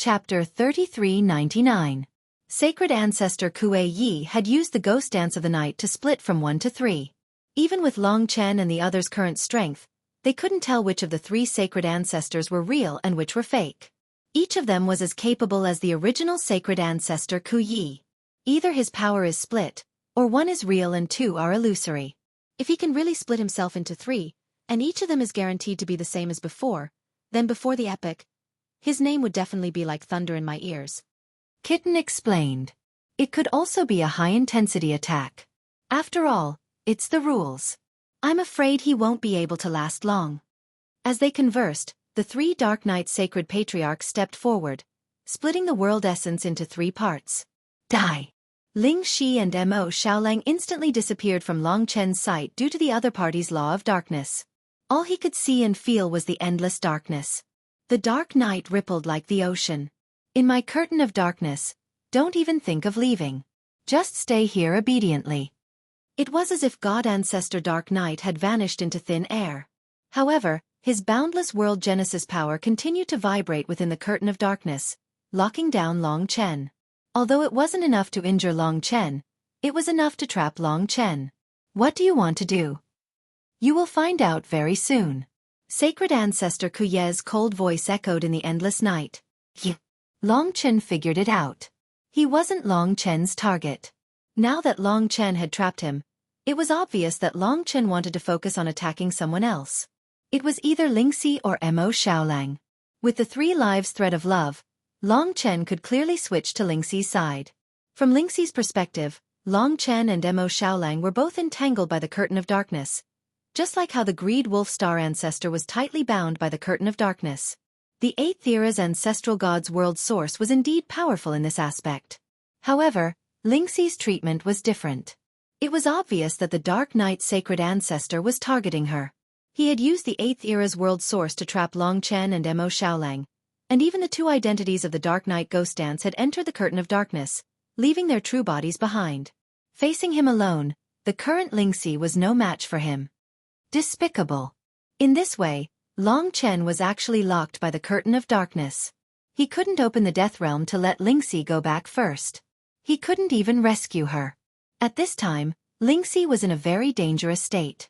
Chapter 3399. Sacred Ancestor Xueqi had used the ghost dance of the night to split from 1 to 3. Even with Long Chen and the others' current strength, they couldn't tell which of the 3 sacred ancestors were real and which were fake. Each of them was as capable as the original sacred ancestor Xueqi. Either his power is split, or 1 is real and 2 are illusory. If he can really split himself into 3, and each of them is guaranteed to be the same as before, then before the epic, his name would definitely be like thunder in my ears. Kitten explained. It could also be a high-intensity attack. After all, it's the rules. I'm afraid he won't be able to last long. As they conversed, the 3 Dark Knight Sacred Patriarchs stepped forward, splitting the world essence into 3 parts. Die! Ling Shi and Mo Xiaolang instantly disappeared from Long Chen's sight due to the other party's law of darkness. All he could see and feel was the endless darkness. The dark night rippled like the ocean. In my curtain of darkness, don't even think of leaving. Just stay here obediently. It was as if God Ancestor Dark Knight had vanished into thin air. However, his boundless world Genesis power continued to vibrate within the curtain of darkness, locking down Long Chen. Although it wasn't enough to injure Long Chen, it was enough to trap Long Chen. What do you want to do? You will find out very soon. Sacred Ancestor Xueqi's cold voice echoed in the endless night. Long Chen figured it out. He wasn't Long Chen's target. Now that Long Chen had trapped him, it was obvious that Long Chen wanted to focus on attacking someone else. It was either Lingxi or Mo Xiaolang. With the 3 lives thread of love, Long Chen could clearly switch to Lingxi's side. From Lingxi's perspective, Long Chen and Mo Xiaolang were both entangled by the curtain of darkness. Just like how the Greed Wolf Star Ancestor was tightly bound by the curtain of darkness. The 8th era's ancestral god's world source was indeed powerful in this aspect. However, Lingxi's treatment was different. It was obvious that the Dark Knight Sacred Ancestor was targeting her. He had used the 8th era's world source to trap Long Chen and Mo Xiaolang, and even the 2 identities of the Dark Knight Ghost Dance had entered the curtain of darkness, leaving their true bodies behind. Facing him alone, the current Lingxi was no match for him. Despicable. In this way, Long Chen was actually locked by the curtain of darkness. He couldn't open the Death Realm to let Lingxi go back first. He couldn't even rescue her. At this time, Lingxi was in a very dangerous state.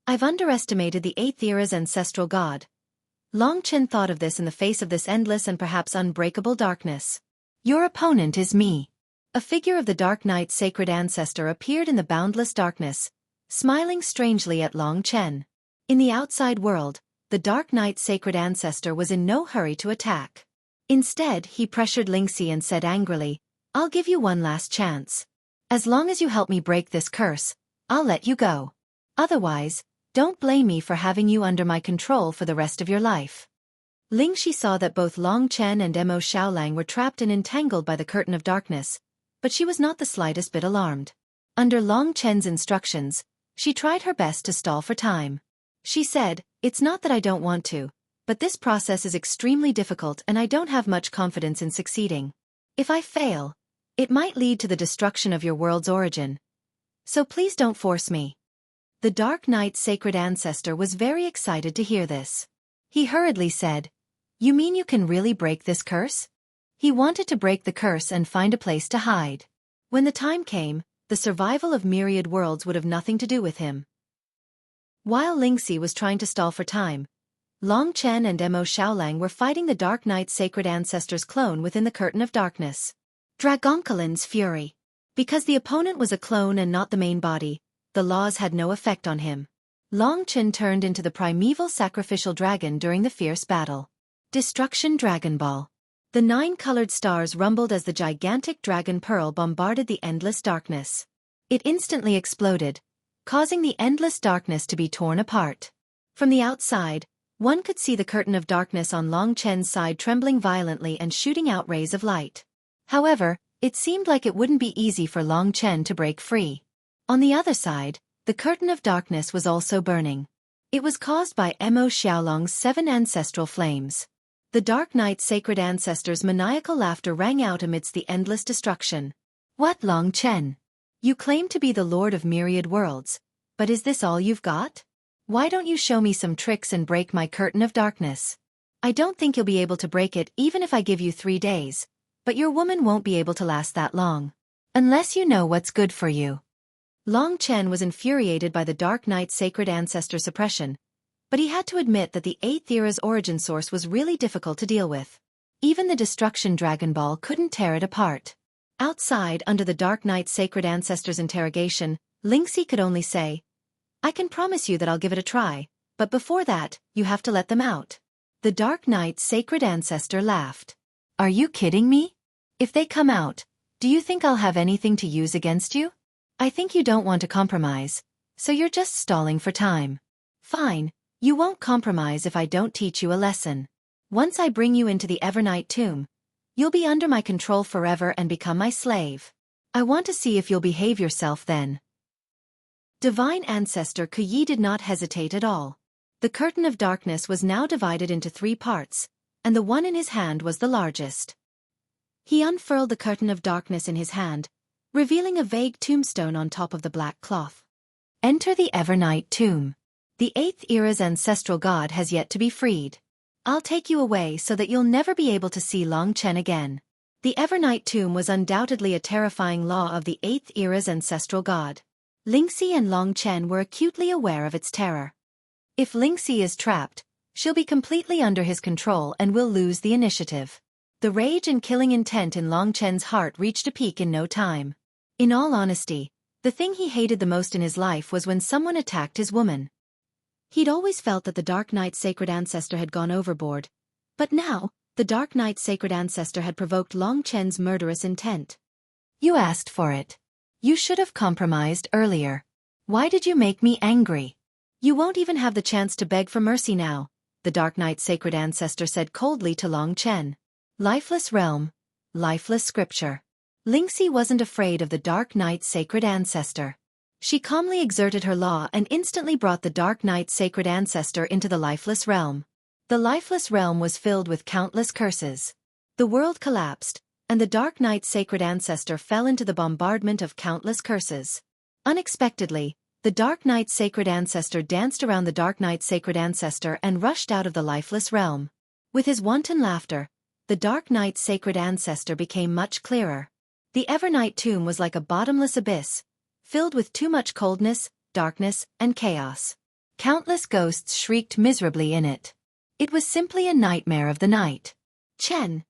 I've underestimated the 8th era's ancestral god. Long Chen thought of this in the face of this endless and perhaps unbreakable darkness. Your opponent is me. A figure of the Dark Knight Sacred Ancestor appeared in the boundless darkness, smiling strangely at Long Chen. In the outside world, the Dark Knight Sacred Ancestor was in no hurry to attack. Instead, he pressured Lingxi and said angrily, I'll give you 1 last chance. As long as you help me break this curse, I'll let you go. Otherwise, don't blame me for having you under my control for the rest of your life. Lingxi saw that both Long Chen and Mo Xiaolang were trapped and entangled by the curtain of darkness, but she was not the slightest bit alarmed. Under Long Chen's instructions, she tried her best to stall for time. She said, It's not that I don't want to, but this process is extremely difficult and I don't have much confidence in succeeding. If I fail, it might lead to the destruction of your world's origin. So please don't force me. The Dark Knight Sacred Ancestor was very excited to hear this. He hurriedly said, You mean you can really break this curse? He wanted to break the curse and find a place to hide. When the time came, the survival of myriad worlds would have nothing to do with him. While Lingxi was trying to stall for time, Long Chen and Mo Xiaolang were fighting the Dark Knight Sacred Ancestor's clone within the curtain of darkness. Dragonkalin's Fury. Because the opponent was a clone and not the main body, the laws had no effect on him. Long Chen turned into the primeval sacrificial dragon during the fierce battle. Destruction Dragon Ball. The 9 colored stars rumbled as the gigantic dragon pearl bombarded the endless darkness. It instantly exploded, causing the endless darkness to be torn apart. From the outside, one could see the curtain of darkness on Long Chen's side trembling violently and shooting out rays of light. However, it seemed like it wouldn't be easy for Long Chen to break free. On the other side, the curtain of darkness was also burning. It was caused by Mo Xiaolang's 7 ancestral flames. The Dark Knight Sacred Ancestor's maniacal laughter rang out amidst the endless destruction. What, Long Chen? You claim to be the Lord of Myriad Worlds, but is this all you've got? Why don't you show me some tricks and break my curtain of darkness? I don't think you'll be able to break it even if I give you 3 days, but your woman won't be able to last that long. Unless you know what's good for you. Long Chen was infuriated by the Dark Knight's sacred ancestor suppression, but he had to admit that the 8th era's origin source was really difficult to deal with. Even the Destruction Dragon Ball couldn't tear it apart. Outside, under the Dark Knight's sacred ancestor's interrogation, Lingxi could only say, I can promise you that I'll give it a try, but before that, you have to let them out. The Dark Knight's sacred ancestor laughed. Are you kidding me? If they come out, do you think I'll have anything to use against you? I think you don't want to compromise, so you're just stalling for time. Fine, you won't compromise if I don't teach you a lesson. Once I bring you into the Evernight tomb, you'll be under my control forever and become my slave. I want to see if you'll behave yourself then. Divine Ancestor Xueqi did not hesitate at all. The curtain of darkness was now divided into 3 parts, and the one in his hand was the largest. He unfurled the curtain of darkness in his hand, revealing a vague tombstone on top of the black cloth. Enter the Evernight tomb. The 8th era's ancestral god has yet to be freed. I'll take you away so that you'll never be able to see Long Chen again. The Evernight tomb was undoubtedly a terrifying law of the 8th era's ancestral god. Lingxi and Long Chen were acutely aware of its terror. If Lingxi is trapped, she'll be completely under his control and will lose the initiative. The rage and killing intent in Long Chen's heart reached a peak in no time. In all honesty, the thing he hated the most in his life was when someone attacked his woman. He'd always felt that the Dark Knight's sacred ancestor had gone overboard, but now, the Dark Knight's sacred ancestor had provoked Long Chen's murderous intent. You asked for it. You should have compromised earlier. Why did you make me angry? You won't even have the chance to beg for mercy now, the Dark Knight's sacred ancestor said coldly to Long Chen. Lifeless realm, lifeless scripture. Lingxi wasn't afraid of the Dark Knight's sacred ancestor. She calmly exerted her law and instantly brought the Dark Knight's sacred ancestor into the lifeless realm. The lifeless realm was filled with countless curses. The world collapsed, and the Dark Knight's sacred ancestor fell into the bombardment of countless curses. Unexpectedly, the Dark Knight's sacred ancestor danced around the Dark Knight's sacred ancestor and rushed out of the lifeless realm. With his wanton laughter, the Dark Knight's sacred ancestor became much clearer. The Evernight tomb was like a bottomless abyss, filled with too much coldness, darkness, and chaos. Countless ghosts shrieked miserably in it. It was simply a nightmare of the night. Chen.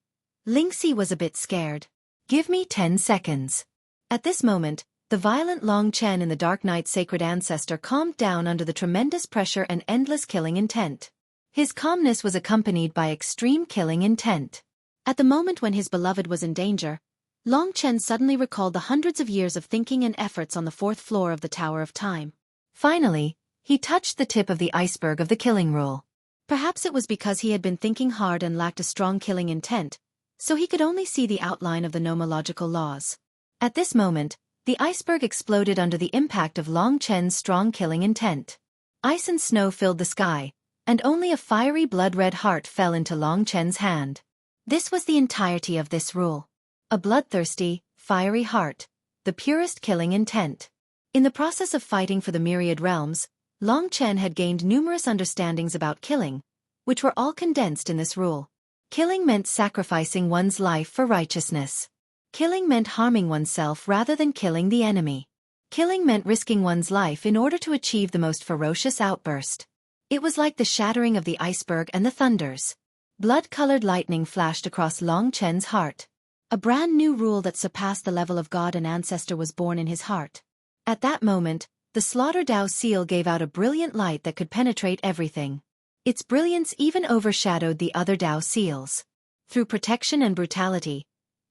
Lingxi was a bit scared. Give me 10 seconds. At this moment, the violent Long Chen in the Dark Knight's sacred ancestor calmed down under the tremendous pressure and endless killing intent. His calmness was accompanied by extreme killing intent. At the moment when his beloved was in danger, Long Chen suddenly recalled the hundreds of years of thinking and efforts on the 4th floor of the Tower of Time. Finally, he touched the tip of the iceberg of the killing rule. Perhaps it was because he had been thinking hard and lacked a strong killing intent, so he could only see the outline of the nomological laws. At this moment, the iceberg exploded under the impact of Long Chen's strong killing intent. Ice and snow filled the sky, and only a fiery blood-red heart fell into Long Chen's hand. This was the entirety of this rule. A bloodthirsty, fiery heart, the purest killing intent. In the process of fighting for the myriad realms, Long Chen had gained numerous understandings about killing, which were all condensed in this rule. Killing meant sacrificing one's life for righteousness. Killing meant harming oneself rather than killing the enemy. Killing meant risking one's life in order to achieve the most ferocious outburst. It was like the shattering of the iceberg and the thunders. Blood-colored lightning flashed across Long Chen's heart. A brand new rule that surpassed the level of God and ancestor was born in his heart. At that moment, the Slaughter Dao seal gave out a brilliant light that could penetrate everything. Its brilliance even overshadowed the other Dao seals. Through protection and brutality,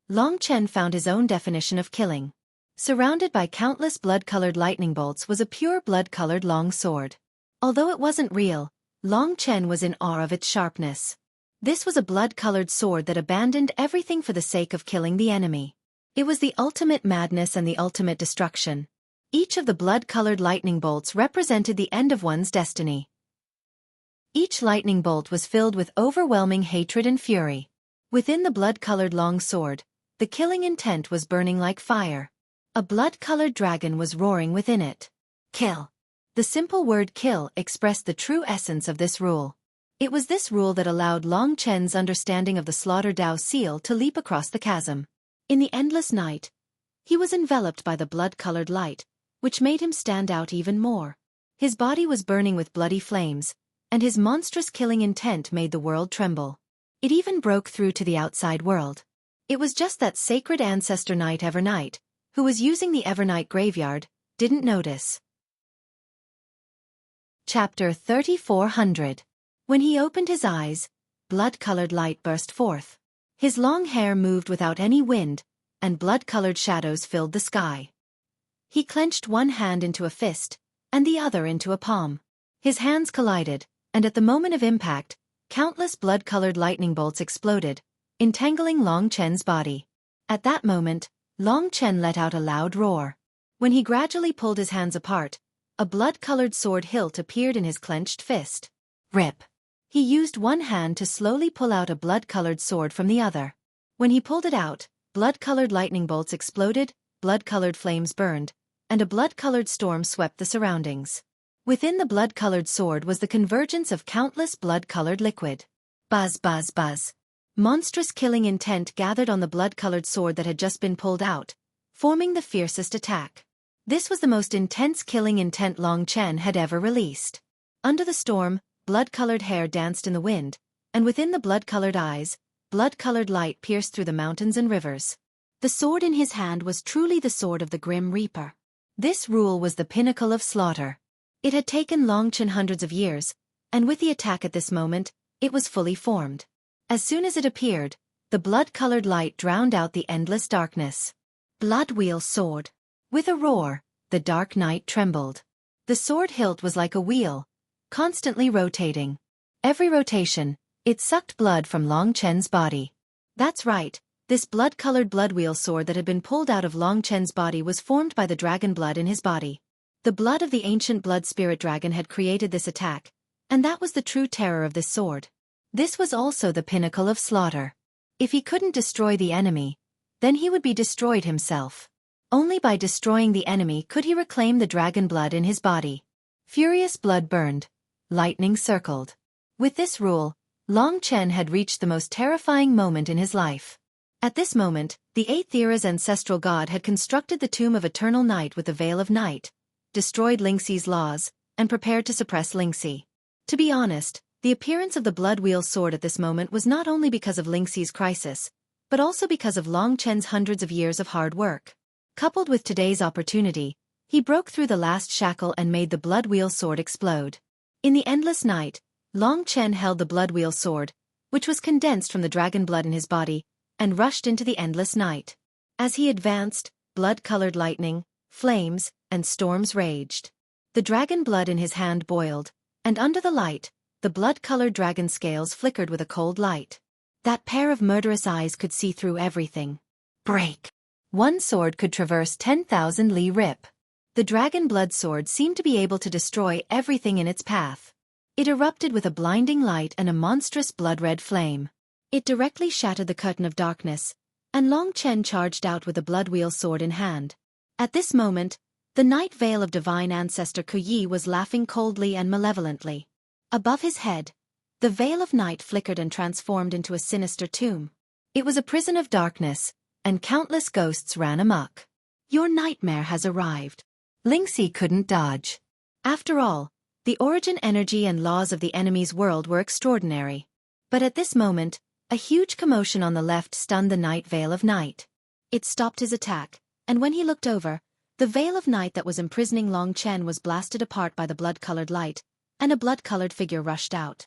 Long Chen found his own definition of killing. Surrounded by countless blood-colored lightning bolts was a pure blood-colored long sword. Although it wasn't real, Long Chen was in awe of its sharpness. This was a blood-colored sword that abandoned everything for the sake of killing the enemy. It was the ultimate madness and the ultimate destruction. Each of the blood-colored lightning bolts represented the end of one's destiny. Each lightning bolt was filled with overwhelming hatred and fury. Within the blood-colored long sword, the killing intent was burning like fire. A blood-colored dragon was roaring within it. Kill. The simple word kill expressed the true essence of this rule. It was this rule that allowed Long Chen's understanding of the Slaughter Dao seal to leap across the chasm. In the endless night, he was enveloped by the blood-colored light, which made him stand out even more. His body was burning with bloody flames, and his monstrous killing intent made the world tremble. It even broke through to the outside world. It was just that sacred ancestor Knight Evernight, who was using the Evernight graveyard, didn't notice. Chapter 3400. When he opened his eyes, blood-colored light burst forth. His long hair moved without any wind, and blood-colored shadows filled the sky. He clenched one hand into a fist, and the other into a palm. His hands collided, and at the moment of impact, countless blood-colored lightning bolts exploded, entangling Long Chen's body. At that moment, Long Chen let out a loud roar. When he gradually pulled his hands apart, a blood-colored sword hilt appeared in his clenched fist. Rip! He used one hand to slowly pull out a blood-colored sword from the other. When he pulled it out, blood-colored lightning bolts exploded, blood-colored flames burned, and a blood-colored storm swept the surroundings. Within the blood-colored sword was the convergence of countless blood-colored liquid. Buzz, buzz, buzz. Monstrous killing intent gathered on the blood-colored sword that had just been pulled out, forming the fiercest attack. This was the most intense killing intent Long Chen had ever released. Under the storm, blood-colored hair danced in the wind, and within the blood-colored eyes, blood-colored light pierced through the mountains and rivers. The sword in his hand was truly the sword of the Grim Reaper. This rule was the pinnacle of slaughter. It had taken Long Chen hundreds of years, and with the attack at this moment, it was fully formed. As soon as it appeared, the blood-colored light drowned out the endless darkness. Blood Wheel Sword. With a roar, the dark night trembled. The sword hilt was like a wheel, constantly rotating. Every rotation, it sucked blood from Long Chen's body. That's right, this blood-colored blood wheel sword that had been pulled out of Long Chen's body was formed by the dragon blood in his body. The blood of the ancient blood spirit dragon had created this attack, and that was the true terror of this sword. This was also the pinnacle of slaughter. If he couldn't destroy the enemy, then he would be destroyed himself. Only by destroying the enemy could he reclaim the dragon blood in his body. Furious blood burned. Lightning circled. With this rule, Long Chen had reached the most terrifying moment in his life. At this moment, the 8th era's ancestral god had constructed the tomb of eternal night with the Veil of Night, destroyed Lingxi's laws, and prepared to suppress Lingxi. To be honest, the appearance of the blood wheel sword at this moment was not only because of Lingxi's crisis, but also because of Long Chen's hundreds of years of hard work. Coupled with today's opportunity, he broke through the last shackle and made the blood wheel sword explode. In the endless night, Long Chen held the blood wheel sword, which was condensed from the dragon blood in his body, and rushed into the endless night. As he advanced, blood-colored lightning, flames, and storms raged. The dragon blood in his hand boiled, and under the light, the blood-colored dragon scales flickered with a cold light. That pair of murderous eyes could see through everything. Break! One sword could traverse 10,000 li rip. The dragon blood sword seemed to be able to destroy everything in its path. It erupted with a blinding light and a monstrous blood-red flame. It directly shattered the curtain of darkness, and Long Chen charged out with the blood wheel sword in hand. At this moment, the night veil of divine ancestor Xueqi was laughing coldly and malevolently. Above his head, the veil of night flickered and transformed into a sinister tomb. It was a prison of darkness, and countless ghosts ran amok. Your nightmare has arrived. Lingxi couldn't dodge. After all, the origin energy and laws of the enemy's world were extraordinary. But at this moment, a huge commotion on the left stunned the night veil of night. It stopped his attack, and when he looked over, the veil of night that was imprisoning Long Chen was blasted apart by the blood-colored light, and a blood-colored figure rushed out.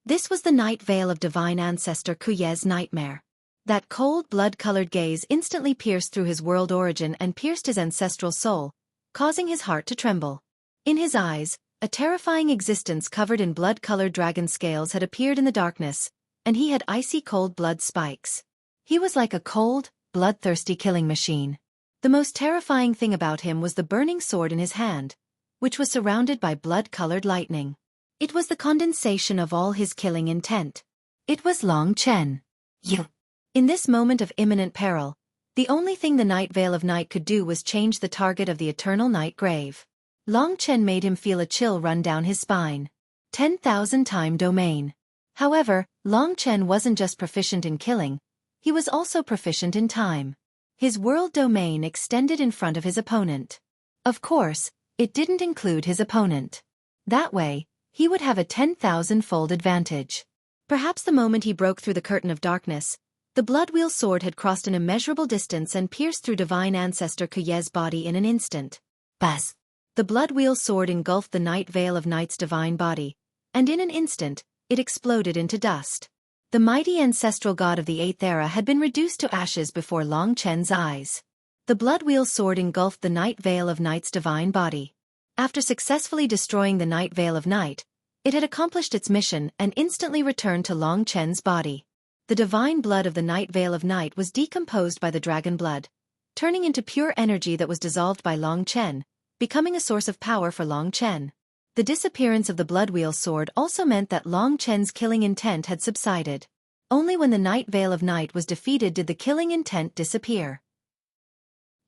This was the night veil of divine ancestor Xueqi's nightmare. That cold blood-colored gaze instantly pierced through his world origin and pierced his ancestral soul, causing his heart to tremble. In his eyes, a terrifying existence covered in blood-colored dragon scales had appeared in the darkness, and he had icy cold blood spikes. He was like a cold, bloodthirsty killing machine. The most terrifying thing about him was the burning sword in his hand, which was surrounded by blood-colored lightning. It was the condensation of all his killing intent. It was Long Chen. You. In this moment of imminent peril, the only thing the night veil of night could do was change the target of the eternal night grave. Long Chen made him feel a chill run down his spine. 10,000 time domain. However, Long Chen wasn't just proficient in killing, he was also proficient in time. His world domain extended in front of his opponent. Of course, it didn't include his opponent. That way, he would have a 10,000-fold advantage. Perhaps the moment he broke through the curtain of darkness, the blood-wheel sword had crossed an immeasurable distance and pierced through divine ancestor Xueqi's body in an instant. Buzz! The blood-wheel sword engulfed the night veil of Night's divine body, and in an instant, it exploded into dust. The mighty ancestral god of the 8th era had been reduced to ashes before Long Chen's eyes. The blood-wheel sword engulfed the night veil of Night's divine body. After successfully destroying the night veil of Night, it had accomplished its mission and instantly returned to Long Chen's body. The divine blood of the night veil of Night was decomposed by the dragon blood, turning into pure energy that was dissolved by Long Chen, becoming a source of power for Long Chen. The disappearance of the blood-wheel sword also meant that Long Chen's killing intent had subsided. Only when the night veil of Night was defeated did the killing intent disappear.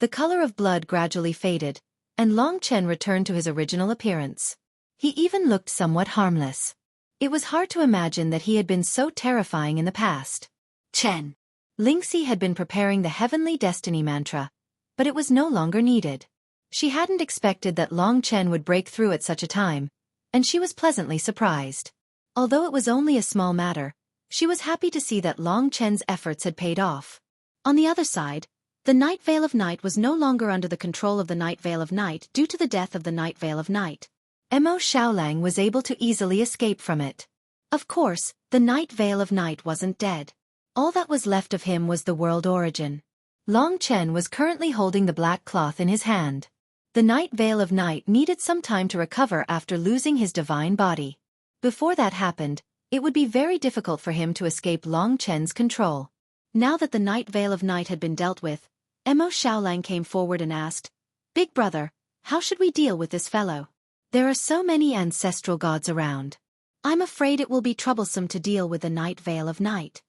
The color of blood gradually faded, and Long Chen returned to his original appearance. He even looked somewhat harmless. It was hard to imagine that he had been so terrifying in the past. Chen. Lingxi had been preparing the Heavenly Destiny mantra, but it was no longer needed. She hadn't expected that Long Chen would break through at such a time, and she was pleasantly surprised. Although it was only a small matter, she was happy to see that Long Chen's efforts had paid off. On the other side, the Night Veil of Night was no longer under the control of the Night Veil of Night due to the death of the Night Veil of Night. Mo Xiaolang was able to easily escape from it. Of course, the Night Veil of Night wasn't dead. All that was left of him was the world origin. Long Chen was currently holding the black cloth in his hand. The Night Veil of Night needed some time to recover after losing his divine body. Before that happened, it would be very difficult for him to escape Long Chen's control. Now that the Night Veil of Night had been dealt with, Mo Xiaolang came forward and asked, "Big brother, how should we deal with this fellow? There are so many ancestral gods around. I'm afraid it will be troublesome to deal with the Night Veil of Night."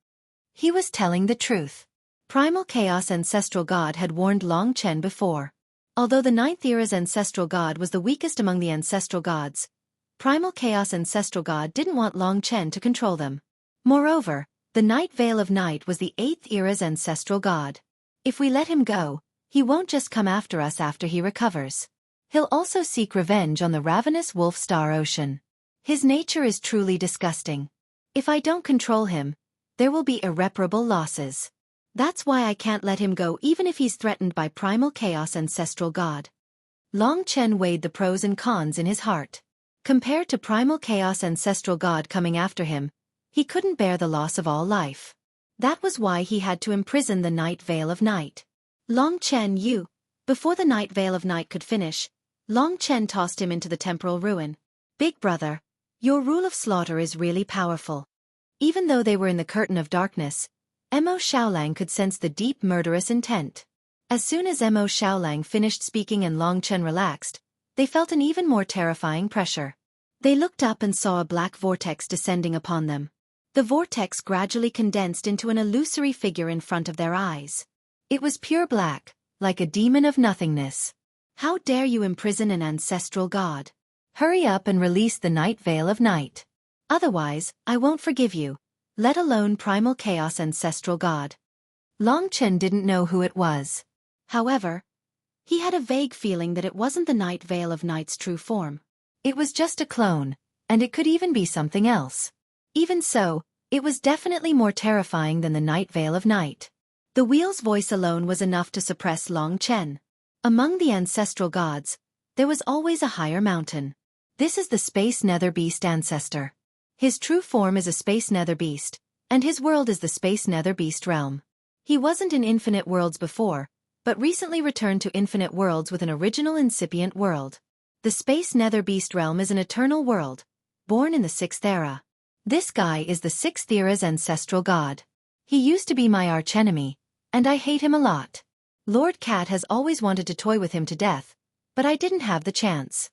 He was telling the truth. Primal Chaos Ancestral God had warned Long Chen before. Although the 9th era's ancestral god was the weakest among the ancestral gods, Primal Chaos Ancestral God didn't want Long Chen to control them. Moreover, the Night Veil of Night was the 8th era's ancestral god. If we let him go, he won't just come after us after he recovers. He'll also seek revenge on the ravenous wolf Star Ocean. His nature is truly disgusting. If I don't control him, there will be irreparable losses. That's why I can't let him go even if he's threatened by Primal Chaos Ancestral God. Long Chen weighed the pros and cons in his heart. Compared to Primal Chaos Ancestral God coming after him, he couldn't bear the loss of all life. That was why he had to imprison the Night Veil of Night. Long Chen Yu. Before the Night Veil of Night could finish, Long Chen tossed him into the temporal ruin. "Big brother, your rule of slaughter is really powerful." Even though they were in the curtain of darkness, Mo Xiaolang could sense the deep murderous intent. As soon as Mo Xiaolang finished speaking and Long Chen relaxed, they felt an even more terrifying pressure. They looked up and saw a black vortex descending upon them. The vortex gradually condensed into an illusory figure in front of their eyes. It was pure black, like a demon of nothingness. "How dare you imprison an ancestral god? Hurry up and release the Night Veil of Night. Otherwise, I won't forgive you, let alone Primal Chaos Ancestral God." Long Chen didn't know who it was. However, he had a vague feeling that it wasn't the Night Veil of Night's true form. It was just a clone, and it could even be something else. Even so, it was definitely more terrifying than the Night Veil of Night. The wheel's voice alone was enough to suppress Long Chen. Among the ancestral gods, there was always a higher mountain. This is the Space Nether Beast ancestor. His true form is a Space Nether Beast, and his world is the Space Nether Beast realm. He wasn't in Infinite Worlds before, but recently returned to Infinite Worlds with an original incipient world. The Space Nether Beast realm is an eternal world, born in the 6th era. This guy is the 6th era's ancestral god. He used to be my archenemy, and I hate him a lot. Lord Cat has always wanted to toy with him to death, but I didn't have the chance.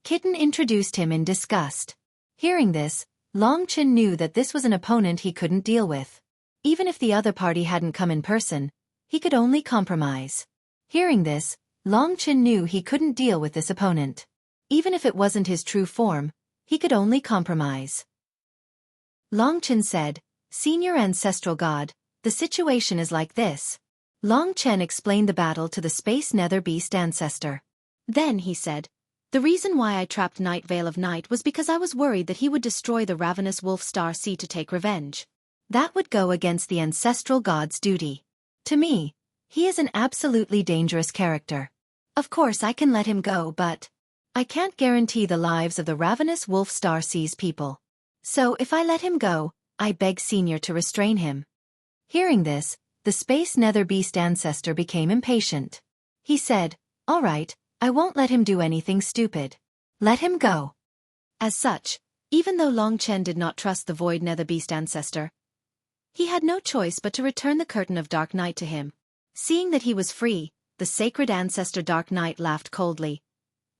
Kitten introduced him in disgust. Hearing this, Long Chen knew that this was an opponent he couldn't deal with. Even if the other party hadn't come in person, he could only compromise. Hearing this, Long Chen knew he couldn't deal with this opponent. Even if it wasn't his true form, He could only compromise. Long Chen said, "Senior Ancestral God, the situation is like this." Long Chen explained the battle to the Space Nether Beast ancestor. Then he said, "The reason why I trapped Night Veil of Night was because I was worried that he would destroy the ravenous wolf star sea to take revenge. That would go against the ancestral god's duty. To me, he is an absolutely dangerous character. Of course I can let him go, but I can't guarantee the lives of the ravenous wolf star sea's people. So if I let him go, I beg Senior to restrain him." Hearing this, the Space Nether Beast ancestor became impatient. He said, "All right, I won't let him do anything stupid. Let him go." As such, even though Long Chen did not trust the Void Nether Beast ancestor, he had no choice but to return the curtain of Dark Night to him. Seeing that he was free, the sacred ancestor Dark Night laughed coldly.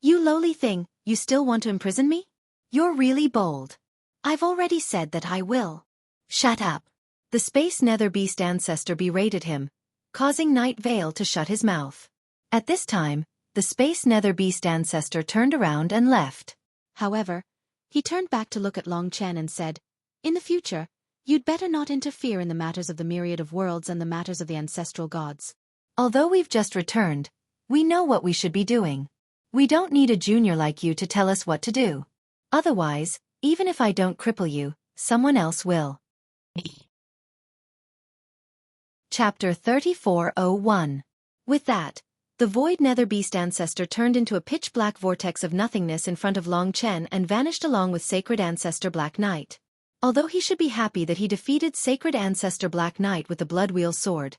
"You lowly thing, you still want to imprison me? You're really bold. I've already said that I will." "Shut up." The Space Nether Beast ancestor berated him, causing Night Veil to shut his mouth. At this time, the Space Nether Beast ancestor turned around and left. However, he turned back to look at Long Chen and said, "In the future, you'd better not interfere in the matters of the myriad of worlds and the matters of the ancestral gods. Although we've just returned, we know what we should be doing. We don't need a junior like you to tell us what to do. Otherwise, even if I don't cripple you, someone else will." Chapter 3401. With that, the Void Nether Beast ancestor turned into a pitch-black vortex of nothingness in front of Long Chen and vanished along with Sacred Ancestor Black Knight. Although he should be happy that he defeated Sacred Ancestor Black Knight with the Blood Wheel Sword,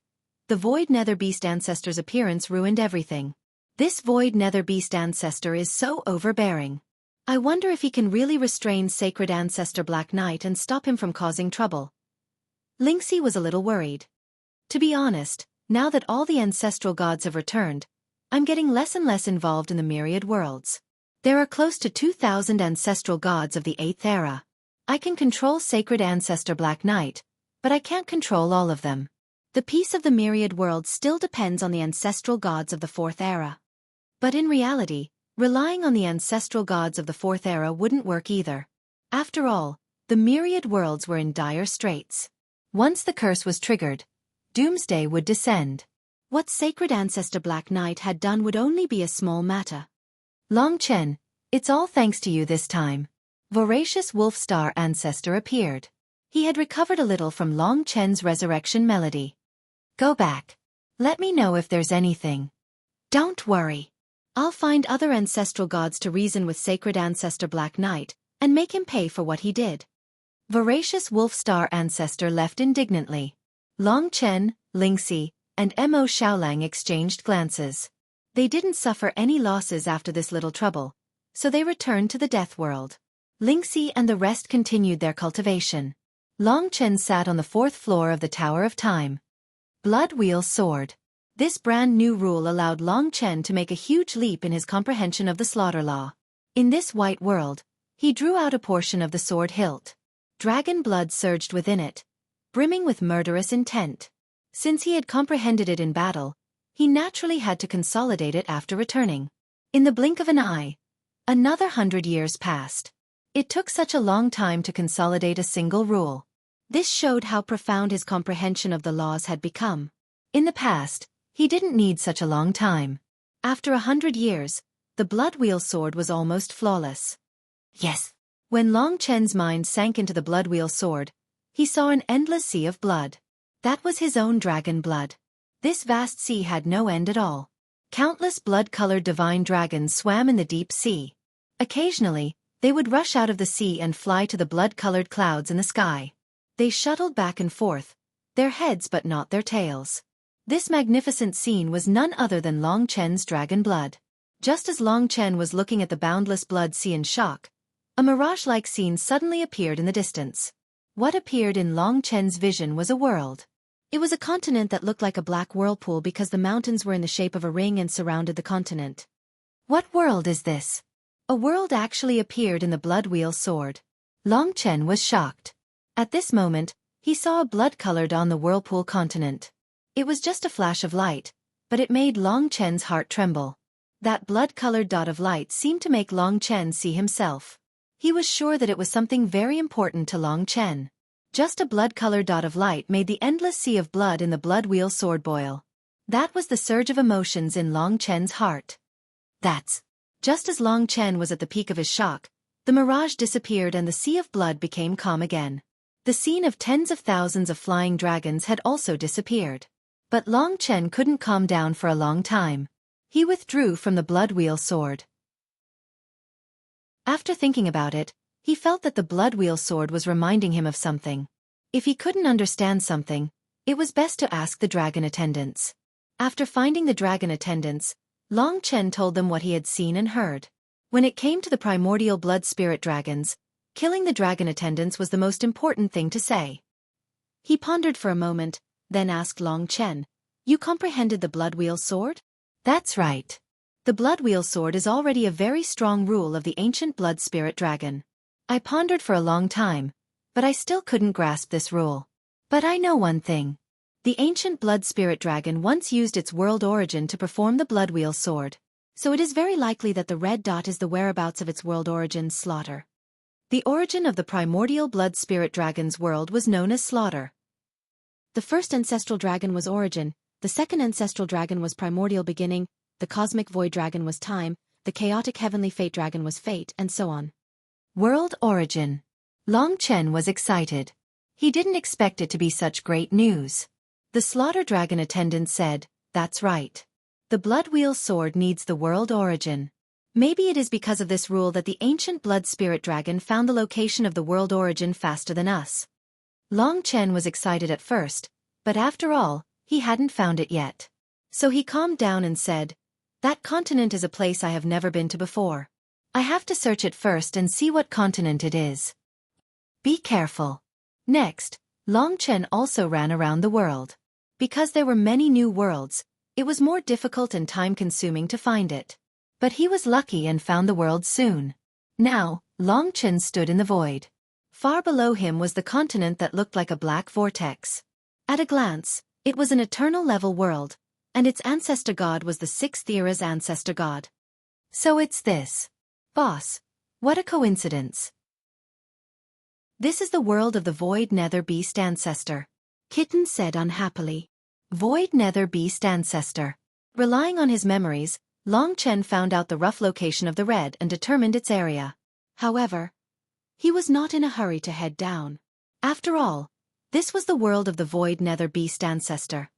the Void Nether Beast ancestor's appearance ruined everything. This Void Nether Beast ancestor is so overbearing. I wonder if he can really restrain Sacred Ancestor Black Knight and stop him from causing trouble. Lingxi was a little worried. To be honest, now that all the ancestral gods have returned, I'm getting less and less involved in the myriad worlds. There are close to 2,000 ancestral gods of the 8th era. I can control Sacred Ancestor Black Knight, but I can't control all of them. The peace of the myriad worlds still depends on the ancestral gods of the 4th era. But in reality, relying on the ancestral gods of the 4th era wouldn't work either. After all, the myriad worlds were in dire straits. Once the curse was triggered, doomsday would descend. What Sacred Ancestor Black Knight had done would only be a small matter. "Long Chen, it's all thanks to you this time." Voracious Wolf Star ancestor appeared. He had recovered a little from Long Chen's resurrection melody. "Go back. Let me know if there's anything." "Don't worry. I'll find other ancestral gods to reason with Sacred Ancestor Black Knight, and make him pay for what he did." Voracious Wolf Star ancestor left indignantly. Long Chen, Lingxi, and Mo Xiaolang exchanged glances. They didn't suffer any losses after this little trouble, so they returned to the Death World. Lingxi and the rest continued their cultivation. Long Chen sat on the 4th floor of the Tower of Time. Blood Wheel Sword. This brand new rule allowed Long Chen to make a huge leap in his comprehension of the slaughter law. In this white world, he drew out a portion of the sword hilt. Dragon blood surged within it, brimming with murderous intent. Since he had comprehended it in battle, he naturally had to consolidate it after returning. In the blink of an eye, another 100 years passed. It took such a long time to consolidate a single rule. This showed how profound his comprehension of the laws had become. In the past, he didn't need such a long time. After 100 years, the Blood Wheel Sword was almost flawless. Yes. When Long Chen's mind sank into the Blood Wheel Sword, he saw an endless sea of blood. That was his own dragon blood. This vast sea had no end at all. Countless blood-colored divine dragons swam in the deep sea. Occasionally, they would rush out of the sea and fly to the blood-colored clouds in the sky. They shuttled back and forth, their heads but not their tails. This magnificent scene was none other than Long Chen's dragon blood. Just as Long Chen was looking at the boundless blood sea in shock, a mirage-like scene suddenly appeared in the distance. What appeared in Long Chen's vision was a world. It was a continent that looked like a black whirlpool because the mountains were in the shape of a ring and surrounded the continent. What world is this? A world actually appeared in the Blood Wheel Sword. Long Chen was shocked. At this moment, he saw a blood-colored on the whirlpool continent. It was just a flash of light, but it made Long Chen's heart tremble. That blood-colored dot of light seemed to make Long Chen see himself. He was sure that it was something very important to Long Chen. Just a blood-colored dot of light made the endless sea of blood in the blood wheel sword boil. That was the surge of emotions in Long Chen's heart. That's. Just as Long Chen was at the peak of his shock, the mirage disappeared and the sea of blood became calm again. The scene of tens of thousands of flying dragons had also disappeared. But Long Chen couldn't calm down for a long time. He withdrew from the blood wheel sword. After thinking about it, he felt that the blood wheel sword was reminding him of something. If he couldn't understand something, it was best to ask the dragon attendants. After finding the dragon attendants, Long Chen told them what he had seen and heard. When it came to the primordial blood spirit dragons, killing the dragon attendants was the most important thing to say. He pondered for a moment, then asked Long Chen, "You comprehended the blood wheel sword?" "That's right. The blood wheel sword is already a very strong rule of the ancient blood spirit dragon. I pondered for a long time, but I still couldn't grasp this rule. But I know one thing. The ancient blood spirit dragon once used its world origin to perform the blood wheel sword, so it is very likely that the red dot is the whereabouts of its world origin's slaughter." The origin of the primordial blood spirit dragon's world was known as slaughter. The first ancestral dragon was origin, the second ancestral dragon was primordial beginning, the cosmic void dragon was time, the chaotic heavenly fate dragon was fate, and so on. World origin. Long Chen was excited. He didn't expect it to be such great news. The slaughter dragon attendant said, "That's right. The blood wheel sword needs the world origin. Maybe it is because of this rule that the ancient blood spirit dragon found the location of the world origin faster than us." Long Chen was excited at first, but after all, he hadn't found it yet. So he calmed down and said, "That continent is a place I have never been to before. I have to search it first and see what continent it is. Be careful." Next, Long Chen also ran around the world. Because there were many new worlds, it was more difficult and time-consuming to find it. But he was lucky and found the world soon. Now, Long Chen stood in the void. Far below him was the continent that looked like a black vortex. At a glance, it was an eternal-level world, and its ancestor god was the 6th era's ancestor god. So it's this. Boss, what a coincidence. This is the world of the Void Nether Beast ancestor. Kitten said unhappily. Void Nether Beast ancestor. Relying on his memories, Long Chen found out the rough location of the red and determined its area. However, he was not in a hurry to head down. After all, this was the world of the Void Nether Beast ancestor.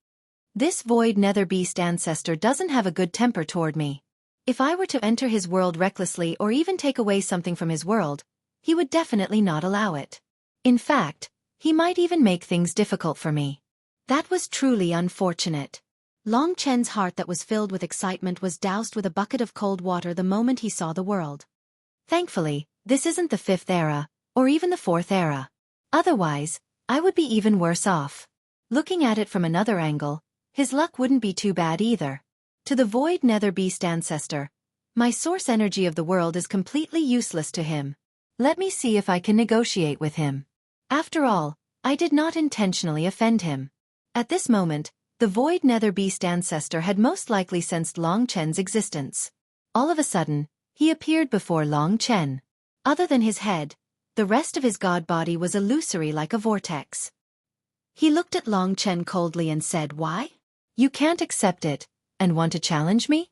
This Void Nether Beast ancestor doesn't have a good temper toward me. If I were to enter his world recklessly or even take away something from his world, he would definitely not allow it. In fact, he might even make things difficult for me. That was truly unfortunate. Long Chen's heart that was filled with excitement was doused with a bucket of cold water the moment he saw the world. Thankfully, this isn't the 5th era, or even the 4th era. Otherwise, I would be even worse off. Looking at it from another angle, his luck wouldn't be too bad either. To the Void Nether Beast ancestor, my source energy of the world is completely useless to him. Let me see if I can negotiate with him. After all, I did not intentionally offend him. At this moment, the Void Nether Beast ancestor had most likely sensed Long Chen's existence. All of a sudden, he appeared before Long Chen. Other than his head, the rest of his god body was illusory like a vortex. He looked at Long Chen coldly and said, "Why? You can't accept it, and want to challenge me?"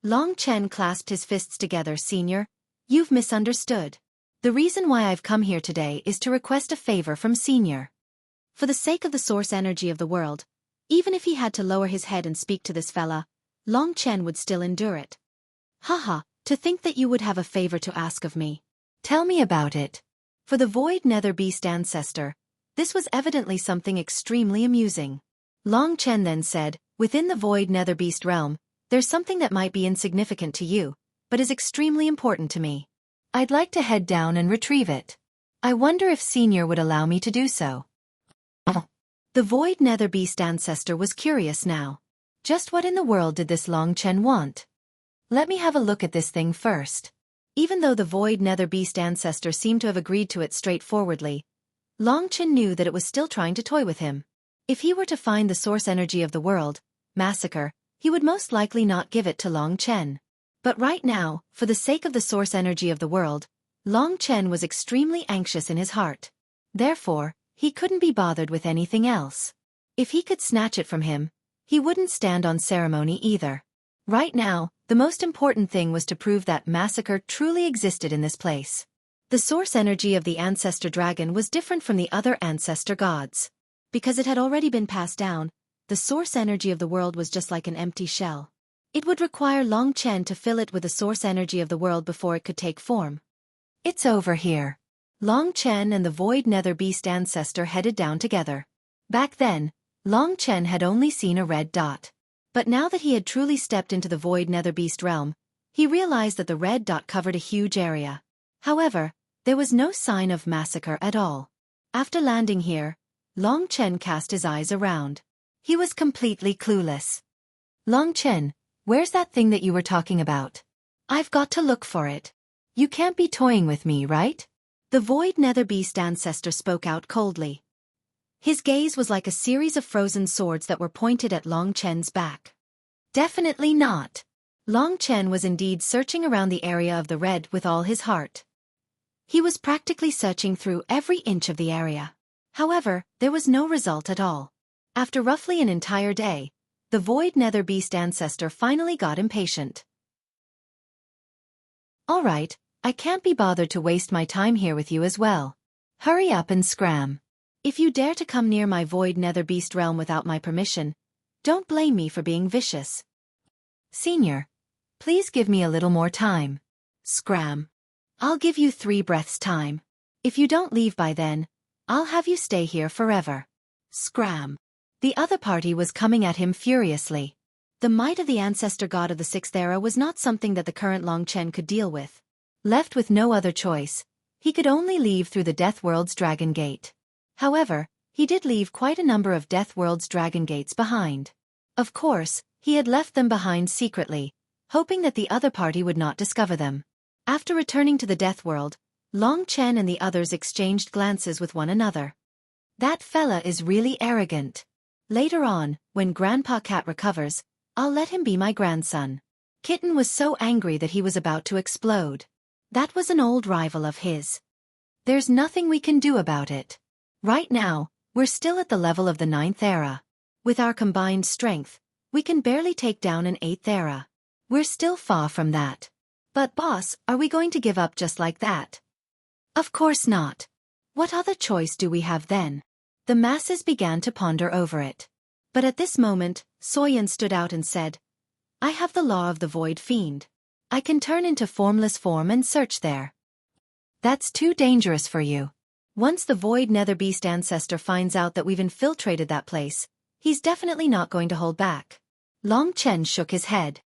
Long Chen clasped his fists together. "Senior, you've misunderstood. The reason why I've come here today is to request a favor from Senior. For the sake of the source energy of the world, even if he had to lower his head and speak to this fella, Long Chen would still endure it." "Haha, to think that you would have a favor to ask of me. Tell me about it." For the Void Nether Beast ancestor, this was evidently something extremely amusing. Long Chen then said, "Within the Void Nether Beast realm, there's something that might be insignificant to you, but is extremely important to me. I'd like to head down and retrieve it. I wonder if Senior would allow me to do so." The Void Nether Beast ancestor was curious now. Just what in the world did this Long Chen want? Let me have a look at this thing first. Even though the Void Nether Beast ancestor seemed to have agreed to it straightforwardly, Long Chen knew that it was still trying to toy with him. If he were to find the source energy of the world, Massacre, he would most likely not give it to Long Chen. But right now, for the sake of the source energy of the world, Long Chen was extremely anxious in his heart. Therefore, he couldn't be bothered with anything else. If he could snatch it from him, he wouldn't stand on ceremony either. Right now, the most important thing was to prove that massacre truly existed in this place. The source energy of the ancestor dragon was different from the other ancestor gods. Because it had already been passed down, the source energy of the world was just like an empty shell. It would require Long Chen to fill it with the source energy of the world before it could take form. It's over here. Long Chen and the Void Nether Beast ancestor headed down together. Back then, Long Chen had only seen a red dot. But now that he had truly stepped into the Void Nether Beast realm, he realized that the red dot covered a huge area. However, there was no sign of massacre at all. After landing here, Long Chen cast his eyes around. He was completely clueless. Long Chen, where's that thing that you were talking about? I've got to look for it. You can't be toying with me, right? The Void Nether Beast ancestor spoke out coldly. His gaze was like a series of frozen swords that were pointed at Long Chen's back. Definitely not. Long Chen was indeed searching around the area of the red with all his heart. He was practically searching through every inch of the area. However, there was no result at all. After roughly an entire day, the Void Nether Beast ancestor finally got impatient. All right, I can't be bothered to waste my time here with you as well. Hurry up and scram. If you dare to come near my Void Nether Beast realm without my permission, don't blame me for being vicious. Senior, please give me a little more time. Scram. I'll give you 3 breaths time. If you don't leave by then, I'll have you stay here forever. Scram. The other party was coming at him furiously. The might of the ancestor god of the 6th era was not something that the current Long Chen could deal with. Left with no other choice, he could only leave through the Death World's Dragon Gate. However, he did leave quite a number of Death World's Dragon Gates behind. Of course, he had left them behind secretly, hoping that the other party would not discover them. After returning to the Death World, Long Chen and the others exchanged glances with one another. That fella is really arrogant. Later on, when Grandpa Cat recovers, I'll let him be my grandson. Kitten was so angry that he was about to explode. That was an old rival of his. There's nothing we can do about it. Right now, we're still at the level of the 9th era. With our combined strength, we can barely take down an 8th era. We're still far from that. But boss, are we going to give up just like that? Of course not. What other choice do we have then? The masses began to ponder over it. But at this moment, Xueqi stood out and said, I have the law of the Void Fiend. I can turn into formless form and search there. That's too dangerous for you. Once the Void Nether Beast ancestor finds out that we've infiltrated that place, he's definitely not going to hold back. Long Chen shook his head.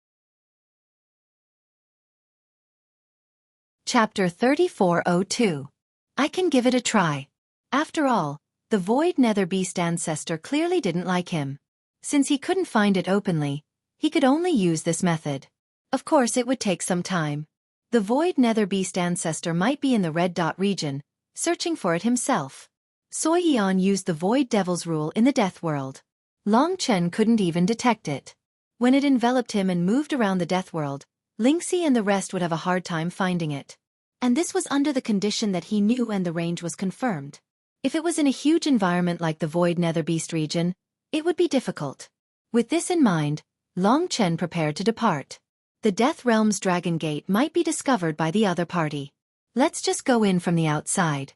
Chapter 3402. I can give it a try. After all, the Void Nether Beast ancestor clearly didn't like him. Since he couldn't find it openly, he could only use this method. Of course it would take some time. The Void Nether Beast ancestor might be in the Red Dot region, searching for it himself. Xueqi used the Void Devil's rule in the Death World. Long Chen couldn't even detect it. When it enveloped him and moved around the Death World, Lingxi and the rest would have a hard time finding it. And this was under the condition that he knew and the range was confirmed. If it was in a huge environment like the Void Nether Beast region, it would be difficult. With this in mind, Long Chen prepared to depart. The Death Realm's Dragon Gate might be discovered by the other party. Let's just go in from the outside.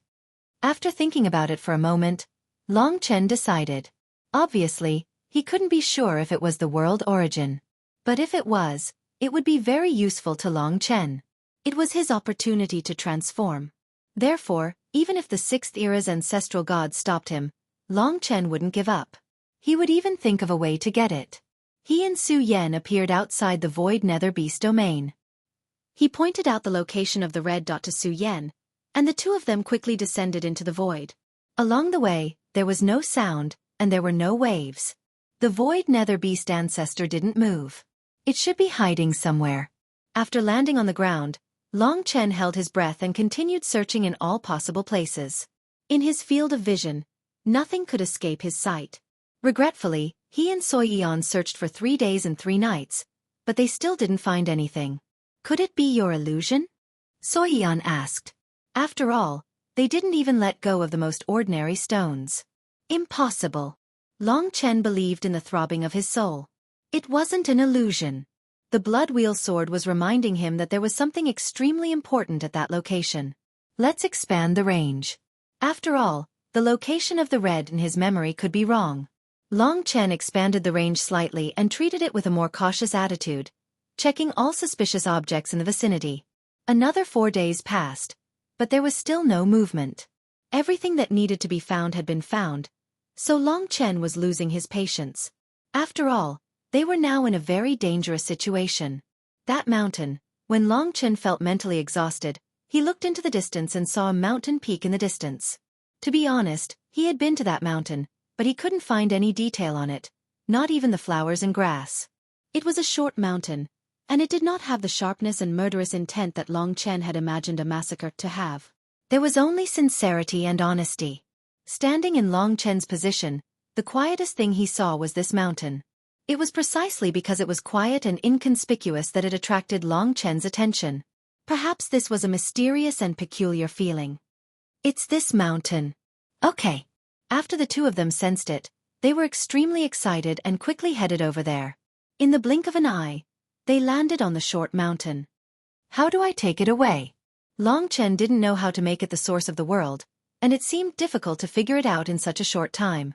After thinking about it for a moment, Long Chen decided. Obviously, he couldn't be sure if it was the world origin. But if it was, it would be very useful to Long Chen. It was his opportunity to transform. Therefore, even if the 6th era's ancestral god stopped him, Long Chen wouldn't give up. He would even think of a way to get it. He and Xueqi appeared outside the Void Nether Beast domain. He pointed out the location of the red dot to Xueqi, and the two of them quickly descended into the void. Along the way, there was no sound, and there were no waves. The Void Nether Beast ancestor didn't move. It should be hiding somewhere. After landing on the ground, Long Chen held his breath and continued searching in all possible places. In his field of vision, nothing could escape his sight. Regretfully, he and Xueqi searched for 3 days and 3 nights, but they still didn't find anything. Could it be your illusion? Xueqi asked. After all, they didn't even let go of the most ordinary stones. Impossible. Long Chen believed in the throbbing of his soul. It wasn't an illusion. The blood wheel sword was reminding him that there was something extremely important at that location. Let's expand the range. After all, the location of the red in his memory could be wrong. Long Chen expanded the range slightly and treated it with a more cautious attitude, checking all suspicious objects in the vicinity. Another 4 days passed, but there was still no movement. Everything that needed to be found had been found, so Long Chen was losing his patience. After all, they were now in a very dangerous situation. That mountain, when Long Chen felt mentally exhausted, he looked into the distance and saw a mountain peak in the distance. To be honest, he had been to that mountain, but he couldn't find any detail on it, not even the flowers and grass. It was a short mountain, and it did not have the sharpness and murderous intent that Long Chen had imagined a massacre to have. There was only sincerity and honesty. Standing in Long Chen's position, the quietest thing he saw was this mountain. It was precisely because it was quiet and inconspicuous that it attracted Long Chen's attention. Perhaps this was a mysterious and peculiar feeling. It's this mountain. Okay. After the two of them sensed it, they were extremely excited and quickly headed over there. In the blink of an eye, they landed on the short mountain. How do I take it away? Long Chen didn't know how to make it the source of the world, and it seemed difficult to figure it out in such a short time.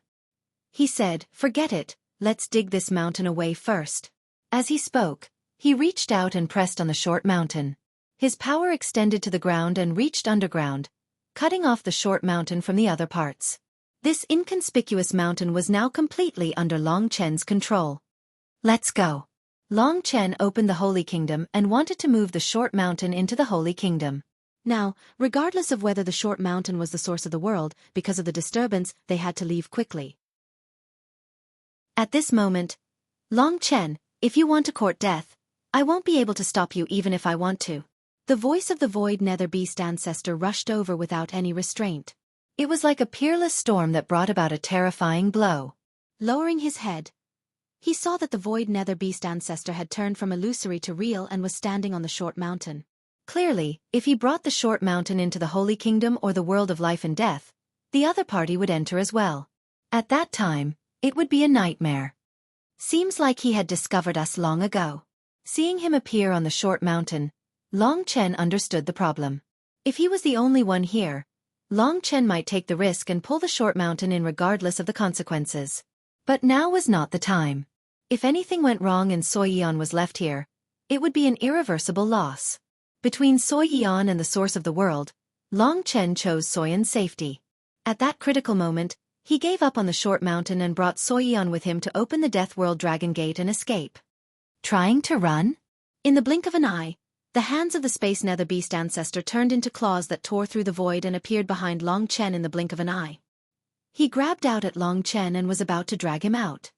He said, "Forget it, let's dig this mountain away first." As he spoke, he reached out and pressed on the short mountain. His power extended to the ground and reached underground, cutting off the short mountain from the other parts. This inconspicuous mountain was now completely under Long Chen's control. Let's go. Long Chen opened the Holy Kingdom and wanted to move the short mountain into the Holy Kingdom. Now, regardless of whether the short mountain was the source of the world, because of the disturbance, they had to leave quickly. At this moment, Long Chen, if you want to court death, I won't be able to stop you even if I want to. The voice of the Void Nether Beast ancestor rushed over without any restraint. It was like a peerless storm that brought about a terrifying blow. Lowering his head, he saw that the Void Nether Beast ancestor had turned from illusory to real and was standing on the short mountain. Clearly, if he brought the short mountain into the Holy Kingdom or the world of life and death, the other party would enter as well. At that time, it would be a nightmare. Seems like he had discovered us long ago. Seeing him appear on the short mountain, Long Chen understood the problem. If he was the only one here, Long Chen might take the risk and pull the short mountain in regardless of the consequences. But now was not the time. If anything went wrong and Xueqi was left here, it would be an irreversible loss. Between Xueqi and the source of the world, Long Chen chose Xueqi's safety. At that critical moment, he gave up on the short mountain and brought Xueqi with him to open the Death World Dragon Gate and escape. Trying to run? In the blink of an eye, the hands of the Space Nether Beast ancestor turned into claws that tore through the void and appeared behind Long Chen in the blink of an eye. He grabbed out at Long Chen and was about to drag him out.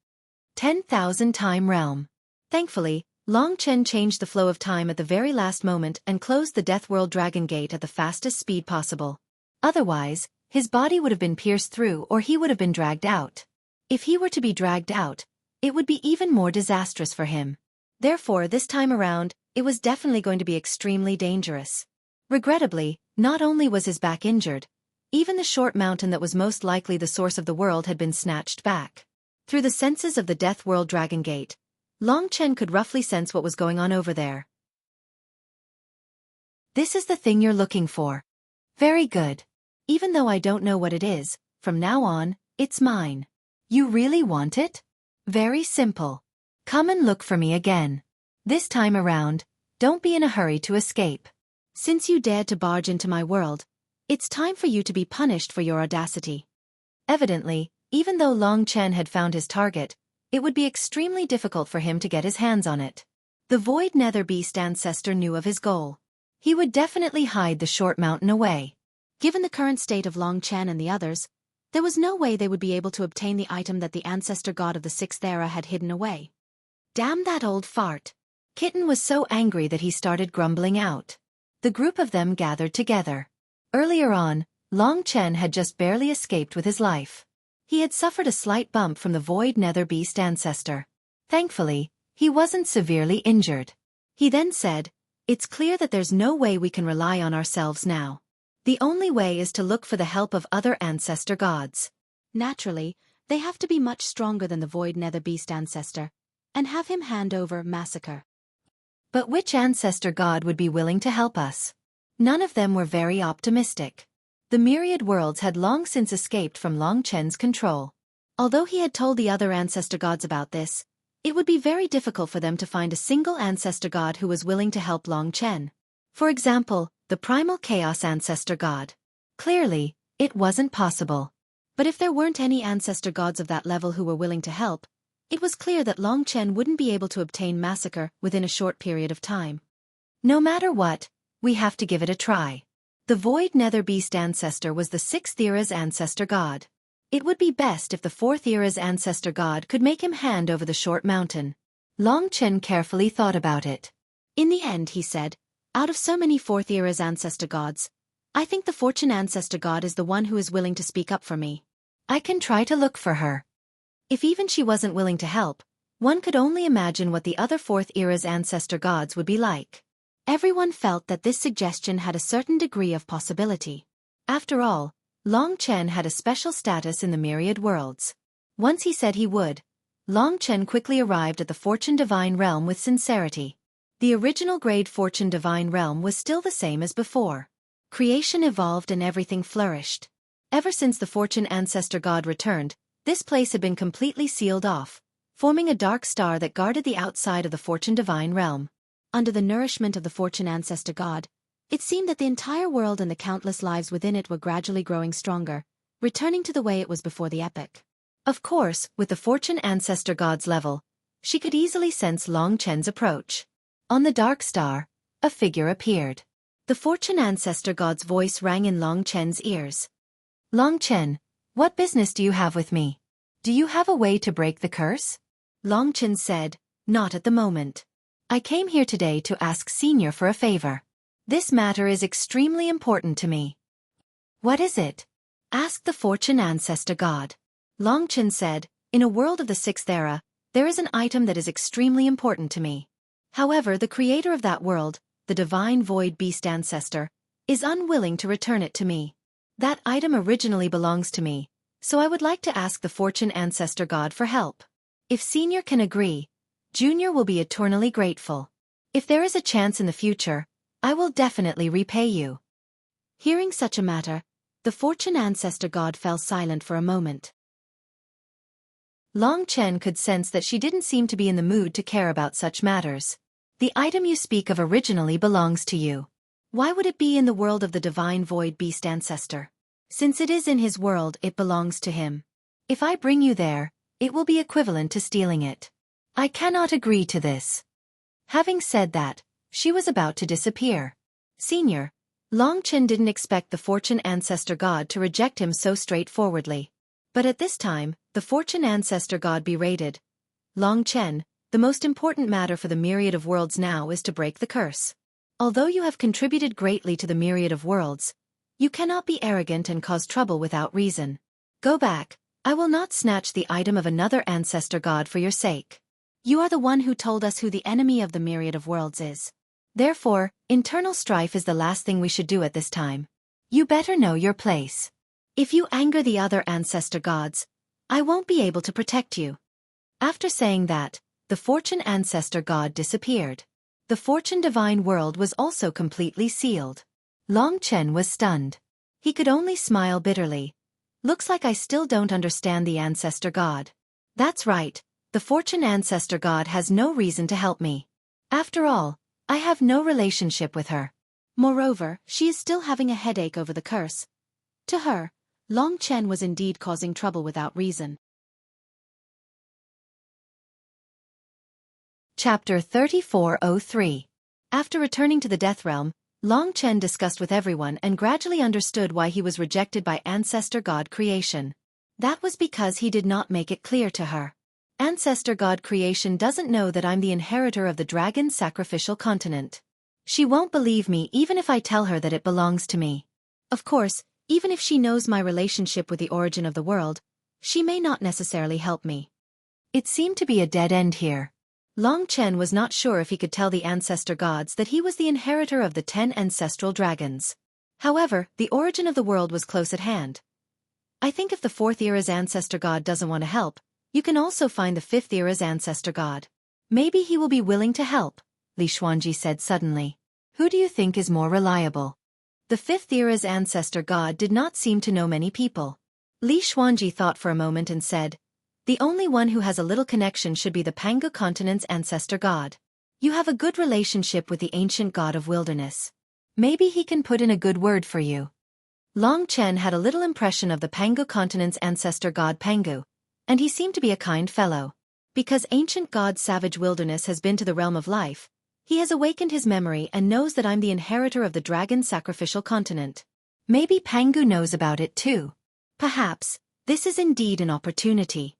10,000 Time Realm. Thankfully, Long Chen changed the flow of time at the very last moment and closed the Death World Dragon Gate at the fastest speed possible. Otherwise, his body would have been pierced through or he would have been dragged out. If he were to be dragged out, it would be even more disastrous for him. Therefore, this time around, it was definitely going to be extremely dangerous. Regrettably, not only was his back injured, even the short mountain that was most likely the source of the world had been snatched back. Through the senses of the Death World Dragon Gate, Long Chen could roughly sense what was going on over there. This is the thing you're looking for. Very good. Even though I don't know what it is, from now on, it's mine. You really want it? Very simple. Come and look for me again. This time around, don't be in a hurry to escape. Since you dared to barge into my world, it's time for you to be punished for your audacity. Evidently, even though Long Chen had found his target, it would be extremely difficult for him to get his hands on it. The Void Nether Beast ancestor knew of his goal. He would definitely hide the short mountain away. Given the current state of Long Chen and the others, there was no way they would be able to obtain the item that the ancestor god of the 6th era had hidden away. Damn that old fart. Kitten was so angry that he started grumbling out. The group of them gathered together. Earlier on, Long Chen had just barely escaped with his life. He had suffered a slight bump from the Void Nether Beast ancestor. Thankfully, he wasn't severely injured. He then said, "It's clear that there's no way we can rely on ourselves now. The only way is to look for the help of other ancestor gods. Naturally, they have to be much stronger than the Void Nether Beast ancestor, and have him hand over massacre. But which ancestor god would be willing to help us? None of them were very optimistic. The myriad worlds had long since escaped from Long Chen's control. Although he had told the other ancestor gods about this, it would be very difficult for them to find a single ancestor god who was willing to help Long Chen. For example, the primal chaos ancestor god. Clearly, it wasn't possible. But if there weren't any ancestor gods of that level who were willing to help, it was clear that Long Chen wouldn't be able to obtain massacre within a short period of time. No matter what, we have to give it a try. The Void Nether Beast ancestor was the 6th era's ancestor god. It would be best if the 4th era's ancestor god could make him hand over the short mountain. Long Chen carefully thought about it. In the end, he said, out of so many 4th era's ancestor gods, I think the Fortune ancestor god is the one who is willing to speak up for me. I can try to look for her. If even she wasn't willing to help, one could only imagine what the other 4th era's ancestor gods would be like. Everyone felt that this suggestion had a certain degree of possibility. After all, Long Chen had a special status in the myriad worlds. Once he said he would, Long Chen quickly arrived at the Fortune Divine Realm with sincerity. The original grade Fortune Divine Realm was still the same as before. Creation evolved and everything flourished. Ever since the Fortune Ancestor God returned, this place had been completely sealed off, forming a dark star that guarded the outside of the Fortune Divine Realm. Under the nourishment of the Fortune Ancestor God, it seemed that the entire world and the countless lives within it were gradually growing stronger, returning to the way it was before the epoch. Of course, with the Fortune Ancestor God's level, she could easily sense Long Chen's approach. On the dark star, a figure appeared. The Fortune Ancestor God's voice rang in Long Chen's ears. Long Chen, what business do you have with me? Do you have a way to break the curse? Long Chen said, not at the moment. I came here today to ask Senior for a favor. This matter is extremely important to me. What is it? Asked the Fortune Ancestor God. Long Chen said, in a world of the 6th era, there is an item that is extremely important to me. However, the creator of that world, the Divine Void Beast Ancestor, is unwilling to return it to me. That item originally belongs to me, so I would like to ask the Fortune Ancestor God for help. If Senior can agree, Junior will be eternally grateful. If there is a chance in the future, I will definitely repay you. Hearing such a matter, the Fortune Ancestor God fell silent for a moment. Long Chen could sense that she didn't seem to be in the mood to care about such matters. The item you speak of originally belongs to you. Why would it be in the world of the Divine Void Beast Ancestor? Since it is in his world, it belongs to him. If I bring you there, it will be equivalent to stealing it. I cannot agree to this. Having said that, she was about to disappear. Senior, Long Chen didn't expect the Fortune Ancestor God to reject him so straightforwardly. But at this time, the Fortune Ancestor God berated. Long Chen, the most important matter for the myriad of worlds now is to break the curse. Although you have contributed greatly to the myriad of worlds, you cannot be arrogant and cause trouble without reason. Go back, I will not snatch the item of another ancestor god for your sake. You are the one who told us who the enemy of the myriad of worlds is. Therefore, internal strife is the last thing we should do at this time. You better know your place. If you anger the other ancestor gods, I won't be able to protect you. After saying that, the Fortune Ancestor God disappeared. The Fortune Divine World was also completely sealed. Long Chen was stunned. He could only smile bitterly. Looks like I still don't understand the Ancestor God. That's right, the Fortune Ancestor God has no reason to help me. After all, I have no relationship with her. Moreover, she is still having a headache over the curse. To her, Long Chen was indeed causing trouble without reason. Chapter 3403. After returning to the Death Realm, Long Chen discussed with everyone and gradually understood why he was rejected by Ancestor God Creation. That was because he did not make it clear to her. Ancestor God Creation doesn't know that I'm the inheritor of the Dragon's sacrificial continent. She won't believe me even if I tell her that it belongs to me. Of course, even if she knows my relationship with the origin of the world, she may not necessarily help me. It seemed to be a dead end here. Long Chen was not sure if he could tell the ancestor gods that he was the inheritor of the 10 ancestral dragons. However, the origin of the world was close at hand. I think if the fourth era's ancestor god doesn't want to help, you can also find the fifth era's ancestor god. Maybe he will be willing to help, Li Xuanji said suddenly. Who do you think is more reliable? The fifth era's ancestor god did not seem to know many people. Li Xuanji thought for a moment and said, the only one who has a little connection should be the Pangu continent's ancestor god. You have a good relationship with the ancient god of wilderness. Maybe he can put in a good word for you. Long Chen had a little impression of the Pangu continent's ancestor god Pangu, and he seemed to be a kind fellow. Because ancient god Savage Wilderness has been to the realm of life, he has awakened his memory and knows that I'm the inheritor of the dragon sacrificial continent. Maybe Pangu knows about it too. Perhaps, this is indeed an opportunity.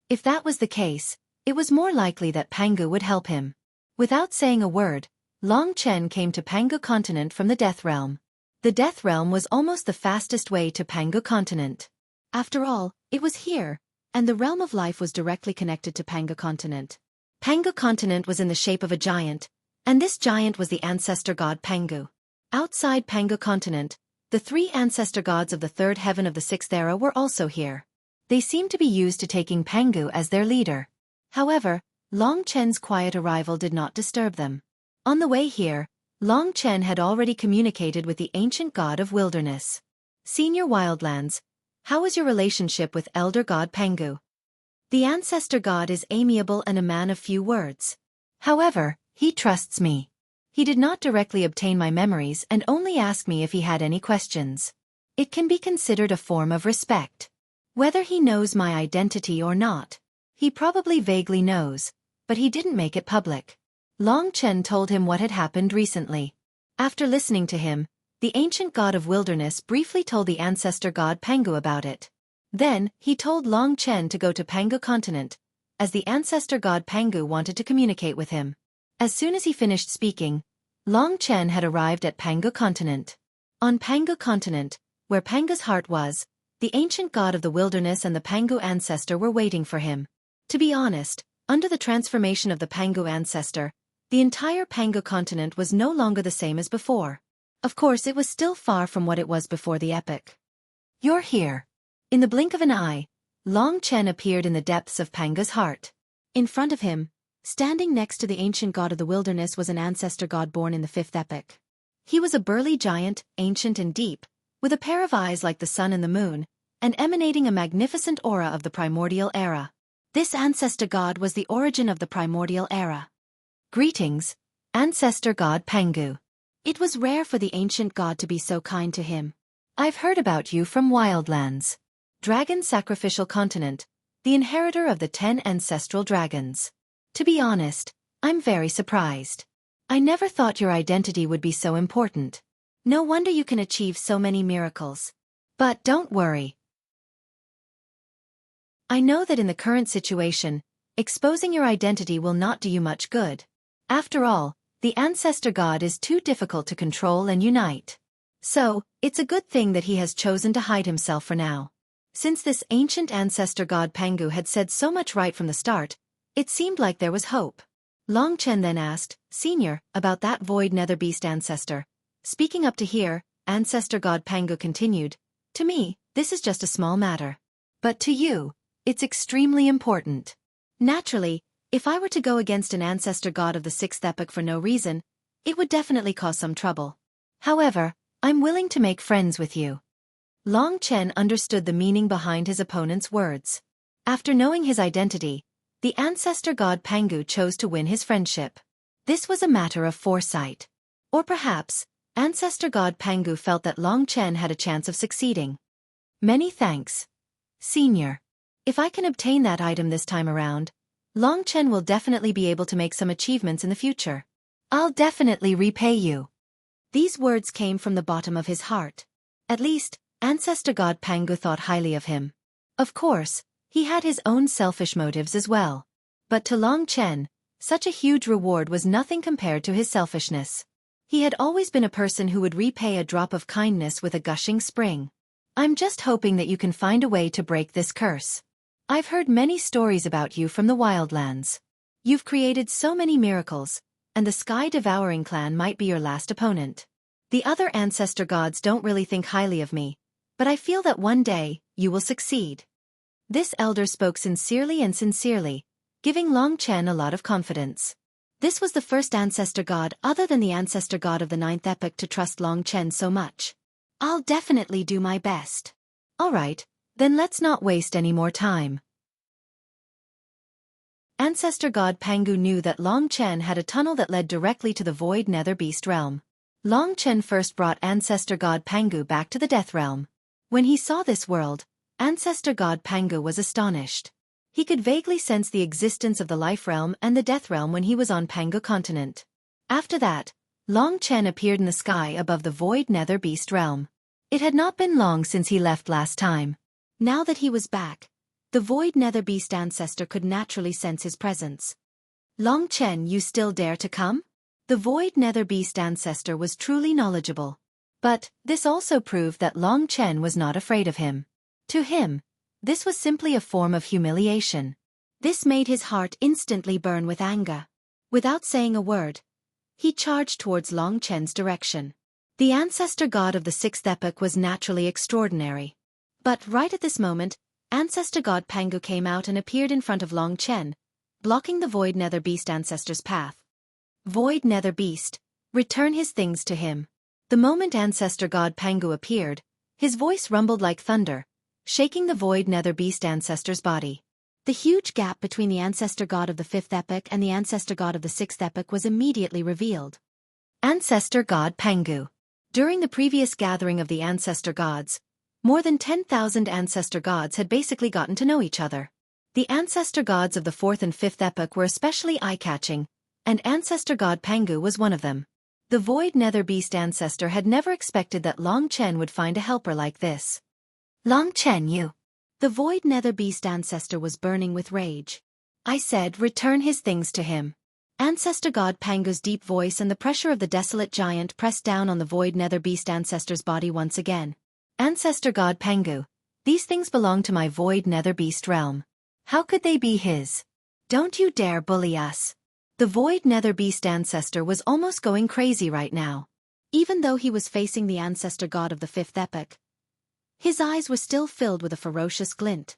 If that was the case, it was more likely that Pangu would help him. Without saying a word, Long Chen came to Pangu continent from the Death Realm. The Death Realm was almost the fastest way to Pangu continent. After all, it was here, and the realm of life was directly connected to Pangu continent. Pangu continent was in the shape of a giant, and this giant was the ancestor god Pangu. Outside Pangu continent, the three ancestor gods of the third heaven of the sixth era were also here. They seemed to be used to taking Pangu as their leader. However, Long Chen's quiet arrival did not disturb them. On the way here, Long Chen had already communicated with the ancient god of wilderness. Senior Wildlands, how is your relationship with elder god Pangu? The ancestor god is amiable and a man of few words. However, he trusts me. He did not directly obtain my memories and only asked me if he had any questions. It can be considered a form of respect. Whether he knows my identity or not, he probably vaguely knows, but he didn't make it public. Long Chen told him what had happened recently. After listening to him, the ancient god of wilderness briefly told the ancestor god Pangu about it. Then, he told Long Chen to go to Pangu continent, as the ancestor god Pangu wanted to communicate with him. As soon as he finished speaking, Long Chen had arrived at Pangu continent. On Pangu continent, where Pangu's heart was, the ancient god of the wilderness and the Pangu ancestor were waiting for him. To be honest, under the transformation of the Pangu ancestor, the entire Pangu continent was no longer the same as before. Of course, it was still far from what it was before the epic. You're here. In the blink of an eye, Long Chen appeared in the depths of Pangu's heart. In front of him, standing next to the ancient god of the wilderness, was an ancestor god born in the fifth epic. He was a burly giant, ancient and deep, with a pair of eyes like the sun and the moon, and emanating a magnificent aura of the primordial era. This ancestor god was the origin of the primordial era. Greetings, ancestor god Pangu. It was rare for the ancient god to be so kind to him. I've heard about you from Wildlands. Dragon sacrificial continent, the inheritor of the 10 ancestral dragons. To be honest, I'm very surprised. I never thought your identity would be so important. No wonder you can achieve so many miracles. But don't worry. I know that in the current situation, exposing your identity will not do you much good. After all, the ancestor god is too difficult to control and unite. So, it's a good thing that he has chosen to hide himself for now. Since this ancient ancestor god Pangu had said so much right from the start, it seemed like there was hope. Long Chen then asked, Senior, about that void nether beast ancestor. Speaking up to here, ancestor god Pangu continued, to me, this is just a small matter. But to you, it's extremely important. Naturally, if I were to go against an ancestor god of the sixth epoch for no reason, it would definitely cause some trouble. However, I'm willing to make friends with you. Long Chen understood the meaning behind his opponent's words. After knowing his identity, the ancestor god Pangu chose to win his friendship. This was a matter of foresight. Or perhaps, ancestor god Pangu felt that Long Chen had a chance of succeeding. Many thanks, Senior. If I can obtain that item this time around, Long Chen will definitely be able to make some achievements in the future. I'll definitely repay you. These words came from the bottom of his heart. At least, ancestor god Pangu thought highly of him. Of course, he had his own selfish motives as well. But to Long Chen, such a huge reward was nothing compared to his selfishness. He had always been a person who would repay a drop of kindness with a gushing spring. I'm just hoping that you can find a way to break this curse. I've heard many stories about you from the Wildlands. You've created so many miracles, and the Sky Devouring clan might be your last opponent. The other ancestor gods don't really think highly of me, but I feel that one day, you will succeed. This elder spoke sincerely, giving Long Chen a lot of confidence. This was the first ancestor god other than the ancestor god of the ninth epoch to trust Long Chen so much. I'll definitely do my best. Alright, then let's not waste any more time. Ancestor god Pangu knew that Long Chen had a tunnel that led directly to the void nether beast realm. Long Chen first brought ancestor god Pangu back to the death realm. When he saw this world, ancestor god Pangu was astonished. He could vaguely sense the existence of the life realm and the death realm when he was on Pangu continent. After that, Long Chen appeared in the sky above the void nether beast realm. It had not been long since he left last time. Now that he was back, the void nether beast ancestor could naturally sense his presence. Long Chen, you still dare to come? The void nether beast ancestor was truly knowledgeable. But this also proved that Long Chen was not afraid of him. To him, this was simply a form of humiliation. This made his heart instantly burn with anger. Without saying a word, he charged towards Long Chen's direction. The ancestor god of the sixth epoch was naturally extraordinary. But right at this moment, ancestor god Pangu came out and appeared in front of Long Chen, blocking the void nether beast ancestor's path. Void nether beast, return his things to him. The moment ancestor god Pangu appeared, his voice rumbled like thunder, shaking the void nether beast ancestor's body. The huge gap between the ancestor god of the fifth epoch and the ancestor god of the sixth epoch was immediately revealed. Ancestor god Pangu. During the previous gathering of the ancestor gods, more than 10,000 ancestor gods had basically gotten to know each other. The ancestor gods of the fourth and fifth epoch were especially eye-catching, and ancestor god Pangu was one of them. The void nether beast ancestor had never expected that Long Chen would find a helper like this. Long Chen, you. The void nether beast ancestor was burning with rage. I said return his things to him. Ancestor god Pangu's deep voice and the pressure of the desolate giant pressed down on the void nether beast ancestor's body once again. Ancestor god Pangu, these things belong to my void nether beast realm. How could they be his? Don't you dare bully us. The void nether beast ancestor was almost going crazy right now. Even though he was facing the ancestor god of the fifth epoch, his eyes were still filled with a ferocious glint.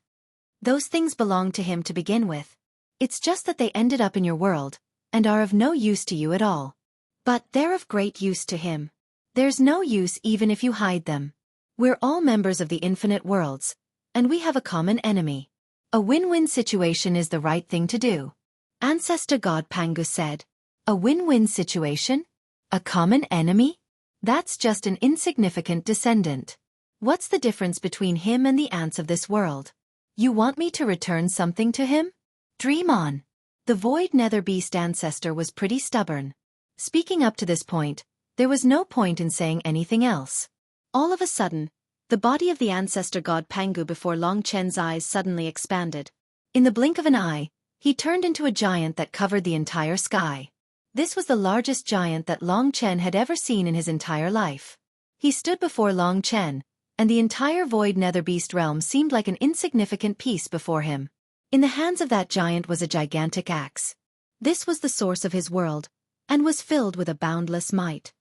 Those things belonged to him to begin with. It's just that they ended up in your world, and are of no use to you at all. But they're of great use to him. There's no use even if you hide them. We're all members of the infinite worlds, and we have a common enemy. A win-win situation is the right thing to do. Ancestor god Pangu said. A win-win situation? A common enemy? That's just an insignificant descendant. What's the difference between him and the ants of this world? You want me to return something to him? Dream on. The void nether beast ancestor was pretty stubborn. Speaking up to this point, there was no point in saying anything else. All of a sudden, the body of the ancestor god Pangu before Long Chen's eyes suddenly expanded. In the blink of an eye, he turned into a giant that covered the entire sky. This was the largest giant that Long Chen had ever seen in his entire life. He stood before Long Chen, and the entire void nether beast realm seemed like an insignificant piece before him. In the hands of that giant was a gigantic axe. This was the source of his world, and was filled with a boundless might.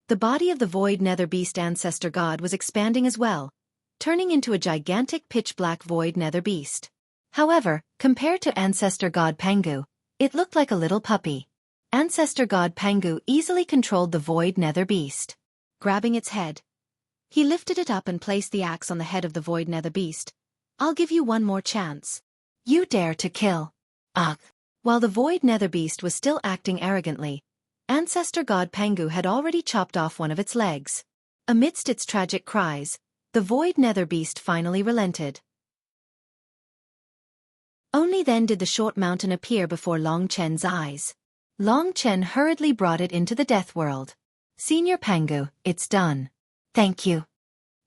The body of the void nether beast ancestor god was expanding as well, turning into a gigantic pitch-black void nether beast. However, compared to ancestor god Pangu, it looked like a little puppy. Ancestor god Pangu easily controlled the void nether beast. Grabbing its head, he lifted it up and placed the axe on the head of the void nether beast. I'll give you one more chance. You dare to kill. Ugh. While the void nether beast was still acting arrogantly, ancestor god Pangu had already chopped off one of its legs. Amidst its tragic cries, the void nether beast finally relented. Only then did the short mountain appear before Long Chen's eyes. Long Chen hurriedly brought it into the death world. Senior Pangu, it's done. Thank you.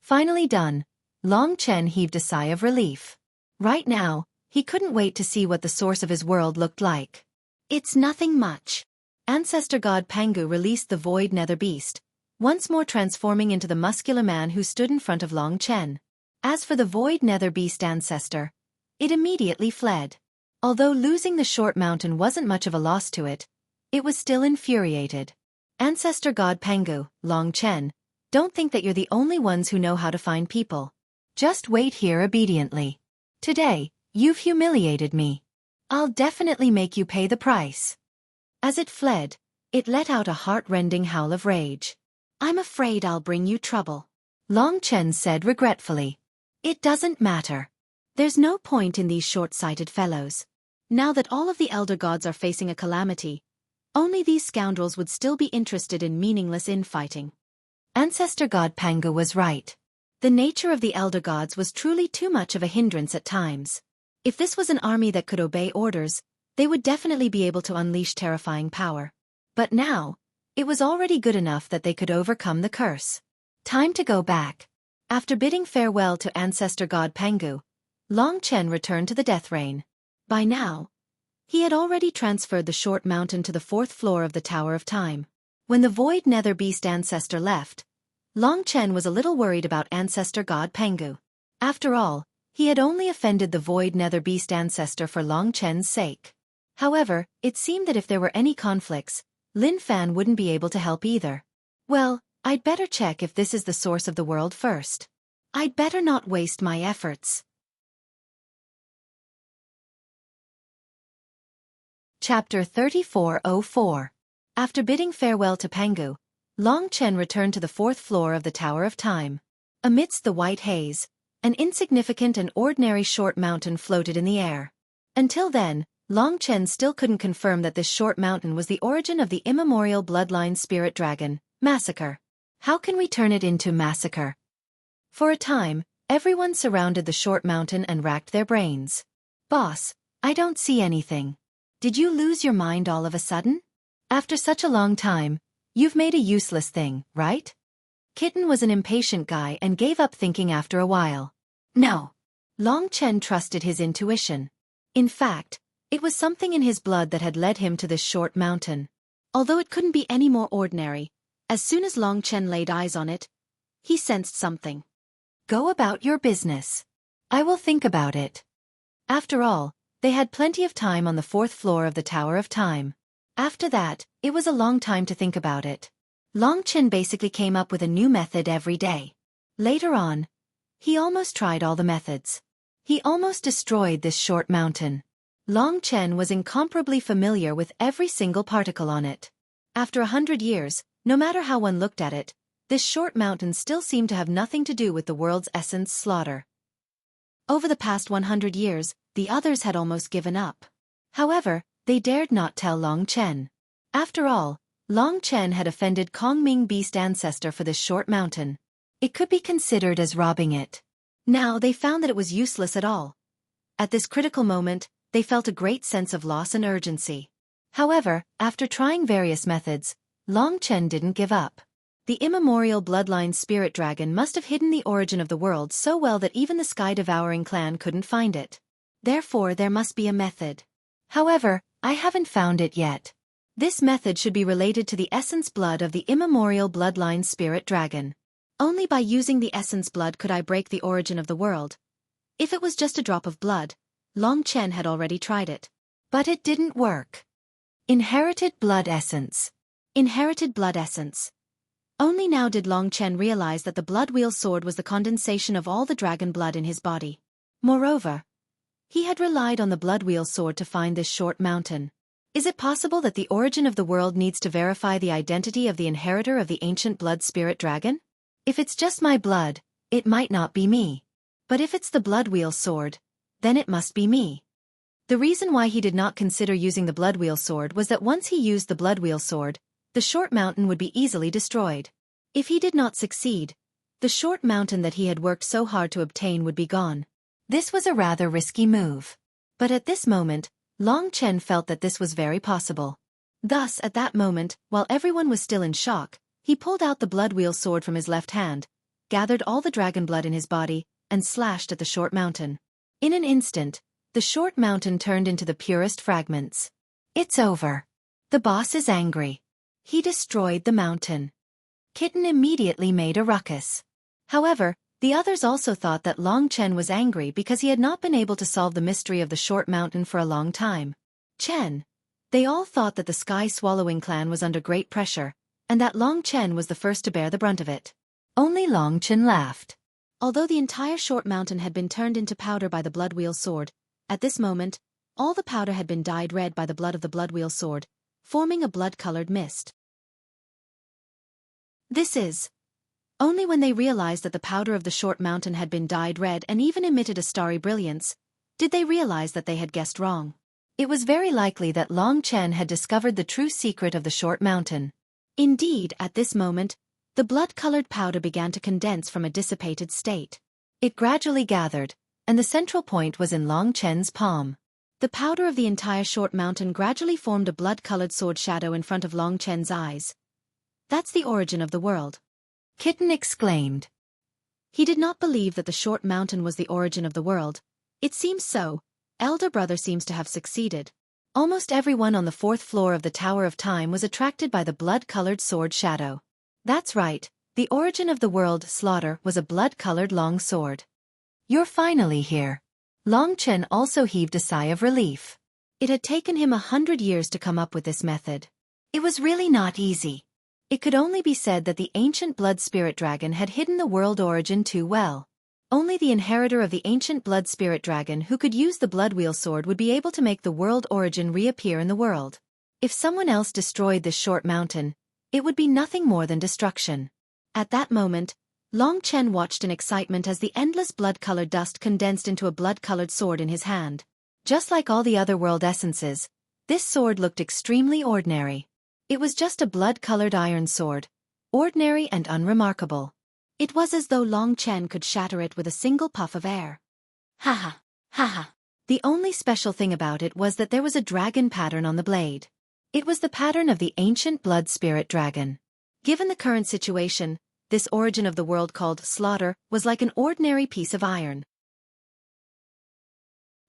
Finally done, Long Chen heaved a sigh of relief. Right now, he couldn't wait to see what the source of his world looked like. It's nothing much. Ancestor god Pangu released the void nether beast, once more transforming into the muscular man who stood in front of Long Chen. As for the void nether beast ancestor, it immediately fled. Although losing the short mountain wasn't much of a loss to it, it was still infuriated. Ancestor God Pengu, Long Chen, don't think that you're the only ones who know how to find people. Just wait here obediently. Today, you've humiliated me. I'll definitely make you pay the price. As it fled, it let out a heart-rending howl of rage. I'm afraid I'll bring you trouble, Long Chen said regretfully. It doesn't matter. There's no point in these short-sighted fellows. Now that all of the elder gods are facing a calamity, only these scoundrels would still be interested in meaningless infighting. Ancestor God Pengu was right. The nature of the elder gods was truly too much of a hindrance at times. If this was an army that could obey orders, they would definitely be able to unleash terrifying power. But now, it was already good enough that they could overcome the curse. Time to go back. After bidding farewell to Ancestor God Pengu, Long Chen returned to the Death Rain. By now, he had already transferred the short mountain to the 4th floor of the Tower of Time. When the Void Nether Beast Ancestor left, Long Chen was a little worried about Ancestor God Pengu. After all, he had only offended the Void Nether Beast Ancestor for Long Chen's sake. However, it seemed that if there were any conflicts, Lin Fan wouldn't be able to help either. Well, I'd better check if this is the source of the world first. I'd better not waste my efforts. Chapter 3404. After bidding farewell to Pengu, Long Chen returned to the 4th floor of the Tower of Time. Amidst the white haze, an insignificant and ordinary short mountain floated in the air. Until then, Long Chen still couldn't confirm that this short mountain was the origin of the immemorial bloodline spirit dragon, Massacre. How can we turn it into Massacre? For a time, everyone surrounded the short mountain and racked their brains. Boss, I don't see anything. Did you lose your mind all of a sudden? After such a long time, you've made a useless thing, right? Kitten was an impatient guy and gave up thinking after a while. No. Long Chen trusted his intuition. In fact, it was something in his blood that had led him to this short mountain. Although it couldn't be any more ordinary, as soon as Long Chen laid eyes on it, he sensed something. Go about your business. I will think about it. After all, they had plenty of time on the 4th floor of the Tower of Time. After that, it was a long time to think about it. Long Chen basically came up with a new method every day. Later on, he almost tried all the methods. He almost destroyed this short mountain. Long Chen was incomparably familiar with every single particle on it. After 100 years, no matter how one looked at it, this short mountain still seemed to have nothing to do with the world's essence slaughter. Over the past 100 years, the others had almost given up. However, they dared not tell Long Chen. After all, Long Chen had offended Kongming Beast Ancestor for this short mountain. It could be considered as robbing it. Now they found that it was useless at all. At this critical moment, they felt a great sense of loss and urgency. However, after trying various methods, Long Chen didn't give up. The immemorial bloodline spirit dragon must have hidden the origin of the world so well that even the sky-devouring clan couldn't find it. Therefore, there must be a method. However, I haven't found it yet. This method should be related to the essence blood of the immemorial bloodline spirit dragon. Only by using the essence blood could I break the origin of the world. If it was just a drop of blood, Long Chen had already tried it. But it didn't work. Inherited blood essence. Inherited blood essence. Only now did Long Chen realize that the blood wheel sword was the condensation of all the dragon blood in his body. Moreover, he had relied on the blood wheel sword to find this short mountain. Is it possible that the origin of the world needs to verify the identity of the inheritor of the ancient blood spirit dragon? If it's just my blood, it might not be me. But if it's the blood wheel sword, then it must be me. The reason why he did not consider using the blood wheel sword was that once he used the blood wheel sword, the short mountain would be easily destroyed. If he did not succeed, the short mountain that he had worked so hard to obtain would be gone. This was a rather risky move. But at this moment, Long Chen felt that this was very possible. Thus, at that moment, while everyone was still in shock, he pulled out the blood wheel sword from his left hand, gathered all the dragon blood in his body, and slashed at the short mountain. In an instant, the short mountain turned into the purest fragments. It's over. The boss is angry. He destroyed the mountain. Kitten immediately made a ruckus. However, the others also thought that Long Chen was angry because he had not been able to solve the mystery of the short mountain for a long time. Chen. They all thought that the Sky Swallowing clan was under great pressure, and that Long Chen was the first to bear the brunt of it. Only Long Chen laughed. Although the entire short mountain had been turned into powder by the blood wheel sword, at this moment, all the powder had been dyed red by the blood of the blood wheel sword, forming a blood-colored mist. This is. Only when they realized that the powder of the short mountain had been dyed red and even emitted a starry brilliance, did they realize that they had guessed wrong. It was very likely that Long Chen had discovered the true secret of the short mountain. Indeed, at this moment, the blood-colored powder began to condense from a dissipated state. It gradually gathered, and the central point was in Long Chen's palm. The powder of the entire short mountain gradually formed a blood-colored sword shadow in front of Long Chen's eyes. That's the origin of the world. Kitten exclaimed. He did not believe that the short mountain was the origin of the world. It seems so. Elder brother seems to have succeeded. Almost everyone on the 4th floor of the Tower of Time was attracted by the blood-colored sword shadow. That's right, the origin of the world, slaughter, was a blood-colored long sword. You're finally here. Long Chen also heaved a sigh of relief. It had taken him 100 years to come up with this method. It was really not easy. It could only be said that the ancient blood spirit dragon had hidden the world origin too well. Only the inheritor of the ancient blood spirit dragon who could use the blood wheel sword would be able to make the world origin reappear in the world. If someone else destroyed this short mountain, it would be nothing more than destruction. At that moment, Long Chen watched in excitement as the endless blood-colored dust condensed into a blood-colored sword in his hand. Just like all the other world essences, this sword looked extremely ordinary. It was just a blood-colored iron sword, ordinary and unremarkable. It was as though Long Chen could shatter it with a single puff of air. Ha ha, ha ha. The only special thing about it was that there was a dragon pattern on the blade. It was the pattern of the ancient blood spirit dragon. Given the current situation, this origin of the world called slaughter was like an ordinary piece of iron.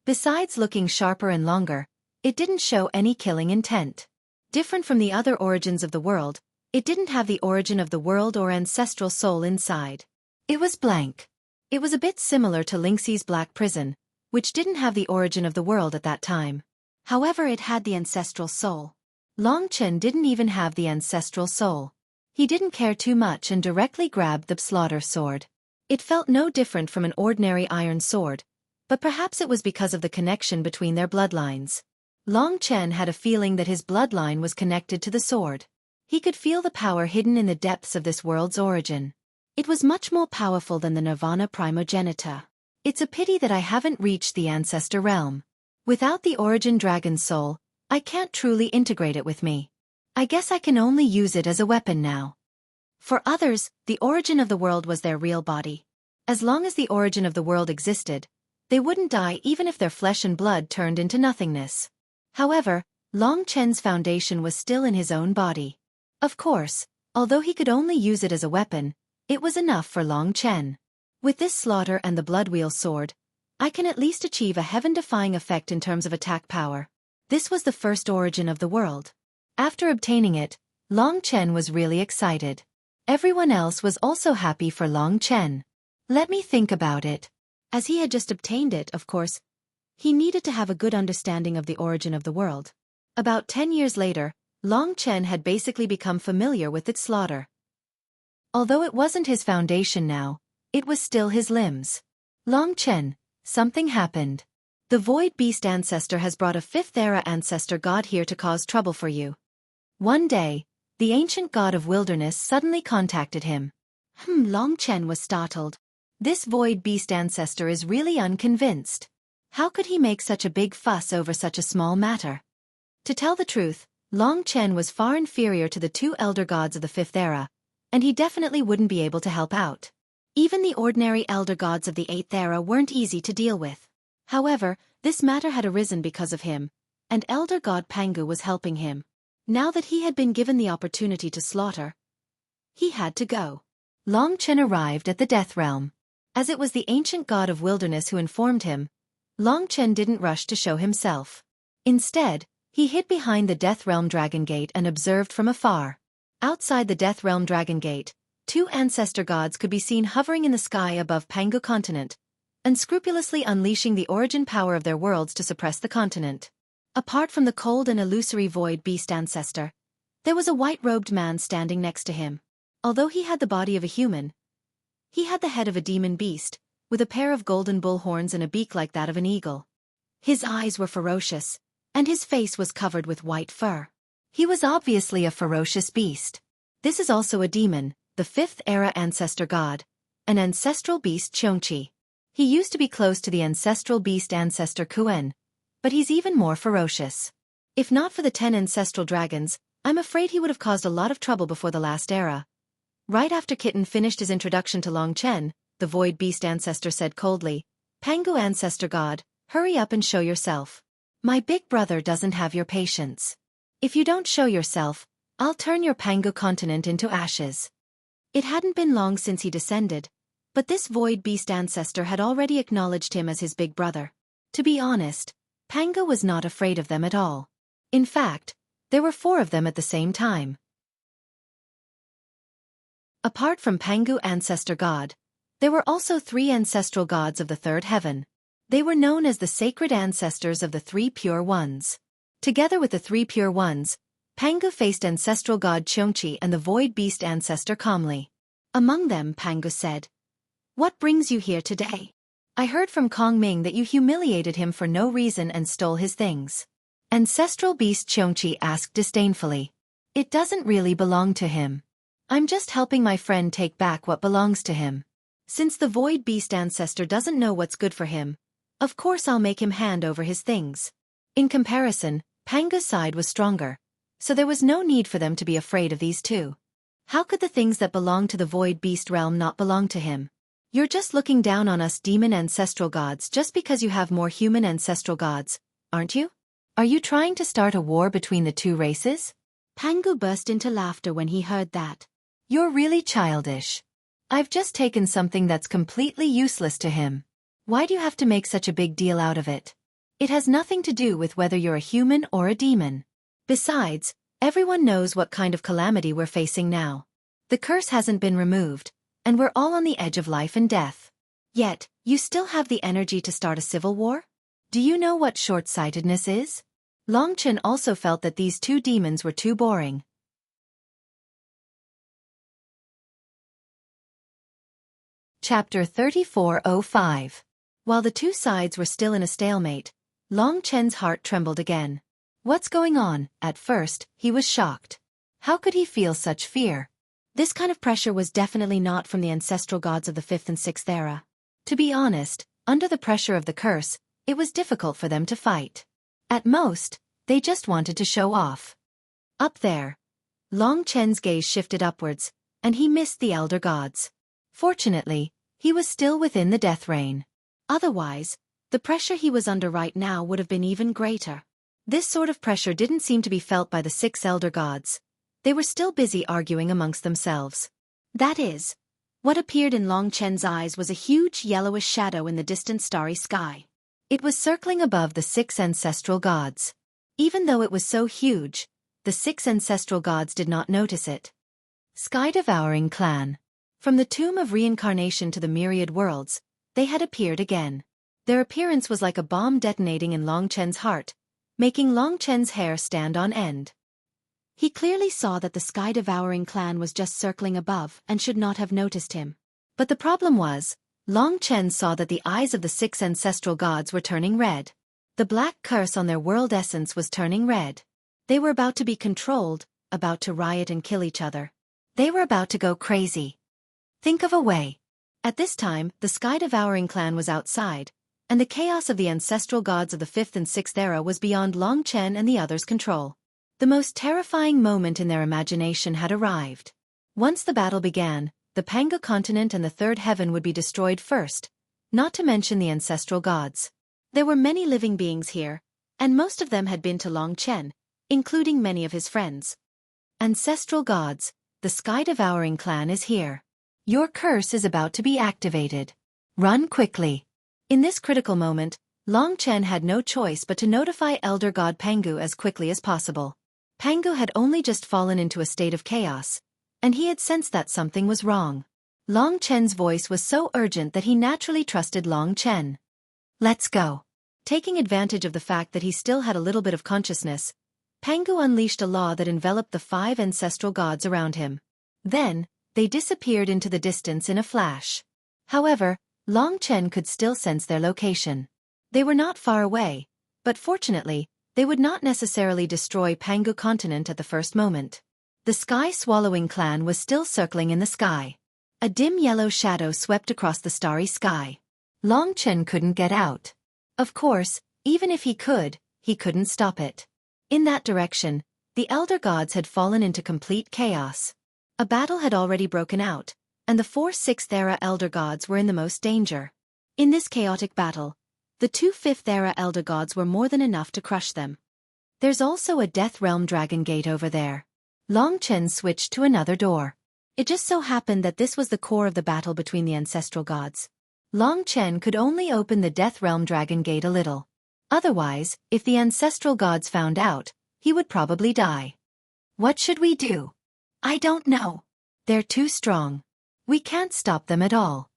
Besides looking sharper and longer, it didn't show any killing intent. Different from the other origins of the world, it didn't have the origin of the world or ancestral soul inside. It was blank. It was a bit similar to Lingxi's black prison, which didn't have the origin of the world at that time. However, it had the ancestral soul. Long Chen didn't even have the ancestral soul. He didn't care too much and directly grabbed the slaughter sword. It felt no different from an ordinary iron sword, but perhaps it was because of the connection between their bloodlines. Long Chen had a feeling that his bloodline was connected to the sword. He could feel the power hidden in the depths of this world's origin. It was much more powerful than the Nirvana Primogenita. It's a pity that I haven't reached the ancestor realm. Without the origin dragon soul, I can't truly integrate it with me. I guess I can only use it as a weapon now. For others, the origin of the world was their real body. As long as the origin of the world existed, they wouldn't die even if their flesh and blood turned into nothingness. However, Long Chen's foundation was still in his own body. Of course, although he could only use it as a weapon, it was enough for Long Chen. With this slaughter and the blood wheel sword, I can at least achieve a heaven-defying effect in terms of attack power. This was the first origin of the world. After obtaining it, Long Chen was really excited. Everyone else was also happy for Long Chen. Let me think about it. As he had just obtained it, of course, he needed to have a good understanding of the origin of the world. About 10 years later, Long Chen had basically become familiar with its slaughter. Although it wasn't his foundation now, it was still his limbs. Long Chen, something happened. The Void Beast ancestor has brought a 5th era ancestor god here to cause trouble for you. One day, the ancient god of wilderness suddenly contacted him. Long Chen was startled. This Void Beast ancestor is really unconvinced. How could he make such a big fuss over such a small matter? To tell the truth, Long Chen was far inferior to the 2 elder gods of the 5th era, and he definitely wouldn't be able to help out. Even the ordinary elder gods of the 8th era weren't easy to deal with. However, this matter had arisen because of him, and elder god Pangu was helping him. Now that he had been given the opportunity to slaughter, he had to go. Long Chen arrived at the Death Realm. As it was the ancient god of wilderness who informed him, Long Chen didn't rush to show himself. Instead, he hid behind the Death Realm Dragon Gate and observed from afar. Outside the Death Realm Dragon Gate, 2 ancestor gods could be seen hovering in the sky above Pangu continent, unscrupulously unleashing the origin power of their worlds to suppress the continent. Apart from the cold and illusory Void Beast ancestor, There was a white-robed man standing next to him. Although he had the body of a human, he had the head of a demon beast, with a pair of golden bull horns and a beak like that of an eagle. His eyes were ferocious, and his face was covered with white fur. He was obviously a ferocious beast. This is also a demon, the 5th-era ancestor god, an ancestral beast Xueqi. He used to be close to the ancestral beast ancestor Xueqi, but he's even more ferocious. If not for the 10 ancestral dragons, I'm afraid he would have caused a lot of trouble before the last era. Right after Kitten finished his introduction to Long Chen, the void beast ancestor said coldly, "Pangu ancestor god, hurry up and show yourself. My big brother doesn't have your patience. If you don't show yourself, I'll turn your Pangu continent into ashes." It hadn't been long since he descended, but this void beast ancestor had already acknowledged him as his big brother. To be honest, Pangu was not afraid of them at all. In fact, there were 4 of them at the same time. Apart from Pangu ancestor god, there were also 3 ancestral gods of the 3rd heaven. They were known as the sacred ancestors of the 3 pure ones. Together with the 3 pure ones, Pangu faced ancestral god Xueqi and the void beast ancestor calmly. Among them, Pangu said, "What brings you here today? I heard from Kong Ming that you humiliated him for no reason and stole his things." Ancestral beast Xueqi asked disdainfully, "It doesn't really belong to him. I'm just helping my friend take back what belongs to him. Since the void beast ancestor doesn't know what's good for him, of course I'll make him hand over his things." In comparison, Pangu's side was stronger, so there was no need for them to be afraid of these 2. How could the things that belong to the void beast realm not belong to him? "You're just looking down on us demon ancestral gods just because you have more human ancestral gods, aren't you? Are you trying to start a war between the 2 races?" Pangu burst into laughter when he heard that. "You're really childish. I've just taken something that's completely useless to him. Why do you have to make such a big deal out of it? It has nothing to do with whether you're a human or a demon. Besides, everyone knows what kind of calamity we're facing now. The curse hasn't been removed, and we're all on the edge of life and death. Yet, you still have the energy to start a civil war? Do you know what short-sightedness is?" Long Chen also felt that these 2 demons were too boring. Chapter 3405. While the 2 sides were still in a stalemate, Long Chen's heart trembled again. What's going on? At first, he was shocked. How could he feel such fear? This kind of pressure was definitely not from the ancestral gods of the 5th and 6th era. To be honest, under the pressure of the curse, it was difficult for them to fight. At most, they just wanted to show off. Up there, Long Chen's gaze shifted upwards, and he missed the elder gods. Fortunately, he was still within the death rain. Otherwise, the pressure he was under right now would have been even greater. This sort of pressure didn't seem to be felt by the 6 elder gods. They were still busy arguing amongst themselves. That is, what appeared in Long Chen's eyes was a huge yellowish shadow in the distant starry sky. It was circling above the 6 ancestral gods. Even though it was so huge, the 6 ancestral gods did not notice it. Sky-devouring clan. From the tomb of reincarnation to the myriad worlds, they had appeared again. Their appearance was like a bomb detonating in Long Chen's heart, making Long Chen's hair stand on end. He clearly saw that the sky-devouring clan was just circling above and should not have noticed him. But the problem was, Long Chen saw that the eyes of the 6 ancestral gods were turning red. The black curse on their world essence was turning red. They were about to be controlled, about to riot and kill each other. They were about to go crazy. Think of a way. At this time, the sky-devouring clan was outside, and the chaos of the ancestral gods of the 5th and 6th era was beyond Long Chen and the others' control. The most terrifying moment in their imagination had arrived. Once the battle began, the Pangu continent and the 3rd heaven would be destroyed first, not to mention the ancestral gods. There were many living beings here, and most of them had been to Long Chen, including many of his friends. Ancestral gods, the sky-devouring clan is here. Your curse is about to be activated. Run quickly. In this critical moment, Long Chen had no choice but to notify Elder God Pangu as quickly as possible. Pangu had only just fallen into a state of chaos, and he had sensed that something was wrong. Long Chen's voice was so urgent that he naturally trusted Long Chen. Let's go. Taking advantage of the fact that he still had a little bit of consciousness, Pangu unleashed a law that enveloped the 5 ancestral gods around him. Then, they disappeared into the distance in a flash. However, Long Chen could still sense their location. They were not far away, but fortunately, they would not necessarily destroy Pangu continent at the first moment. The sky-swallowing clan was still circling in the sky. A dim yellow shadow swept across the starry sky. Long Chen couldn't get out. Of course, even if he couldn't stop it. In that direction, the elder gods had fallen into complete chaos. A battle had already broken out, and the 4 6th-era elder gods were in the most danger. In this chaotic battle, the 2 5th-era elder gods were more than enough to crush them. There's also a Death Realm Dragon Gate over there. Long Chen switched to another door. It just so happened that this was the core of the battle between the ancestral gods. Long Chen could only open the Death Realm Dragon Gate a little. Otherwise, if the ancestral gods found out, he would probably die. What should we do? I don't know. They're too strong. We can't stop them at all.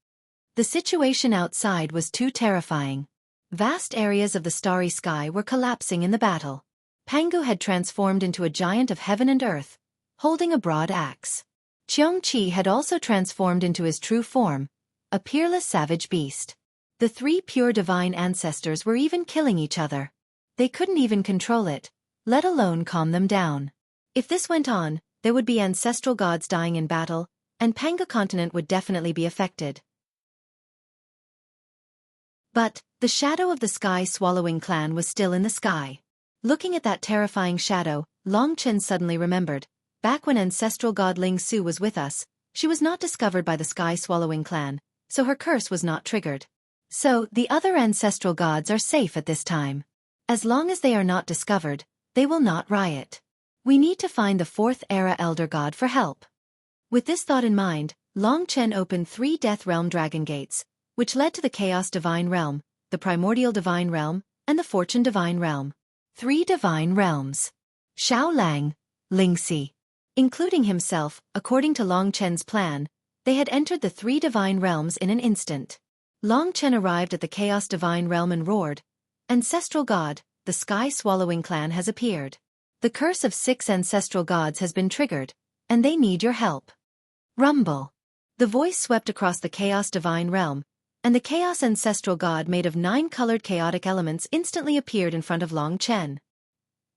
The situation outside was too terrifying. Vast areas of the starry sky were collapsing in the battle. Pangu had transformed into a giant of heaven and earth, holding a broad axe. Xueqi had also transformed into his true form, a peerless savage beast. The 3 pure divine ancestors were even killing each other. They couldn't even control it, let alone calm them down. If this went on, there would be ancestral gods dying in battle, and Pangu continent would definitely be affected. But, the shadow of the sky-swallowing clan was still in the sky. Looking at that terrifying shadow, Long Chen suddenly remembered, back when ancestral god Ling Su was with us, she was not discovered by the sky-swallowing clan, so her curse was not triggered. So, the other ancestral gods are safe at this time. As long as they are not discovered, they will not riot. We need to find the 4th-era elder god for help. With this thought in mind, Long Chen opened 3 Death Realm Dragon Gates, which led to the Chaos Divine Realm, the Primordial Divine Realm, and the Fortune Divine Realm. 3 divine realms. Xiao Lang, Lingxi. Including himself, according to Long Chen's plan, they had entered the 3 divine realms in an instant. Long Chen arrived at the Chaos Divine Realm and roared, "Ancestral God, the sky-swallowing clan has appeared. The curse of 6 ancestral gods has been triggered, and they need your help." Rumble. The voice swept across the Chaos Divine Realm, and the Chaos Ancestral God made of 9 colored chaotic elements instantly appeared in front of Long Chen.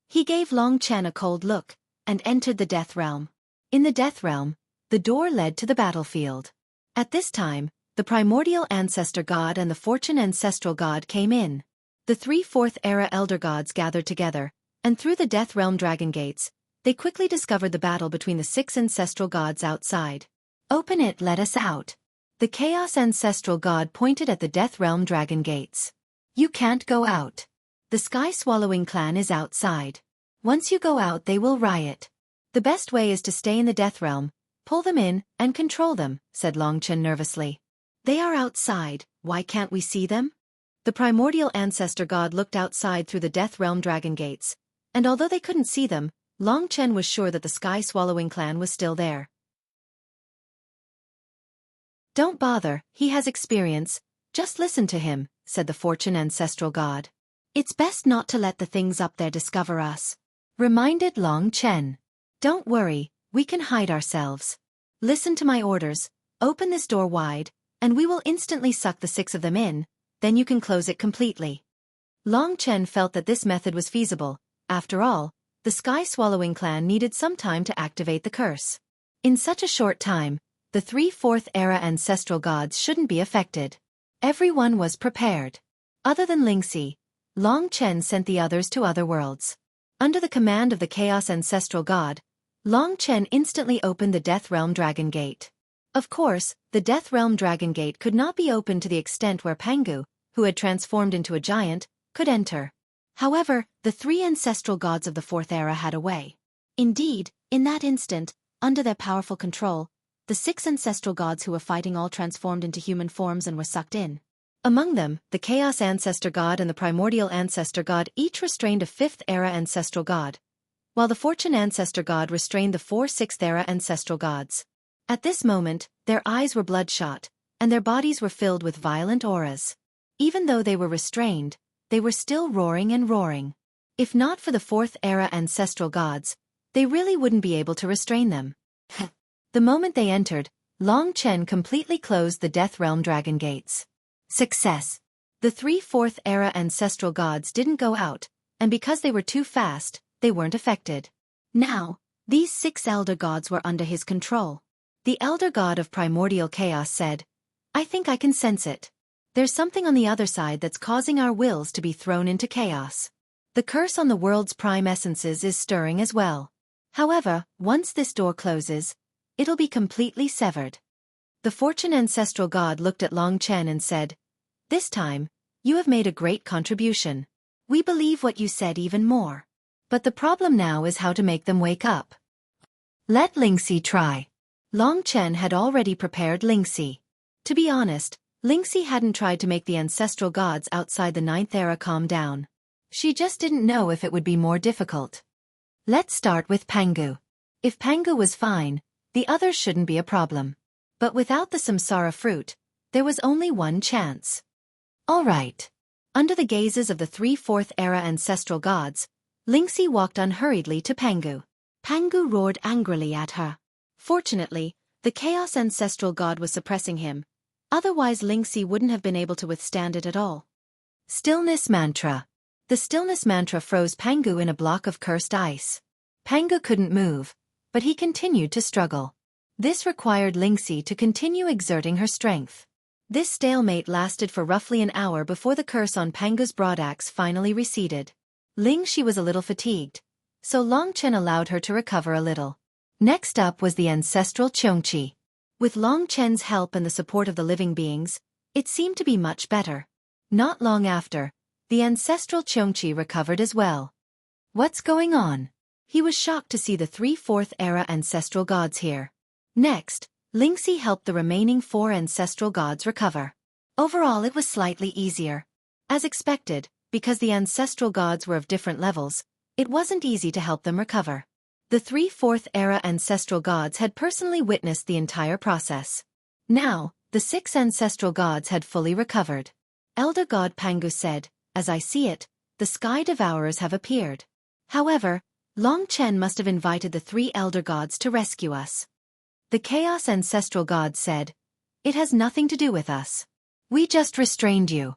He gave Long Chen a cold look, and entered the Death Realm. In the Death Realm, the door led to the battlefield. At this time, the Primordial Ancestor God and the Fortune Ancestral God came in. The 3 4th-era Elder Gods gathered together, and through the Death Realm Dragon Gates, they quickly discovered the battle between the 6 ancestral gods outside. "Open it, let us out." The Chaos Ancestral God pointed at the Death Realm Dragon Gates. "You can't go out. The Sky-Swallowing clan is outside. Once you go out they will riot. The best way is to stay in the Death Realm, pull them in, and control them," said Long Chen nervously. "They are outside, why can't we see them?" The Primordial Ancestor God looked outside through the Death Realm Dragon Gates, and although they couldn't see them, Long Chen was sure that the Sky-Swallowing clan was still there. "Don't bother, he has experience, just listen to him," said the Fortune Ancestral God. "It's best not to let the things up there discover us," reminded Long Chen. "Don't worry, we can hide ourselves. Listen to my orders, open this door wide, and we will instantly suck the 6 of them in, then you can close it completely." Long Chen felt that this method was feasible. After all, the Sky-Swallowing clan needed some time to activate the curse. In such a short time, the 3 4th-era ancestral gods shouldn't be affected. Everyone was prepared. Other than Lingxi, Long Chen sent the others to other worlds. Under the command of the Chaos Ancestral God, Long Chen instantly opened the Death Realm Dragon Gate. Of course, the Death Realm Dragon Gate could not be opened to the extent where Pangu, who had transformed into a giant, could enter. However, the 3 ancestral gods of the 4th era had a way. Indeed, in that instant, under their powerful control, the 6 ancestral gods who were fighting all transformed into human forms and were sucked in. Among them, the Chaos Ancestor God and the Primordial Ancestor God each restrained a 5th-era ancestral god, while the Fortune Ancestor God restrained the 4 6th-era ancestral gods. At this moment, their eyes were bloodshot, and their bodies were filled with violent auras. Even though they were restrained, they were still roaring and roaring. If not for the fourth era ancestral gods, they really wouldn't be able to restrain them. The moment they entered, Long Chen completely closed the Death Realm Dragon Gates. Success! The three fourth era ancestral gods didn't go out, and because they were too fast, they weren't affected. Now, these 6 elder gods were under his control. The elder god of primordial chaos said, "I think I can sense it. There's something on the other side that's causing our wills to be thrown into chaos. The curse on the world's prime essences is stirring as well. However, once this door closes, it'll be completely severed." The fortune ancestral god looked at Long Chen and said, "This time, you have made a great contribution. We believe what you said even more. But the problem now is how to make them wake up. Let Lingxi try." Long Chen had already prepared Lingxi. To be honest, Lingxi hadn't tried to make the ancestral gods outside the 9th era calm down. She just didn't know if it would be more difficult. Let's start with Pangu. If Pangu was fine, the others shouldn't be a problem. But without the samsara fruit, there was only one chance. All right. Under the gazes of the 3 4th era ancestral gods, Lingxi walked unhurriedly to Pangu. Pangu roared angrily at her. Fortunately, the Chaos Ancestral God was suppressing him, otherwise Lingxi wouldn't have been able to withstand it at all. Stillness Mantra. The Stillness Mantra froze Pangu in a block of cursed ice. Pangu couldn't move, but he continued to struggle. This required Lingxi to continue exerting her strength. This stalemate lasted for roughly an hour before the curse on Pangu's broadaxe finally receded. Lingxi was a little fatigued, so Long Chen allowed her to recover a little. Next up was the ancestral Xueqi. With Long Chen's help and the support of the living beings, it seemed to be much better. Not long after, the ancestral Xueqi recovered as well. What's going on? He was shocked to see the 3 4th era ancestral gods here. Next, Lingxi helped the remaining 4 ancestral gods recover. Overall it was slightly easier. As expected, because the ancestral gods were of different levels, it wasn't easy to help them recover. The 3 4th era ancestral gods had personally witnessed the entire process. Now, the 6 ancestral gods had fully recovered. Elder God Pangu said, "As I see it, the Sky Devourers have appeared. However, Long Chen must have invited the 3 elder gods to rescue us." The Chaos Ancestral God said, "It has nothing to do with us. We just restrained you.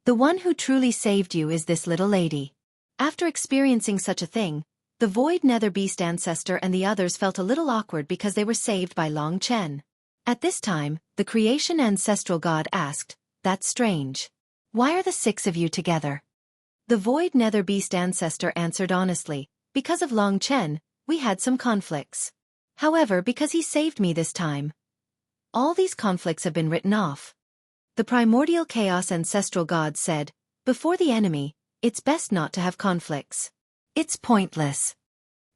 The one who truly saved you is this little lady." After experiencing such a thing, the Void Nether Beast Ancestor and the others felt a little awkward because they were saved by Long Chen. At this time, the Creation Ancestral God asked, "That's strange. Why are the 6 of you together?" The Void Nether Beast Ancestor answered honestly, "Because of Long Chen, we had some conflicts. However, because he saved me this time, all these conflicts have been written off." The Primordial Chaos Ancestral God said, "Before the enemy, it's best not to have conflicts. It's pointless."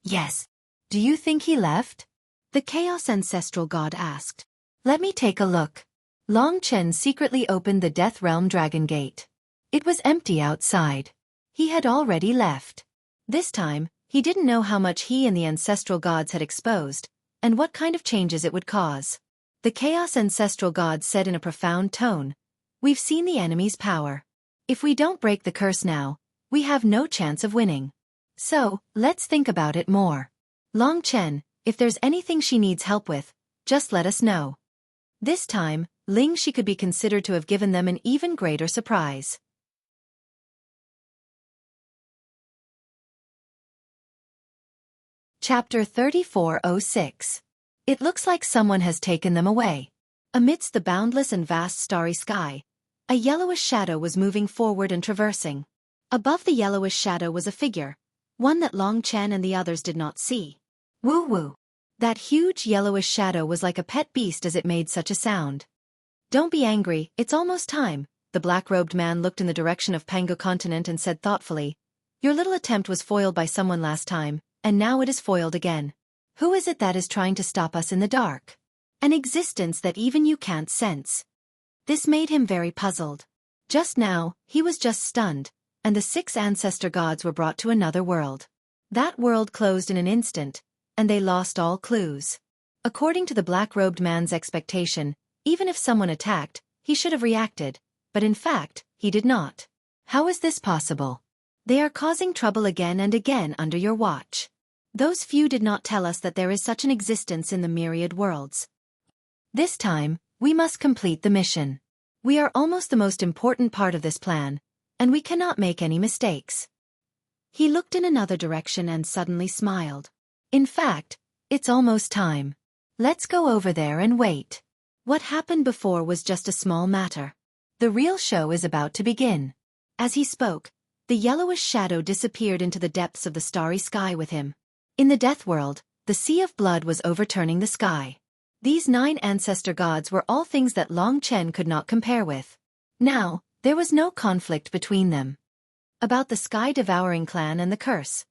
"Yes. Do you think he left?" the Chaos Ancestral God asked. "Let me take a look." Long Chen secretly opened the Death Realm Dragon Gate. It was empty outside. He had already left. This time, he didn't know how much he and the ancestral gods had exposed, and what kind of changes it would cause. The Chaos Ancestral God said in a profound tone, "We've seen the enemy's power. If we don't break the curse now, we have no chance of winning. So, let's think about it more. Long Chen, if there's anything she needs help with, just let us know." This time, Lingxi could be considered to have given them an even greater surprise. Chapter 3406. It looks like someone has taken them away. Amidst the boundless and vast starry sky, a yellowish shadow was moving forward and traversing. Above the yellowish shadow was a figure, one that Long Chen and the others did not see. Woo-woo! That huge yellowish shadow was like a pet beast as it made such a sound. "Don't be angry, it's almost time." The black-robed man looked in the direction of Pangu continent and said thoughtfully, "Your little attempt was foiled by someone last time, and now it is foiled again. Who is it that is trying to stop us in the dark? An existence that even you can't sense." This made him very puzzled. Just now, he was just stunned, and the 6 ancestor gods were brought to another world. That world closed in an instant, and they lost all clues. According to the black-robed man's expectation, even if someone attacked, he should have reacted, but in fact, he did not. How is this possible? They are causing trouble again and again under your watch. Those few did not tell us that there is such an existence in the myriad worlds. This time, we must complete the mission. We are almost the most important part of this plan, and we cannot make any mistakes. He looked in another direction and suddenly smiled. In fact, it's almost time. Let's go over there and wait. What happened before was just a small matter. The real show is about to begin. As he spoke, the yellowish shadow disappeared into the depths of the starry sky with him. In the death world, the sea of blood was overturning the sky. These 9 ancestor gods were all things that Long Chen could not compare with. Now, there was no conflict between them. About the sky-devouring clan and the curse.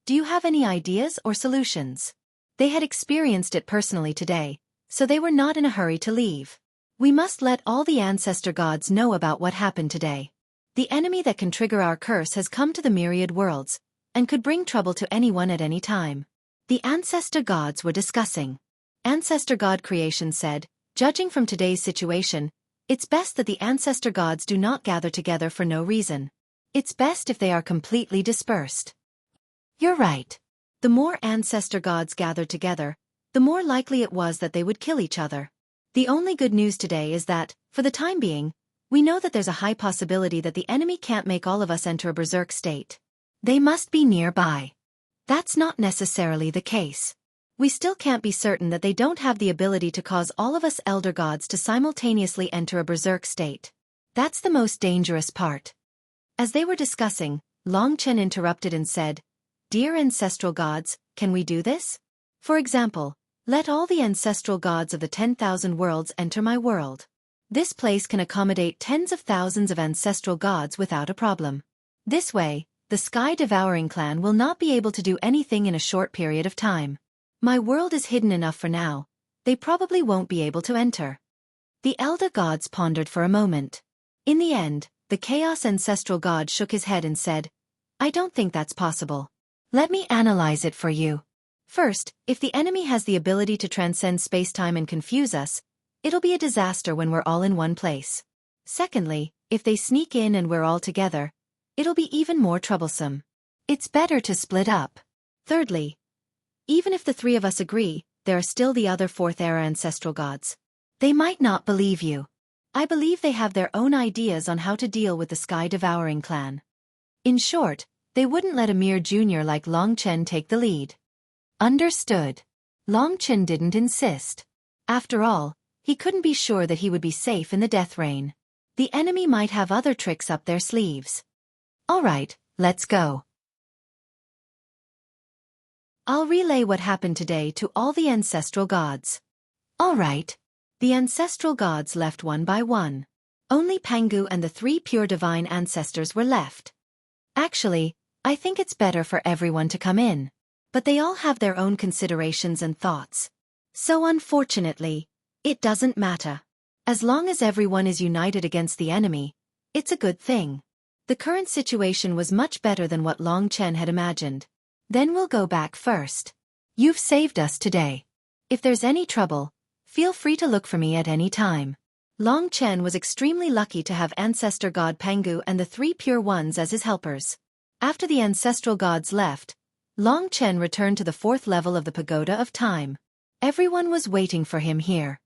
Do you have any ideas or solutions? They had experienced it personally today, so they were not in a hurry to leave. We must let all the ancestor gods know about what happened today. The enemy that can trigger our curse has come to the myriad worlds, and could bring trouble to anyone at any time. The ancestor gods were discussing. Ancestor God Creation said, judging from today's situation, it's best that the ancestor gods do not gather together for no reason. It's best if they are completely dispersed. You're right. The more ancestor gods gathered together, the more likely it was that they would kill each other. The only good news today is that, for the time being, we know that there's a high possibility that the enemy can't make all of us enter a berserk state. They must be nearby. That's not necessarily the case. We still can't be certain that they don't have the ability to cause all of us elder gods to simultaneously enter a berserk state. That's the most dangerous part. As they were discussing, Long Chen interrupted and said, "Dear ancestral gods, can we do this? For example, let all the ancestral gods of the 10,000 worlds enter my world. This place can accommodate tens of thousands of ancestral gods without a problem. This way, the sky-devouring clan will not be able to do anything in a short period of time. My world is hidden enough for now. They probably won't be able to enter." The elder gods pondered for a moment. In the end, the Chaos Ancestral God shook his head and said, "I don't think that's possible. Let me analyze it for you. First, if the enemy has the ability to transcend space-time and confuse us, it'll be a disaster when we're all in one place. Secondly, if they sneak in and we're all together, it'll be even more troublesome. It's better to split up. Thirdly, even if the 3 of us agree, there are still the other 4th-era ancestral gods. They might not believe you. I believe they have their own ideas on how to deal with the sky-devouring clan. In short, they wouldn't let a mere junior like Long Chen take the lead." Understood. Long Chen didn't insist. After all, he couldn't be sure that he would be safe in the death rain. The enemy might have other tricks up their sleeves. All right, let's go. I'll relay what happened today to all the ancestral gods. All right. The ancestral gods left one by one. Only Pangu and the 3 pure divine ancestors were left. Actually, I think it's better for everyone to come in. But they all have their own considerations and thoughts. So unfortunately, it doesn't matter. As long as everyone is united against the enemy, it's a good thing. The current situation was much better than what Long Chen had imagined. Then we'll go back first. You've saved us today. If there's any trouble, feel free to look for me at any time. Long Chen was extremely lucky to have ancestor god Pangu and the 3 pure ones as his helpers. After the ancestral gods left, Long Chen returned to the 4th level of the Pagoda of Time. Everyone was waiting for him here.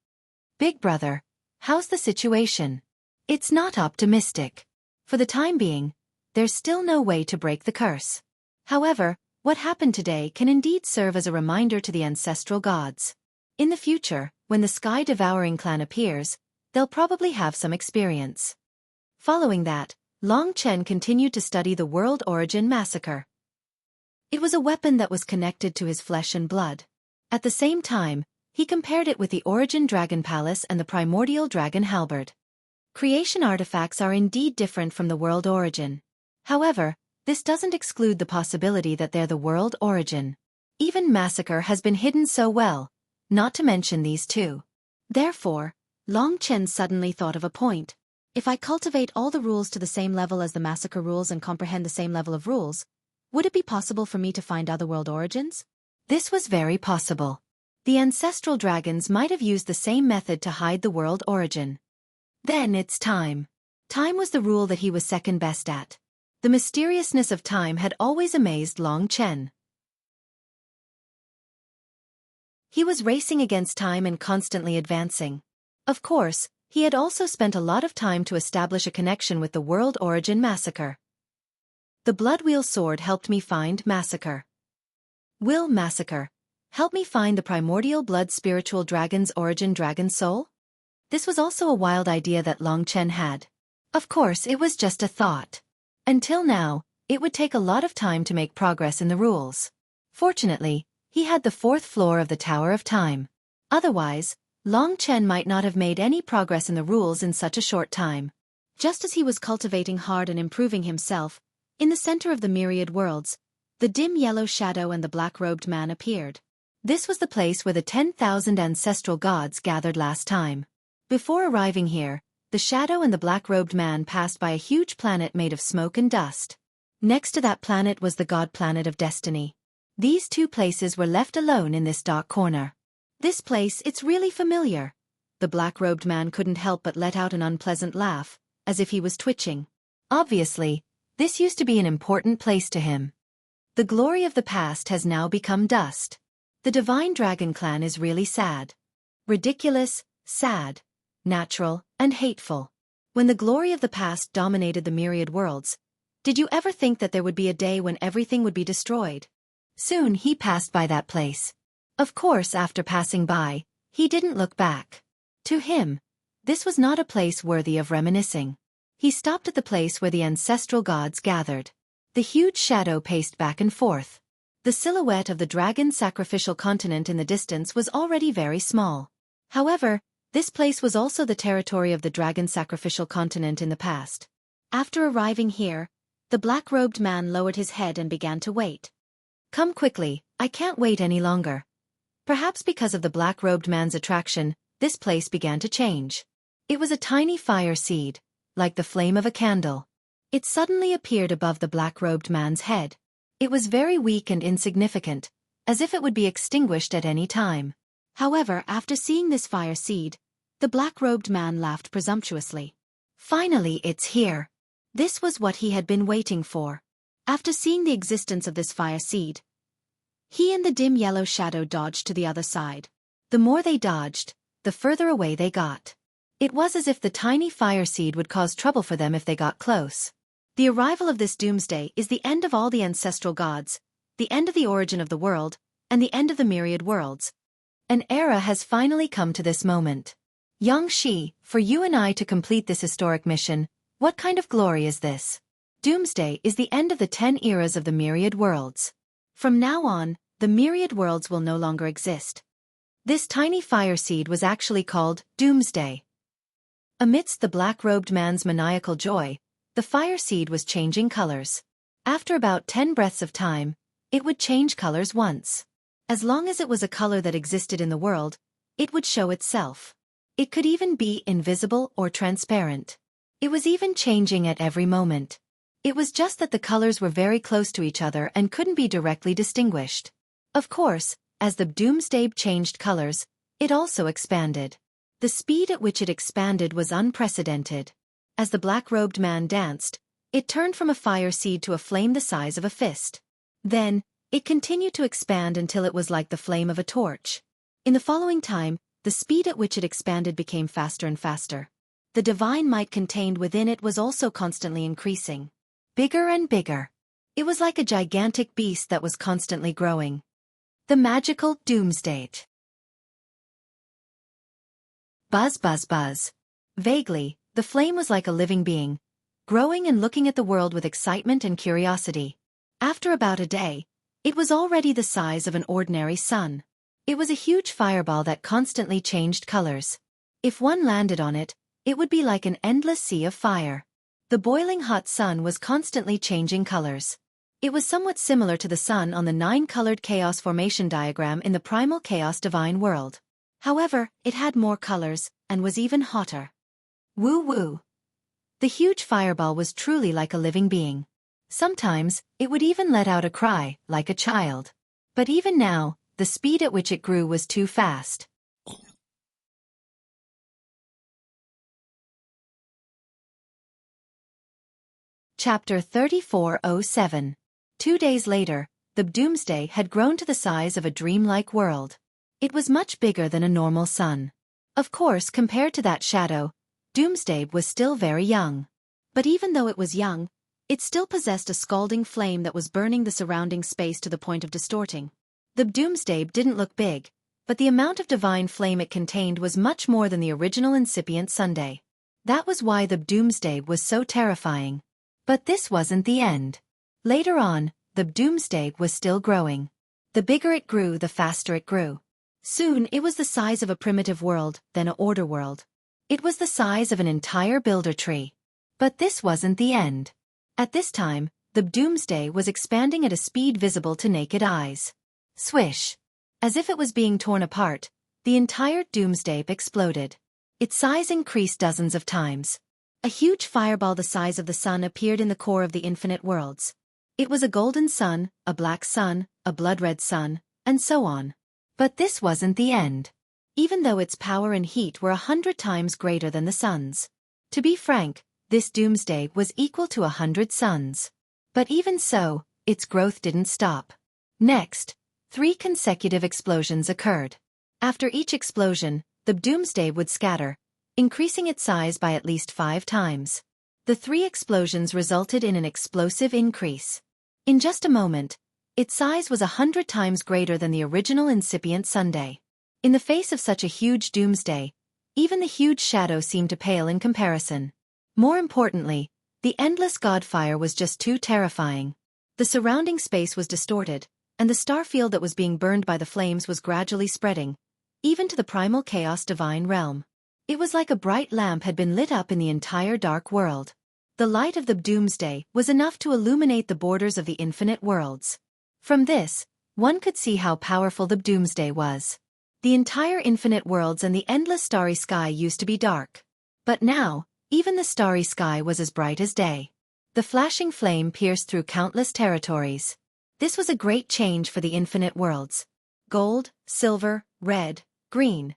"Big brother, how's the situation?" "It's not optimistic. For the time being, there's still no way to break the curse. However, what happened today can indeed serve as a reminder to the ancestral gods. In the future, when the sky-devouring clan appears, they'll probably have some experience." Following that, Long Chen continued to study the World Origin Massacre. It was a weapon that was connected to his flesh and blood. At the same time, he compared it with the Origin Dragon Palace and the Primordial Dragon Halberd. Creation artifacts are indeed different from the World Origin. However, this doesn't exclude the possibility that they're the World Origin. Even Massacre has been hidden so well, not to mention these two. Therefore, Long Chen suddenly thought of a point. If I cultivate all the rules to the same level as the Massacre rules and comprehend the same level of rules, would it be possible for me to find other world origins? This was very possible. The ancestral dragons might have used the same method to hide the world origin. Then it's time. Time was the rule that he was second best at. The mysteriousness of time had always amazed Long Chen. He was racing against time and constantly advancing. Of course, he had also spent a lot of time to establish a connection with the World Origin Massacre. The Blood Wheel Sword helped me find Massacre. Will Massacre help me find the primordial blood spiritual dragon's origin dragon soul? This was also a wild idea that Long Chen had. Of course, it was just a thought. Until now, it would take a lot of time to make progress in the rules. Fortunately, he had the 4th floor of the Tower of Time. Otherwise, Long Chen might not have made any progress in the rules in such a short time. Just as he was cultivating hard and improving himself, in the center of the myriad worlds, the dim yellow shadow and the black-robed man appeared. This was the place where the 10,000 ancestral gods gathered last time. Before arriving here, the shadow and the black-robed man passed by a huge planet made of smoke and dust. Next to that planet was the god planet of destiny. These two places were left alone in this dark corner. This place, it's really familiar. The black-robed man couldn't help but let out an unpleasant laugh, as if he was twitching. Obviously, this used to be an important place to him. The glory of the past has now become dust. The Divine Dragon Clan is really sad. Ridiculous, sad, natural, and hateful. When the glory of the past dominated the myriad worlds, did you ever think that there would be a day when everything would be destroyed? Soon he passed by that place. Of course, after passing by, he didn't look back. To him, this was not a place worthy of reminiscing. He stopped at the place where the ancestral gods gathered. The huge shadow paced back and forth. The silhouette of the dragon sacrificial continent in the distance was already very small. However, this place was also the territory of the dragon sacrificial continent in the past. After arriving here, the black-robed man lowered his head and began to wait. Come quickly, I can't wait any longer. Perhaps because of the black-robed man's attraction, this place began to change. It was a tiny fire seed, like the flame of a candle. It suddenly appeared above the black-robed man's head. It was very weak and insignificant, as if it would be extinguished at any time. However, after seeing this fire seed, the black-robed man laughed presumptuously. Finally, it's here. This was what he had been waiting for. After seeing the existence of this fire seed, he and the dim yellow shadow dodged to the other side. The more they dodged, the further away they got. It was as if the tiny fire seed would cause trouble for them if they got close. The arrival of this doomsday is the end of all the ancestral gods, the end of the origin of the world, and the end of the myriad worlds. An era has finally come to this moment. Xueqi, for you and I to complete this historic mission, what kind of glory is this? Doomsday is the end of the 10 eras of the myriad worlds. From now on, the myriad worlds will no longer exist. This tiny fire seed was actually called Doomsday. Amidst the black-robed man's maniacal joy, the fire seed was changing colors. After about 10 breaths of time, it would change colors once. As long as it was a color that existed in the world, it would show itself. It could even be invisible or transparent. It was even changing at every moment. It was just that the colors were very close to each other and couldn't be directly distinguished. Of course, as the doomsday changed colors, it also expanded. The speed at which it expanded was unprecedented. As the black-robed man danced, it turned from a fire seed to a flame the size of a fist. Then, it continued to expand until it was like the flame of a torch. In the following time, the speed at which it expanded became faster and faster. The divine might contained within it was also constantly increasing. Bigger and bigger. It was like a gigantic beast that was constantly growing. The magical doomsday. Buzz, buzz, buzz. Vaguely, the flame was like a living being, growing and looking at the world with excitement and curiosity. After about a day, it was already the size of an ordinary sun. It was a huge fireball that constantly changed colors. If one landed on it, it would be like an endless sea of fire. The boiling hot sun was constantly changing colors. It was somewhat similar to the sun on the 9-colored chaos formation diagram in the primal chaos divine world. However, it had more colors, and was even hotter. Woo-woo. The huge fireball was truly like a living being. Sometimes, it would even let out a cry, like a child. But even now, the speed at which it grew was too fast. Chapter 3407. 2 days later, the doomsday had grown to the size of a dreamlike world. It was much bigger than a normal sun. Of course, compared to that shadow, doomsday was still very young. But even though it was young, it still possessed a scalding flame that was burning the surrounding space to the point of distorting. The doomsday didn't look big, but the amount of divine flame it contained was much more than the original incipient Sunday. That was why the doomsday was so terrifying. But this wasn't the end. Later on, the doomsday was still growing. The bigger it grew, the faster it grew. Soon it was the size of a primitive world, then an order world. It was the size of an entire builder tree. But this wasn't the end. At this time, the doomsday was expanding at a speed visible to naked eyes. Swish! As if it was being torn apart, the entire doomsday exploded. Its size increased dozens of times. A huge fireball the size of the sun appeared in the core of the infinite worlds. It was a golden sun, a black sun, a blood-red sun, and so on. But this wasn't the end. Even though its power and heat were 100 times greater than the sun's. To be frank, this doomsday was equal to 100 suns. But even so, its growth didn't stop. Next, 3 consecutive explosions occurred. After each explosion, the doomsday would scatter, increasing its size by at least 5 times. The 3 explosions resulted in an explosive increase. In just a moment, its size was 100 times greater than the original incipient Sunday. In the face of such a huge doomsday, even the huge shadow seemed to pale in comparison. More importantly, the endless godfire was just too terrifying. The surrounding space was distorted, and the star field that was being burned by the flames was gradually spreading, even to the primal chaos divine realm. It was like a bright lamp had been lit up in the entire dark world. The light of the doomsday was enough to illuminate the borders of the infinite worlds. From this, one could see how powerful the doomsday was. The entire infinite worlds and the endless starry sky used to be dark. But now, even the starry sky was as bright as day. The flashing flame pierced through countless territories. This was a great change for the infinite worlds. Gold, silver, red, green.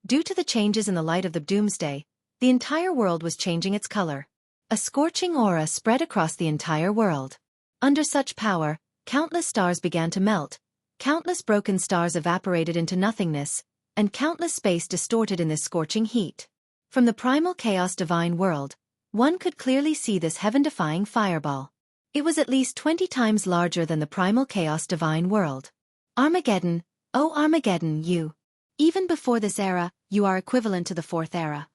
Due to the changes in the light of the doomsday, the entire world was changing its color. A scorching aura spread across the entire world. Under such power, countless stars began to melt, countless broken stars evaporated into nothingness, and countless space distorted in this scorching heat. From the primal chaos divine world, one could clearly see this heaven-defying fireball. It was at least 20 times larger than the primal chaos divine world. Armageddon, oh Armageddon, you. Even before this era, you are equivalent to the 4th era.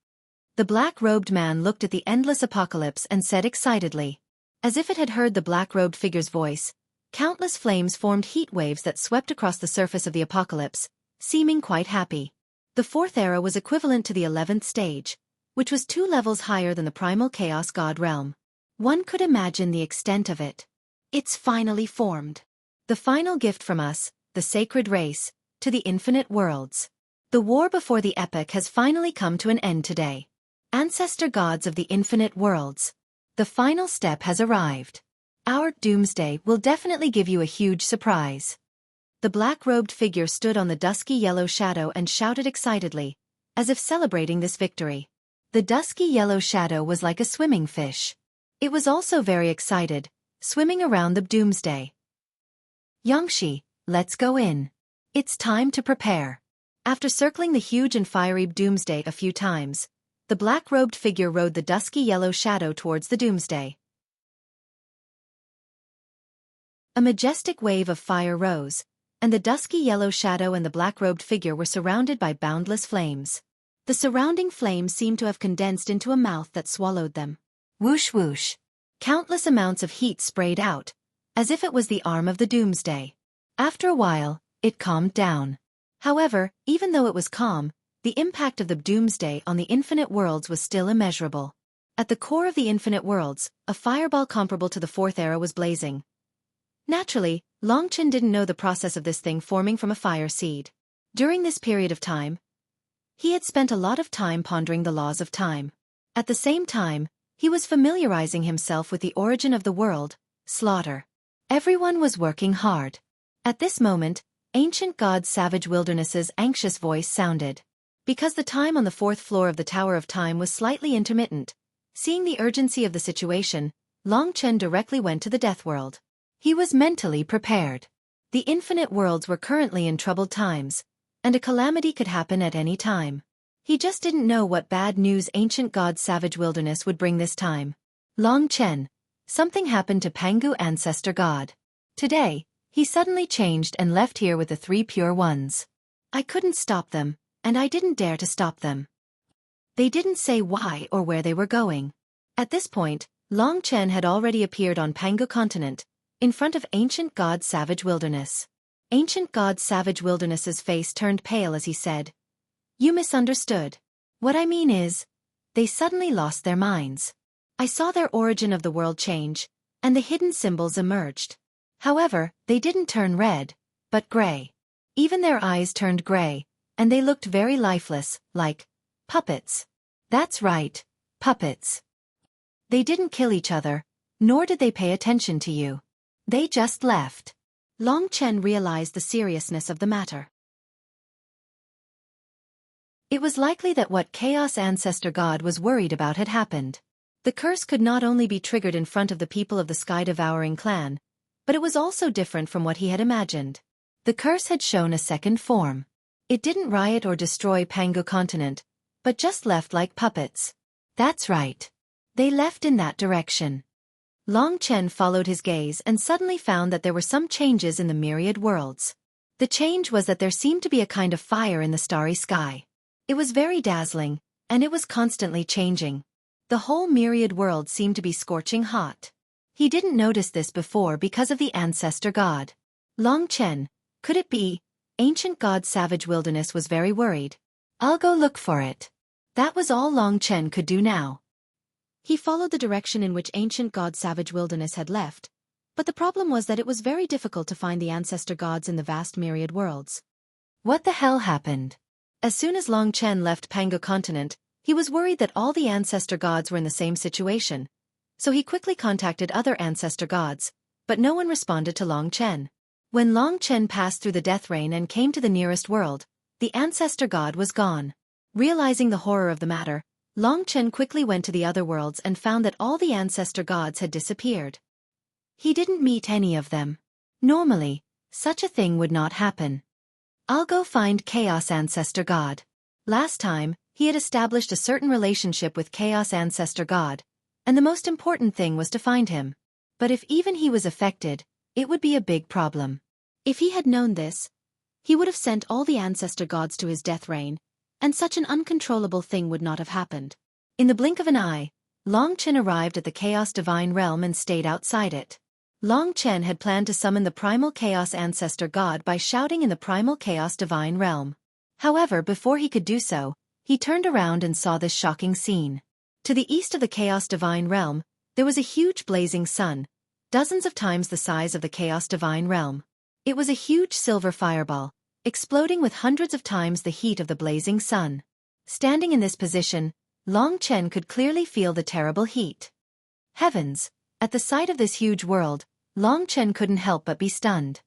The black-robed man looked at the endless apocalypse and said excitedly. As if it had heard the black-robed figure's voice, countless flames formed heat waves that swept across the surface of the apocalypse, seeming quite happy. The 4th era was equivalent to the 11th stage, which was 2 levels higher than the primal chaos god realm. One could imagine the extent of it. It's finally formed. The final gift from us, the sacred race, to the infinite worlds. The war before the epoch has finally come to an end today. Ancestor gods of the infinite worlds. The final step has arrived. Our doomsday will definitely give you a huge surprise. The black-robed figure stood on the dusky yellow shadow and shouted excitedly, as if celebrating this victory. The dusky yellow shadow was like a swimming fish. It was also very excited, swimming around the doomsday. Xueqi, let's go in. It's time to prepare. After circling the huge and fiery doomsday a few times, the black-robed figure rode the dusky yellow shadow towards the doomsday. A majestic wave of fire rose, and the dusky yellow shadow and the black-robed figure were surrounded by boundless flames. The surrounding flames seemed to have condensed into a mouth that swallowed them. Whoosh whoosh. Countless amounts of heat sprayed out, as if it was the arm of the doomsday. After a while, it calmed down. However, even though it was calm, the impact of the doomsday on the infinite worlds was still immeasurable. At the core of the infinite worlds, a fireball comparable to the 4th era was blazing. Naturally, Longchen didn't know the process of this thing forming from a fire seed. During this period of time, he had spent a lot of time pondering the laws of time. At the same time, he was familiarizing himself with the origin of the world, slaughter. Everyone was working hard. At this moment, ancient god's savage wilderness's anxious voice sounded. Because the time on the 4th floor of the Tower of Time was slightly intermittent, seeing the urgency of the situation, Long Chen directly went to the death world. He was mentally prepared. The infinite worlds were currently in troubled times, and a calamity could happen at any time. He just didn't know what bad news ancient god's savage wilderness would bring this time. Long Chen. Something happened to Pangu ancestor god. Today, he suddenly changed and left here with the 3 pure ones. I couldn't stop them, and I didn't dare to stop them. They didn't say why or where they were going. At this point, Long Chen had already appeared on Pangu continent, in front of ancient god's savage wilderness. Ancient god's savage wilderness's face turned pale as he said, "You misunderstood. What I mean is, they suddenly lost their minds. I saw their origin of the world change, and the hidden symbols emerged. However, they didn't turn red, but gray. Even their eyes turned gray, and they looked very lifeless, like puppets." That's right, puppets. They didn't kill each other, nor did they pay attention to you. They just left. Long Chen realized the seriousness of the matter. It was likely that what Chaos Ancestor God was worried about had happened. The curse could not only be triggered in front of the people of the Sky Devouring clan, but it was also different from what he had imagined. The curse had shown a second form. It didn't riot or destroy Pangu continent, but just left like puppets. That's right. They left in that direction. Long Chen followed his gaze and suddenly found that there were some changes in the myriad worlds. The change was that there seemed to be a kind of fire in the starry sky. It was very dazzling, and it was constantly changing. The whole myriad world seemed to be scorching hot. He didn't notice this before because of the ancestor god. Long Chen, could it be? Ancient god Savage Wilderness was very worried. I'll go look for it. That was all Long Chen could do now. He followed the direction in which ancient god Savage Wilderness had left, but the problem was that it was very difficult to find the ancestor gods in the vast myriad worlds. What the hell happened? As soon as Long Chen left Pangu continent, he was worried that all the ancestor gods were in the same situation, so he quickly contacted other ancestor gods, but no one responded to Long Chen. When Long Chen passed through the death rain and came to the nearest world, the ancestor god was gone. Realizing the horror of the matter, Long Chen quickly went to the other worlds and found that all the ancestor gods had disappeared. He didn't meet any of them. Normally, such a thing would not happen. I'll go find Chaos Ancestor God. Last time, he had established a certain relationship with Chaos Ancestor God, and the most important thing was to find him. But if even he was affected, it would be a big problem. If he had known this, he would have sent all the ancestor gods to his death rain, and such an uncontrollable thing would not have happened. In the blink of an eye, Long Chen arrived at the Chaos Divine Realm and stayed outside it. Long Chen had planned to summon the Primal Chaos Ancestor God by shouting in the Primal Chaos Divine Realm. However, before he could do so, he turned around and saw this shocking scene. To the east of the Chaos Divine Realm, there was a huge blazing sun, dozens of times the size of the Chaos Divine Realm. It was a huge silver fireball, exploding with hundreds of times the heat of the blazing sun. Standing in this position, Long Chen could clearly feel the terrible heat. Heavens! At the sight of this huge world, Long Chen couldn't help but be stunned.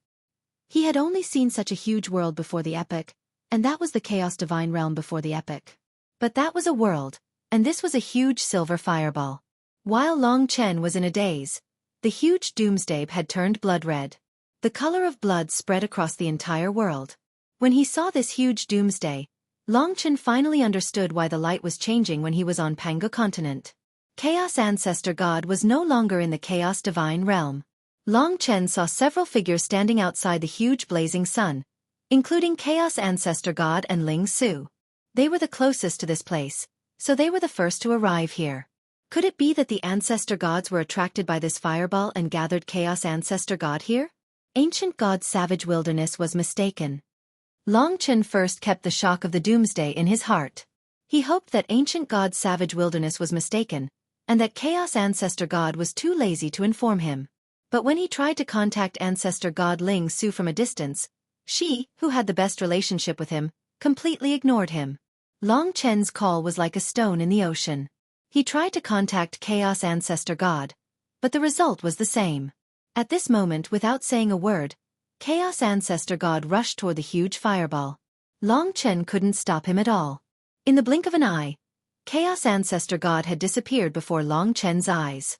He had only seen such a huge world before the epic, and that was the Chaos Divine Realm before the epic. But that was a world, and this was a huge silver fireball. While Long Chen was in a daze, the huge doomsday had turned blood red. The color of blood spread across the entire world. When he saw this huge doomsday, Long Chen finally understood why the light was changing when he was on Pangu continent. Chaos Ancestor God was no longer in the Chaos Divine Realm. Long Chen saw several figures standing outside the huge blazing sun, including Chaos Ancestor God and Ling Su. They were the closest to this place, so they were the first to arrive here. Could it be that the Ancestor Gods were attracted by this fireball and gathered Chaos Ancestor God here? Ancient God Savage Wilderness was mistaken. Long Chen first kept the shock of the doomsday in his heart. He hoped that Ancient God Savage Wilderness was mistaken, and that Chaos Ancestor God was too lazy to inform him. But when he tried to contact Ancestor God Ling Su from a distance, she, who had the best relationship with him, completely ignored him. Long Chen's call was like a stone in the ocean. He tried to contact Chaos Ancestor God, but the result was the same. At this moment, without saying a word, Chaos Ancestor God rushed toward the huge fireball. Long Chen couldn't stop him at all. In the blink of an eye, Chaos Ancestor God had disappeared before Long Chen's eyes.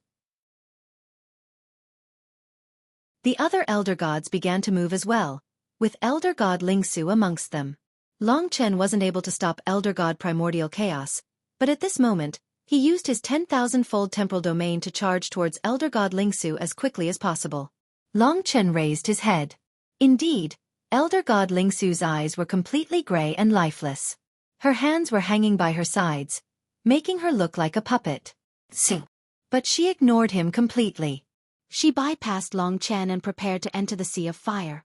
The other elder gods began to move as well, with Elder God Lingsu amongst them. Long Chen wasn't able to stop Elder God Primordial Chaos, but at this moment, he used his 10,000-fold temporal domain to charge towards Elder God Lingsu as quickly as possible. Long Chen raised his head. Indeed, Elder God Lingsu's eyes were completely gray and lifeless. Her hands were hanging by her sides, making her look like a puppet. But she ignored him completely. She bypassed Long Chen and prepared to enter the Sea of Fire.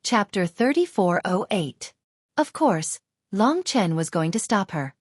Chapter 3408. Of course, Long Chen was going to stop her.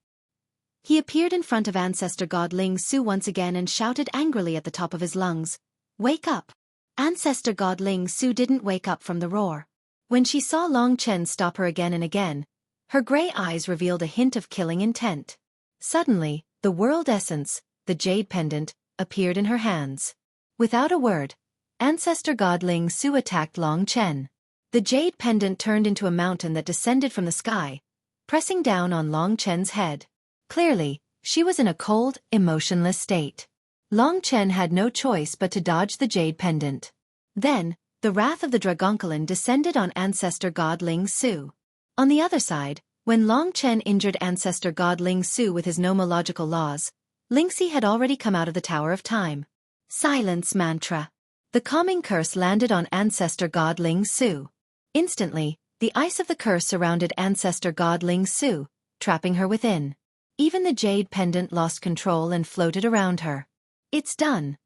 He appeared in front of Ancestor God Ling Su once again and shouted angrily at the top of his lungs, "Wake up!" Ancestor God Ling Su didn't wake up from the roar. When she saw Long Chen stop her again and again, her gray eyes revealed a hint of killing intent. Suddenly, the world essence, the jade pendant, appeared in her hands. Without a word, Ancestor God Ling Su attacked Long Chen. The jade pendant turned into a mountain that descended from the sky, pressing down on Long Chen's head. Clearly, she was in a cold, emotionless state. Long Chen had no choice but to dodge the jade pendant. Then, the wrath of the Dragonculin descended on Ancestor God Ling Su. On the other side, when Long Chen injured Ancestor God Ling Su with his nomological laws, Lingxi had already come out of the Tower of Time. Silence mantra. The calming curse landed on Ancestor God Ling Su. Instantly, the ice of the curse surrounded Ancestor God Ling Su, trapping her within. Even the jade pendant lost control and floated around her. It's done.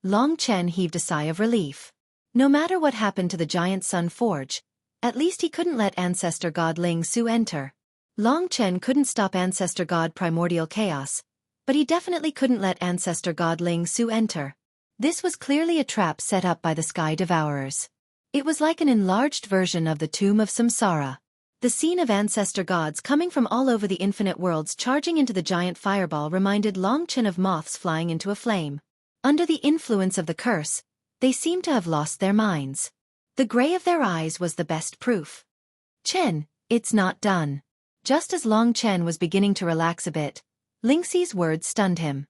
Long Chen heaved a sigh of relief. No matter what happened to the giant Sun Forge, at least he couldn't let Ancestor God Ling Su enter. Long Chen couldn't stop Ancestor God Primordial Chaos, but he definitely couldn't let Ancestor God Ling Su enter. This was clearly a trap set up by the Sky Devourers. It was like an enlarged version of the Tomb of Samsara. The scene of ancestor gods coming from all over the infinite worlds charging into the giant fireball reminded Long Chen of moths flying into a flame. Under the influence of the curse, they seemed to have lost their minds. The gray of their eyes was the best proof. Chen, it's not done. Just as Long Chen was beginning to relax a bit, Lingxi's words stunned him.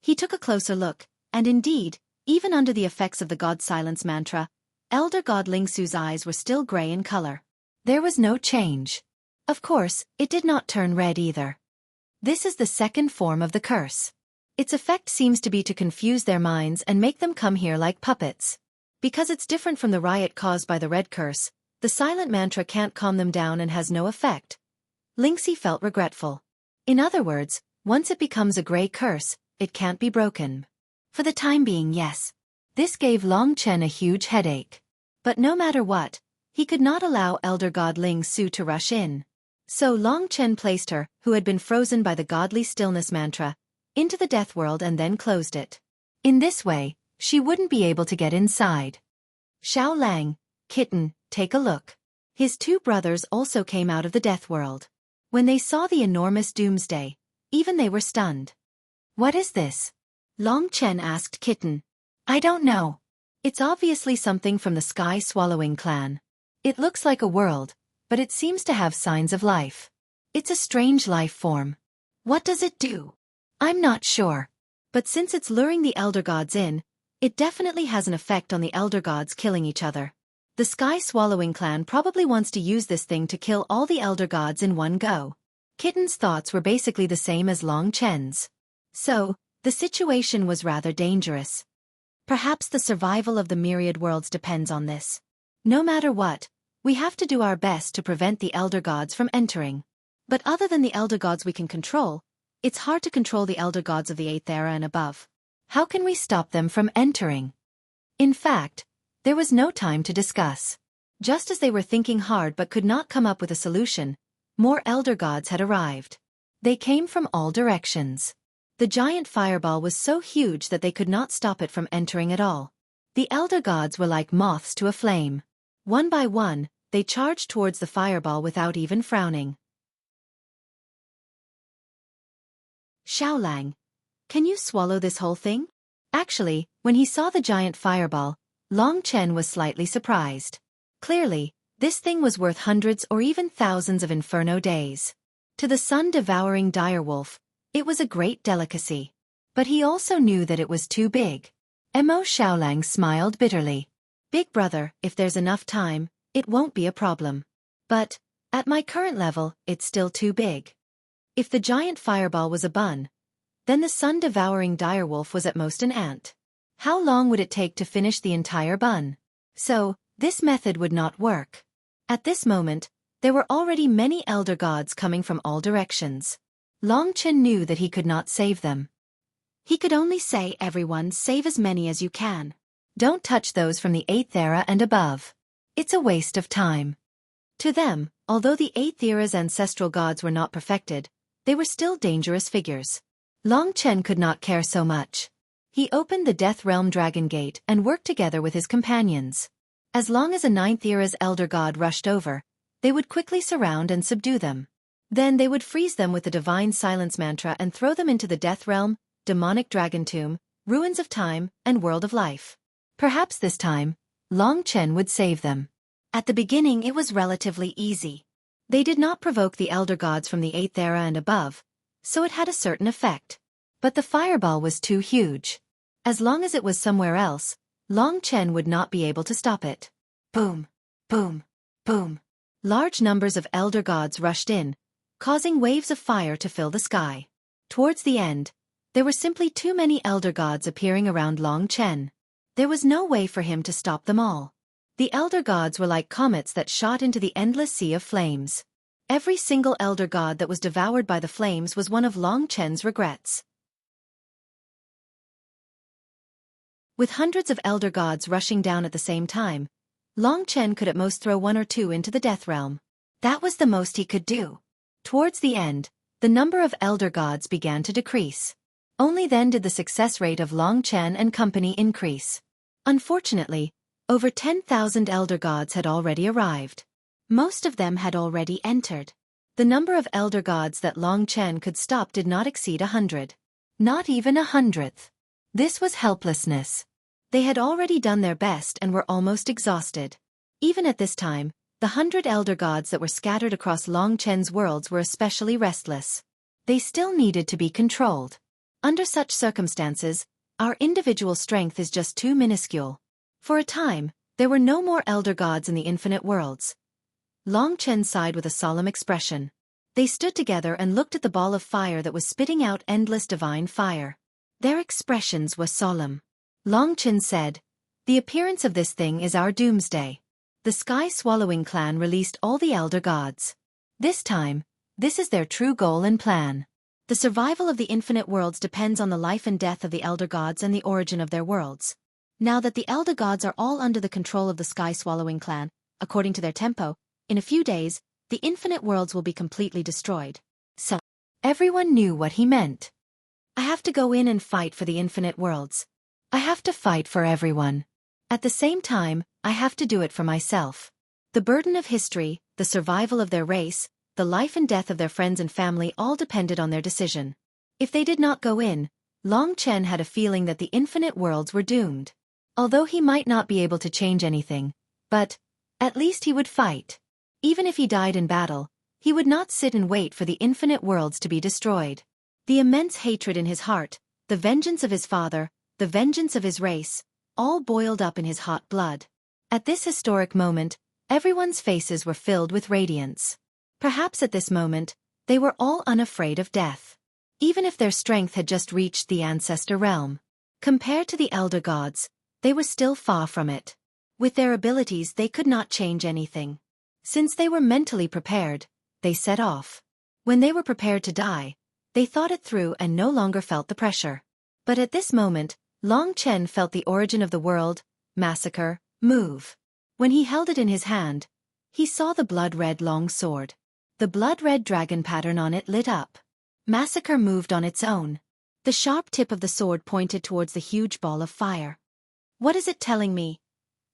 He took a closer look, and indeed, even under the effects of the God Silence mantra, Elder God Lingsu's eyes were still gray in color. There was no change. Of course, it did not turn red either. This is the second form of the curse. Its effect seems to be to confuse their minds and make them come here like puppets. Because it's different from the riot caused by the red curse, the silent mantra can't calm them down and has no effect. Lingxi felt regretful. In other words, once it becomes a gray curse, it can't be broken. For the time being, yes. This gave Long Chen a huge headache. But no matter what, he could not allow Elder God Ling Su to rush in. So Long Chen placed her, who had been frozen by the godly stillness mantra, into the death world and then closed it. In this way, she wouldn't be able to get inside. Xiao Lang, Kitten, take a look. His two brothers also came out of the death world. When they saw the enormous doomsday, even they were stunned. What is this? Long Chen asked Kitten. I don't know. It's obviously something from the Sky Swallowing clan. It looks like a world, but it seems to have signs of life. It's a strange life form. What does it do? I'm not sure. But since it's luring the Elder Gods in, it definitely has an effect on the Elder Gods killing each other. The Sky Swallowing clan probably wants to use this thing to kill all the Elder Gods in one go. Kitten's thoughts were basically the same as Long Chen's. So, the situation was rather dangerous. Perhaps the survival of the myriad worlds depends on this. No matter what, we have to do our best to prevent the Elder Gods from entering. But other than the Elder Gods we can control, it's hard to control the Elder Gods of the 8th era and above. How can we stop them from entering? In fact, there was no time to discuss. Just as they were thinking hard but could not come up with a solution, more Elder Gods had arrived. They came from all directions. The giant fireball was so huge that they could not stop it from entering at all. The Elder Gods were like moths to a flame. One by one, they charged towards the fireball without even frowning. Xiaolang, can you swallow this whole thing? Actually, when he saw the giant fireball, Long Chen was slightly surprised. Clearly, this thing was worth hundreds or even thousands of inferno days. To the sun-devouring direwolf, It was a great delicacy. But he also knew that it was too big. Mo Xiaolang smiled bitterly. Big brother, if there's enough time, it won't be a problem. But, at my current level, it's still too big. If the giant fireball was a bun, then the sun-devouring direwolf was at most an ant. How long would it take to finish the entire bun? So, this method would not work. At this moment, there were already many elder gods coming from all directions. Long Chen knew that he could not save them. He could only say, everyone, save as many as you can. Don't touch those from the 8th era and above. It's a waste of time. To them, although the 8th era's ancestral gods were not perfected, they were still dangerous figures. Long Chen could not care so much. He opened the Death Realm Dragon Gate and worked together with his companions. As long as a 9th era's elder god rushed over, they would quickly surround and subdue them. Then they would freeze them with the Divine Silence Mantra and throw them into the Death Realm, Demonic Dragon Tomb, Ruins of Time, and World of Life. Perhaps this time, Long Chen would save them. At the beginning it was relatively easy. They did not provoke the elder gods from the 8th era and above, so it had a certain effect. But the fireball was too huge. As long as it was somewhere else, Long Chen would not be able to stop it. Boom, boom, boom. Large numbers of elder gods rushed in, causing waves of fire to fill the sky. Towards the end, there were simply too many elder gods appearing around Long Chen. There was no way for him to stop them all. The elder gods were like comets that shot into the endless sea of flames. Every single elder god that was devoured by the flames was one of Long Chen's regrets. With hundreds of elder gods rushing down at the same time, Long Chen could at most throw one or two into the death realm. That was the most he could do. Towards the end, the number of elder gods began to decrease. Only then did the success rate of Long Chen and company increase. Unfortunately, over 10,000 elder gods had already arrived. Most of them had already entered. The number of elder gods that Long Chen could stop did not exceed 100. Not even 100th. This was helplessness. They had already done their best and were almost exhausted. Even at this time, the 100 elder gods that were scattered across Long Chen's worlds were especially restless. They still needed to be controlled. Under such circumstances, our individual strength is just too minuscule. For a time, there were no more elder gods in the infinite worlds. Long Chen sighed with a solemn expression. They stood together and looked at the ball of fire that was spitting out endless divine fire. Their expressions were solemn. Long Chen said, "The appearance of this thing is our doomsday." The sky-swallowing clan released all the elder gods. This time, this is their true goal and plan. The survival of the infinite worlds depends on the life and death of the elder gods and the origin of their worlds. Now that the elder gods are all under the control of the sky-swallowing clan, according to their tempo, in a few days, the infinite worlds will be completely destroyed. So, everyone knew what he meant. I have to go in and fight for the infinite worlds. I have to fight for everyone. At the same time, I have to do it for myself. The burden of history, the survival of their race, the life and death of their friends and family all depended on their decision. If they did not go in, Long Chen had a feeling that the infinite worlds were doomed. Although he might not be able to change anything, but, at least he would fight. Even if he died in battle, he would not sit and wait for the infinite worlds to be destroyed. The immense hatred in his heart, the vengeance of his father, the vengeance of his race, all boiled up in his hot blood. At this historic moment, everyone's faces were filled with radiance. Perhaps at this moment, they were all unafraid of death. Even if their strength had just reached the ancestor realm. Compared to the elder gods, they were still far from it. With their abilities they could not change anything. Since they were mentally prepared, they set off. When they were prepared to die, they thought it through and no longer felt the pressure. But at this moment, Long Chen felt the origin of the world, massacre, move. When he held it in his hand, he saw the blood-red long sword. The blood-red dragon pattern on it lit up. Massacre moved on its own. The sharp tip of the sword pointed towards the huge ball of fire. What is it telling me?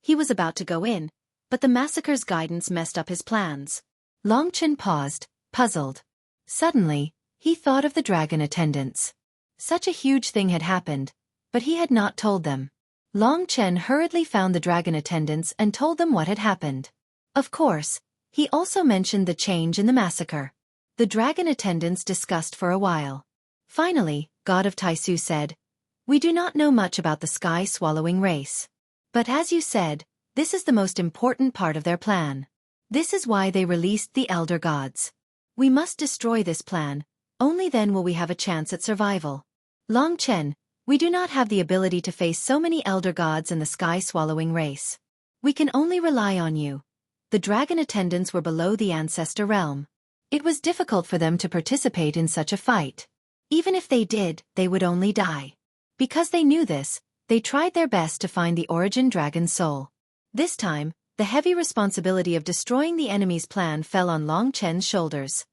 He was about to go in, but the massacre's guidance messed up his plans. Long Chen paused, puzzled. Suddenly, he thought of the dragon attendants. Such a huge thing had happened, but he had not told them. Long Chen hurriedly found the dragon attendants and told them what had happened. Of course, he also mentioned the change in the massacre. The dragon attendants discussed for a while. Finally, God of Taisu said, "We do not know much about the sky-swallowing race. But as you said, this is the most important part of their plan. This is why they released the Elder Gods. We must destroy this plan, only then will we have a chance at survival. Long Chen, we do not have the ability to face so many Elder Gods in the sky-swallowing race. We can only rely on you." The dragon attendants were below the ancestor realm. It was difficult for them to participate in such a fight. Even if they did, they would only die. Because they knew this, they tried their best to find the origin dragon's soul. This time, the heavy responsibility of destroying the enemy's plan fell on Long Chen's shoulders.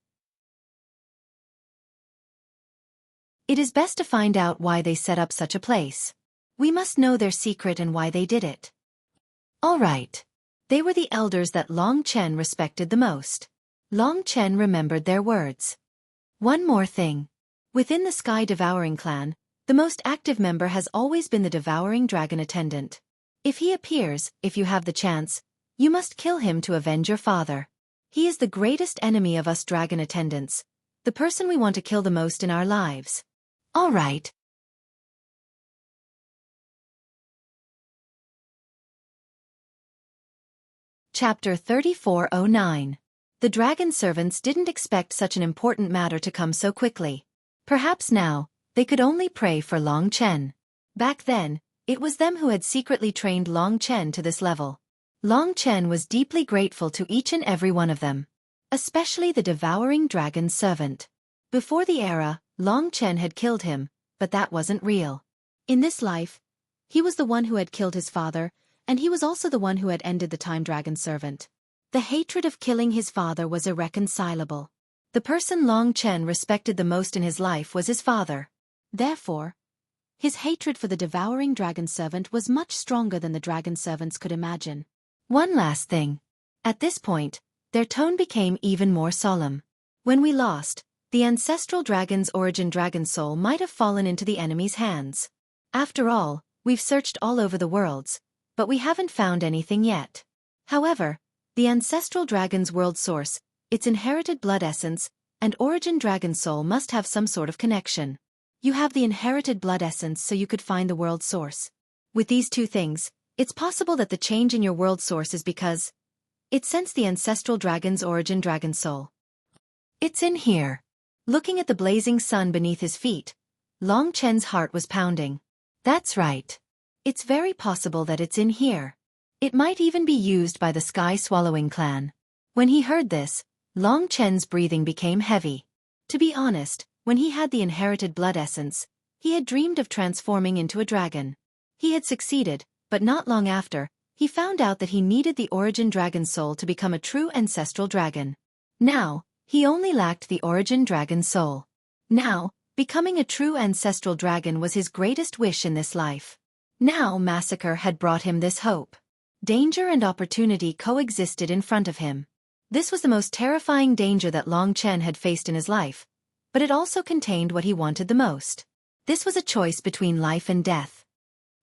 It is best to find out why they set up such a place. We must know their secret and why they did it. All right. They were the elders that Long Chen respected the most. Long Chen remembered their words. One more thing. Within the Sky Devouring clan, the most active member has always been the Devouring Dragon Attendant. If he appears, if you have the chance, you must kill him to avenge your father. He is the greatest enemy of us Dragon Attendants, the person we want to kill the most in our lives. All right. Chapter 3409. The dragon servants didn't expect such an important matter to come so quickly. Perhaps now, they could only pray for Long Chen. Back then, it was them who had secretly trained Long Chen to this level. Long Chen was deeply grateful to each and every one of them. Especially the devouring dragon's servant. Before the era, Long Chen had killed him, but that wasn't real. In this life, he was the one who had killed his father, and he was also the one who had ended the time dragon servant. The hatred of killing his father was irreconcilable. The person Long Chen respected the most in his life was his father. Therefore, his hatred for the devouring dragon servant was much stronger than the dragon servants could imagine. One last thing. At this point, their tone became even more solemn. When we lost, the ancestral dragon's origin dragon soul might have fallen into the enemy's hands. After all, we've searched all over the worlds, but we haven't found anything yet. However, the ancestral dragon's world source, its inherited blood essence, and origin dragon soul must have some sort of connection. You have the inherited blood essence so you could find the world source. With these two things, it's possible that the change in your world source is because it sensed the ancestral dragon's origin dragon soul. It's in here. Looking at the blazing sun beneath his feet, Long Chen's heart was pounding. That's right. It's very possible that it's in here. It might even be used by the sky-swallowing clan. When he heard this, Long Chen's breathing became heavy. To be honest, when he had the inherited blood essence, he had dreamed of transforming into a dragon. He had succeeded, but not long after, he found out that he needed the origin dragon soul to become a true ancestral dragon. Now, he only lacked the origin dragon soul. Now, becoming a true ancestral dragon was his greatest wish in this life. Now massacre had brought him this hope. Danger and opportunity coexisted in front of him. This was the most terrifying danger that Long Chen had faced in his life, but it also contained what he wanted the most. This was a choice between life and death.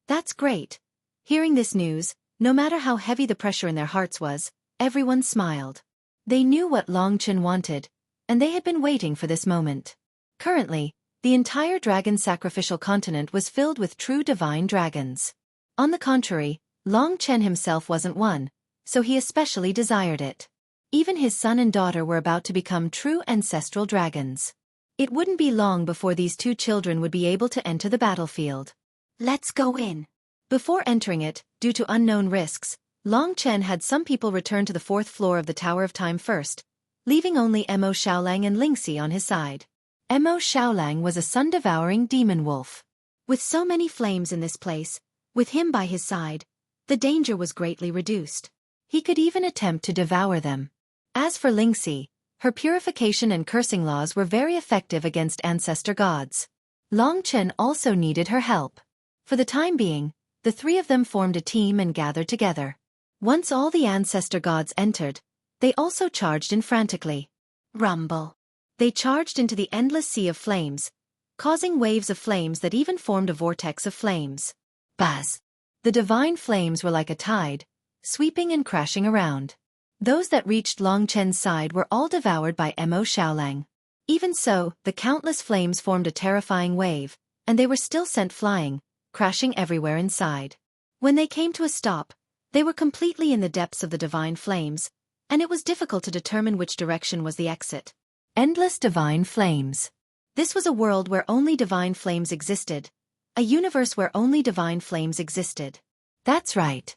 That's great. Hearing this news, no matter how heavy the pressure in their hearts was, everyone smiled. They knew what Long Chen wanted, and they had been waiting for this moment. Currently, the entire dragon sacrificial continent was filled with true divine dragons. On the contrary, Long Chen himself wasn't one, so he especially desired it. Even his son and daughter were about to become true ancestral dragons. It wouldn't be long before these two children would be able to enter the battlefield. Let's go in. Before entering it, due to unknown risks, Long Chen had some people return to the 4th floor of the Tower of Time first, leaving only Mo Xiaolang and Lingxi on his side. Mo Xiaolang was a sun-devouring demon wolf. With so many flames in this place, with him by his side, the danger was greatly reduced. He could even attempt to devour them. As for Lingxi, her purification and cursing laws were very effective against ancestor gods. Long Chen also needed her help. For the time being, the three of them formed a team and gathered together. Once all the ancestor gods entered, they also charged in frantically. Rumble. They charged into the endless sea of flames, causing waves of flames that even formed a vortex of flames. Buzz. The divine flames were like a tide, sweeping and crashing around. Those that reached Long Chen's side were all devoured by Mo Xiaolang. Even so, the countless flames formed a terrifying wave, and they were still sent flying, crashing everywhere inside. When they came to a stop, they were completely in the depths of the divine flames, and it was difficult to determine which direction was the exit. Endless divine flames. This was a world where only divine flames existed, a universe where only divine flames existed. That's right.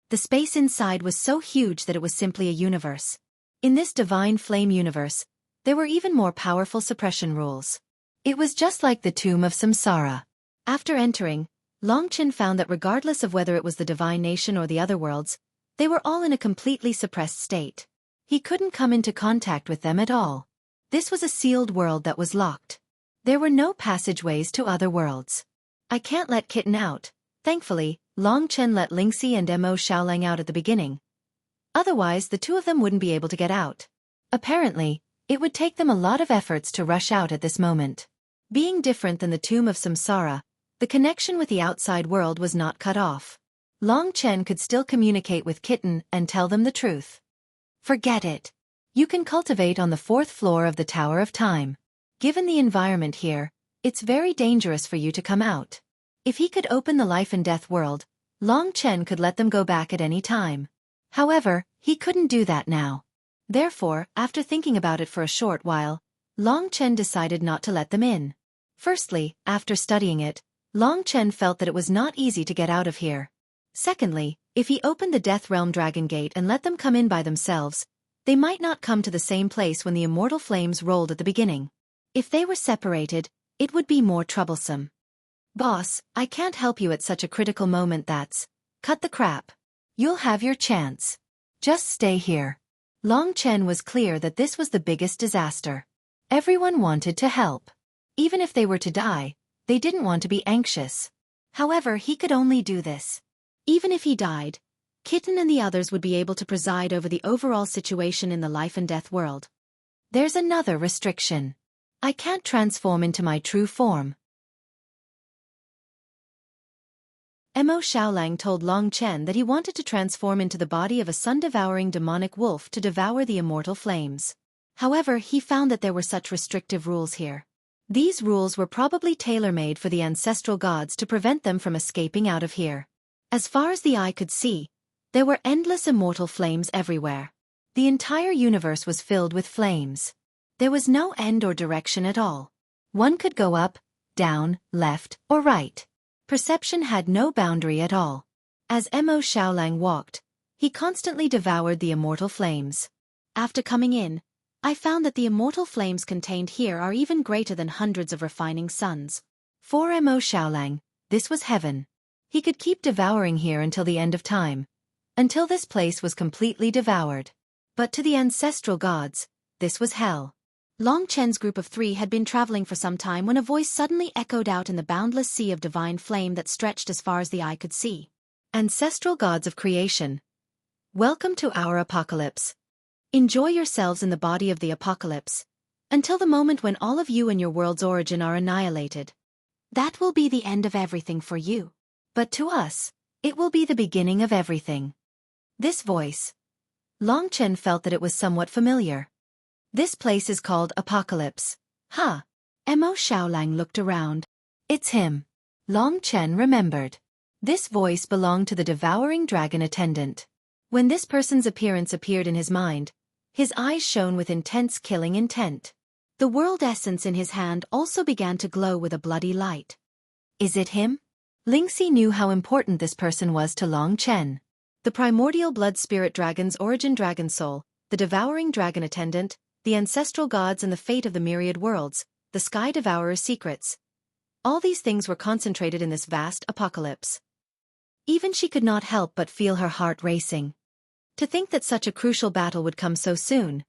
The space inside was so huge that it was simply a universe. In this divine flame universe, there were even more powerful suppression rules. It was just like the tomb of Samsara. After entering, Longchen found that regardless of whether it was the divine nation or the other worlds, they were all in a completely suppressed state. He couldn't come into contact with them at all. This was a sealed world that was locked. There were no passageways to other worlds. I can't let Kitten out. Thankfully, Longchen let Lingxi and Mo Xiaolang out at the beginning. Otherwise, the two of them wouldn't be able to get out. Apparently, it would take them a lot of efforts to rush out at this moment. Being different than the tomb of Samsara, the connection with the outside world was not cut off. Longchen could still communicate with Kitten and tell them the truth. Forget it. You can cultivate on the 4th floor of the Tower of Time. Given the environment here, it's very dangerous for you to come out. If he could open the life and death world, Longchen could let them go back at any time. However, he couldn't do that now. Therefore, after thinking about it for a short while, Longchen decided not to let them in. Firstly, after studying it, Longchen felt that it was not easy to get out of here. Secondly, if he opened the Death Realm Dragon Gate and let them come in by themselves, they might not come to the same place when the immortal flames rolled at the beginning. If they were separated, it would be more troublesome. Boss, I can't help you at such a critical moment. Cut the crap. You'll have your chance. Just stay here. Longchen was clear that this was the biggest disaster. Everyone wanted to help. Even if they were to die, they didn't want to be anxious. However, he could only do this. Even if he died, Kitten and the others would be able to preside over the overall situation in the life and death world. There's another restriction. I can't transform into my true form. Mo Xiaolang told Longchen that he wanted to transform into the body of a sun-devouring demonic wolf to devour the immortal flames. However, he found that there were such restrictive rules here. These rules were probably tailor-made for the ancestral gods to prevent them from escaping out of here. As far as the eye could see, there were endless immortal flames everywhere. The entire universe was filled with flames. There was no end or direction at all. One could go up, down, left, or right. Perception had no boundary at all. As Mo Xiaolang walked, he constantly devoured the immortal flames. After coming in, I found that the immortal flames contained here are even greater than hundreds of refining suns. For Mo Xiaolang, this was heaven. He could keep devouring here until the end of time, until this place was completely devoured. But to the ancestral gods, this was hell. Longchen's group of 3 had been traveling for some time when a voice suddenly echoed out in the boundless sea of divine flame that stretched as far as the eye could see. Ancestral gods of creation, welcome to our apocalypse. Enjoy yourselves in the body of the apocalypse, until the moment when all of you and your world's origin are annihilated. That will be the end of everything for you. But to us, it will be the beginning of everything. This voice. Longchen felt that it was somewhat familiar. This place is called Apocalypse. Mo Xiaolang looked around. It's him. Longchen remembered. This voice belonged to the devouring dragon attendant. When this person's appearance appeared in his mind, his eyes shone with intense killing intent. The world essence in his hand also began to glow with a bloody light. Is it him? Lingxi knew how important this person was to Longchen. The primordial blood spirit dragon's origin dragon soul, the devouring dragon attendant, the ancestral gods and the fate of the myriad worlds, the sky devourer's secrets. All these things were concentrated in this vast apocalypse. Even she could not help but feel her heart racing. To think that such a crucial battle would come so soon.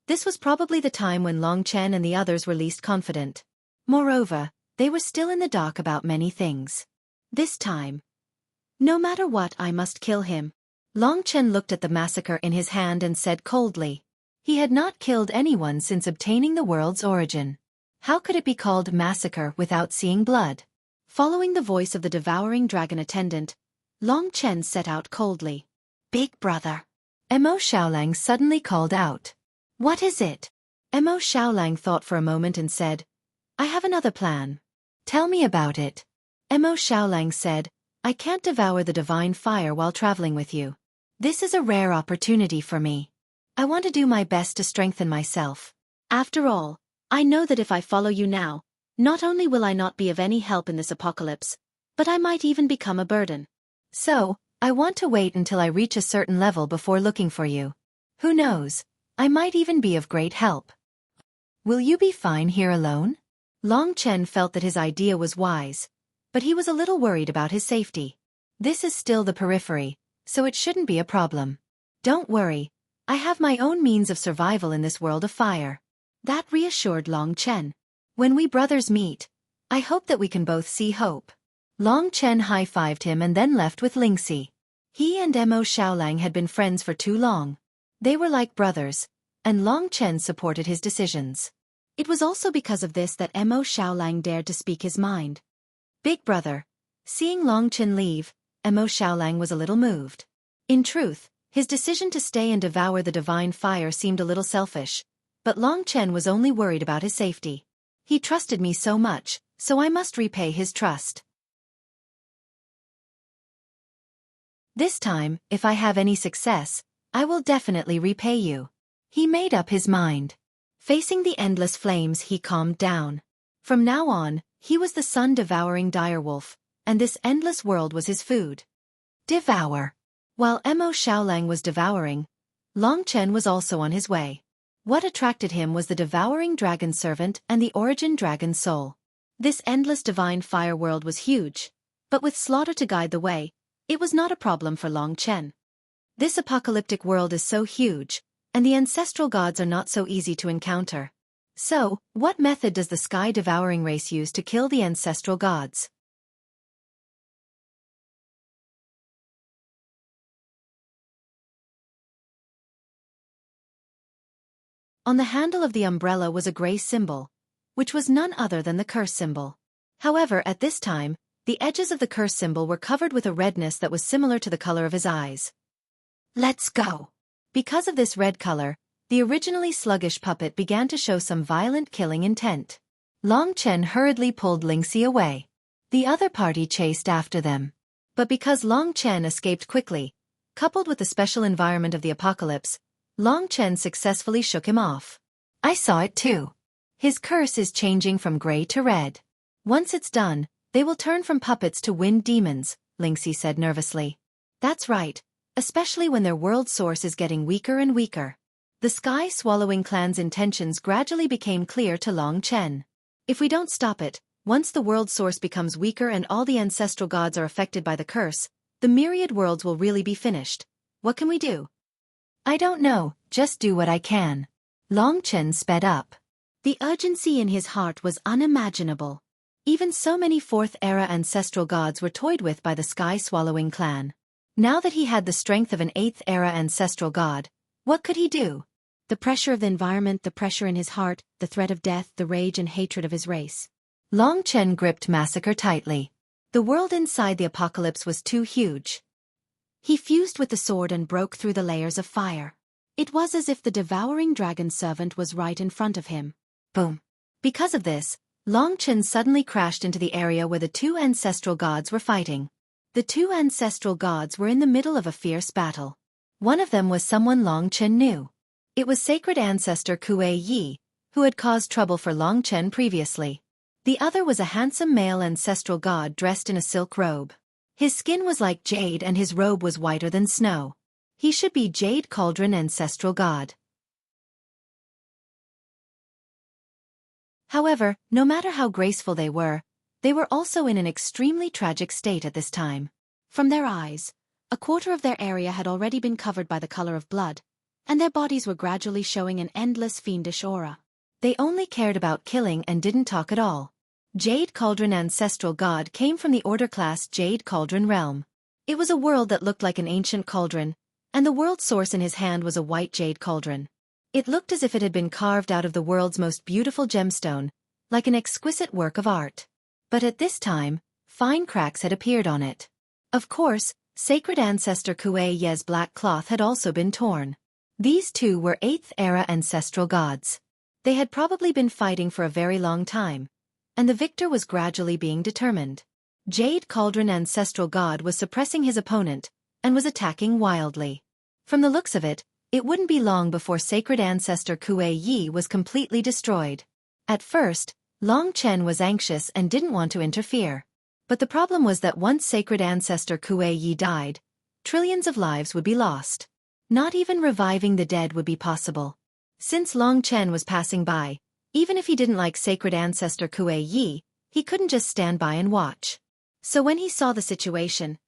This was probably the time when Longchen and the others were least confident. Moreover, they were still in the dark about many things. This time. No matter what, I must kill him. Longchen looked at the massacre in his hand and said coldly. He had not killed anyone since obtaining the world's origin. How could it be called massacre without seeing blood? Following the voice of the devouring dragon attendant, Longchen set out coldly. Big brother. Mo Xiaolang suddenly called out. What is it? Mo Xiaolang thought for a moment and said, I have another plan. Tell me about it. Mo Xiaolang said, I can't devour the divine fire while traveling with you. This is a rare opportunity for me. I want to do my best to strengthen myself. After all, I know that if I follow you now, not only will I not be of any help in this apocalypse, but I might even become a burden. So, I want to wait until I reach a certain level before looking for you. Who knows, I might even be of great help. Will you be fine here alone? Long Chen felt that his idea was wise, but he was a little worried about his safety. This is still the periphery, so it shouldn't be a problem. Don't worry, I have my own means of survival in this world of fire. That reassured Long Chen. When we brothers meet, I hope that we can both see hope. Long Chen high-fived him and then left with Lingxi. He and Mo Xiaolang had been friends for too long. They were like brothers, and Long Chen supported his decisions. It was also because of this that Mo Xiaolang dared to speak his mind. Big brother. Seeing Long Chen leave, Mo Xiaolang was a little moved. In truth, his decision to stay and devour the divine fire seemed a little selfish, but Long Chen was only worried about his safety. He trusted me so much, so I must repay his trust. This time, if I have any success, I will definitely repay you. He made up his mind. Facing the endless flames, he calmed down. From now on, he was the sun-devouring direwolf, and this endless world was his food. Devour. While Mo Xiaolang was devouring, Long Chen was also on his way. What attracted him was the devouring dragon servant and the origin dragon soul. This endless divine fire world was huge, but with slaughter to guide the way, it was not a problem for Long Chen. This apocalyptic world is so huge, and the ancestral gods are not so easy to encounter. So, what method does the sky-devouring race use to kill the ancestral gods? On the handle of the umbrella was a gray symbol, which was none other than the curse symbol. However, at this time, the edges of the curse symbol were covered with a redness that was similar to the color of his eyes. Let's go! Because of this red color, the originally sluggish puppet began to show some violent killing intent. Long Chen hurriedly pulled Lingxi away. The other party chased after them. But because Long Chen escaped quickly, coupled with the special environment of the apocalypse, Long Chen successfully shook him off. I saw it too. His curse is changing from gray to red. Once it's done, they will turn from puppets to wind demons, Lingxi said nervously. That's right, especially when their world source is getting weaker and weaker. The sky-swallowing clan's intentions gradually became clear to Long Chen. If we don't stop it, once the world source becomes weaker and all the ancestral gods are affected by the curse, the myriad worlds will really be finished. What can we do? I don't know, just do what I can. Long Chen sped up. The urgency in his heart was unimaginable. Even so many fourth-era ancestral gods were toyed with by the sky-swallowing clan. Now that he had the strength of an eighth-era ancestral god, what could he do? The pressure of the environment, the pressure in his heart, the threat of death, the rage and hatred of his race. Long Chen gripped Massacre tightly. The world inside the apocalypse was too huge. He fused with the sword and broke through the layers of fire. It was as if the devouring dragon servant was right in front of him. Boom. Because of this, Long Chen suddenly crashed into the area where the two ancestral gods were fighting. The two ancestral gods were in the middle of a fierce battle. One of them was someone Long Chen knew. It was sacred ancestor Xueqi, who had caused trouble for Long Chen previously. The other was a handsome male ancestral god dressed in a silk robe. His skin was like jade and his robe was whiter than snow. He should be Jade Cauldron ancestral god. However, no matter how graceful they were also in an extremely tragic state at this time. From their eyes, a quarter of their area had already been covered by the color of blood, and their bodies were gradually showing an endless fiendish aura. They only cared about killing and didn't talk at all. Jade Cauldron ancestral god came from the order class Jade Cauldron realm. It was a world that looked like an ancient cauldron, and the world source in his hand was a white jade cauldron. It looked as if it had been carved out of the world's most beautiful gemstone, like an exquisite work of art. But at this time, fine cracks had appeared on it. Of course, Sacred ancestor Xueqi's black cloth had also been torn. These two were 8th era ancestral gods. They had probably been fighting for a very long time, and the victor was gradually being determined. Jade Cauldron ancestral god was suppressing his opponent, and was attacking wildly. From the looks of it, it wouldn't be long before sacred ancestor Xueqi was completely destroyed. At first, Long Chen was anxious and didn't want to interfere. But the problem was that once sacred ancestor Xueqi died, trillions of lives would be lost. Not even reviving the dead would be possible. Since Long Chen was passing by, even if he didn't like sacred ancestor Xueqi, he couldn't just stand by and watch. So when he saw the situation,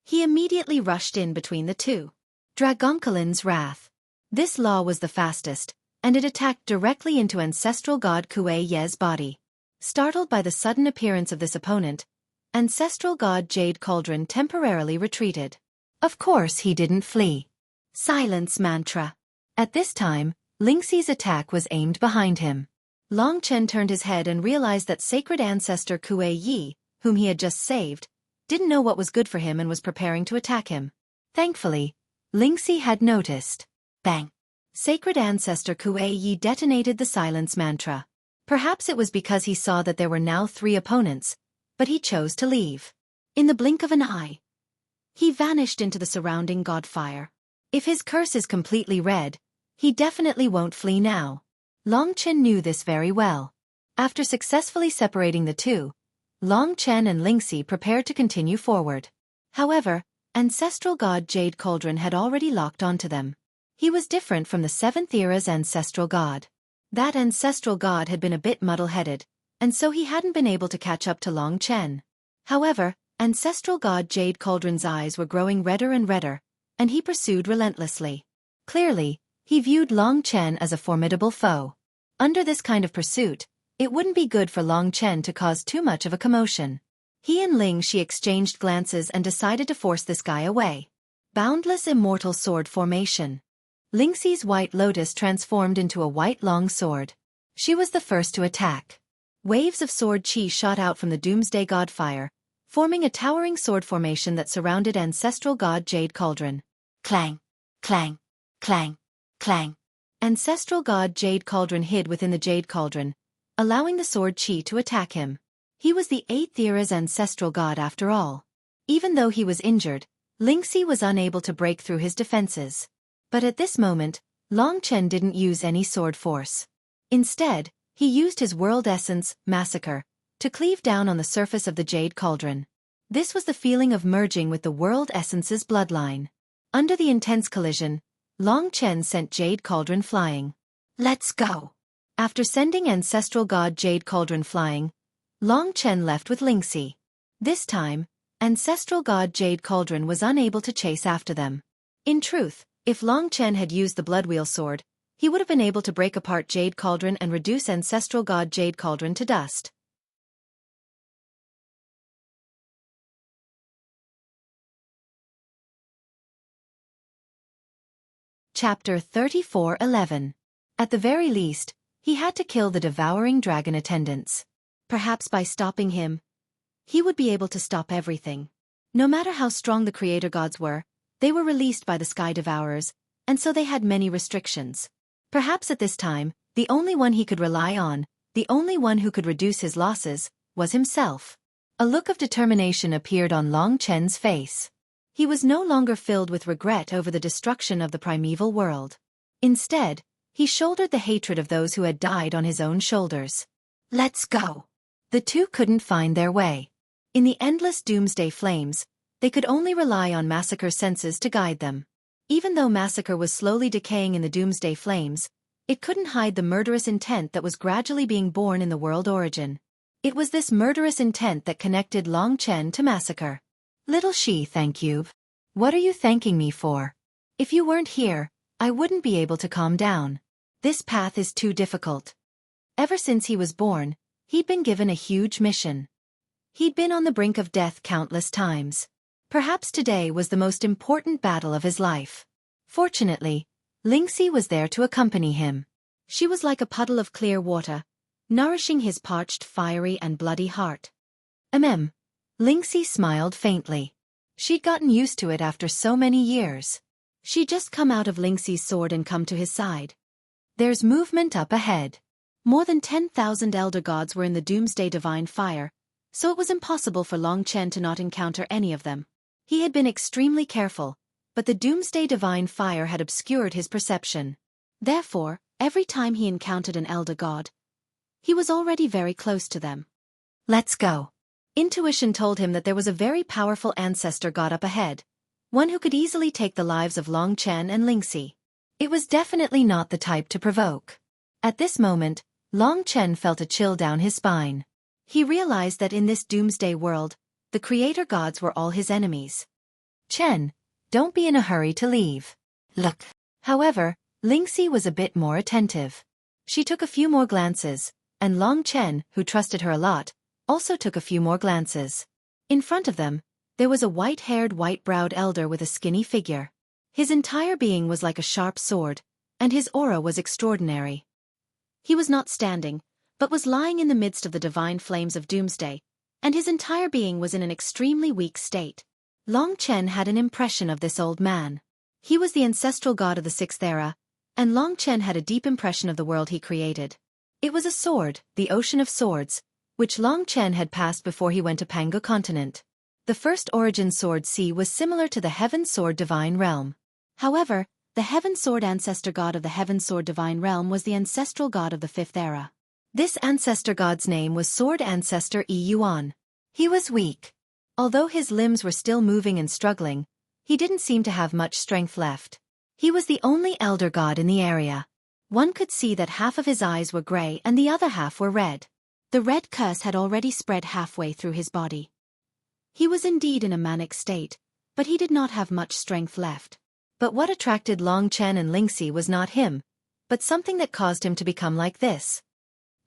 he immediately rushed in between the two. Dragonkalin's Wrath. This law was the fastest, and it attacked directly into ancestral god Xueqi's body. Startled by the sudden appearance of this opponent, ancestral god Jade Cauldron temporarily retreated. Of course he didn't flee. Silence mantra. At this time, Lingxi's attack was aimed behind him. Long Chen turned his head and realized that sacred ancestor Xueqi, whom he had just saved, didn't know what was good for him and was preparing to attack him. Thankfully, Lingxi had noticed. Bang! Sacred ancestor Xueqi detonated the silence mantra. Perhaps it was because he saw that there were now 3 opponents, but he chose to leave. In the blink of an eye, he vanished into the surrounding godfire. If his curse is completely red, he definitely won't flee now. Long Chen knew this very well. After successfully separating the two, Long Chen and Lingxi prepared to continue forward. However, ancestral god Jade Cauldron had already locked onto them. He was different from the 7th era's ancestral god. That ancestral god had been a bit muddle-headed, and so he hadn't been able to catch up to Long Chen. However, ancestral god Jade Cauldron's eyes were growing redder and redder, and he pursued relentlessly. Clearly, he viewed Long Chen as a formidable foe. Under this kind of pursuit, it wouldn't be good for Long Chen to cause too much of a commotion. He and Lingxi exchanged glances and decided to force this guy away. Boundless Immortal Sword Formation. Lingxi's white lotus transformed into a white long sword. She was the first to attack. Waves of sword chi shot out from the Doomsday Godfire, forming a towering sword formation that surrounded ancestral god Jade Cauldron. Clang! Clang! Clang! Clang! Ancestral god Jade Cauldron hid within the Jade Cauldron, allowing the sword chi to attack him. He was the 8th era's ancestral god after all. Even though he was injured, Lingxi was unable to break through his defenses. But at this moment, Long Chen didn't use any sword force. Instead, he used his world essence, Massacre, to cleave down on the surface of the Jade Cauldron. This was the feeling of merging with the world essence's bloodline. Under the intense collision, Long Chen sent Jade Cauldron flying. Let's go! After sending ancestral god Jade Cauldron flying, Long Chen left with Lingxi. This time, ancestral god Jade Cauldron was unable to chase after them. In truth, if Long Chen had used the Bloodwheel sword, he would have been able to break apart Jade Cauldron and reduce ancestral god Jade Cauldron to dust. Chapter 34:11. At the very least, he had to kill the devouring dragon attendants. Perhaps by stopping him, he would be able to stop everything. No matter how strong the creator gods were, they were released by the sky devourers, and so they had many restrictions. Perhaps at this time, the only one he could rely on, the only one who could reduce his losses, was himself. A look of determination appeared on Long Chen's face. He was no longer filled with regret over the destruction of the primeval world. Instead, he shouldered the hatred of those who had died on his own shoulders. Let's go! The two couldn't find their way. In the endless doomsday flames, they could only rely on Massacre's senses to guide them. Even though Massacre was slowly decaying in the doomsday flames, it couldn't hide the murderous intent that was gradually being born in the world origin. It was this murderous intent that connected Long Chen to Massacre. Little she, thank you. What are you thanking me for? If you weren't here, I wouldn't be able to calm down. This path is too difficult. Ever since he was born, he'd been given a huge mission. He'd been on the brink of death countless times. Perhaps today was the most important battle of his life. Fortunately, Lingxi was there to accompany him. She was like a puddle of clear water, nourishing his parched, fiery and bloody heart. Lingxi smiled faintly. She'd gotten used to it after so many years. She'd just come out of Lingxi's sword and come to his side. There's movement up ahead. More than 10,000 elder gods were in the Doomsday Divine Fire, so it was impossible for Long Chen to not encounter any of them. He had been extremely careful, but the Doomsday Divine Fire had obscured his perception. Therefore, every time he encountered an elder god, he was already very close to them. Let's go. Intuition told him that there was a very powerful ancestor god up ahead, one who could easily take the lives of Long Chen and Lingxi. It was definitely not the type to provoke. At this moment, Long Chen felt a chill down his spine. He realized that in this doomsday world, the creator gods were all his enemies. Chen, don't be in a hurry to leave. Look. However, Lingxi was a bit more attentive. She took a few more glances, and Long Chen, who trusted her a lot, also took a few more glances. In front of them, there was a white-haired, white-browed elder with a skinny figure. His entire being was like a sharp sword, and his aura was extraordinary. He was not standing, but was lying in the midst of the divine flames of doomsday, and his entire being was in an extremely weak state. Long Chen had an impression of this old man. He was the ancestral god of the sixth era, and Long Chen had a deep impression of the world he created. It was a sword, the Ocean of Swords, which Long Chen had passed before he went to Pangu continent. The first origin sword C was similar to the Heaven Sword Divine Realm. However, the Heaven Sword ancestor god of the Heaven Sword Divine Realm was the ancestral god of the fifth era. This ancestor god's name was Sword Ancestor Yi Yuan. He was weak. Although his limbs were still moving and struggling, he didn't seem to have much strength left. He was the only elder god in the area. One could see that half of his eyes were gray and the other half were red. The red curse had already spread halfway through his body. He was indeed in a manic state, but he did not have much strength left. But what attracted Long Chen and Lingxi was not him, but something that caused him to become like this.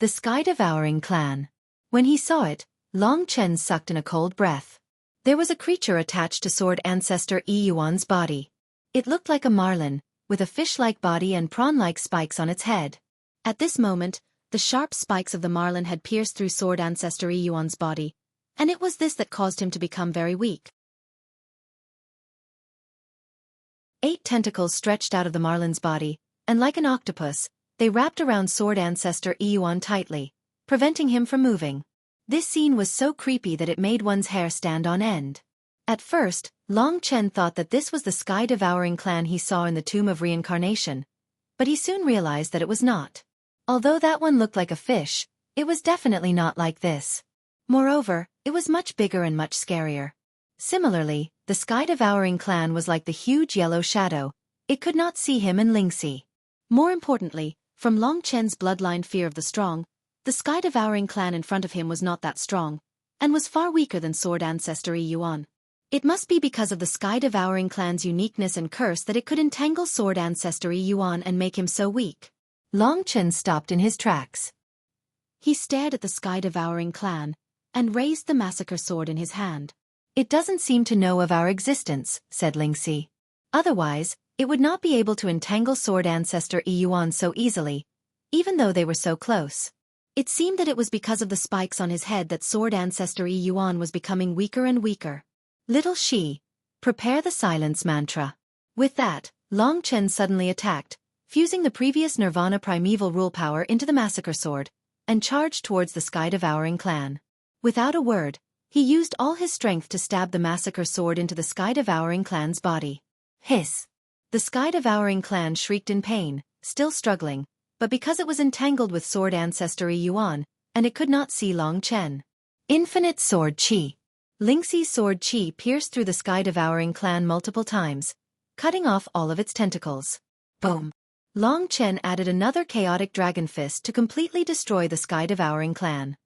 The sky-devouring clan. When he saw it, Long Chen sucked in a cold breath. There was a creature attached to Sword Ancestor Yi Yuan's body. It looked like a marlin, with a fish-like body and prawn-like spikes on its head. At this moment, the sharp spikes of the marlin had pierced through Sword Ancestor Yi Yuan's body, and it was this that caused him to become very weak. 8 tentacles stretched out of the marlin's body, and like an octopus, they wrapped around Sword Ancestor Yi Yuan tightly, preventing him from moving. This scene was so creepy that it made one's hair stand on end. At first, Long Chen thought that this was the sky-devouring clan he saw in the Tomb of Reincarnation, but he soon realized that it was not. Although that one looked like a fish, it was definitely not like this. Moreover, it was much bigger and much scarier. Similarly, the sky-devouring clan was like the huge yellow shadow. It could not see him and Lingxi. More importantly, from Long Chen's bloodline fear of the strong, the sky-devouring clan in front of him was not that strong, and was far weaker than Sword Ancestor Yi Yuan. It must be because of the sky-devouring clan's uniqueness and curse that it could entangle Sword Ancestor Yi Yuan and make him so weak. Long Chen stopped in his tracks. He stared at the sky-devouring clan, and raised the massacre sword in his hand. It doesn't seem to know of our existence, said Lingxi. Otherwise, it would not be able to entangle Sword Ancestor Yi Yuan so easily, even though they were so close. It seemed that it was because of the spikes on his head that Sword Ancestor Yi Yuan was becoming weaker and weaker. Little Shi, prepare the silence mantra. With that, Long Chen suddenly attacked, fusing the previous Nirvana primeval rule power into the massacre sword, and charged towards the sky-devouring clan. Without a word, he used all his strength to stab the massacre sword into the sky-devouring clan's body. Hiss! The sky-devouring clan shrieked in pain, still struggling, but because it was entangled with Sword Ancestor Yi Yuan, and it could not see Long Chen. Infinite Sword Qi. Lingxi's sword Qi pierced through the sky-devouring clan multiple times, cutting off all of its tentacles. Boom! Long Chen added another chaotic dragon fist to completely destroy the sky-devouring clan.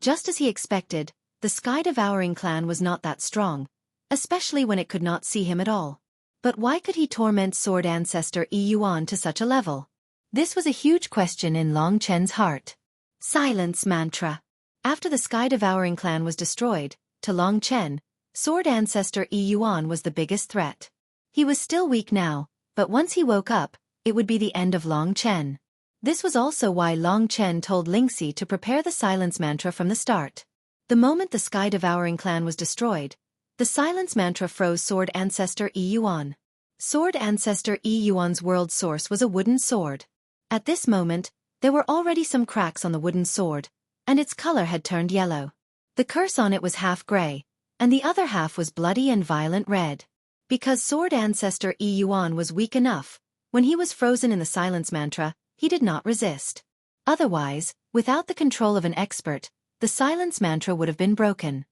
Just as he expected, the sky-devouring clan was not that strong, especially when it could not see him at all. But why could he torment Sword Ancestor Yi Yuan to such a level? This was a huge question in Long Chen's heart. Silence mantra. After the sky-devouring clan was destroyed, to Long Chen, Sword Ancestor Yi Yuan was the biggest threat. He was still weak now, but once he woke up, it would be the end of Long Chen. This was also why Long Chen told Lingxi to prepare the silence mantra from the start. The moment the sky-devouring clan was destroyed, the silence mantra froze Sword Ancestor E Yuan. Sword Ancestor E Yuan's world source was a wooden sword. At this moment, there were already some cracks on the wooden sword, and its color had turned yellow. The curse on it was half gray, and the other half was bloody and violent red. Because Sword Ancestor E Yuan was weak enough, when he was frozen in the silence mantra, he did not resist. Otherwise, without the control of an expert, the silence mantra would have been broken.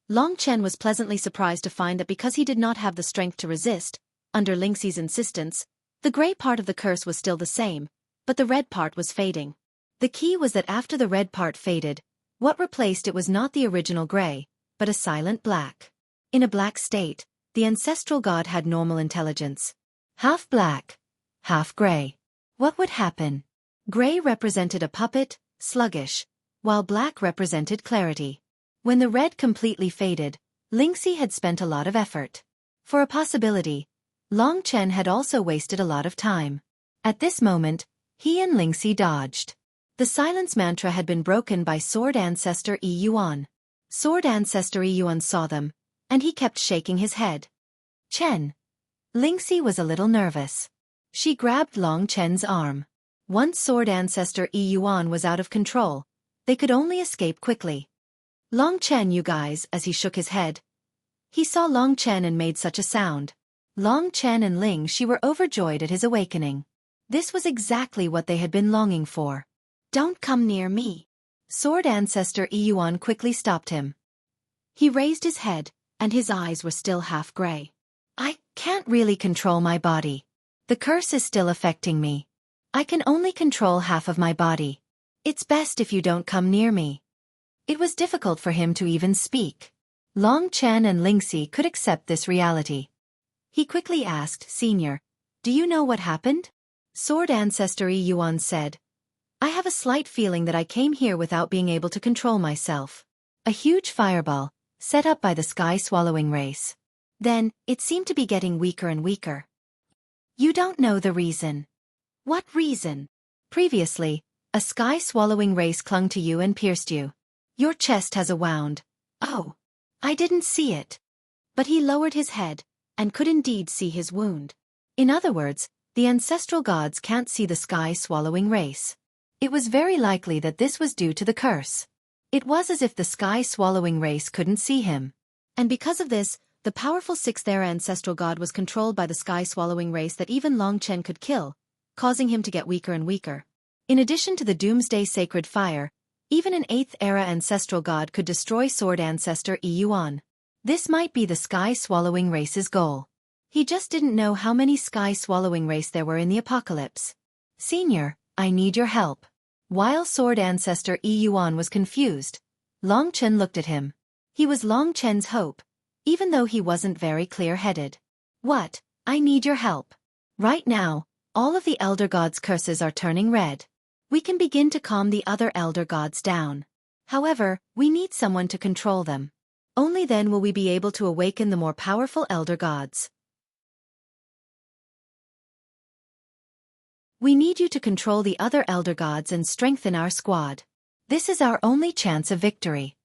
Long Chen was pleasantly surprised to find that because he did not have the strength to resist, under Lingxi's insistence, the gray part of the curse was still the same, but the red part was fading. The key was that after the red part faded, what replaced it was not the original gray, but a silent black. In a black state, the ancestral god had normal intelligence. Half black, half gray. What would happen? Gray represented a puppet, sluggish, while black represented clarity. When the red completely faded, Lingxi had spent a lot of effort. For a possibility, Long Chen had also wasted a lot of time. At this moment, he and Lingxi dodged. The silence mantra had been broken by Sword Ancestor E Yuan. Sword Ancestor E Yuan saw them, and he kept shaking his head. Chen. Lingxi was a little nervous. She grabbed Long Chen's arm. Once Sword Ancestor E Yuan was out of control, they could only escape quickly. Long Chen, you guys, as he shook his head. He saw Long Chen and made such a sound. Long Chen and Lingxi were overjoyed at his awakening. This was exactly what they had been longing for. Don't come near me. Sword Ancestor E Yuan quickly stopped him. He raised his head, and his eyes were still half gray. I can't really control my body. The curse is still affecting me. I can only control half of my body. It's best if you don't come near me. It was difficult for him to even speak. Long Chen and Lingxi could accept this reality. He quickly asked, Senior, do you know what happened? Sword Ancestor E Yuan said, I have a slight feeling that I came here without being able to control myself. A huge fireball, set up by the sky-swallowing race. Then, it seemed to be getting weaker and weaker. You don't know the reason. What reason? Previously, a sky-swallowing race clung to you and pierced you. Your chest has a wound. Oh. I didn't see it. But he lowered his head, and could indeed see his wound. In other words, the ancestral gods can't see the sky-swallowing race. It was very likely that this was due to the curse. It was as if the sky-swallowing race couldn't see him. And because of this, the powerful sixth-era ancestral god was controlled by the sky-swallowing race that even Long Chen could kill, causing him to get weaker and weaker. In addition to the doomsday sacred fire, even an 8th-era ancestral god could destroy Sword Ancestor E Yuan. This might be the sky-swallowing race's goal. He just didn't know how many sky-swallowing race there were in the apocalypse. Senior, I need your help. While Sword Ancestor E Yuan was confused, Long Chen looked at him. He was Long Chen's hope, even though he wasn't very clear-headed. What? I need your help. Right now, all of the Elder Gods' curses are turning red. We can begin to calm the other Elder Gods down. However, we need someone to control them. Only then will we be able to awaken the more powerful Elder Gods. We need you to control the other Elder Gods and strengthen our squad. This is our only chance of victory.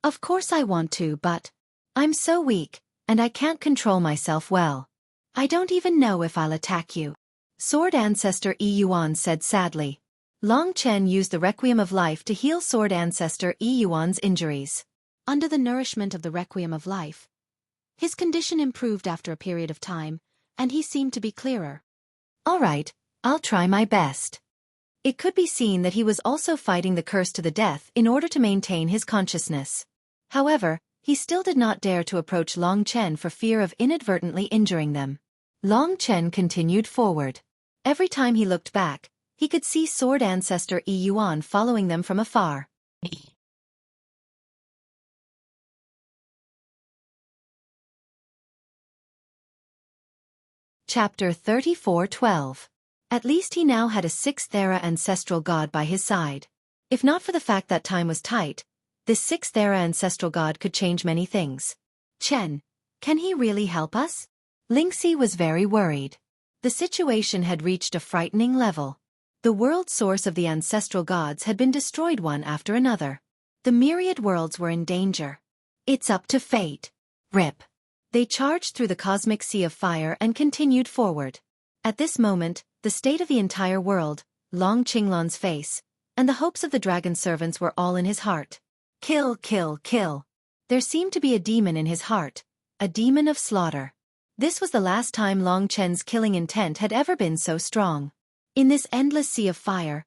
Of course I want to, but I'm so weak, and I can't control myself well. I don't even know if I'll attack you. Sword Ancestor E Yuan said sadly. Long Chen used the Requiem of Life to heal Sword Ancestor E Yuan's injuries. Under the nourishment of the Requiem of Life, his condition improved after a period of time, and he seemed to be clearer. All right, I'll try my best. It could be seen that he was also fighting the curse to the death in order to maintain his consciousness. However, he still did not dare to approach Long Chen for fear of inadvertently injuring them. Long Chen continued forward. Every time he looked back, he could see Sword Ancestor E Yuan following them from afar. Chapter 34:12. At least he now had a 6th-era ancestral god by his side. If not for the fact that time was tight, this 6th-era ancestral god could change many things. Chen, can he really help us? Lingxi was very worried. The situation had reached a frightening level. The world source of the ancestral gods had been destroyed one after another. The myriad worlds were in danger. It's up to fate. Rip. They charged through the cosmic sea of fire and continued forward. At this moment, the state of the entire world, Long Qinglan's face, and the hopes of the dragon servants were all in his heart. Kill, kill, kill. There seemed to be a demon in his heart, a demon of slaughter. This was the last time Long Chen's killing intent had ever been so strong. In this endless sea of fire,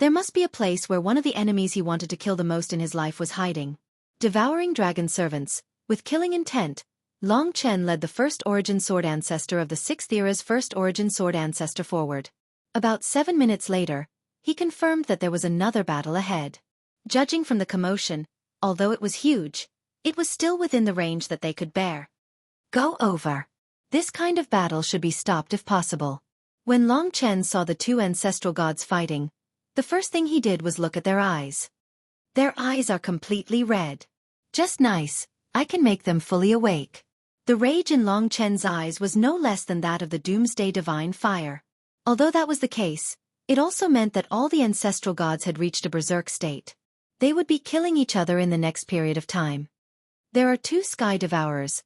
there must be a place where one of the enemies he wanted to kill the most in his life was hiding. Devouring dragon servants, with killing intent, Long Chen led the First Origin Sword Ancestor of the Sixth Era's First Origin Sword Ancestor forward. About 7 minutes later, he confirmed that there was another battle ahead. Judging from the commotion, although it was huge, it was still within the range that they could bear. Go over. This kind of battle should be stopped if possible. When Long Chen saw the two ancestral gods fighting, the first thing he did was look at their eyes. Their eyes are completely red. Just nice, I can make them fully awake. The rage in Long Chen's eyes was no less than that of the doomsday divine fire. Although that was the case, it also meant that all the ancestral gods had reached a berserk state. They would be killing each other in the next period of time. There are two sky devourers.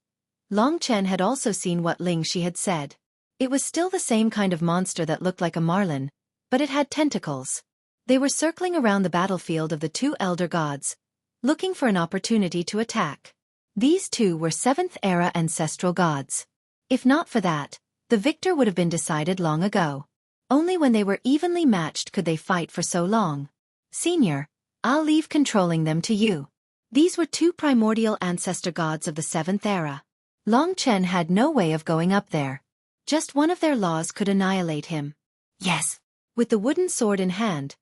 Long Chen had also seen what Ling Shi had said. It was still the same kind of monster that looked like a marlin, but it had tentacles. They were circling around the battlefield of the two elder gods, looking for an opportunity to attack. These two were 7th era ancestral gods. If not for that, the victor would have been decided long ago. Only when they were evenly matched could they fight for so long. Senior, I'll leave controlling them to you. These were two primordial ancestor gods of the 7th era. Long Chen had no way of going up there. Just one of their laws could annihilate him. Yes. With the wooden sword in hand,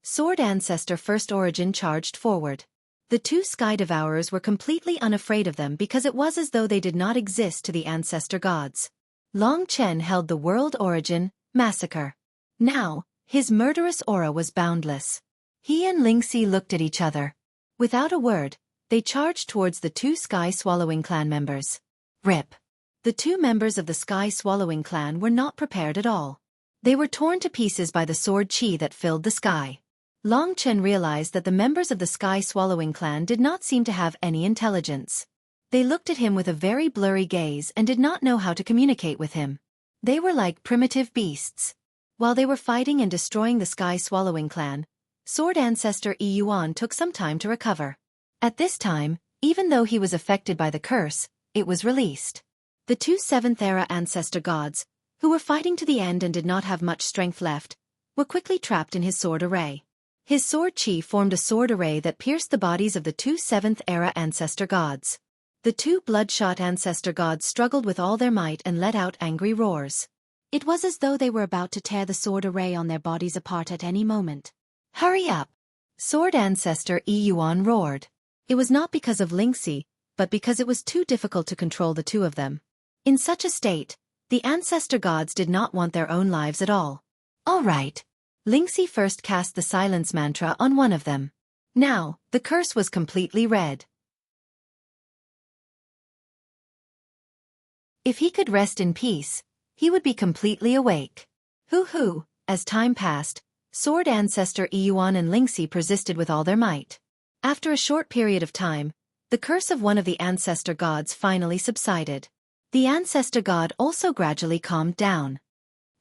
Sword Ancestor First Origin charged forward. The two Sky Devourers were completely unafraid of them because it was as though they did not exist to the ancestor gods. Long Chen held the World Origin, Massacre. Now, his murderous aura was boundless. He and Ling Xi looked at each other. Without a word, they charged towards the two Sky Swallowing clan members. Rip. The two members of the Sky Swallowing clan were not prepared at all. They were torn to pieces by the sword chi that filled the sky. Long Chen realized that the members of the Sky Swallowing clan did not seem to have any intelligence. They looked at him with a very blurry gaze and did not know how to communicate with him. They were like primitive beasts. While they were fighting and destroying the Sky Swallowing clan, Sword Ancestor Yi Yuan took some time to recover. At this time, even though he was affected by the curse, it was released. The two 7th era ancestor gods, who were fighting to the end and did not have much strength left, were quickly trapped in his sword array. His sword chi formed a sword array that pierced the bodies of the two 7th era ancestor gods. The two bloodshot ancestor gods struggled with all their might and let out angry roars. It was as though they were about to tear the sword array on their bodies apart at any moment. Hurry up! Sword Ancestor Yi Yuan roared. It was not because of Ling Xi, but because it was too difficult to control the two of them. In such a state, the ancestor gods did not want their own lives at all. All right. Ling Xi first cast the silence mantra on one of them. Now, the curse was completely red. If he could rest in peace, he would be completely awake. Hoo-hoo, as time passed, Sword Ancestor Yi Yuan and Ling Xi persisted with all their might. After a short period of time, the curse of one of the ancestor gods finally subsided. The ancestor god also gradually calmed down.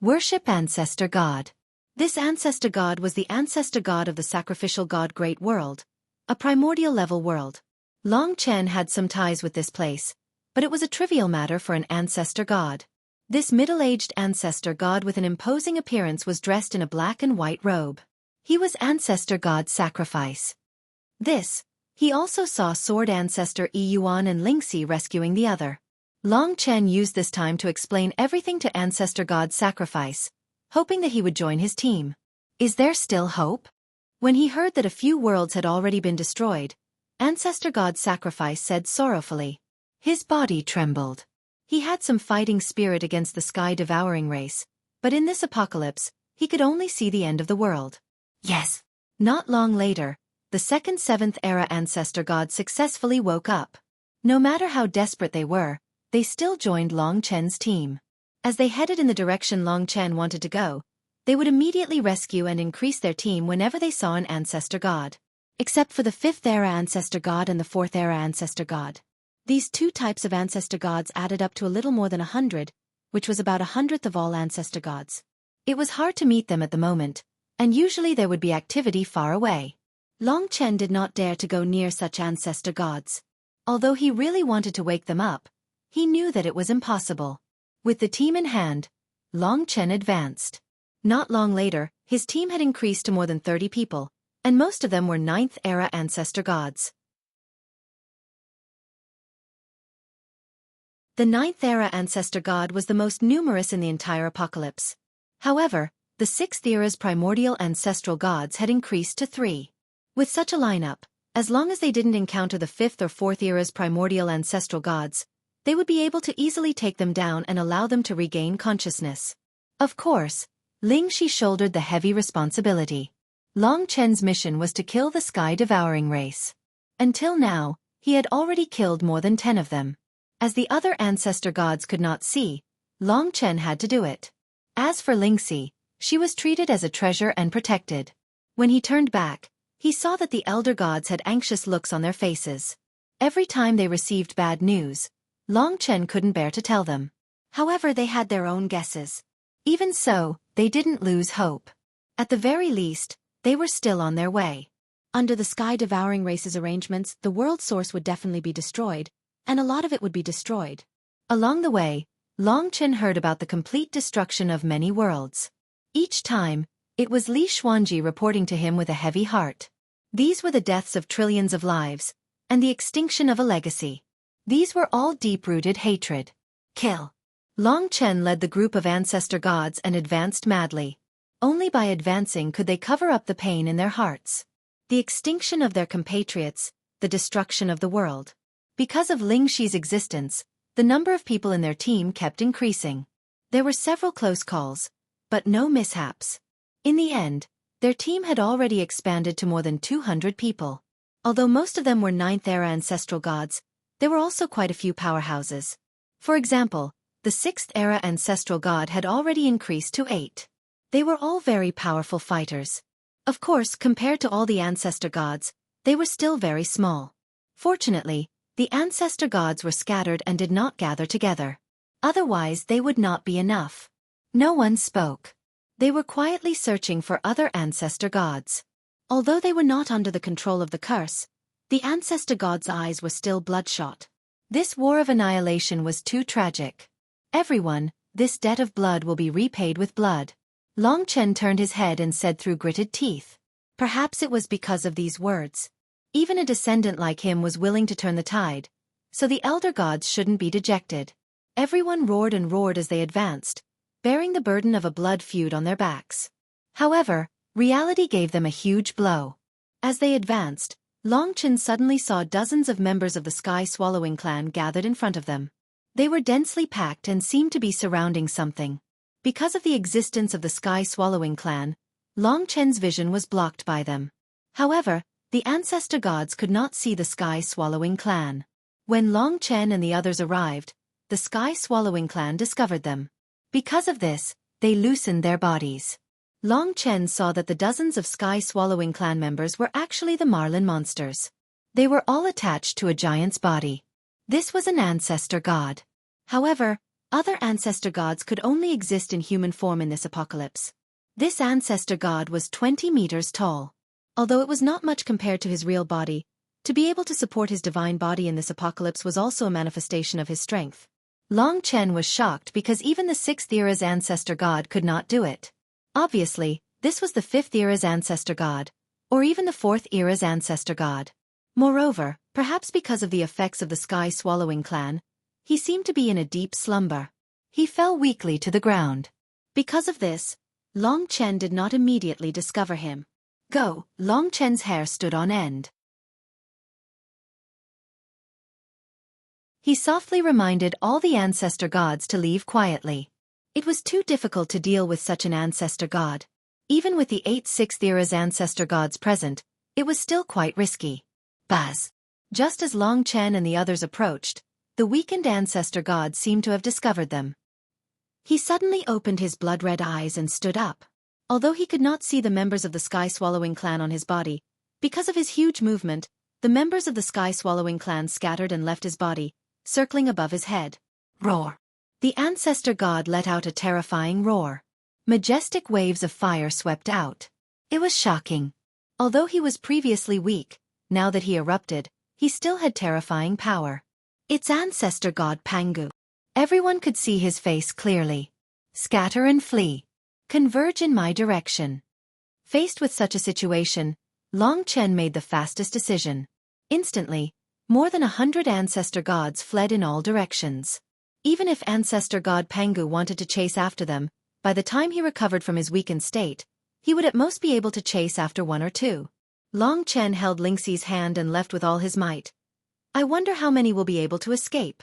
Worship Ancestor God. This ancestor god was the ancestor god of the sacrificial god Great World, a primordial level world. Long Chen had some ties with this place, but it was a trivial matter for an ancestor god. This middle-aged ancestor god with an imposing appearance was dressed in a black and white robe. He was ancestor god Sacrifice. He also saw Sword Ancestor Yi Yuan and Ling Xi rescuing the other. Long Chen used this time to explain everything to ancestor god Sacrifice, hoping that he would join his team. Is there still hope? When he heard that a few worlds had already been destroyed, ancestor god Sacrifice said sorrowfully. His body trembled. He had some fighting spirit against the sky-devouring race, but in this apocalypse, he could only see the end of the world. Yes. Not long later, the second 7th era ancestor god successfully woke up. No matter how desperate they were, they still joined Long Chen's team. As they headed in the direction Long Chen wanted to go, they would immediately rescue and increase their team whenever they saw an ancestor god. except for the 5th era ancestor god and the 4th era ancestor god. These two types of ancestor gods added up to a little more than 100, which was about 100th of all ancestor gods. It was hard to meet them at the moment, and usually there would be activity far away. Long Chen did not dare to go near such ancestor gods. Although he really wanted to wake them up, he knew that it was impossible. With the team in hand, Long Chen advanced. Not long later, his team had increased to more than 30 people, and most of them were 9th era ancestor gods. The 9th era ancestor god was the most numerous in the entire apocalypse. However, the 6th era's primordial ancestral gods had increased to 3. With such a lineup, as long as they didn't encounter the 5th or 4th era's primordial ancestral gods, they would be able to easily take them down and allow them to regain consciousness. Of course, Ling Shi shouldered the heavy responsibility. Long Chen's mission was to kill the sky-devouring race. Until now, he had already killed more than 10 of them. As the other ancestor gods could not see, Long Chen had to do it. As for Ling Shi, she was treated as a treasure and protected. When he turned back, he saw that the elder gods had anxious looks on their faces. Every time they received bad news, Long Chen couldn't bear to tell them. However, they had their own guesses. Even so, they didn't lose hope. At the very least, they were still on their way. Under the sky-devouring race's arrangements, the world source would definitely be destroyed, and a lot of it would be destroyed. Along the way, Long Chen heard about the complete destruction of many worlds. Each time, it was Li Xuanji reporting to him with a heavy heart. These were the deaths of trillions of lives, and the extinction of a legacy. These were all deep-rooted hatred. Kill. Long Chen led the group of ancestor gods and advanced madly. Only by advancing could they cover up the pain in their hearts. The extinction of their compatriots, the destruction of the world. Because of Ling Shi's existence, the number of people in their team kept increasing. There were several close calls, but no mishaps. In the end, their team had already expanded to more than 200 people. Although most of them were 9th era ancestral gods, there were also quite a few powerhouses. For example, the 6th era ancestral god had already increased to 8. They were all very powerful fighters. Of course, compared to all the ancestor gods, they were still very small. Fortunately, the ancestor gods were scattered and did not gather together. Otherwise, they would not be enough. No one spoke. They were quietly searching for other ancestor gods. Although they were not under the control of the curse, the ancestor gods' eyes were still bloodshot. This war of annihilation was too tragic. Everyone, this debt of blood will be repaid with blood. Long Chen turned his head and said through gritted teeth. Perhaps it was because of these words. Even a descendant like him was willing to turn the tide, so the elder gods shouldn't be dejected. Everyone roared and roared as they advanced, bearing the burden of a blood feud on their backs. However, reality gave them a huge blow. As they advanced, Long Chen suddenly saw dozens of members of the sky-swallowing clan gathered in front of them. They were densely packed and seemed to be surrounding something. Because of the existence of the sky-swallowing clan, Long Chen's vision was blocked by them. However, the ancestor gods could not see the sky-swallowing clan. When Long Chen and the others arrived, the sky-swallowing clan discovered them. Because of this, they loosened their bodies. Long Chen saw that the dozens of sky-swallowing clan members were actually the Marlin monsters. They were all attached to a giant's body. This was an ancestor god. However, other ancestor gods could only exist in human form in this apocalypse. This ancestor god was 20 meters tall. Although it was not much compared to his real body, to be able to support his divine body in this apocalypse was also a manifestation of his strength. Long Chen was shocked because even the 6th era's ancestor god could not do it. Obviously, this was the 5th era's ancestor god, or even the 4th era's ancestor god. Moreover, perhaps because of the effects of the sky-swallowing clan, he seemed to be in a deep slumber. He fell weakly to the ground. Because of this, Long Chen did not immediately discover him. Go! Long Chen's hair stood on end. He softly reminded all the ancestor gods to leave quietly. It was too difficult to deal with such an ancestor god. Even with the 8th 6th era's ancestor gods present, it was still quite risky. Buzz! Just as Long Chen and the others approached, the weakened ancestor god seemed to have discovered them. He suddenly opened his blood-red eyes and stood up. Although he could not see the members of the sky-swallowing clan on his body, Because of his huge movement, the members of the sky-swallowing clan scattered and left his body, circling above his head. Roar. The ancestor god let out a terrifying roar. Majestic waves of fire swept out. It was shocking. Although he was previously weak, now that he erupted, he still had terrifying power. It's ancestor god Pangu. Everyone could see his face clearly. Scatter and flee. Converge in my direction. Faced with such a situation, Long Chen made the fastest decision. Instantly, more than 100 ancestor gods fled in all directions. Even if ancestor god Pangu wanted to chase after them, by the time he recovered from his weakened state, he would at most be able to chase after one or two. Long Chen held Lingxi's hand and left with all his might. I wonder how many will be able to escape.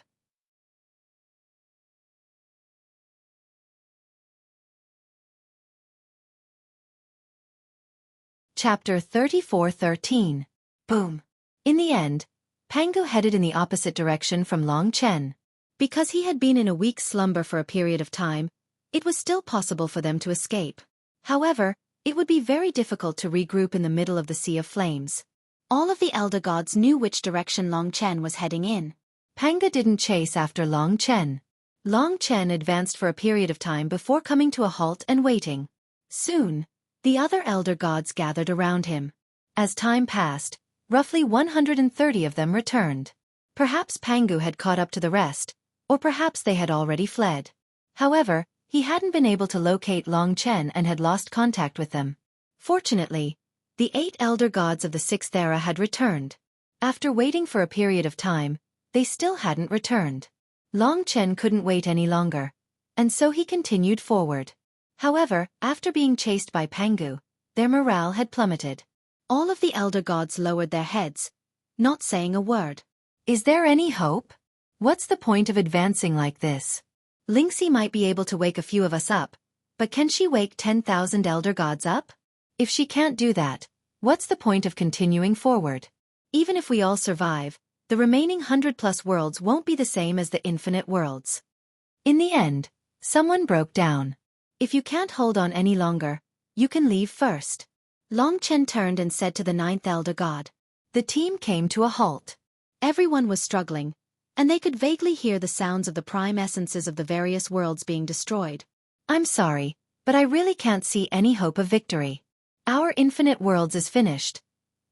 Chapter 34:13. Boom. In the end, Pangu headed in the opposite direction from Long Chen. Because he had been in a weak slumber for a period of time, it was still possible for them to escape. However, it would be very difficult to regroup in the middle of the Sea of Flames. All of the elder gods knew which direction Long Chen was heading in. Pangu didn't chase after Long Chen. Long Chen advanced for a period of time before coming to a halt and waiting. Soon, the other elder gods gathered around him. As time passed, roughly 130 of them returned. Perhaps Pangu had caught up to the rest, or perhaps they had already fled. However, he hadn't been able to locate Long Chen and had lost contact with them. Fortunately, the 8 elder gods of the 6th era had returned. After waiting for a period of time, they still hadn't returned. Long Chen couldn't wait any longer, and so he continued forward. However, after being chased by Pangu, their morale had plummeted. All of the elder gods lowered their heads, not saying a word. Is there any hope? What's the point of advancing like this? Lingxi might be able to wake a few of us up, but can she wake 10,000 elder gods up? If she can't do that, what's the point of continuing forward? Even if we all survive, the remaining 100+ worlds won't be the same as the infinite worlds. In the end, someone broke down. If you can't hold on any longer, you can leave first. Long Chen turned and said to the 9th elder god. The team came to a halt. Everyone was struggling, and they could vaguely hear the sounds of the prime essences of the various worlds being destroyed. I'm sorry, but I really can't see any hope of victory. Our infinite worlds is finished.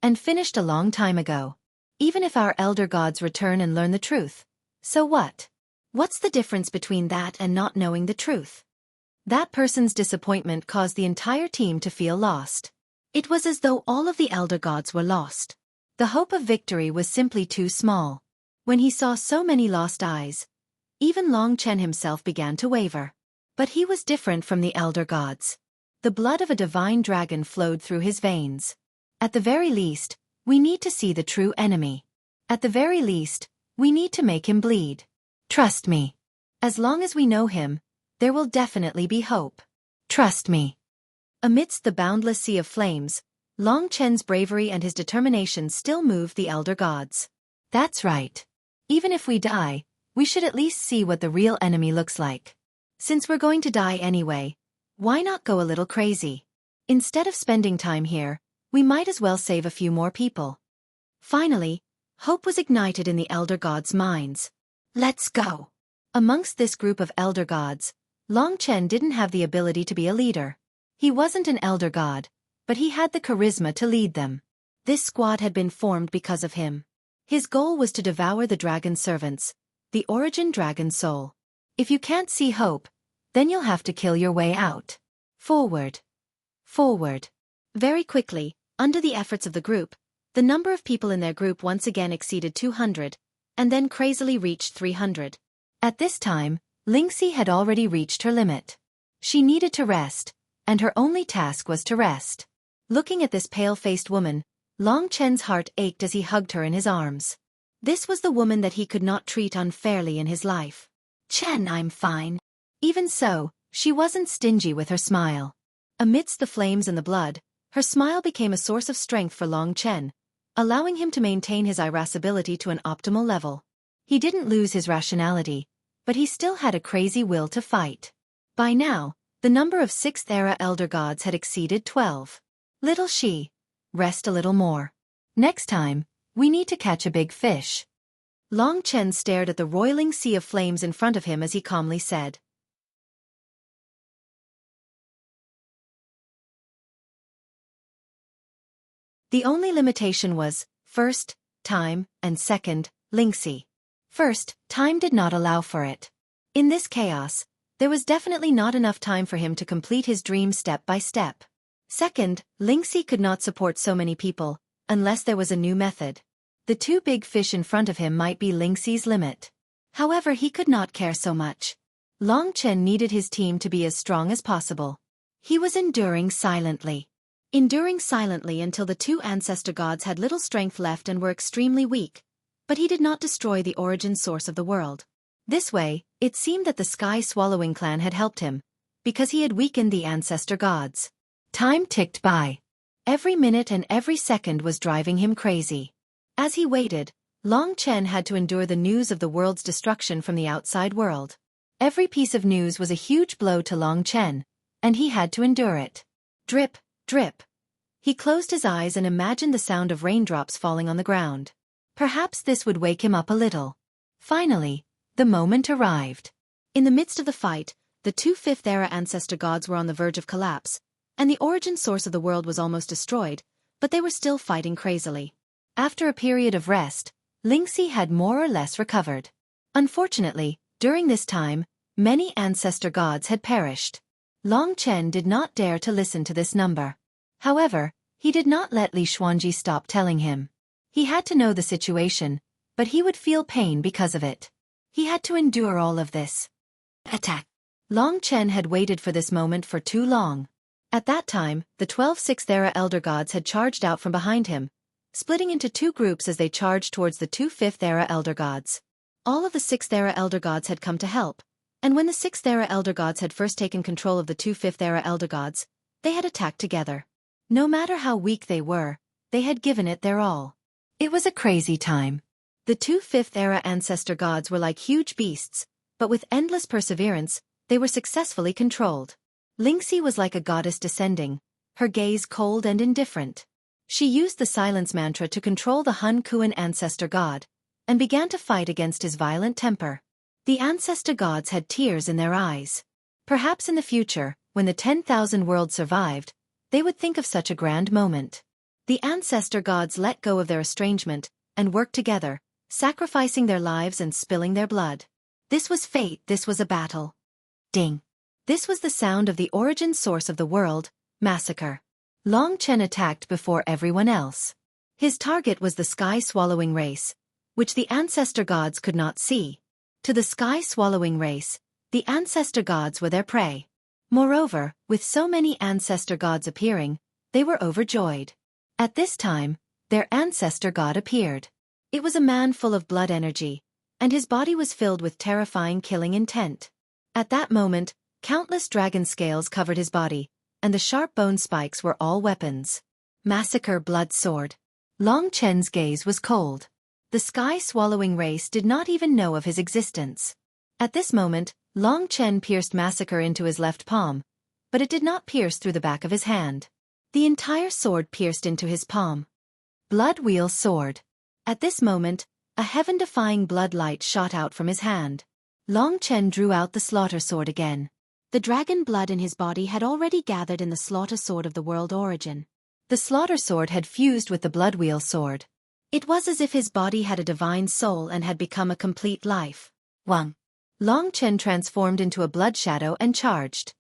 And finished a long time ago. Even if our elder gods return and learn the truth, so what? What's the difference between that and not knowing the truth? That person's disappointment caused the entire team to feel lost. It was as though all of the elder gods were lost. The hope of victory was simply too small. When he saw so many lost eyes, even Long Chen himself began to waver. But he was different from the elder gods. The blood of a divine dragon flowed through his veins. At the very least, we need to see the true enemy. At the very least, we need to make him bleed. Trust me. As long as we know him, there will definitely be hope. Trust me. Amidst the boundless sea of flames, Long Chen's bravery and his determination still moved the elder gods. That's right. Even if we die, we should at least see what the real enemy looks like. Since we're going to die anyway, why not go a little crazy? Instead of spending time here, we might as well save a few more people. Finally, hope was ignited in the elder gods' minds. Let's go. Amongst this group of elder gods, Long Chen didn't have the ability to be a leader. He wasn't an elder god, but he had the charisma to lead them. This squad had been formed because of him. His goal was to devour the dragon servants, the origin dragon soul. If you can't see hope, then you'll have to kill your way out. Forward. Forward. Very quickly, under the efforts of the group, the number of people in their group once again exceeded 200, and then crazily reached 300. At this time, Lingxi had already reached her limit. She needed to rest, and her only task was to rest. Looking at this pale-faced woman, Long Chen's heart ached as he hugged her in his arms. This was the woman that he could not treat unfairly in his life. Chen, I'm fine. Even so, she wasn't stingy with her smile. Amidst the flames and the blood, her smile became a source of strength for Long Chen, allowing him to maintain his irascibility to an optimal level. He didn't lose his rationality, but he still had a crazy will to fight. By now, the number of 6th era elder gods had exceeded 12. Little she, rest a little more. Next time, we need to catch a big fish. Long Chen stared at the roiling sea of flames in front of him as he calmly said. The only limitation was, first, time, and second, Lingxi. First, time did not allow for it. In this chaos, there was definitely not enough time for him to complete his dream step by step. Second, Lingxi could not support so many people, unless there was a new method. The two big fish in front of him might be Lingxi's limit. However, he could not care so much. Long Chen needed his team to be as strong as possible. He was enduring silently until the two ancestor gods had little strength left and were extremely weak. But he did not destroy the origin source of the world. This way, it seemed that the sky-swallowing clan had helped him, because he had weakened the ancestor gods. Time ticked by. Every minute and every second was driving him crazy. As he waited, Long Chen had to endure the news of the world's destruction from the outside world. Every piece of news was a huge blow to Long Chen, and he had to endure it. Drip, drip. He closed his eyes and imagined the sound of raindrops falling on the ground. Perhaps this would wake him up a little. Finally, the moment arrived. In the midst of the fight, the two fifth-era ancestor gods were on the verge of collapse, and the origin source of the world was almost destroyed, but they were still fighting crazily. After a period of rest, Lingxi had more or less recovered. Unfortunately, during this time, many ancestor gods had perished. Long Chen did not dare to listen to this number. However, he did not let Li Xuanji stop telling him. He had to know the situation, but he would feel pain because of it. He had to endure all of this. Attack. Long Chen had waited for this moment for too long. At that time, the 12 sixth-era elder gods had charged out from behind him, splitting into two groups as they charged towards the two fifth-era elder gods. All of the sixth-era elder gods had come to help, and when the sixth-era elder gods had first taken control of the two fifth-era elder gods, they had attacked together. No matter how weak they were, they had given it their all. It was a crazy time. The two fifth-era ancestor gods were like huge beasts, but with endless perseverance, they were successfully controlled. Lingxi was like a goddess descending, her gaze cold and indifferent. She used the silence mantra to control the Hun Kuan ancestor god, and began to fight against his violent temper. The ancestor gods had tears in their eyes. Perhaps in the future, when the 10,000 world survived, they would think of such a grand moment. The ancestor gods let go of their estrangement, and worked together, sacrificing their lives and spilling their blood. This was fate, this was a battle. Ding. This was the sound of the origin source of the world, massacre. Long Chen attacked before everyone else. His target was the sky-swallowing race, which the ancestor gods could not see. To the sky-swallowing race, the ancestor gods were their prey. Moreover, with so many ancestor gods appearing, they were overjoyed. At this time, their ancestor god appeared. It was a man full of blood energy, and his body was filled with terrifying killing intent. At that moment, countless dragon scales covered his body, and the sharp bone spikes were all weapons. Massacre blood sword. Long Chen's gaze was cold. The sky-swallowing race did not even know of his existence. At this moment, Long Chen pierced Massacre into his left palm, but it did not pierce through the back of his hand. The entire sword pierced into his palm. Blood Wheel Sword. At this moment, a heaven-defying blood light shot out from his hand. Long Chen drew out the slaughter sword again. The dragon blood in his body had already gathered in the slaughter sword of the world origin. The slaughter sword had fused with the blood wheel sword. It was as if his body had a divine soul and had become a complete life. Wang. Long Chen transformed into a blood shadow and charged.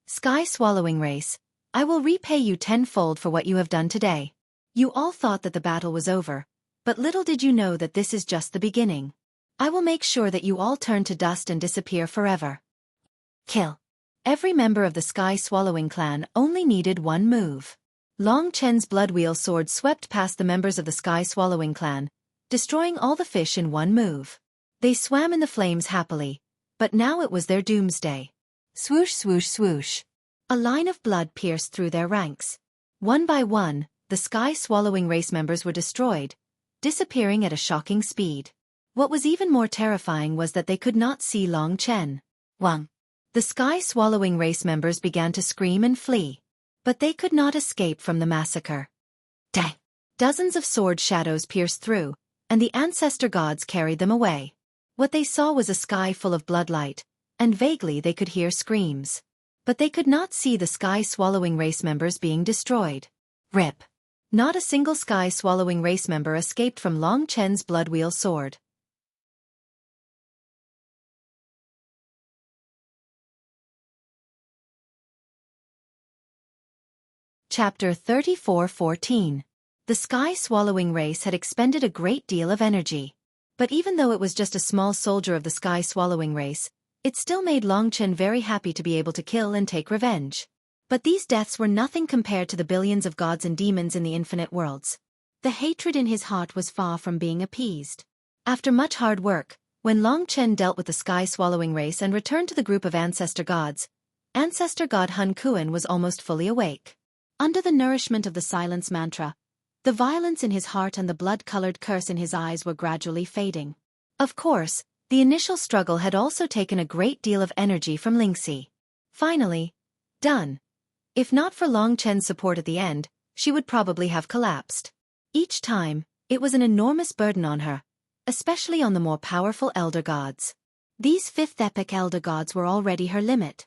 Sky-swallowing race, I will repay you tenfold for what you have done today. You all thought that the battle was over, but little did you know that this is just the beginning. I will make sure that you all turn to dust and disappear forever. Kill. Every member of the sky-swallowing clan only needed one move. Long Chen's blood wheel sword swept past the members of the sky-swallowing clan, destroying all the fish in one move. They swam in the flames happily, but now it was their doomsday. Swoosh swoosh swoosh. A line of blood pierced through their ranks. One by one, the sky-swallowing race members were destroyed, disappearing at a shocking speed. What was even more terrifying was that they could not see Long Chen. Wang. The sky-swallowing race members began to scream and flee. But they could not escape from the massacre. Dang! Dozens of sword shadows pierced through, and the ancestor gods carried them away. What they saw was a sky full of bloodlight, and vaguely they could hear screams. But they could not see the sky-swallowing race members being destroyed. Rip! Not a single sky-swallowing race member escaped from Long Chen's blood wheel sword. Chapter 34:14. The sky-swallowing race had expended a great deal of energy. But even though it was just a small soldier of the sky-swallowing race, it still made Long Chen very happy to be able to kill and take revenge. But these deaths were nothing compared to the billions of gods and demons in the infinite worlds. The hatred in his heart was far from being appeased. After much hard work, when Long Chen dealt with the sky-swallowing race and returned to the group of ancestor gods, ancestor god Hun Kuan was almost fully awake. Under the nourishment of the silence mantra, the violence in his heart and the blood-colored curse in his eyes were gradually fading. Of course, the initial struggle had also taken a great deal of energy from Lingxi. Finally, done. If not for Long Chen's support at the end, she would probably have collapsed. Each time, it was an enormous burden on her, especially on the more powerful elder gods. These fifth epic elder gods were already her limit.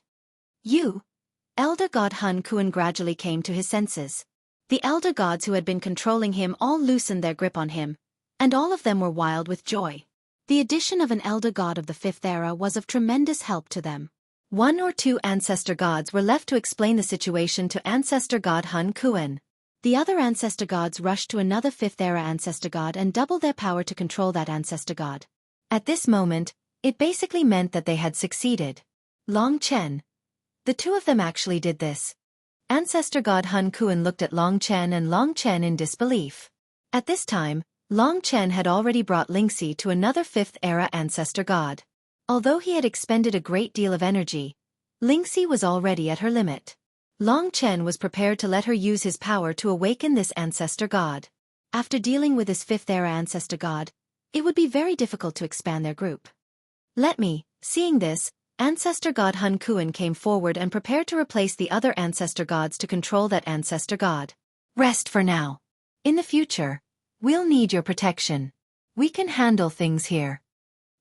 Elder god Hun Kuan gradually came to his senses. The elder gods who had been controlling him all loosened their grip on him, and all of them were wild with joy. The addition of an elder god of the fifth era was of tremendous help to them. One or two ancestor gods were left to explain the situation to ancestor god Hun Kuan. The other ancestor gods rushed to another fifth era ancestor god and doubled their power to control that ancestor god. At this moment, it basically meant that they had succeeded. Long Chen. The two of them actually did this. Ancestor god Hun Kuan looked at Long Chen and Long Chen in disbelief. At this time, Long Chen had already brought Lingxi to another fifth-era ancestor god. Although he had expended a great deal of energy, Lingxi was already at her limit. Long Chen was prepared to let her use his power to awaken this ancestor god. After dealing with his fifth-era ancestor god, it would be very difficult to expand their group. Seeing this, ancestor god Hun Kuan came forward and prepared to replace the other ancestor gods to control that ancestor god. Rest for now. In the future, we'll need your protection. We can handle things here.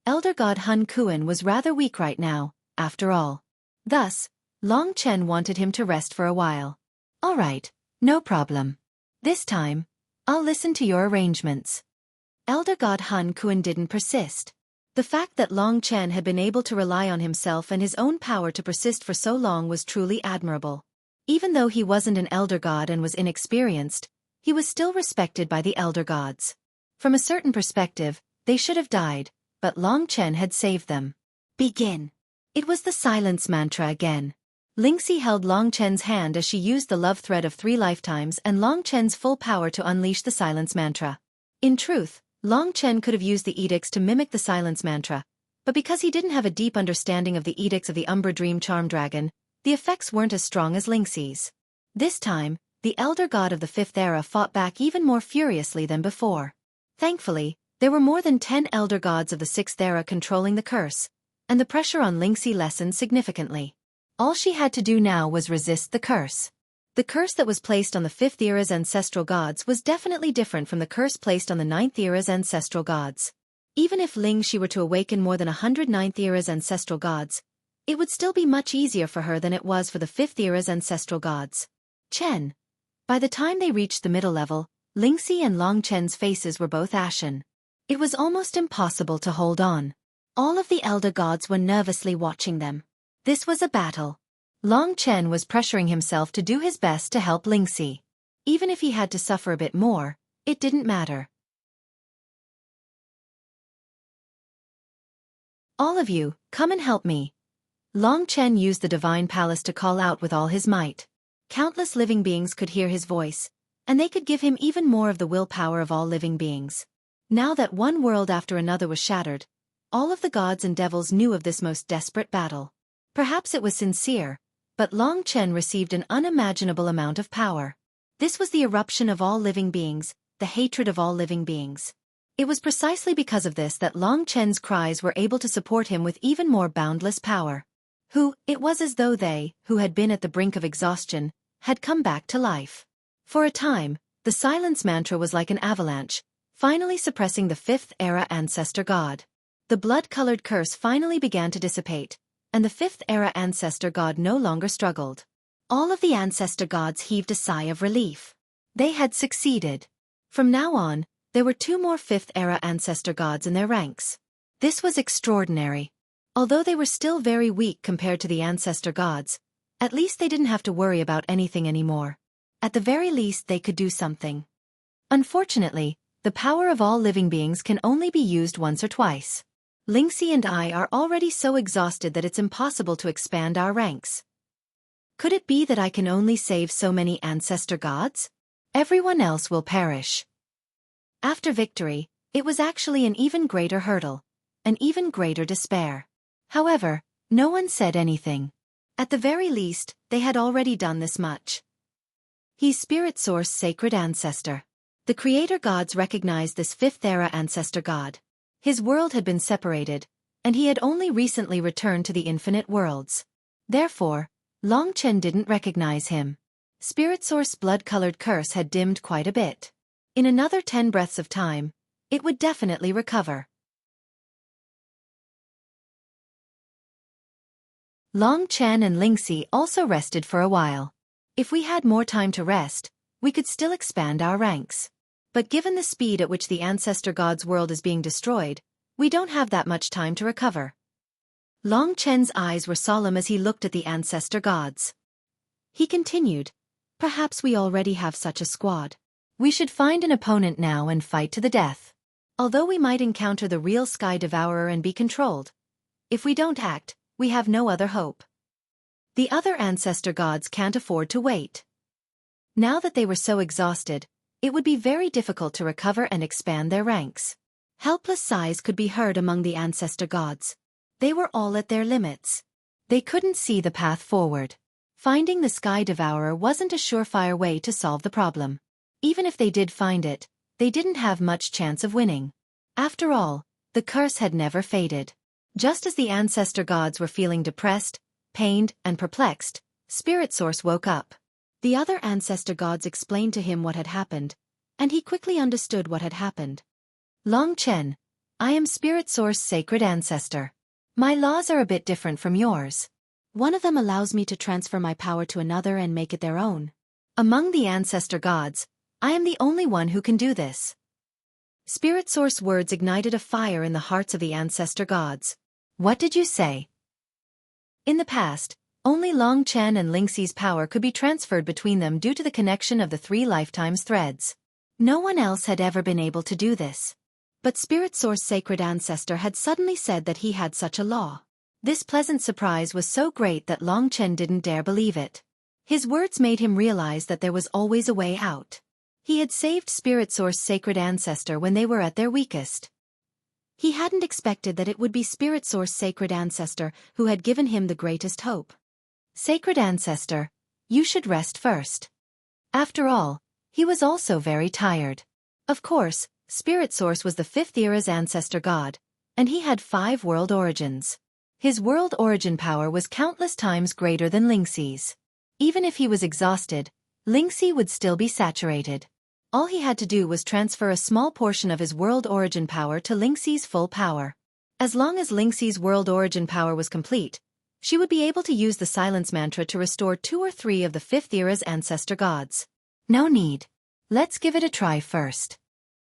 Elder god Hun Kuan was rather weak right now, after all. Thus, Long Chen wanted him to rest for a while. All right, no problem. This time, I'll listen to your arrangements. Elder god Hun Kuan didn't persist. The fact that Long Chen had been able to rely on himself and his own power to persist for so long was truly admirable. Even though he wasn't an elder god and was inexperienced, he was still respected by the elder gods. From a certain perspective, they should have died, but Long Chen had saved them. Begin. It was the silence mantra again. Lingxi held Long Chen's hand as she used the love thread of 3 lifetimes and Long Chen's full power to unleash the silence mantra. In truth, Long Chen could have used the edicts to mimic the silence mantra, but because he didn't have a deep understanding of the edicts of the Umbra Dream Charm Dragon, the effects weren't as strong as Lingxi's. This time, the elder god of the fifth era fought back even more furiously than before. Thankfully, there were more than 10 elder gods of the sixth era controlling the curse, and the pressure on Lingxi lessened significantly. All she had to do now was resist the curse. The curse that was placed on the 5th era's ancestral gods was definitely different from the curse placed on the 9th era's ancestral gods. Even if Lingxi were to awaken more than 100 9th era's ancestral gods, it would still be much easier for her than it was for the 5th era's ancestral gods. Chen. By the time they reached the middle level, Lingxi and Long Chen's faces were both ashen. It was almost impossible to hold on. All of the elder gods were nervously watching them. This was a battle. Long Chen was pressuring himself to do his best to help Lingxi. Even if he had to suffer a bit more, it didn't matter. All of you, come and help me. Long Chen used the divine palace to call out with all his might. Countless living beings could hear his voice, and they could give him even more of the willpower of all living beings. Now that one world after another was shattered, all of the gods and devils knew of this most desperate battle. Perhaps it was sincere, but Long Chen received an unimaginable amount of power. This was the eruption of all living beings, the hatred of all living beings. It was precisely because of this that Long Chen's cries were able to support him with even more boundless power. It was as though they, who had been at the brink of exhaustion, had come back to life. For a time, the silence mantra was like an avalanche, finally suppressing the fifth-era ancestor god. The blood-colored curse finally began to dissipate, and the fifth-era ancestor god no longer struggled. All of the ancestor gods heaved a sigh of relief. They had succeeded. From now on, there were 2 more fifth-era ancestor gods in their ranks. This was extraordinary. Although they were still very weak compared to the ancestor gods, at least they didn't have to worry about anything anymore. At the very least they could do something. Unfortunately, the power of all living beings can only be used once or twice. Lingxi and I are already so exhausted that it's impossible to expand our ranks. Could it be that I can only save so many ancestor gods? Everyone else will perish. After victory, it was actually an even greater hurdle, an even greater despair. However, no one said anything. At the very least, they had already done this much. He's Spirit Source Sacred Ancestor. The Creator Gods recognized this fifth-era ancestor god. His world had been separated, and he had only recently returned to the infinite worlds. Therefore, Long Chen didn't recognize him. Spirit Source blood-colored curse had dimmed quite a bit. In another 10 breaths of time, it would definitely recover. Long Chen and Lingxi also rested for a while. If we had more time to rest, we could still expand our ranks. But given the speed at which the ancestor god's world is being destroyed, we don't have that much time to recover. Long Chen's eyes were solemn as he looked at the ancestor gods. He continued, "Perhaps we already have such a squad. We should find an opponent now and fight to the death. Although we might encounter the real Sky Devourer and be controlled, if we don't act, we have no other hope. The other ancestor gods can't afford to wait." Now that they were so exhausted, it would be very difficult to recover and expand their ranks. Helpless sighs could be heard among the ancestor gods. They were all at their limits. They couldn't see the path forward. Finding the Sky Devourer wasn't a surefire way to solve the problem. Even if they did find it, they didn't have much chance of winning. After all, the curse had never faded. Just as the ancestor gods were feeling depressed, pained, and perplexed, Spirit Source woke up. The other ancestor gods explained to him what had happened, and he quickly understood what had happened. "Long Chen, I am Spirit Source Sacred Ancestor. My laws are a bit different from yours. One of them allows me to transfer my power to another and make it their own. Among the ancestor gods, I am the only one who can do this." Spirit Source words ignited a fire in the hearts of the ancestor gods. "What did you say?" In the past, only Long Chen and Lingxi's power could be transferred between them due to the connection of the 3 lifetimes threads. No one else had ever been able to do this. But Spirit Source Sacred Ancestor had suddenly said that he had such a law. This pleasant surprise was so great that Long Chen didn't dare believe it. His words made him realize that there was always a way out. He had saved Spirit Source Sacred Ancestor when they were at their weakest. He hadn't expected that it would be Spirit Source Sacred Ancestor who had given him the greatest hope. "Sacred Ancestor, you should rest first." After all, he was also very tired. Of course, Spirit Source was the 5th era's ancestor god, and he had 5 world origins. His world origin power was countless times greater than Lingxi's. Even if he was exhausted, Lingxi would still be saturated. All he had to do was transfer a small portion of his world origin power to Lingxi's full power. As long as Lingxi's world origin power was complete, she would be able to use the silence mantra to restore 2 or 3 of the 5th era's ancestor gods. No need. Let's give it a try first.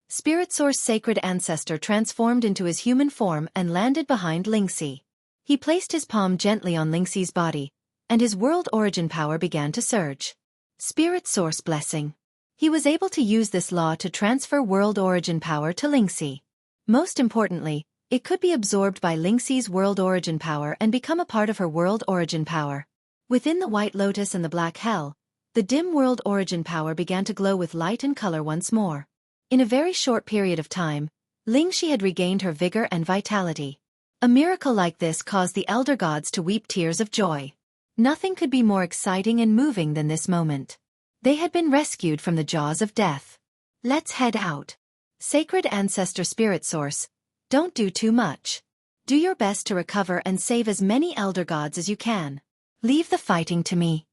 Spirit Source Sacred Ancestor transformed into his human form and landed behind Lingxi. He placed his palm gently on Lingxi's body, and his world origin power began to surge. Spirit Source Blessing. He was able to use this law to transfer world origin power to Lingxi. Most importantly, it could be absorbed by Lingxi's world origin power and become a part of her world origin power. Within the White Lotus and the Black Hell, the dim world origin power began to glow with light and color once more. In a very short period of time, Lingxi had regained her vigor and vitality. A miracle like this caused the elder gods to weep tears of joy. Nothing could be more exciting and moving than this moment. They had been rescued from the jaws of death. Let's head out. Sacred Ancestor Spirit Source, don't do too much. Do your best to recover and save as many elder gods as you can. Leave the fighting to me.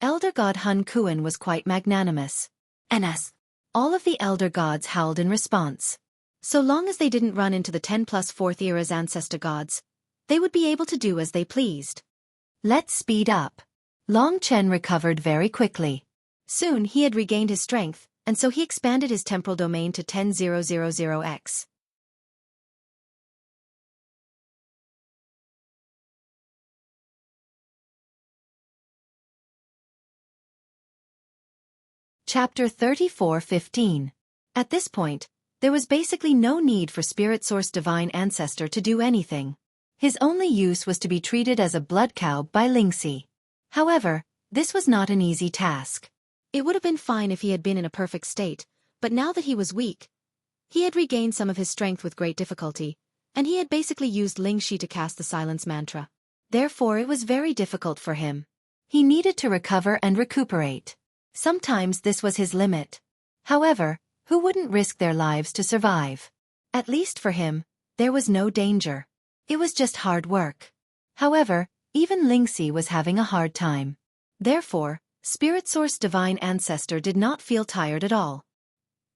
Elder God Hun Kuan was quite magnanimous. And as all of the elder gods howled in response. So long as they didn't run into the 10 plus 4th era's ancestor gods, they would be able to do as they pleased. Let's speed up. Long Chen recovered very quickly. Soon he had regained his strength, and so he expanded his temporal domain to 10,000x. Chapter 34:15. At this point, there was basically no need for Spirit Source Divine Ancestor to do anything. His only use was to be treated as a blood cow by Xueqi. However, this was not an easy task. It would have been fine if he had been in a perfect state, but now that he was weak, he had regained some of his strength with great difficulty, and he had basically used Xueqi to cast the silence mantra. Therefore it was very difficult for him. He needed to recover and recuperate. Sometimes this was his limit. However, who wouldn't risk their lives to survive? At least for him, there was no danger. It was just hard work. However, even Xueqi was having a hard time. Therefore, Spirit Source Divine Ancestor did not feel tired at all.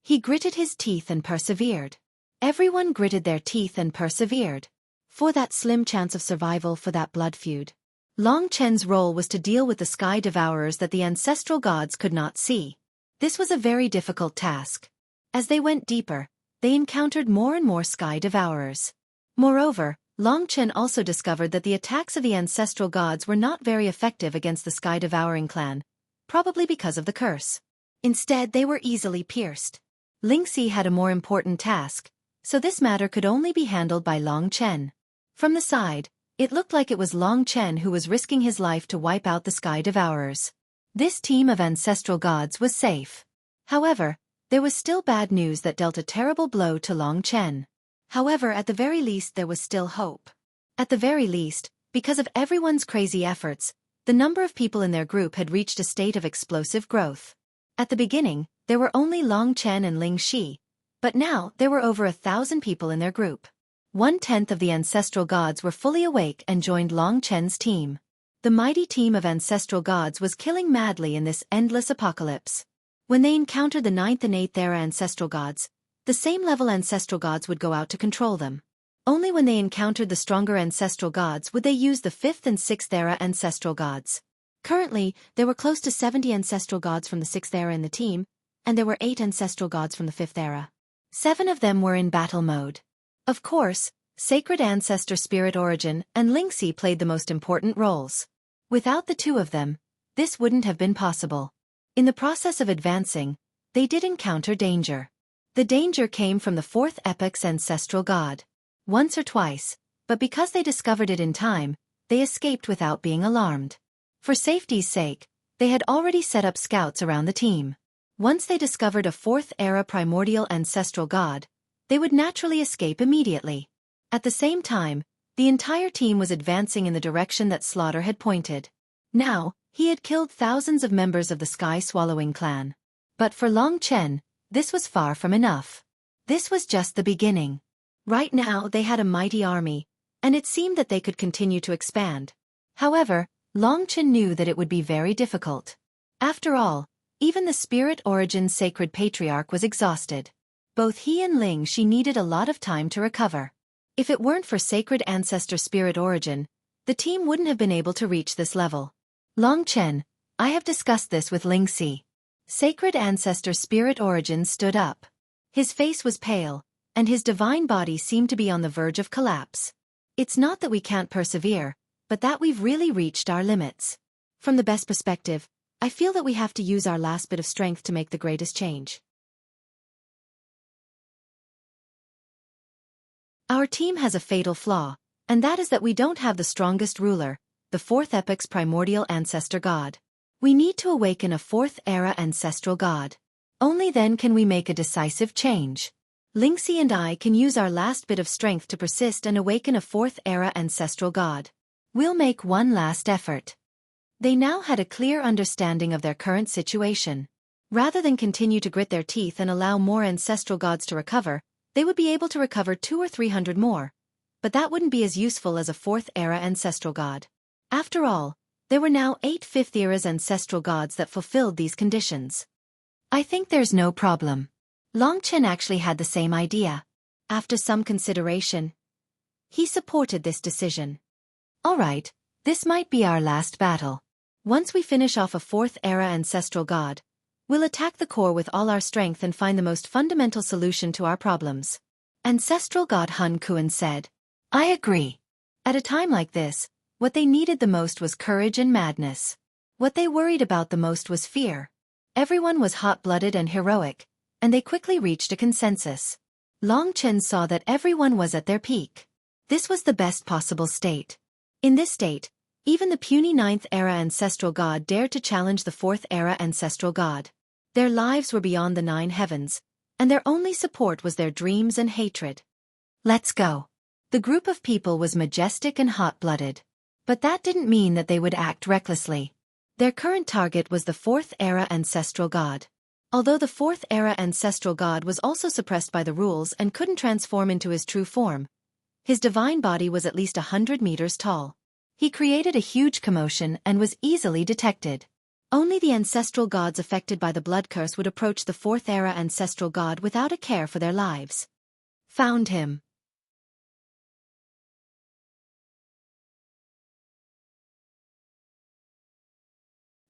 He gritted his teeth and persevered. Everyone gritted their teeth and persevered. For that slim chance of survival for that blood feud. Long Chen's role was to deal with the sky devourers that the ancestral gods could not see. This was a very difficult task. As they went deeper, they encountered more and more sky devourers. Moreover, Long Chen also discovered that the attacks of the ancestral gods were not very effective against the sky devouring clan, probably because of the curse. Instead, they were easily pierced. Xueqi had a more important task, so this matter could only be handled by Long Chen. From the side, it looked like it was Long Chen who was risking his life to wipe out the sky devourers. This team of ancestral gods was safe. However, there was still bad news that dealt a terrible blow to Long Chen. However, at the very least there was still hope. At the very least, because of everyone's crazy efforts, the number of people in their group had reached a state of explosive growth. At the beginning, there were only Long Chen and Xueqi, but now there were over 1,000 people in their group. 1/10 of the ancestral gods were fully awake and joined Long Chen's team. The mighty team of ancestral gods was killing madly in this endless apocalypse. When they encountered the 9th and 8th era ancestral gods, the same level ancestral gods would go out to control them. Only when they encountered the stronger ancestral gods would they use the 5th and 6th era ancestral gods. Currently, there were close to 70 ancestral gods from the 6th era in the team, and there were 8 ancestral gods from the 5th era. 7 of them were in battle mode. Of course, Sacred Ancestor Spirit Origin and Xueqi played the most important roles. Without the two of them, this wouldn't have been possible. In the process of advancing, they did encounter danger. The danger came from the 4th epoch's ancestral god. Once or twice, but because they discovered it in time, they escaped without being alarmed. For safety's sake, they had already set up scouts around the team. Once they discovered a 4th era primordial ancestral god, they would naturally escape immediately. At the same time, the entire team was advancing in the direction that Slaughter had pointed. Now, he had killed thousands of members of the Sky Swallowing clan. But for Long Chen, this was far from enough. This was just the beginning. Right now they had a mighty army, and it seemed that they could continue to expand. However, Long Chen knew that it would be very difficult. After all, even the Spirit Origin Sacred Patriarch was exhausted. Both he and Xueqi needed a lot of time to recover. If it weren't for Sacred Ancestor Spirit Origin, the team wouldn't have been able to reach this level. Long Chen, I have discussed this with Xueqi. Sacred Ancestor Spirit Origin stood up. His face was pale, and his divine body seemed to be on the verge of collapse. It's not that we can't persevere, but that we've really reached our limits. From the best perspective, I feel that we have to use our last bit of strength to make the greatest change. Our team has a fatal flaw, and that is that we don't have the strongest ruler, the 4th epoch's primordial ancestor god. We need to awaken a 4th era ancestral god. Only then can we make a decisive change. Xueqi and I can use our last bit of strength to persist and awaken a 4th era ancestral god. We'll make one last effort. They now had a clear understanding of their current situation. Rather than continue to grit their teeth and allow more ancestral gods to recover, they would be able to recover 200 or 300 more, but that wouldn't be as useful as a 4th era ancestral god. After all, There were now 8 fifth-era's ancestral gods that fulfilled these conditions. I think there's no problem. Long Chen actually had the same idea. After some consideration, he supported this decision. All right, this might be our last battle. Once we finish off a 4th-era ancestral god, we'll attack the core with all our strength and find the most fundamental solution to our problems. Ancestral god Hun Kuan said. I agree. At a time like this, what they needed the most was courage and madness. What they worried about the most was fear. Everyone was hot-blooded and heroic, and they quickly reached a consensus. Long Chen saw that everyone was at their peak. This was the best possible state. In this state, even the puny 9th-era ancestral god dared to challenge the 4th-era ancestral god. Their lives were beyond the 9 heavens, and their only support was their dreams and hatred. Let's go. The group of people was majestic and hot-blooded. But that didn't mean that they would act recklessly. Their current target was the 4th-era ancestral god. Although the 4th-era ancestral god was also suppressed by the rules and couldn't transform into his true form, his divine body was at least 100 meters tall. He created a huge commotion and was easily detected. Only the ancestral gods affected by the blood curse would approach the 4th-era ancestral god without a care for their lives. Found him.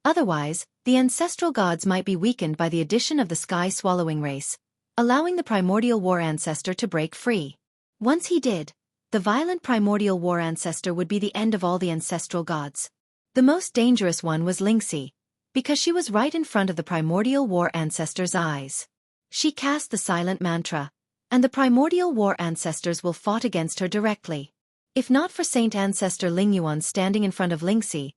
Otherwise, the ancestral gods might be weakened by the addition of the sky-swallowing race, allowing the primordial war ancestor to break free. Once he did, the violent primordial war ancestor would be the end of all the ancestral gods. The most dangerous one was Xueqi, because she was right in front of the primordial war ancestor's eyes. She cast the silent mantra, and the primordial war ancestors will fought against her directly. If not for Saint Ancestor Lingyuan standing in front of Xueqi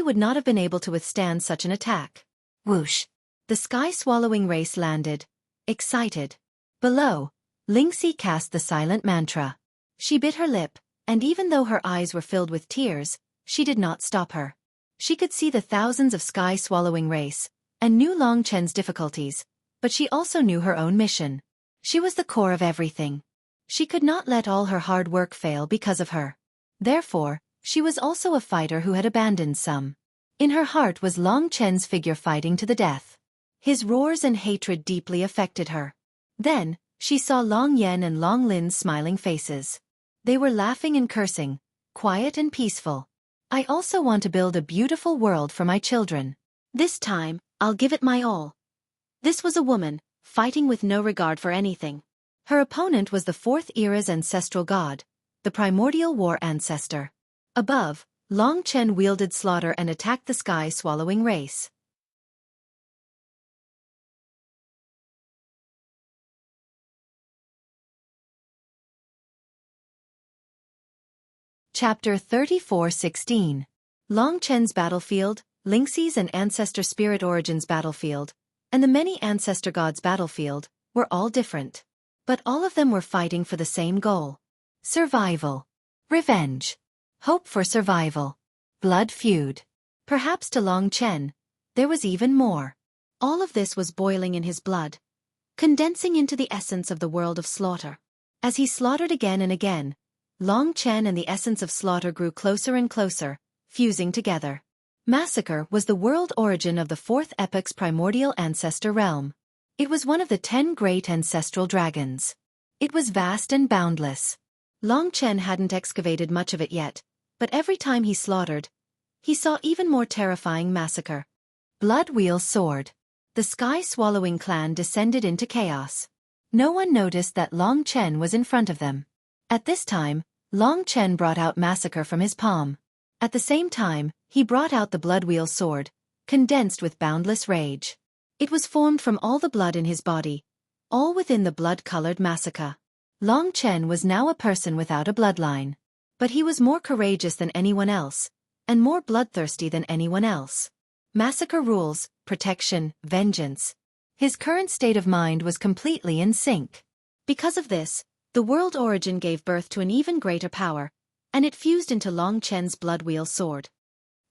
would not have been able to withstand such an attack. Whoosh! The sky-swallowing race landed, excited. Below, Xueqi cast the silent mantra. She bit her lip, and even though her eyes were filled with tears, she did not stop her. She could see the thousands of sky-swallowing race, and knew Long Chen's difficulties, but she also knew her own mission. She was the core of everything. She could not let all her hard work fail because of her. Therefore, she was also a fighter who had abandoned some. In her heart was Long Chen's figure fighting to the death. His roars and hatred deeply affected her. Then, she saw Long Yen and Long Lin's smiling faces. They were laughing and cursing, quiet and peaceful. I also want to build a beautiful world for my children. This time, I'll give it my all. This was a woman, fighting with no regard for anything. Her opponent was the 4th-era's ancestral god, the primordial war ancestor. Above, Long Chen wielded slaughter and attacked the sky-swallowing race. Chapter 34:16. Long Chen's battlefield, Xueqi's and Ancestor Spirit Origins battlefield, and the many ancestor gods' battlefield, were all different. But all of them were fighting for the same goal. Survival. Revenge. Hope for survival. Blood feud. Perhaps to Long Chen, there was even more. All of this was boiling in his blood, condensing into the essence of the world of slaughter. As he slaughtered again and again, Long Chen and the essence of slaughter grew closer and closer, fusing together. Massacre was the world origin of the 4th epoch's primordial ancestor realm. It was one of the 10 great ancestral dragons. It was vast and boundless. Long Chen hadn't excavated much of it yet, but every time he slaughtered, he saw even more terrifying massacre. Blood Wheel Sword. The sky-swallowing clan descended into chaos. No one noticed that Long Chen was in front of them. At this time, Long Chen brought out massacre from his palm. At the same time, he brought out the Blood Wheel Sword, condensed with boundless rage. It was formed from all the blood in his body, all within the blood-colored massacre. Long Chen was now a person without a bloodline. But he was more courageous than anyone else, and more bloodthirsty than anyone else. Massacre rules, protection, vengeance. His current state of mind was completely in sync. Because of this, the world origin gave birth to an even greater power, and it fused into Long Chen's Blood Wheel Sword.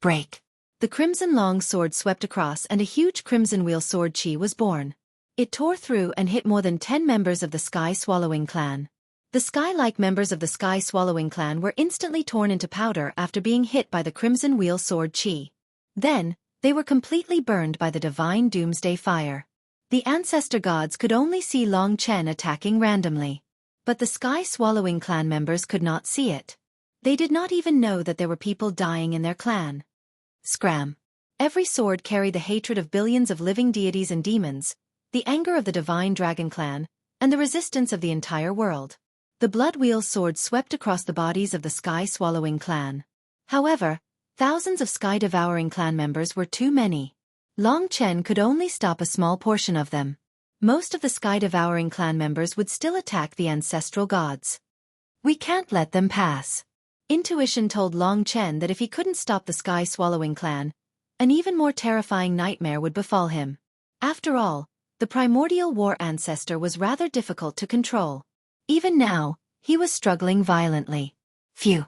Break. The crimson long sword swept across and a huge crimson wheel sword chi was born. It tore through and hit more than 10 members of the sky-swallowing clan. The sky-like members of the sky-swallowing clan were instantly torn into powder after being hit by the crimson wheel sword chi. Then, they were completely burned by the divine doomsday fire. The ancestor gods could only see Long Chen attacking randomly. But the sky-swallowing clan members could not see it. They did not even know that there were people dying in their clan. Scram. Every sword carried the hatred of billions of living deities and demons, the anger of the divine dragon clan, and the resistance of the entire world. The blood wheel sword swept across the bodies of the sky-swallowing clan. However, thousands of sky-devouring clan members were too many. Long Chen could only stop a small portion of them. Most of the sky-devouring clan members would still attack the ancestral gods. We can't let them pass. Intuition told Long Chen that if he couldn't stop the sky-swallowing clan, an even more terrifying nightmare would befall him. After all, the primordial war ancestor was rather difficult to control. Even now, he was struggling violently. Phew.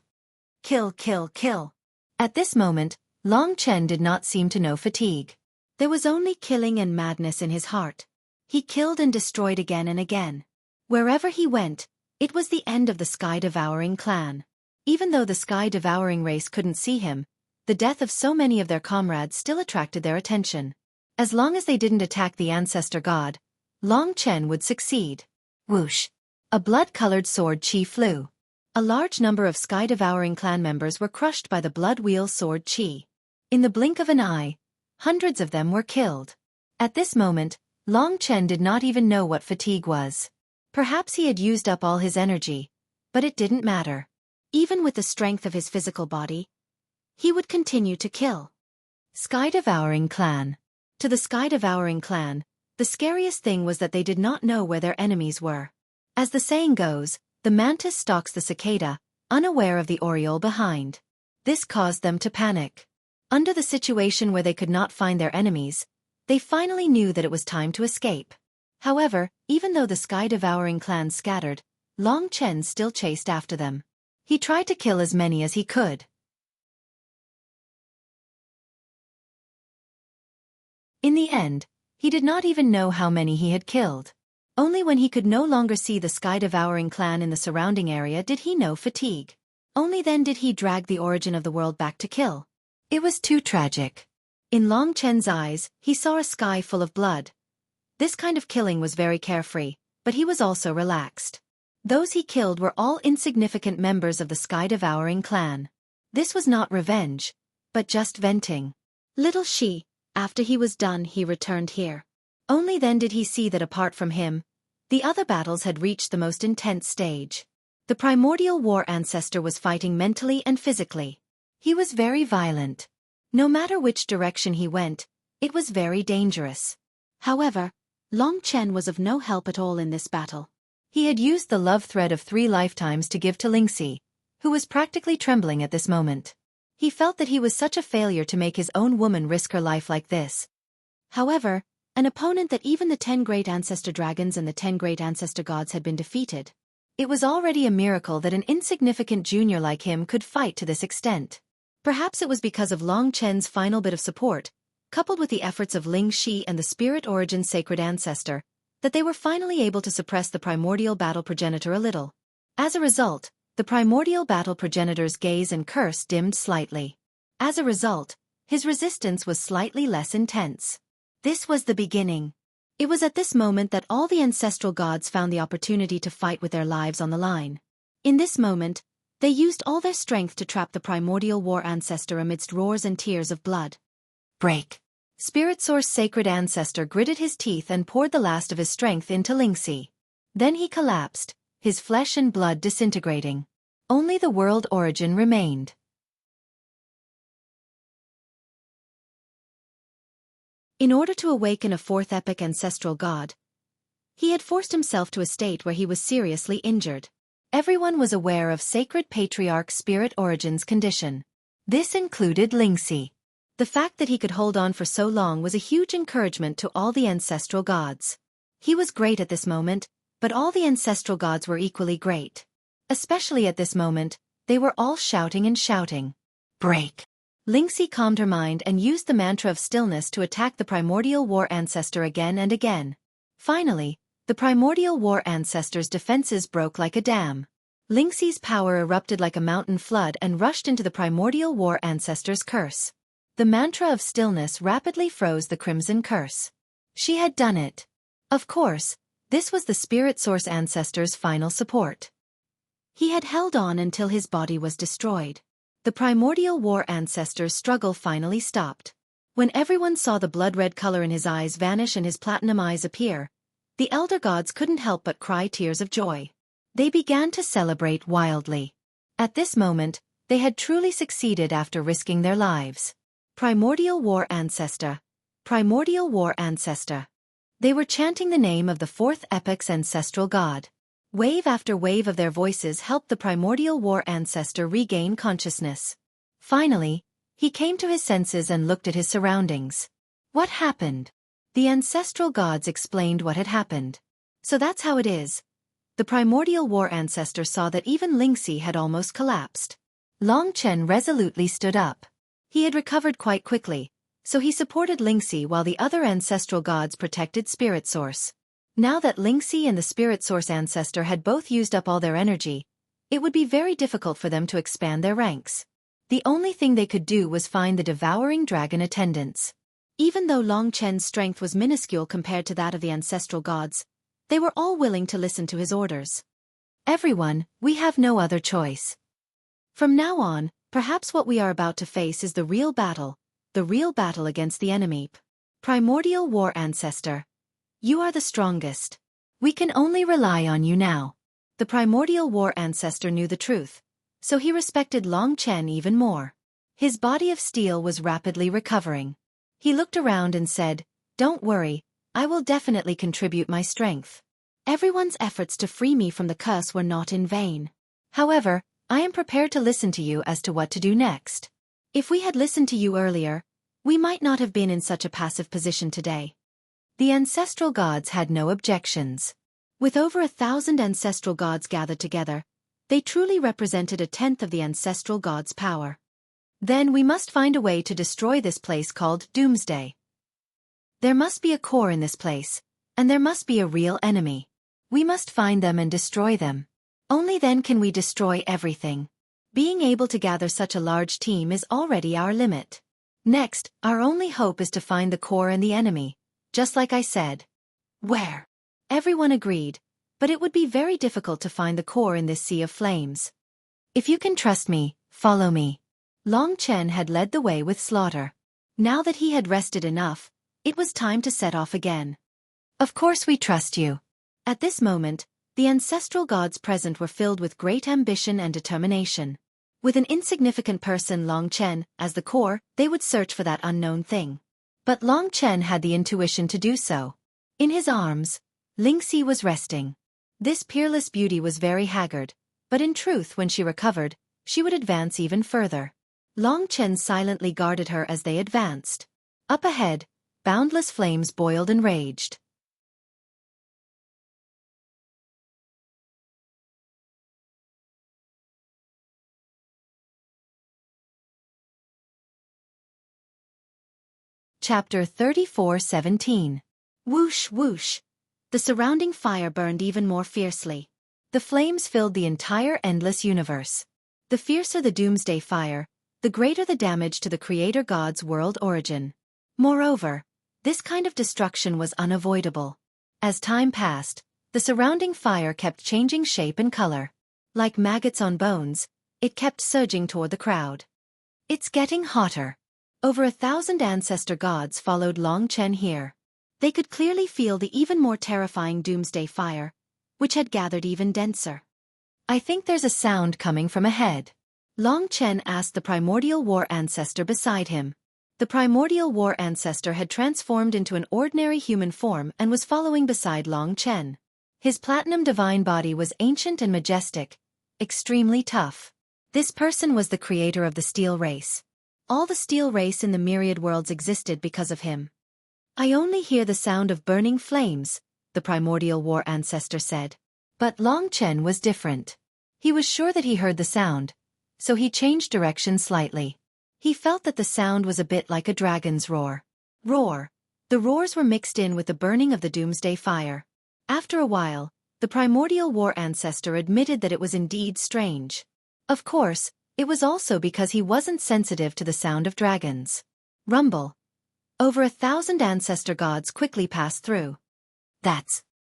Kill, kill, kill. At this moment, Long Chen did not seem to know fatigue. There was only killing and madness in his heart. He killed and destroyed again and again. Wherever he went, it was the end of the sky-devouring clan. Even though the sky-devouring race couldn't see him, the death of so many of their comrades still attracted their attention. As long as they didn't attack the ancestor god, Long Chen would succeed. Whoosh! A blood-colored sword chi flew. A large number of sky-devouring clan members were crushed by the blood wheel sword chi. In the blink of an eye, hundreds of them were killed. At this moment, Long Chen did not even know what fatigue was. Perhaps he had used up all his energy, but it didn't matter. Even with the strength of his physical body, he would continue to kill. Sky-devouring clan. To the sky-devouring clan, the scariest thing was that they did not know where their enemies were. As the saying goes, the mantis stalks the cicada, unaware of the oriole behind. This caused them to panic. Under the situation where they could not find their enemies, they finally knew that it was time to escape. However, even though the sky-devouring clan scattered, Long Chen still chased after them. He tried to kill as many as he could. In the end, he did not even know how many he had killed. Only when he could no longer see the sky-devouring clan in the surrounding area did he know fatigue. Only then did he drag the origin of the world back to kill. It was too tragic. In Long Chen's eyes, he saw a sky full of blood. This kind of killing was very carefree, but he was also relaxed. Those he killed were all insignificant members of the sky-devouring clan. This was not revenge, but just venting. Little Shi, after he was done, he returned here. Only then did he see that apart from him, the other battles had reached the most intense stage. The primordial war ancestor was fighting mentally and physically. He was very violent. No matter which direction he went, it was very dangerous. However, Long Chen was of no help at all in this battle. He had used the love thread of 3 lifetimes to give to Lingxi, who was practically trembling at this moment. He felt that he was such a failure to make his own woman risk her life like this. However, an opponent that even the 10 great ancestor dragons and the 10 great ancestor gods had been defeated. It was already a miracle that an insignificant junior like him could fight to this extent. Perhaps it was because of Long Chen's final bit of support, coupled with the efforts of Ling Shi and the spirit origin sacred ancestor, that they were finally able to suppress the primordial battle progenitor a little. As a result, the primordial battle progenitor's gaze and curse dimmed slightly. As a result, his resistance was slightly less intense. This was the beginning. It was at this moment that all the ancestral gods found the opportunity to fight with their lives on the line. In this moment, they used all their strength to trap the primordial war ancestor amidst roars and tears of blood. Break. Spirit Source sacred ancestor gritted his teeth and poured the last of his strength into Lingxi. Then he collapsed, his flesh and blood disintegrating. Only the world origin remained. In order to awaken a 4th epic ancestral god, he had forced himself to a state where he was seriously injured. Everyone was aware of sacred patriarch Spirit Origin's condition. This included Lingxi. The fact that he could hold on for so long was a huge encouragement to all the ancestral gods. He was great at this moment, but all the ancestral gods were equally great. Especially at this moment, they were all shouting and shouting. Break. Lingxi calmed her mind and used the mantra of stillness to attack the primordial war ancestor again and again. Finally, The primordial war ancestor's defenses broke like a dam. Lingxi's power erupted like a mountain flood and rushed into the primordial war ancestor's curse. The mantra of stillness rapidly froze the crimson curse. She had done it. Of course, this was the spirit source ancestor's final support. He had held on until his body was destroyed. The primordial war ancestor's struggle finally stopped. When everyone saw the blood-red color in his eyes vanish and his platinum eyes appear, the elder gods couldn't help but cry tears of joy. They began to celebrate wildly. At this moment, they had truly succeeded after risking their lives. Primordial war ancestor. Primordial war ancestor. They were chanting the name of the fourth epoch's ancestral god. Wave after wave of their voices helped the primordial war ancestor regain consciousness. Finally, he came to his senses and looked at his surroundings. What happened? The ancestral gods explained what had happened. So that's how it is. The primordial war ancestor saw that even Lingxi had almost collapsed. Long Chen resolutely stood up. He had recovered quite quickly, so he supported Lingxi while the other ancestral gods protected Spirit Source. Now that Lingxi and the Spirit Source ancestor had both used up all their energy, it would be very difficult for them to expand their ranks. The only thing they could do was find the devouring dragon attendants. Even though Long Chen's strength was minuscule compared to that of the ancestral gods, they were all willing to listen to his orders. Everyone, we have no other choice. From now on, perhaps what we are about to face is the real battle against the enemy. Primordial war ancestor. You are the strongest. We can only rely on you now. The primordial war ancestor knew the truth, so he respected Long Chen even more. His body of steel was rapidly recovering. He looked around and said, "Don't worry, I will definitely contribute my strength. Everyone's efforts to free me from the curse were not in vain. However, I am prepared to listen to you as to what to do next. If we had listened to you earlier, we might not have been in such a passive position today." The ancestral gods had no objections. With over 1,000 ancestral gods gathered together, they truly represented a tenth of the ancestral gods' power. Then we must find a way to destroy this place called Doomsday. There must be a core in this place, and there must be a real enemy. We must find them and destroy them. Only then can we destroy everything. Being able to gather such a large team is already our limit. Next, our only hope is to find the core and the enemy, just like I said. Where? Everyone agreed, but it would be very difficult to find the core in this sea of flames. If you can trust me, follow me. Long Chen had led the way with slaughter. Now that he had rested enough, it was time to set off again. Of course we trust you. At this moment, the ancestral gods present were filled with great ambition and determination. With an insignificant person Long Chen as the core, they would search for that unknown thing. But Long Chen had the intuition to do so. In his arms, Lingxi was resting. This peerless beauty was very haggard, but in truth when she recovered, she would advance even further. Long Chen silently guarded her as they advanced. Up ahead, boundless flames boiled and raged. Chapter 34:17. Whoosh whoosh. The surrounding fire burned even more fiercely. The flames filled the entire endless universe. The fiercer the doomsday fire, the greater the damage to the Creator God's world origin. Moreover, this kind of destruction was unavoidable. As time passed, the surrounding fire kept changing shape and color. Like maggots on bones, it kept surging toward the crowd. It's getting hotter. Over 1,000 ancestor gods followed Long Chen here. They could clearly feel the even more terrifying doomsday fire, which had gathered even denser. I think there's a sound coming from ahead. Long Chen asked the primordial war ancestor beside him. The primordial war ancestor had transformed into an ordinary human form and was following beside Long Chen. His platinum divine body was ancient and majestic, extremely tough. This person was the creator of the steel race. All the steel race in the myriad worlds existed because of him. I only hear the sound of burning flames, the primordial war ancestor said. But Long Chen was different. He was sure that he heard the sound, so he changed direction slightly. He felt that the sound was a bit like a dragon's roar. Roar. The roars were mixed in with the burning of the doomsday fire. After a while, the primordial war ancestor admitted that it was indeed strange. Of course, it was also because he wasn't sensitive to the sound of dragons. Rumble. Over 1,000 ancestor gods quickly passed through.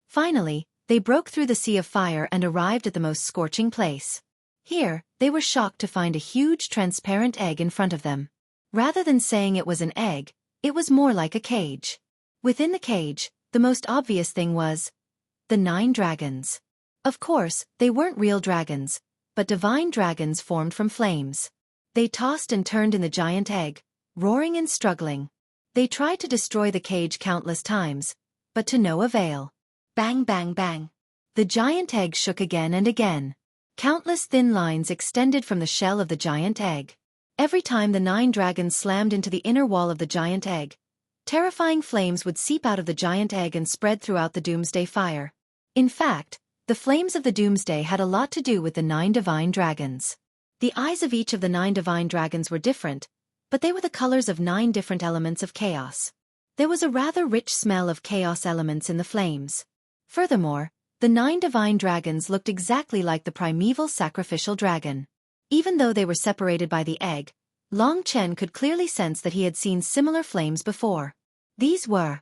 Finally, they broke through the sea of fire and arrived at the most scorching place. Here, they were shocked to find a huge transparent egg in front of them. Rather than saying it was an egg, it was more like a cage. Within the cage, the most obvious thing was the 9 dragons. Of course, they weren't real dragons, but divine dragons formed from flames. They tossed and turned in the giant egg, roaring and struggling. They tried to destroy the cage countless times, but to no avail. Bang, bang, bang. The giant egg shook again and again. Countless thin lines extended from the shell of the giant egg. Every time the 9 dragons slammed into the inner wall of the giant egg, terrifying flames would seep out of the giant egg and spread throughout the doomsday fire. In fact, the flames of the doomsday had a lot to do with the 9 divine dragons. The eyes of each of the 9 divine dragons were different, but they were the colors of 9 different elements of chaos. There was a rather rich smell of chaos elements in the flames. Furthermore, the 9 divine dragons looked exactly like the primeval sacrificial dragon. Even though they were separated by the egg, Long Chen could clearly sense that he had seen similar flames before. These were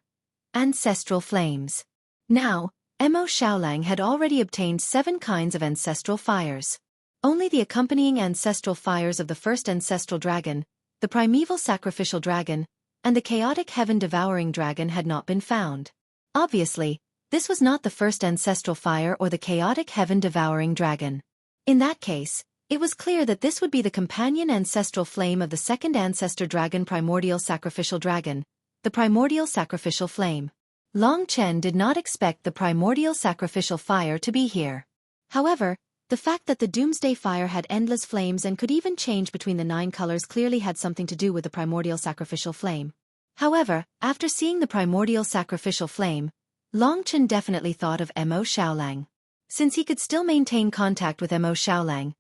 ancestral flames. Now, Mo Xiaolang had already obtained 7 kinds of ancestral fires. Only the accompanying ancestral fires of the first ancestral dragon, the primeval sacrificial dragon, and the chaotic heaven-devouring dragon had not been found. Obviously, this was not the first ancestral fire or the chaotic heaven-devouring dragon. In that case, it was clear that this would be the companion ancestral flame of the second ancestor dragon, primordial sacrificial dragon, the primordial sacrificial flame. Long Chen did not expect the primordial sacrificial fire to be here. However, the fact that the doomsday fire had endless flames and could even change between the 9 colors clearly had something to do with the primordial sacrificial flame. However, after seeing the primordial sacrificial flame, Long Chen definitely thought of Mo Xiaolang. Since he could still maintain contact with Mo Xiaolang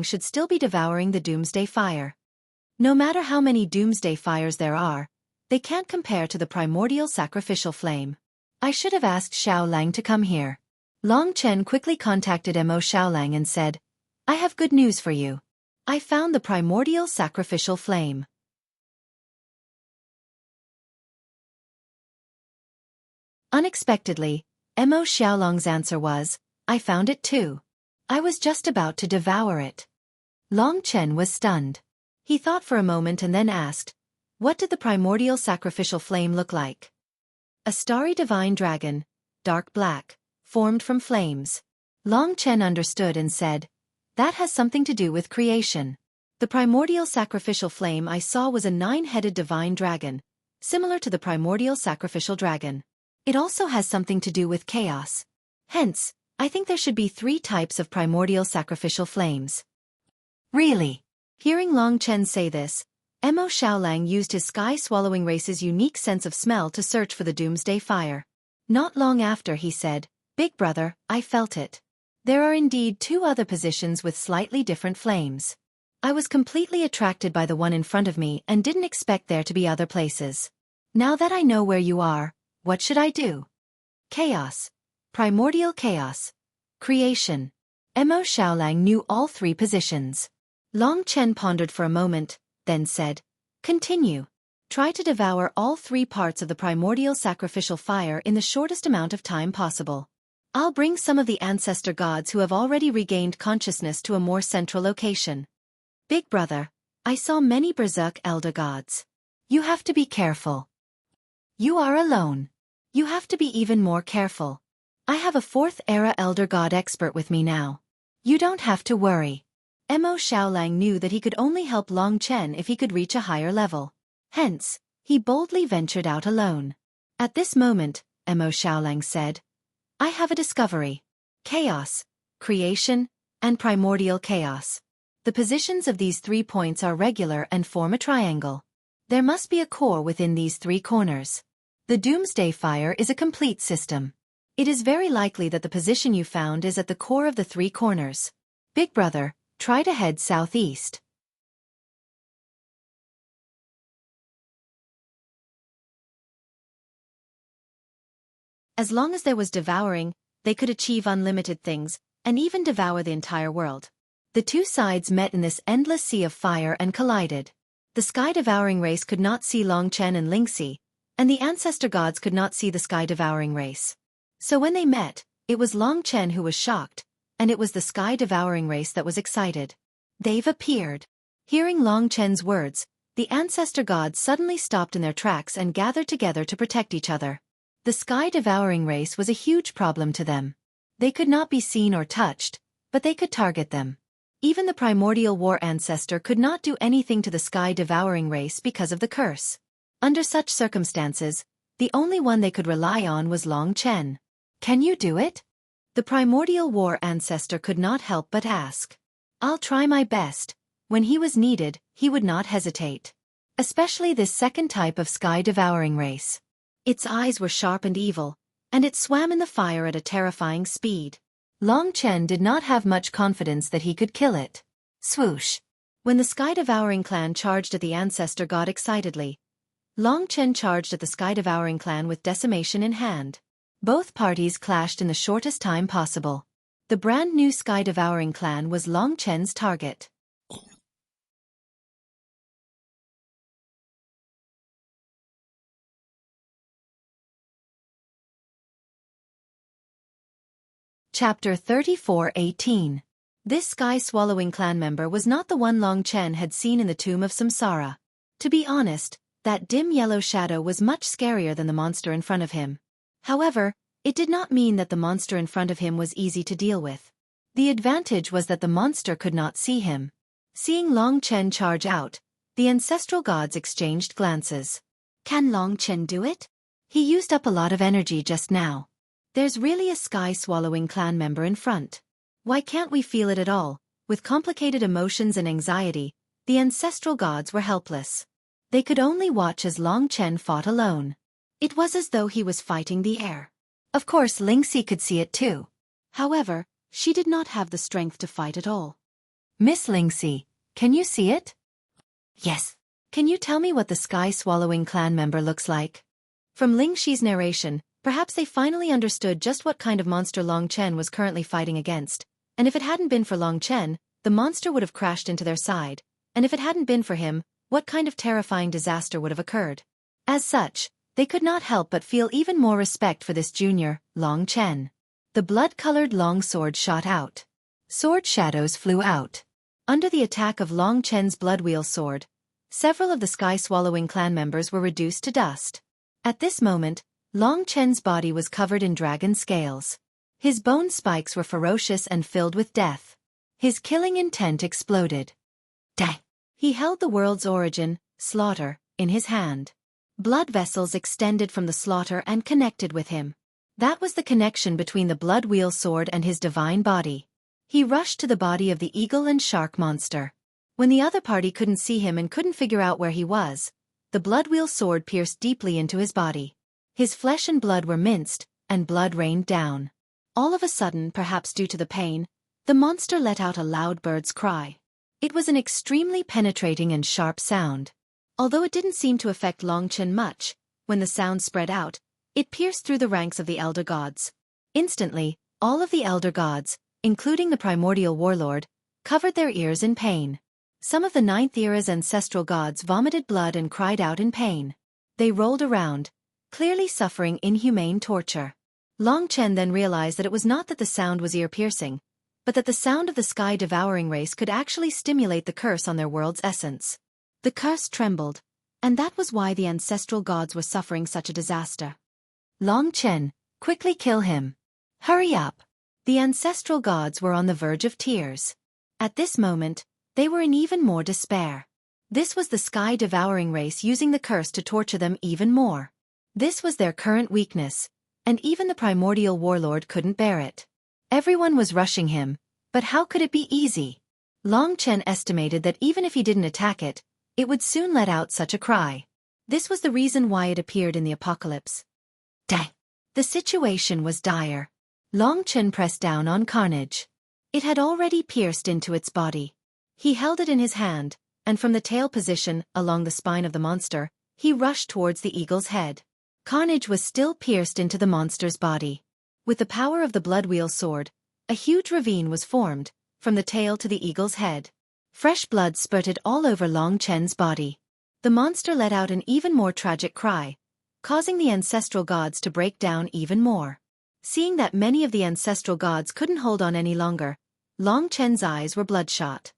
should still be devouring the doomsday fire. No matter how many doomsday fires there are, they can't compare to the primordial sacrificial flame. I should have asked Xiaolang to come here. Long Chen quickly contacted Mo Xiaolang and said, I have good news for you. I found the primordial sacrificial flame. Unexpectedly, Mo Xiaolang's answer was, I found it too. I was just about to devour it. Long Chen was stunned. He thought for a moment and then asked, what did the primordial sacrificial flame look like? A starry divine dragon, dark black, formed from flames. Long Chen understood and said, that has something to do with creation. The primordial sacrificial flame I saw was a 9-headed divine dragon, similar to the primordial sacrificial dragon. It also has something to do with chaos. Hence, I think there should be 3 types of primordial sacrificial flames. Really? Hearing Long Chen say this, Mo Xiaolang used his sky-swallowing race's unique sense of smell to search for the doomsday fire. Not long after he said, Big brother, I felt it. There are indeed 2 other positions with slightly different flames. I was completely attracted by the one in front of me and didn't expect there to be other places. Now that I know where you are, what should I do? Chaos. Primordial chaos. Creation. Mo Xiaolang knew all 3 positions. Long Chen pondered for a moment, then said, continue. Try to devour all 3 parts of the primordial sacrificial fire in the shortest amount of time possible. I'll bring some of the ancestor gods who have already regained consciousness to a more central location. Big brother, I saw many berserk elder gods. You have to be careful. You are alone. You have to be even more careful. I have a 4th era elder god expert with me now. You don't have to worry. Mo Xiaolang knew that he could only help Long Chen if he could reach a higher level. Hence, he boldly ventured out alone. At this moment, Mo Xiaolang said, I have a discovery. Chaos, creation, and primordial chaos. The positions of these 3 points are regular and form a triangle. There must be a core within these 3 corners. The doomsday fire is a complete system. It is very likely that the position you found is at the core of the 3 corners. Big brother, try to head southeast. As long as there was devouring, they could achieve unlimited things, and even devour the entire world. The two sides met in this endless sea of fire and collided. The sky-devouring race could not see Long Chen and Lingxi, and the ancestor gods could not see the sky-devouring race. So when they met, it was Long Chen who was shocked, and it was the sky-devouring race that was excited. They've appeared. Hearing Long Chen's words, the ancestor gods suddenly stopped in their tracks and gathered together to protect each other. The sky-devouring race was a huge problem to them. They could not be seen or touched, but they could target them. Even the primordial war ancestor could not do anything to the sky-devouring race because of the curse. Under such circumstances, the only one they could rely on was Long Chen. Can you do it? The primordial war ancestor could not help but ask. I'll try my best. When he was needed, he would not hesitate. Especially this second type of sky-devouring race. Its eyes were sharp and evil, and it swam in the fire at a terrifying speed. Long Chen did not have much confidence that he could kill it. Swoosh! When the sky-devouring clan charged at the ancestor god excitedly, Long Chen charged at the sky-devouring clan with decimation in hand. Both parties clashed in the shortest time possible. The brand new sky-devouring clan was Long Chen's target. Chapter 34:18. This sky-swallowing clan member was not the one Long Chen had seen in the tomb of Samsara. To be honest, that dim yellow shadow was much scarier than the monster in front of him. However, it did not mean that the monster in front of him was easy to deal with. The advantage was that the monster could not see him. Seeing Long Chen charge out, the ancestral gods exchanged glances. Can Long Chen do it? He used up a lot of energy just now. There's really a sky-swallowing clan member in front. Why can't we feel it at all? With complicated emotions and anxiety, the ancestral gods were helpless. They could only watch as Long Chen fought alone. It was as though he was fighting the air. Of course Lingxi could see it too. However, she did not have the strength to fight at all. Miss Lingxi, can you see it? Yes. Can you tell me what the sky-swallowing clan member looks like? From Lingxi's narration, perhaps they finally understood just what kind of monster Long Chen was currently fighting against, and if it hadn't been for Long Chen, the monster would have crashed into their side, and if it hadn't been for him, what kind of terrifying disaster would have occurred? As such, they could not help but feel even more respect for this junior, Long Chen. The blood-colored long sword shot out. Sword shadows flew out. Under the attack of Long Chen's blood-wheel sword, several of the sky-swallowing clan members were reduced to dust. At this moment, Long Chen's body was covered in dragon scales. His bone spikes were ferocious and filled with death. His killing intent exploded. Die! He held the world's origin, slaughter, in his hand. Blood vessels extended from the slaughter and connected with him. That was the connection between the blood wheel sword and his divine body. He rushed to the body of the eagle and shark monster. When the other party couldn't see him and couldn't figure out where he was, the blood wheel sword pierced deeply into his body. His flesh and blood were minced, and blood rained down. All of a sudden, perhaps due to the pain, the monster let out a loud bird's cry. It was an extremely penetrating and sharp sound. Although it didn't seem to affect Long Chen much, when the sound spread out, it pierced through the ranks of the elder gods. Instantly, all of the elder gods, including the primordial warlord, covered their ears in pain. Some of the Ninth Era's ancestral gods vomited blood and cried out in pain. They rolled around, clearly suffering inhumane torture. Long Chen then realized that it was not that the sound was ear-piercing, but that the sound of the sky-devouring race could actually stimulate the curse on their world's essence. The curse trembled, and that was why the ancestral gods were suffering such a disaster. Long Chen, quickly kill him. Hurry up! The ancestral gods were on the verge of tears. At this moment, they were in even more despair. This was the sky-devouring race using the curse to torture them even more. This was their current weakness, and even the primordial warlord couldn't bear it. Everyone was rushing him, but how could it be easy? Long Chen estimated that even if he didn't attack it, it would soon let out such a cry. This was the reason why it appeared in the apocalypse. Die! The situation was dire. Long Chen pressed down on Carnage. It had already pierced into its body. He held it in his hand, and from the tail position, along the spine of the monster, he rushed towards the eagle's head. Carnage was still pierced into the monster's body. With the power of the blood-wheel sword, a huge ravine was formed, from the tail to the eagle's head. Fresh blood spurted all over Long Chen's body. The monster let out an even more tragic cry, causing the ancestral gods to break down even more. Seeing that many of the ancestral gods couldn't hold on any longer, Long Chen's eyes were bloodshot.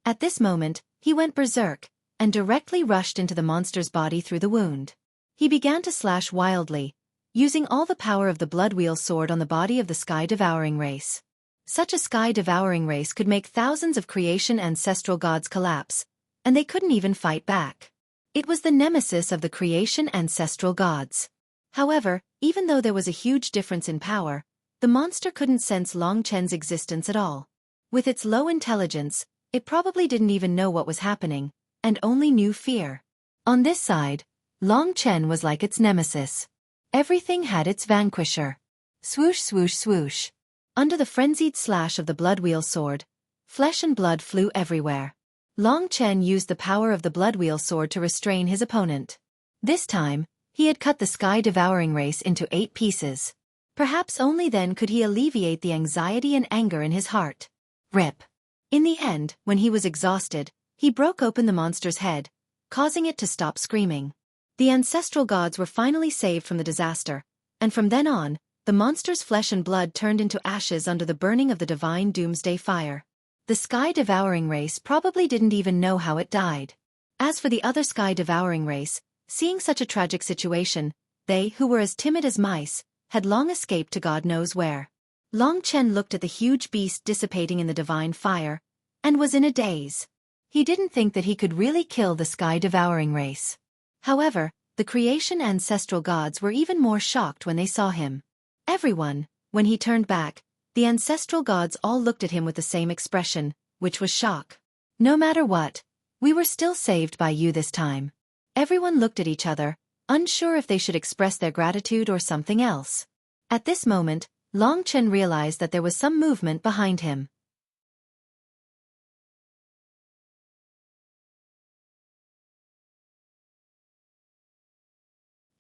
At this moment, he went berserk, and directly rushed into the monster's body through the wound. He began to slash wildly, using all the power of the blood-wheel sword on the body of the sky-devouring race. Such a sky-devouring race could make thousands of creation ancestral gods collapse, and they couldn't even fight back. It was the nemesis of the creation ancestral gods. However, even though there was a huge difference in power, the monster couldn't sense Long Chen's existence at all. With its low intelligence, it probably didn't even know what was happening, and only knew fear. On this side, Long Chen was like its nemesis. Everything had its vanquisher. Swoosh swoosh swoosh. Under the frenzied slash of the blood-wheel sword, flesh and blood flew everywhere. Long Chen used the power of the blood-wheel sword to restrain his opponent. This time, he had cut the sky-devouring race into 8 pieces. Perhaps only then could he alleviate the anxiety and anger in his heart. Rip. In the end, when he was exhausted, he broke open the monster's head, causing it to stop screaming. The ancestral gods were finally saved from the disaster, and from then on, the monster's flesh and blood turned into ashes under the burning of the divine doomsday fire. The sky-devouring race probably didn't even know how it died. As for the other sky-devouring race, seeing such a tragic situation, they, who were as timid as mice, had long escaped to God knows where. Long Chen looked at the huge beast dissipating in the divine fire, and was in a daze. He didn't think that he could really kill the sky-devouring race. However, the creation ancestral gods were even more shocked when they saw him. Everyone, when he turned back, the ancestral gods all looked at him with the same expression, which was shock. No matter what, we were still saved by you this time. Everyone looked at each other, unsure if they should express their gratitude or something else. At this moment, Long Chen realized that there was some movement behind him.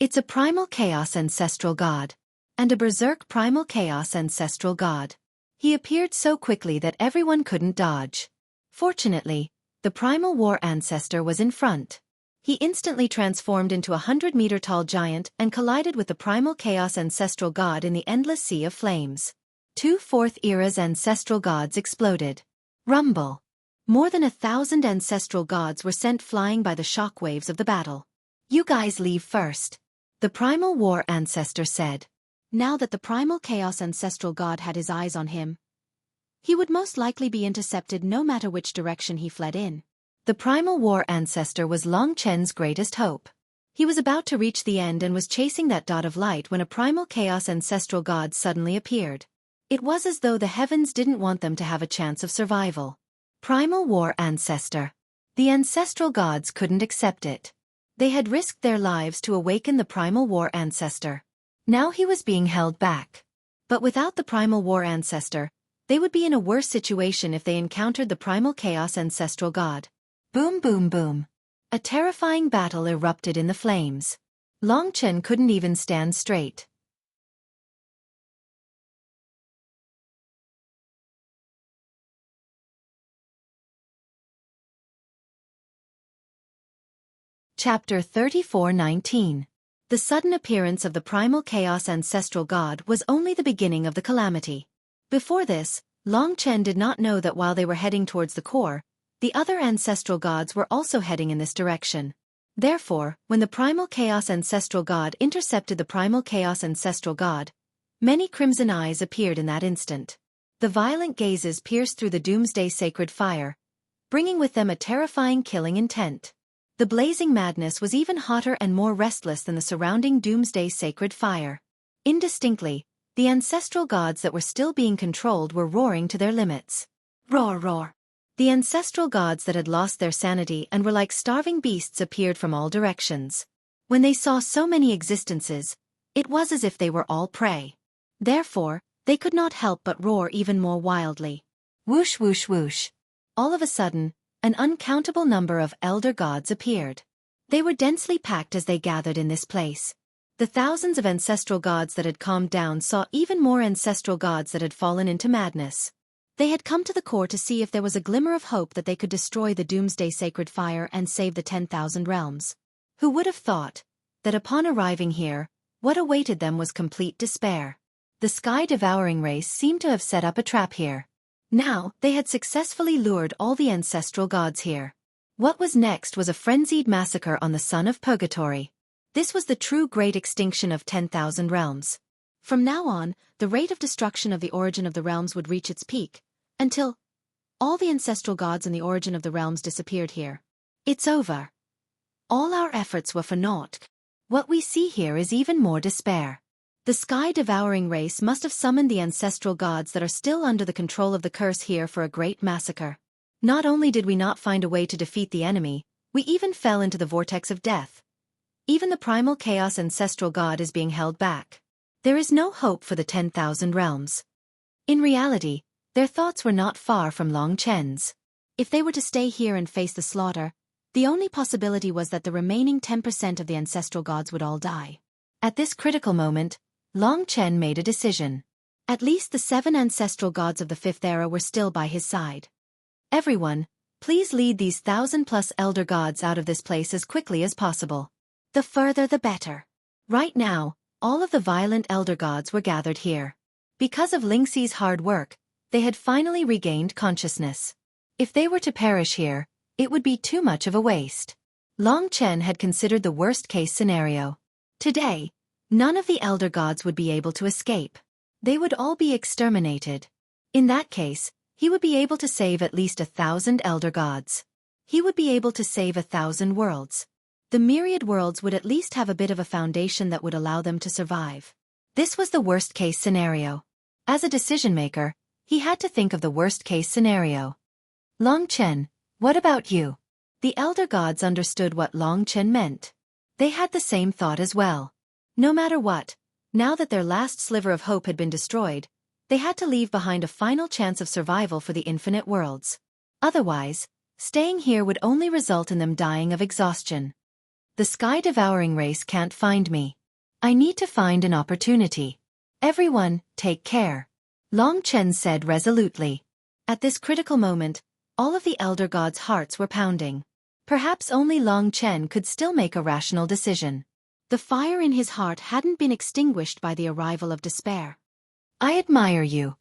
It's a primal chaos ancestral god. And a berserk primal chaos ancestral god. He appeared so quickly that everyone couldn't dodge. Fortunately, the primal war ancestor was in front. He instantly transformed into a 100-meter-tall giant and collided with the primal chaos ancestral god in the endless sea of flames. 2 Fourth Era's ancestral gods exploded. Rumble. More than 1,000 ancestral gods were sent flying by the shockwaves of the battle. You guys leave first. The primal war ancestor said. Now that the primal chaos ancestral god had his eyes on him, he would most likely be intercepted no matter which direction he fled in. The primal war ancestor was Long Chen's greatest hope. He was about to reach the end and was chasing that dot of light when a primal chaos ancestral god suddenly appeared. It was as though the heavens didn't want them to have a chance of survival. Primal war ancestor. The ancestral gods couldn't accept it. They had risked their lives to awaken the primal war ancestor. Now he was being held back. But without the primal war ancestor, they would be in a worse situation if they encountered the primal chaos ancestral god. Boom boom boom. A terrifying battle erupted in the flames. Long Chen couldn't even stand straight. Chapter 34:19. The sudden appearance of the primal chaos ancestral god was only the beginning of the calamity. Before this, Long Chen did not know that while they were heading towards the core, the other ancestral gods were also heading in this direction. Therefore, when the primal chaos ancestral god intercepted the primal chaos ancestral god, many crimson eyes appeared in that instant. The violent gazes pierced through the doomsday sacred fire, bringing with them a terrifying killing intent. The blazing madness was even hotter and more restless than the surrounding doomsday sacred fire. Indistinctly, the ancestral gods that were still being controlled were roaring to their limits. Roar roar. The ancestral gods that had lost their sanity and were like starving beasts appeared from all directions. When they saw so many existences, it was as if they were all prey. Therefore, they could not help but roar even more wildly. Whoosh whoosh whoosh. All of a sudden, an uncountable number of elder gods appeared. They were densely packed as they gathered in this place. The thousands of ancestral gods that had calmed down saw even more ancestral gods that had fallen into madness. They had come to the core to see if there was a glimmer of hope that they could destroy the doomsday sacred fire and save the 10,000 realms. Who would have thought that upon arriving here, what awaited them was complete despair? The sky-devouring race seemed to have set up a trap here. Now, they had successfully lured all the ancestral gods here. What was next was a frenzied massacre on the Son of Purgatory. This was the true great extinction of 10,000 realms. From now on, the rate of destruction of the origin of the realms would reach its peak, until all the ancestral gods and the origin of the realms disappeared here. It's over. All our efforts were for naught. What we see here is even more despair. The sky-devouring race must have summoned the ancestral gods that are still under the control of the curse here for a great massacre. Not only did we not find a way to defeat the enemy, we even fell into the vortex of death. Even the primal chaos ancestral god is being held back. There is no hope for the 10,000 realms. In reality, their thoughts were not far from Long Chen's. If they were to stay here and face the slaughter, the only possibility was that the remaining 10% of the ancestral gods would all die. At this critical moment, Long Chen made a decision. At least the 7 ancestral gods of the 5th era were still by his side. Everyone, please lead these 1,000+ elder gods out of this place as quickly as possible. The further the better. Right now, all of the violent elder gods were gathered here. Because of Lingxi's hard work, they had finally regained consciousness. If they were to perish here, it would be too much of a waste. Long Chen had considered the worst-case scenario. Today, none of the elder gods would be able to escape. They would all be exterminated. In that case, he would be able to save at least 1,000 elder gods. He would be able to save 1,000 worlds. The myriad worlds would at least have a bit of a foundation that would allow them to survive. This was the worst-case scenario. As a decision-maker, he had to think of the worst-case scenario. Long Chen, what about you? The elder gods understood what Long Chen meant. They had the same thought as well. No matter what, now that their last sliver of hope had been destroyed, they had to leave behind a final chance of survival for the infinite worlds. Otherwise, staying here would only result in them dying of exhaustion. The sky-devouring race can't find me. I need to find an opportunity. Everyone, take care. Long Chen said resolutely. At this critical moment, all of the elder gods' hearts were pounding. Perhaps only Long Chen could still make a rational decision. The fire in his heart hadn't been extinguished by the arrival of despair. I admire you.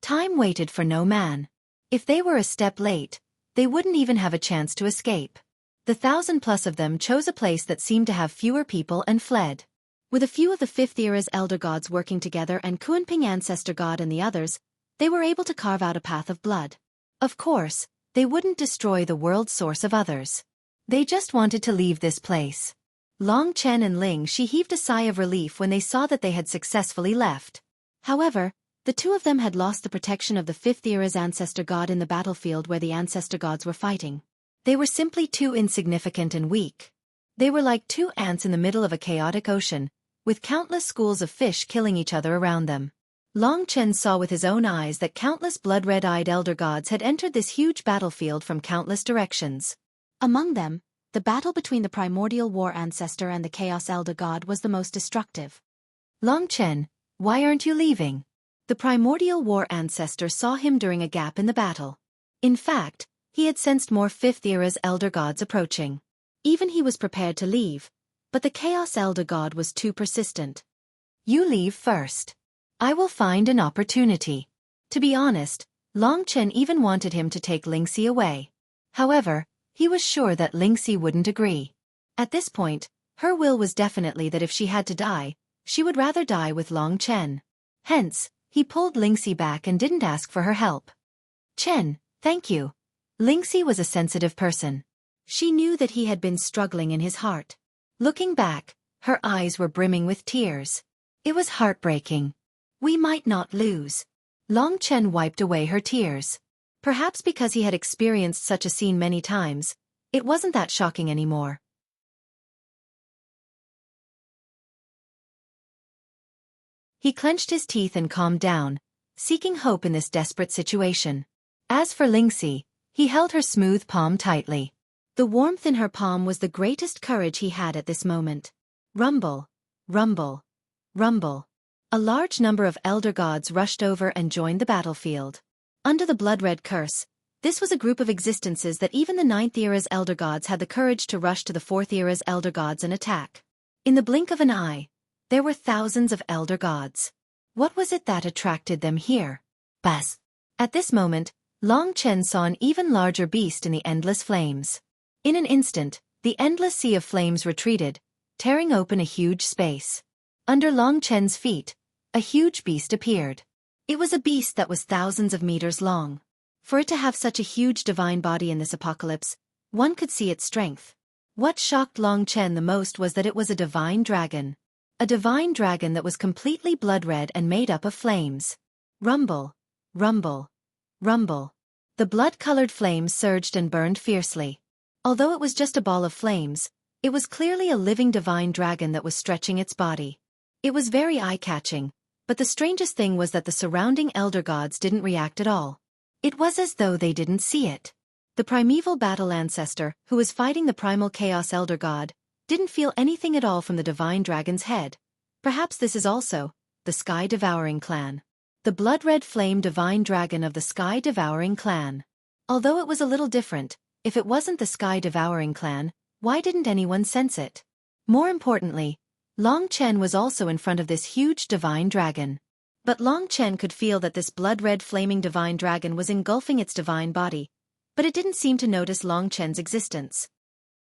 Time waited for no man. If they were a step late, they wouldn't even have a chance to escape. The 1,000+ of them chose a place that seemed to have fewer people and fled. With a few of the 5th era's elder gods working together and Kunping ancestor god and the others, they were able to carve out a path of blood. Of course, they wouldn't destroy the world source of others. They just wanted to leave this place. Long Chen and Ling Shi heaved a sigh of relief when they saw that they had successfully left. However, the two of them had lost the protection of the 5th era's ancestor god in the battlefield where the ancestor gods were fighting. They were simply too insignificant and weak. They were like 2 ants in the middle of a chaotic ocean, with countless schools of fish killing each other around them. Long Chen saw with his own eyes that countless blood-red-eyed elder gods had entered this huge battlefield from countless directions. Among them, the battle between the primordial war ancestor and the chaos elder god was the most destructive. Long Chen, why aren't you leaving? The primordial war ancestor saw him during a gap in the battle. In fact, he had sensed more 5th era's elder gods approaching. Even he was prepared to leave, but the chaos elder god was too persistent. You leave first. I will find an opportunity. To be honest, Long Chen even wanted him to take Lingxi away. However, he was sure that Lingxi wouldn't agree. At this point, her will was definitely that if she had to die, she would rather die with Long Chen. Hence, he pulled Lingxi back and didn't ask for her help. Chen, thank you. Lingxi was a sensitive person. She knew that he had been struggling in his heart. Looking back, her eyes were brimming with tears. It was heartbreaking. We might not lose. Long Chen wiped away her tears. Perhaps because he had experienced such a scene many times, it wasn't that shocking anymore. He clenched his teeth and calmed down, seeking hope in this desperate situation. As for Lingxi, he held her smooth palm tightly. The warmth in her palm was the greatest courage he had at this moment. Rumble, rumble, rumble. A large number of elder gods rushed over and joined the battlefield. Under the blood-red curse, this was a group of existences that even the 9th era's elder gods had the courage to rush to the 4th era's elder gods and attack. In the blink of an eye, there were thousands of elder gods. What was it that attracted them here? Buzz! At this moment, Long Chen saw an even larger beast in the endless flames. In an instant, the endless sea of flames retreated, tearing open a huge space. Under Long Chen's feet, a huge beast appeared. It was a beast that was thousands of meters long. For it to have such a huge divine body in this apocalypse, one could see its strength. What shocked Long Chen the most was that it was a divine dragon. A divine dragon that was completely blood-red and made up of flames. Rumble, rumble, rumble. The blood-colored flames surged and burned fiercely. Although it was just a ball of flames, it was clearly a living divine dragon that was stretching its body. It was very eye-catching, but the strangest thing was that the surrounding elder gods didn't react at all. It was as though they didn't see it. The primeval battle ancestor, who was fighting the primal chaos elder god, didn't feel anything at all from the divine dragon's head. Perhaps this is also the sky-devouring clan. The blood-red flame divine dragon of the sky-devouring clan. Although it was a little different, if it wasn't the sky-devouring clan, why didn't anyone sense it? More importantly, Long Chen was also in front of this huge divine dragon. But Long Chen could feel that this blood-red flaming divine dragon was engulfing its divine body, but it didn't seem to notice Long Chen's existence.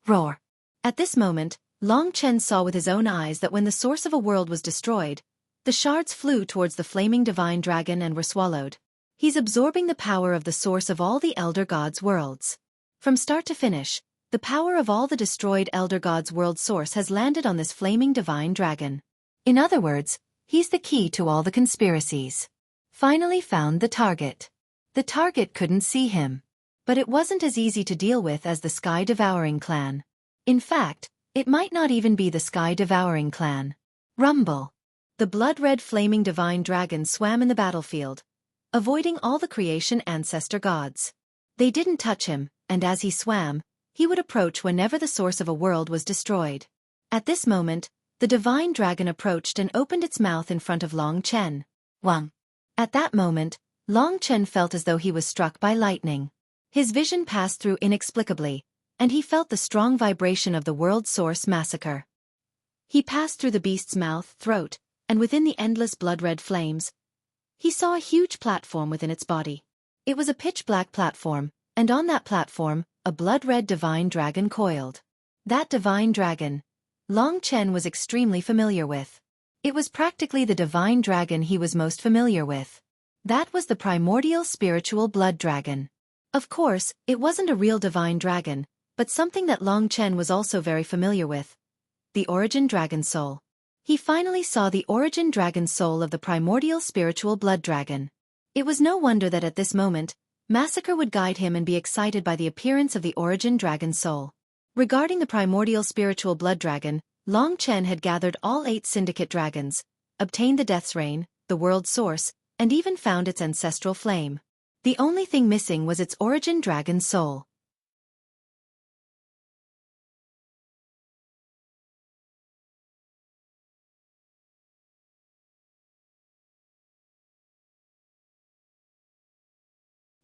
Roar! At this moment, Long Chen saw with his own eyes that when the source of a world was destroyed, the shards flew towards the flaming divine dragon and were swallowed. He's absorbing the power of the source of all the elder gods' worlds. From start to finish, the power of all the destroyed elder gods' world source has landed on this flaming divine dragon. In other words, he's the key to all the conspiracies. Finally found the target. The target couldn't see him. But it wasn't as easy to deal with as the sky-devouring clan. In fact, it might not even be the sky-devouring clan. Rumble! The blood-red flaming divine dragon swam in the battlefield, avoiding all the creation ancestor gods. They didn't touch him, and as he swam, he would approach whenever the source of a world was destroyed. At this moment, the divine dragon approached and opened its mouth in front of Long Chen. Wang! At that moment, Long Chen felt as though he was struck by lightning. His vision passed through inexplicably, and he felt the strong vibration of the world source massacre. He passed through the beast's mouth, throat, and within the endless blood-red flames, he saw a huge platform within its body. It was a pitch-black platform, and on that platform, a blood-red divine dragon coiled. That divine dragon, Long Chen was extremely familiar with. It was practically the divine dragon he was most familiar with. That was the primordial spiritual blood dragon. Of course, it wasn't a real divine dragon, but something that Long Chen was also very familiar with. The origin dragon soul. He finally saw the origin dragon soul of the primordial spiritual blood dragon. It was no wonder that at this moment, Massacre would guide him and be excited by the appearance of the origin dragon soul. Regarding the primordial spiritual blood dragon, Long Chen had gathered all 8 syndicate dragons, obtained the Death's Reign, the world source, and even found its ancestral flame. The only thing missing was its origin dragon soul.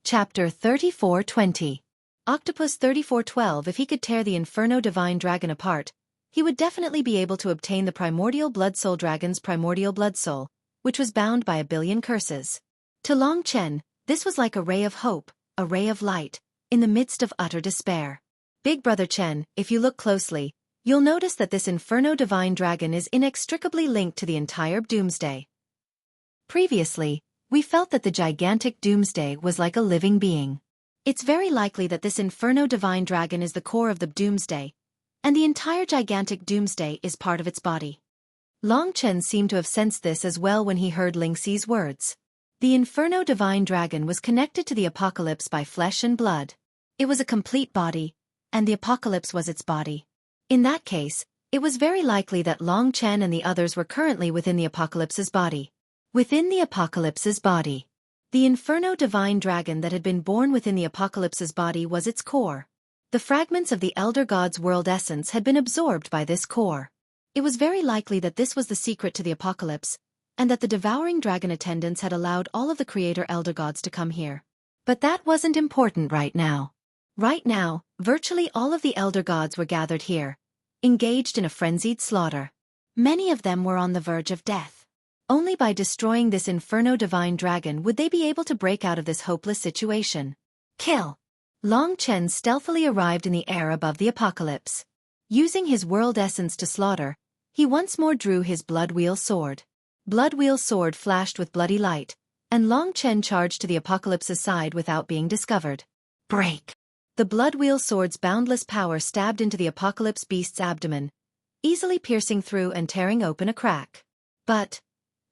Chapter 3420. Octopus 3412. If he could tear the Inferno Divine Dragon apart, he would definitely be able to obtain the primordial blood soul dragon's primordial blood soul, which was bound by 1,000,000,000 curses. To Long Chen, this was like a ray of hope, a ray of light, in the midst of utter despair. Big Brother Chen, if you look closely, you'll notice that this Inferno Divine Dragon is inextricably linked to the entire Doomsday. Previously, we felt that the gigantic Doomsday was like a living being. It's very likely that this Inferno Divine Dragon is the core of the Doomsday, and the entire gigantic Doomsday is part of its body. Long Chen seemed to have sensed this as well when he heard Lingxi's words. The Inferno Divine Dragon was connected to the apocalypse by flesh and blood. It was a complete body, and the apocalypse was its body. In that case, it was very likely that Long Chen and the others were currently within the apocalypse's body. Within the apocalypse's body. The Inferno divine dragon that had been born within the Apocalypse's body was its core. The fragments of the Elder God's world essence had been absorbed by this core. It was very likely that this was the secret to the Apocalypse, and that the devouring dragon attendants had allowed all of the Creator Elder Gods to come here. But that wasn't important right now. Right now, virtually all of the Elder Gods were gathered here, engaged in a frenzied slaughter. Many of them were on the verge of death. Only by destroying this Inferno divine dragon would they be able to break out of this hopeless situation. Kill! Long Chen stealthily arrived in the air above the Apocalypse. Using his world essence to slaughter, he once more drew his Blood Wheel sword. Blood Wheel sword flashed with bloody light, and Long Chen charged to the Apocalypse's side without being discovered. Break! The Blood Wheel sword's boundless power stabbed into the Apocalypse beast's abdomen, easily piercing through and tearing open a crack. But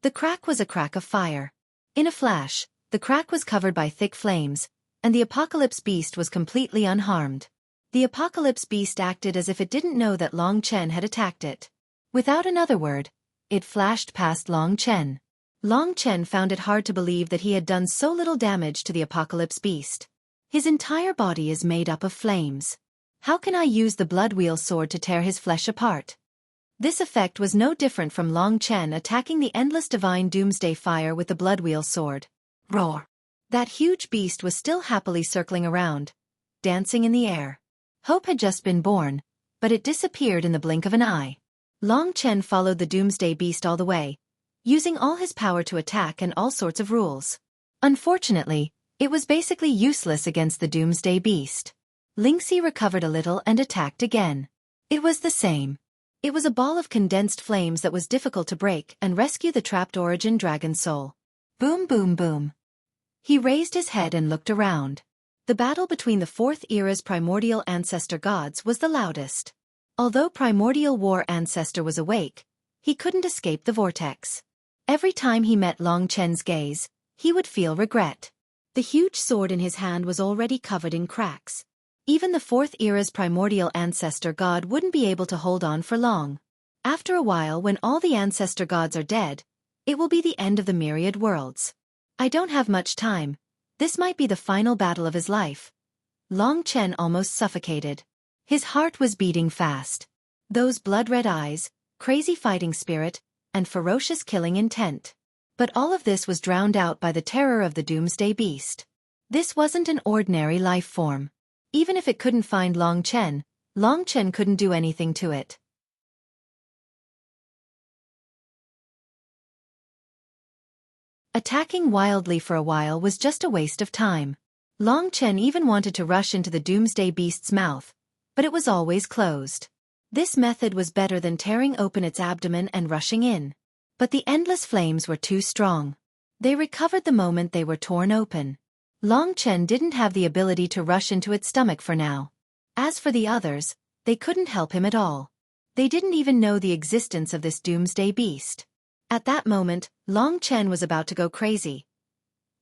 the crack was a crack of fire. In a flash, the crack was covered by thick flames, and the Apocalypse beast was completely unharmed. The Apocalypse beast acted as if it didn't know that Long Chen had attacked it. Without another word, it flashed past Long Chen. Long Chen found it hard to believe that he had done so little damage to the Apocalypse beast. His entire body is made up of flames. How can I use the Blood Wheel sword to tear his flesh apart? This effect was no different from Long Chen attacking the endless divine doomsday fire with the Blood Wheel sword. Roar! That huge beast was still happily circling around, dancing in the air. Hope had just been born, but it disappeared in the blink of an eye. Long Chen followed the doomsday beast all the way, using all his power to attack and all sorts of rules. Unfortunately, it was basically useless against the doomsday beast. Lingxi recovered a little and attacked again. It was the same. It was a ball of condensed flames that was difficult to break and rescue the trapped origin dragon soul. Boom boom boom. He raised his head and looked around. The battle between the Fourth Era's primordial ancestor gods was the loudest. Although Primordial War Ancestor was awake, he couldn't escape the vortex. Every time he met Long Chen's gaze, he would feel regret. The huge sword in his hand was already covered in cracks. Even the Fourth Era's primordial ancestor god wouldn't be able to hold on for long. After a while, when all the ancestor gods are dead, it will be the end of the myriad worlds. I don't have much time. This might be the final battle of his life. Long Chen almost suffocated. His heart was beating fast. Those blood-red eyes, crazy fighting spirit, and ferocious killing intent. But all of this was drowned out by the terror of the doomsday beast. This wasn't an ordinary life form. Even if it couldn't find Long Chen couldn't do anything to it. Attacking wildly for a while was just a waste of time. Long Chen even wanted to rush into the doomsday beast's mouth, but it was always closed. This method was better than tearing open its abdomen and rushing in. But the endless flames were too strong. They recovered the moment they were torn open. Long Chen didn't have the ability to rush into its stomach for now. As for the others, they couldn't help him at all. They didn't even know the existence of this doomsday beast. At that moment, Long Chen was about to go crazy.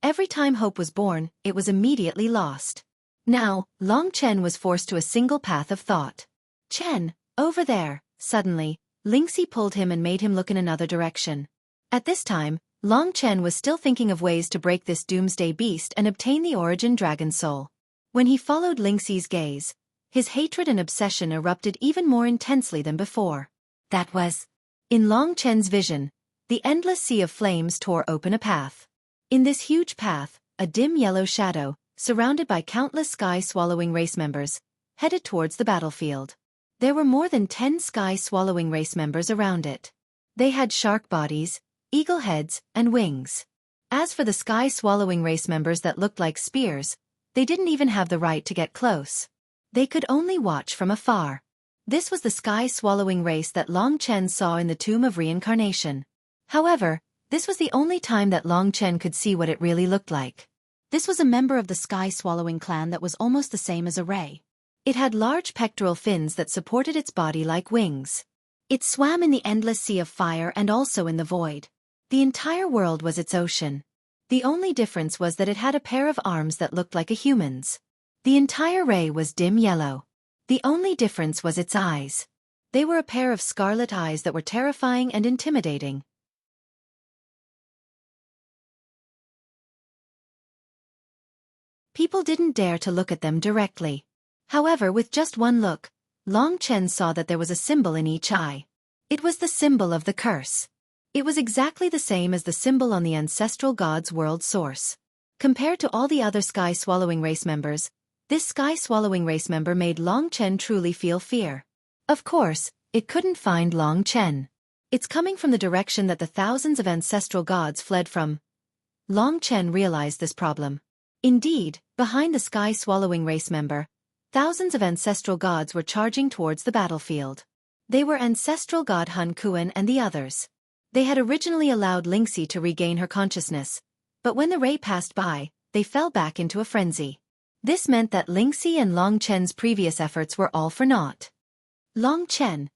Every time hope was born, it was immediately lost. Now, Long Chen was forced to a single path of thought. Chen, over there. Suddenly, Lingxi pulled him and made him look in another direction. At this time, Long Chen was still thinking of ways to break this doomsday beast and obtain the origin dragon soul. When he followed Lingxi's gaze, his hatred and obsession erupted even more intensely than before. That was... In Long Chen's vision, the endless sea of flames tore open a path. In this huge path, a dim yellow shadow, surrounded by countless sky-swallowing race members, headed towards the battlefield. There were more than 10 sky-swallowing race members around it. They had shark bodies, eagle heads, and wings. As for the sky-swallowing race members that looked like spears, they didn't even have the right to get close. They could only watch from afar. This was the sky-swallowing race that Long Chen saw in the Tomb of Reincarnation. However, this was the only time that Long Chen could see what it really looked like. This was a member of the sky-swallowing clan that was almost the same as a ray. It had large pectoral fins that supported its body like wings. It swam in the endless sea of fire and also in the void. The entire world was its ocean. The only difference was that it had a pair of arms that looked like a human's. The entire ray was dim yellow. The only difference was its eyes. They were a pair of scarlet eyes that were terrifying and intimidating. People didn't dare to look at them directly. However, with just one look, Long Chen saw that there was a symbol in each eye. It was the symbol of the curse. It was exactly the same as the symbol on the ancestral god's world source. Compared to all the other sky-swallowing race members, this sky-swallowing race member made Long Chen truly feel fear. Of course, it couldn't find Long Chen. It's coming from the direction that the thousands of ancestral gods fled from. Long Chen realized this problem. Indeed, behind the sky-swallowing race member, thousands of ancestral gods were charging towards the battlefield. They were ancestral god Hun Kuan and the others. They had originally allowed Lingxi to regain her consciousness, but when the ray passed by, they fell back into a frenzy. This meant that Lingxi and Long Chen's previous efforts were all for naught. Long Chen.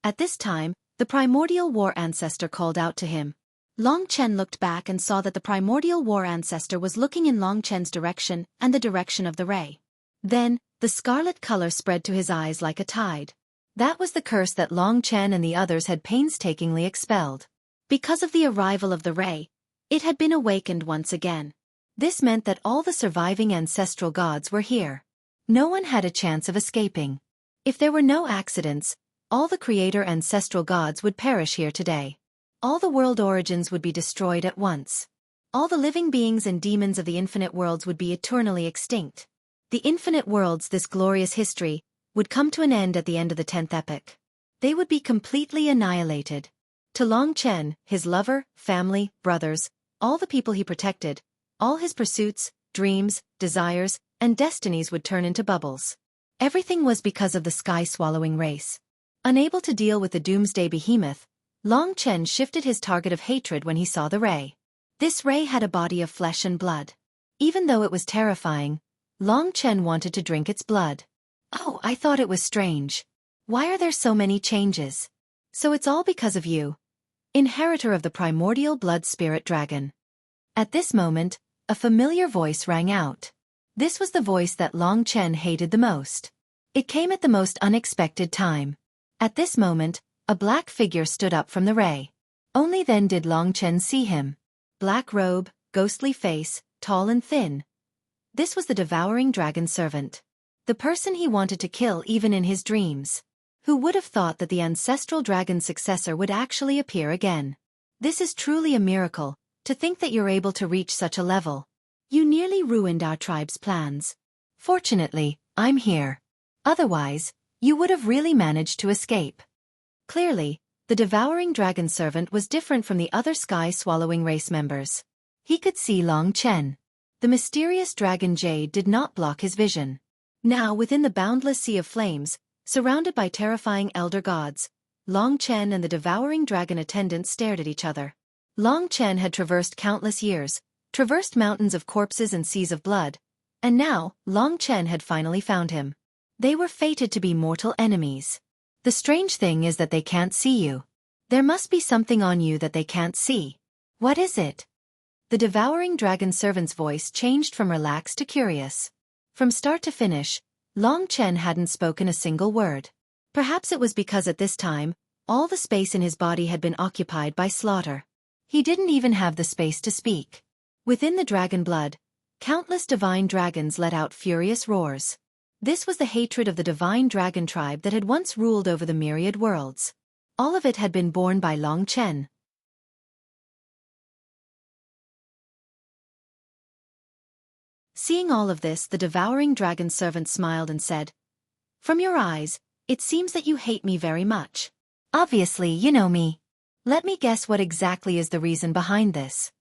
At this time, the primordial war ancestor called out to him. Long Chen looked back and saw that the primordial war ancestor was looking in Long Chen's direction and the direction of the ray. Then, the scarlet color spread to his eyes like a tide. That was the curse that Long Chen and the others had painstakingly expelled. Because of the arrival of the ray, it had been awakened once again. This meant that all the surviving ancestral gods were here. No one had a chance of escaping. If there were no accidents, all the creator ancestral gods would perish here today. All the world origins would be destroyed at once. All the living beings and demons of the infinite worlds would be eternally extinct. The infinite worlds, this glorious history, would come to an end at the end of the 10th epoch. They would be completely annihilated. To Long Chen, his lover, family, brothers, all the people he protected, all his pursuits, dreams, desires, and destinies would turn into bubbles. Everything was because of the sky-swallowing race. Unable to deal with the doomsday behemoth, Long Chen shifted his target of hatred when he saw the ray. This ray had a body of flesh and blood. Even though it was terrifying, Long Chen wanted to drink its blood. Oh, I thought it was strange. Why are there so many changes? So it's all because of you, inheritor of the primordial blood spirit dragon. At this moment, a familiar voice rang out. This was the voice that Long Chen hated the most. It came at the most unexpected time. At this moment, a black figure stood up from the ray. Only then did Long Chen see him. Black robe, ghostly face, tall and thin. This was the devouring dragon servant. The person he wanted to kill even in his dreams. Who would have thought that the ancestral dragon successor would actually appear again? This is truly a miracle, to think that you're able to reach such a level. You nearly ruined our tribe's plans. Fortunately, I'm here. Otherwise, you would have really managed to escape. Clearly, the devouring dragon servant was different from the other sky-swallowing race members. He could see Long Chen. The mysterious dragon jade did not block his vision. Now, within the boundless sea of flames, surrounded by terrifying elder gods, Long Chen and the devouring dragon attendant stared at each other. Long Chen had traversed countless years, traversed mountains of corpses and seas of blood, and now, Long Chen had finally found him. They were fated to be mortal enemies. The strange thing is that they can't see you. There must be something on you that they can't see. What is it? The devouring dragon servant's voice changed from relaxed to curious. From start to finish, Long Chen hadn't spoken a single word. Perhaps it was because at this time, all the space in his body had been occupied by slaughter. He didn't even have the space to speak. Within the dragon blood, countless divine dragons let out furious roars. This was the hatred of the divine dragon tribe that had once ruled over the myriad worlds. All of it had been born by Long Chen. Seeing all of this, the devouring dragon servant smiled and said, "From your eyes, it seems that you hate me very much. Obviously, you know me. Let me guess what exactly is the reason behind this."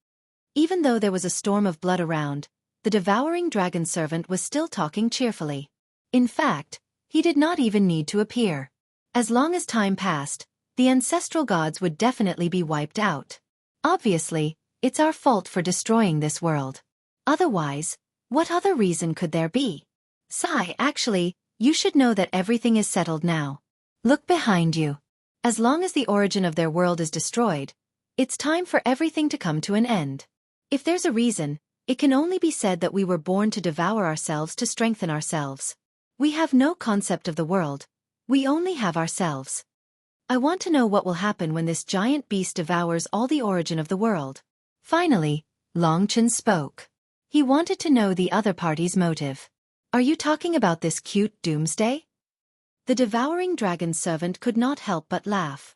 Even though there was a storm of blood around, the devouring dragon servant was still talking cheerfully. In fact, he did not even need to appear. As long as time passed, the ancestral gods would definitely be wiped out. Obviously, it's our fault for destroying this world. Otherwise, what other reason could there be? Sai, actually, you should know that everything is settled now. Look behind you. As long as the origin of their world is destroyed, it's time for everything to come to an end. If there's a reason, it can only be said that we were born to devour ourselves to strengthen ourselves. We have no concept of the world. We only have ourselves. I want to know what will happen when this giant beast devours all the origin of the world. Finally, Long Chen spoke. He wanted to know the other party's motive. Are you talking about this cute doomsday? The devouring dragon's servant could not help but laugh.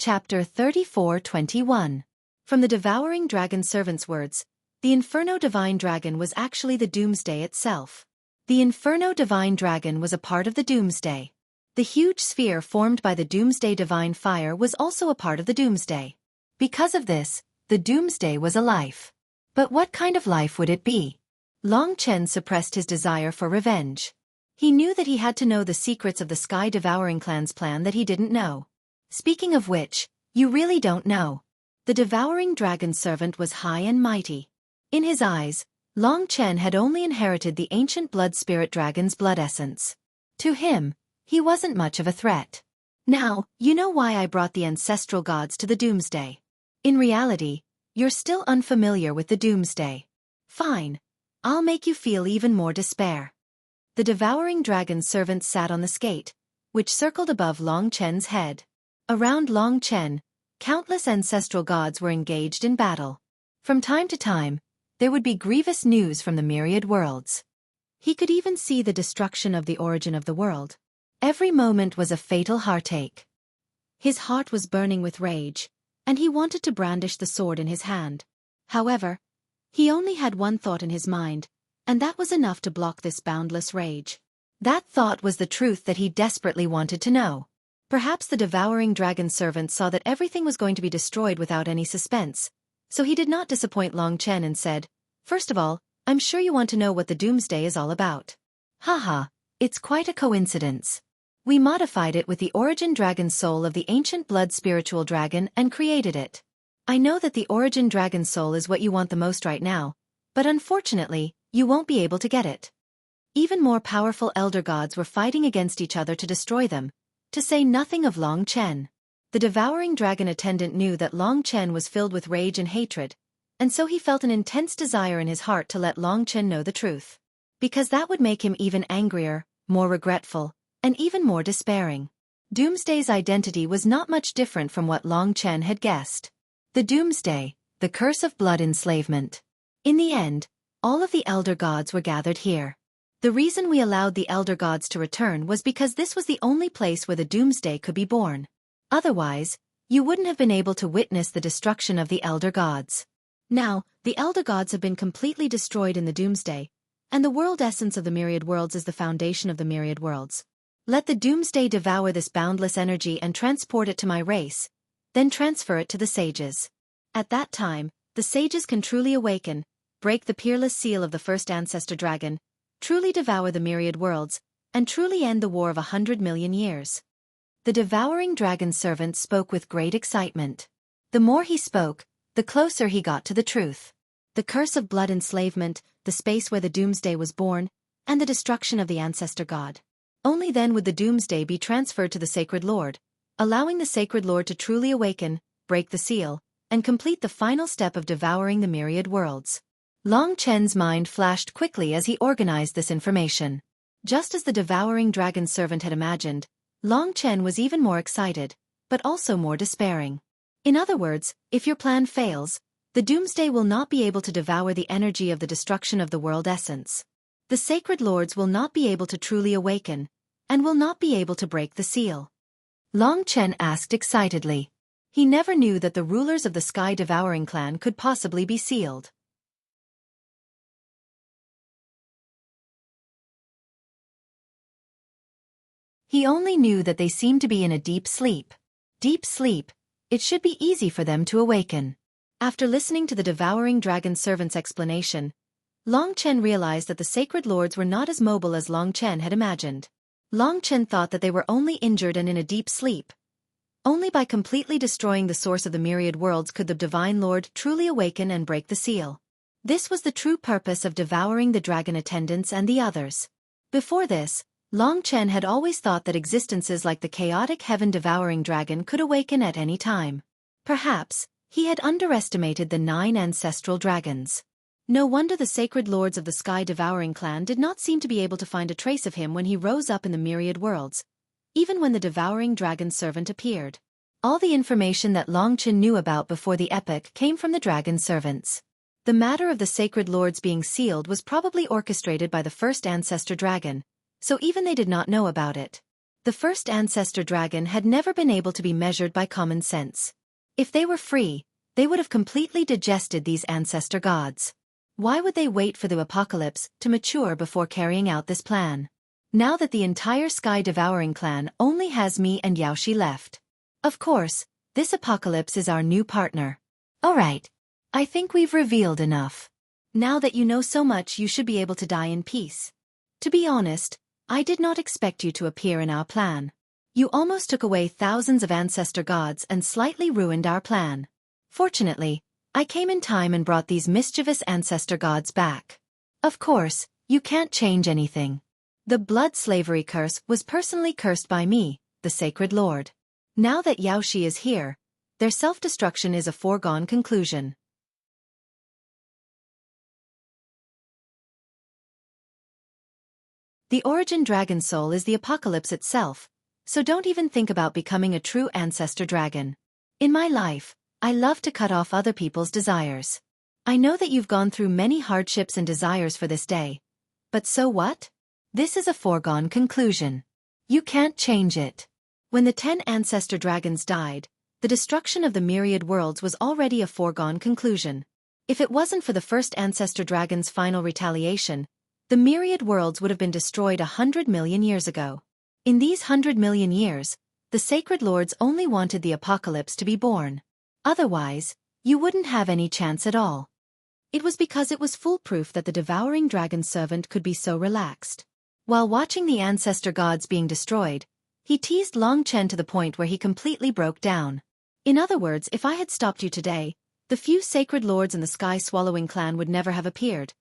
Chapter 34:21. From the devouring dragon's servant's words, the Inferno Divine Dragon was actually the Doomsday itself. The Inferno Divine Dragon was a part of the Doomsday. The huge sphere formed by the Doomsday Divine Fire was also a part of the Doomsday. Because of this, the Doomsday was a life. But what kind of life would it be? Long Chen suppressed his desire for revenge. He knew that he had to know the secrets of the Sky Devouring Clan's plan that he didn't know. Speaking of which, you really don't know. The devouring dragon's servant was high and mighty. In his eyes, Long Chen had only inherited the ancient blood spirit dragon's blood essence. To him, he wasn't much of a threat. Now, you know why I brought the ancestral gods to the Doomsday. In reality, you're still unfamiliar with the Doomsday. Fine. I'll make you feel even more despair. The devouring dragon's servant sat on the skate, which circled above Long Chen's head. Around Long Chen, countless ancestral gods were engaged in battle. From time to time, there would be grievous news from the myriad worlds. He could even see the destruction of the origin of the world. Every moment was a fatal heartache. His heart was burning with rage, and he wanted to brandish the sword in his hand. However, he only had one thought in his mind, and that was enough to block this boundless rage. That thought was the truth that he desperately wanted to know. Perhaps the devouring dragon servant saw that everything was going to be destroyed without any suspense, so he did not disappoint Long Chen and said, "First of all, I'm sure you want to know what the Doomsday is all about." Haha, it's quite a coincidence. We modified it with the origin dragon soul of the ancient blood spiritual dragon and created it. I know that the origin dragon soul is what you want the most right now, but unfortunately, you won't be able to get it. Even more powerful elder gods were fighting against each other to destroy them, to say nothing of Long Chen. The devouring dragon attendant knew that Long Chen was filled with rage and hatred, and so he felt an intense desire in his heart to let Long Chen know the truth. Because that would make him even angrier, more regretful, and even more despairing. Doomsday's identity was not much different from what Long Chen had guessed. The Doomsday, the curse of blood enslavement. In the end, all of the elder gods were gathered here. The reason we allowed the elder gods to return was because this was the only place where the Doomsday could be born. Otherwise, you wouldn't have been able to witness the destruction of the elder gods. Now, the elder gods have been completely destroyed in the Doomsday, and the world essence of the myriad worlds is the foundation of the myriad worlds. Let the Doomsday devour this boundless energy and transport it to my race, then transfer it to the sages. At that time, the sages can truly awaken, break the peerless seal of the first ancestor dragon, truly devour the myriad worlds, and truly end the war of 100 million years. The devouring dragon servant spoke with great excitement. The more he spoke, the closer he got to the truth. The curse of blood enslavement, the space where the Doomsday was born, and the destruction of the ancestor god. Only then would the Doomsday be transferred to the Sacred Lord, allowing the Sacred Lord to truly awaken, break the seal, and complete the final step of devouring the myriad worlds. Long Chen's mind flashed quickly as he organized this information. Just as the devouring dragon servant had imagined, Long Chen was even more excited, but also more despairing. In other words, if your plan fails, the Doomsday will not be able to devour the energy of the destruction of the world essence. The Sacred Lords will not be able to truly awaken, and will not be able to break the seal. Long Chen asked excitedly. He never knew that the rulers of the Sky Devouring Clan could possibly be sealed. He only knew that they seemed to be in a deep sleep. Deep sleep, it should be easy for them to awaken. After listening to the devouring dragon servant's explanation, Long Chen realized that the Sacred Lords were not as mobile as Long Chen had imagined. Long Chen thought that they were only injured and in a deep sleep. Only by completely destroying the source of the myriad worlds could the Divine Lord truly awaken and break the seal. This was the true purpose of devouring the dragon attendants and the others. Before this, Long Chen had always thought that existences like the chaotic heaven-devouring dragon could awaken at any time. Perhaps, he had underestimated the 9 ancestral dragons. No wonder the sacred lords of the sky-devouring clan did not seem to be able to find a trace of him when he rose up in the myriad worlds, even when the devouring dragon servant appeared. All the information that Longchen knew about before the epoch came from the dragon servants. The matter of the sacred lords being sealed was probably orchestrated by the first ancestor dragon, so even they did not know about it. The first ancestor dragon had never been able to be measured by common sense. If they were free, they would have completely digested these ancestor gods. Why would they wait for the apocalypse to mature before carrying out this plan? Now that the entire sky-devouring clan only has me and Xueqi left. Of course, this apocalypse is our new partner. Alright. I think we've revealed enough. Now that you know so much, you should be able to die in peace. To be honest, I did not expect you to appear in our plan. You almost took away thousands of ancestor gods and slightly ruined our plan. Fortunately, I came in time and brought these mischievous ancestor gods back. Of course, you can't change anything. The blood slavery curse was personally cursed by me, the sacred lord. Now that Xueqi is here, their self-destruction is a foregone conclusion. The origin dragon soul is the apocalypse itself, so don't even think about becoming a true ancestor dragon. In my life, I love to cut off other people's desires. I know that you've gone through many hardships and desires for this day. But so what? This is a foregone conclusion. You can't change it. When the 10 ancestor dragons died, the destruction of the myriad worlds was already a foregone conclusion. If it wasn't for the first ancestor dragon's final retaliation, the myriad worlds would have been destroyed 100 million years ago. In these 100 million years, the sacred lords only wanted the apocalypse to be born. Otherwise, you wouldn't have any chance at all. It was because it was foolproof that the devouring dragon servant could be so relaxed. While watching the ancestor gods being destroyed, he teased Longchen to the point where he completely broke down. In other words, if I had stopped you today, the few sacred lords in the sky-swallowing clan would never have appeared.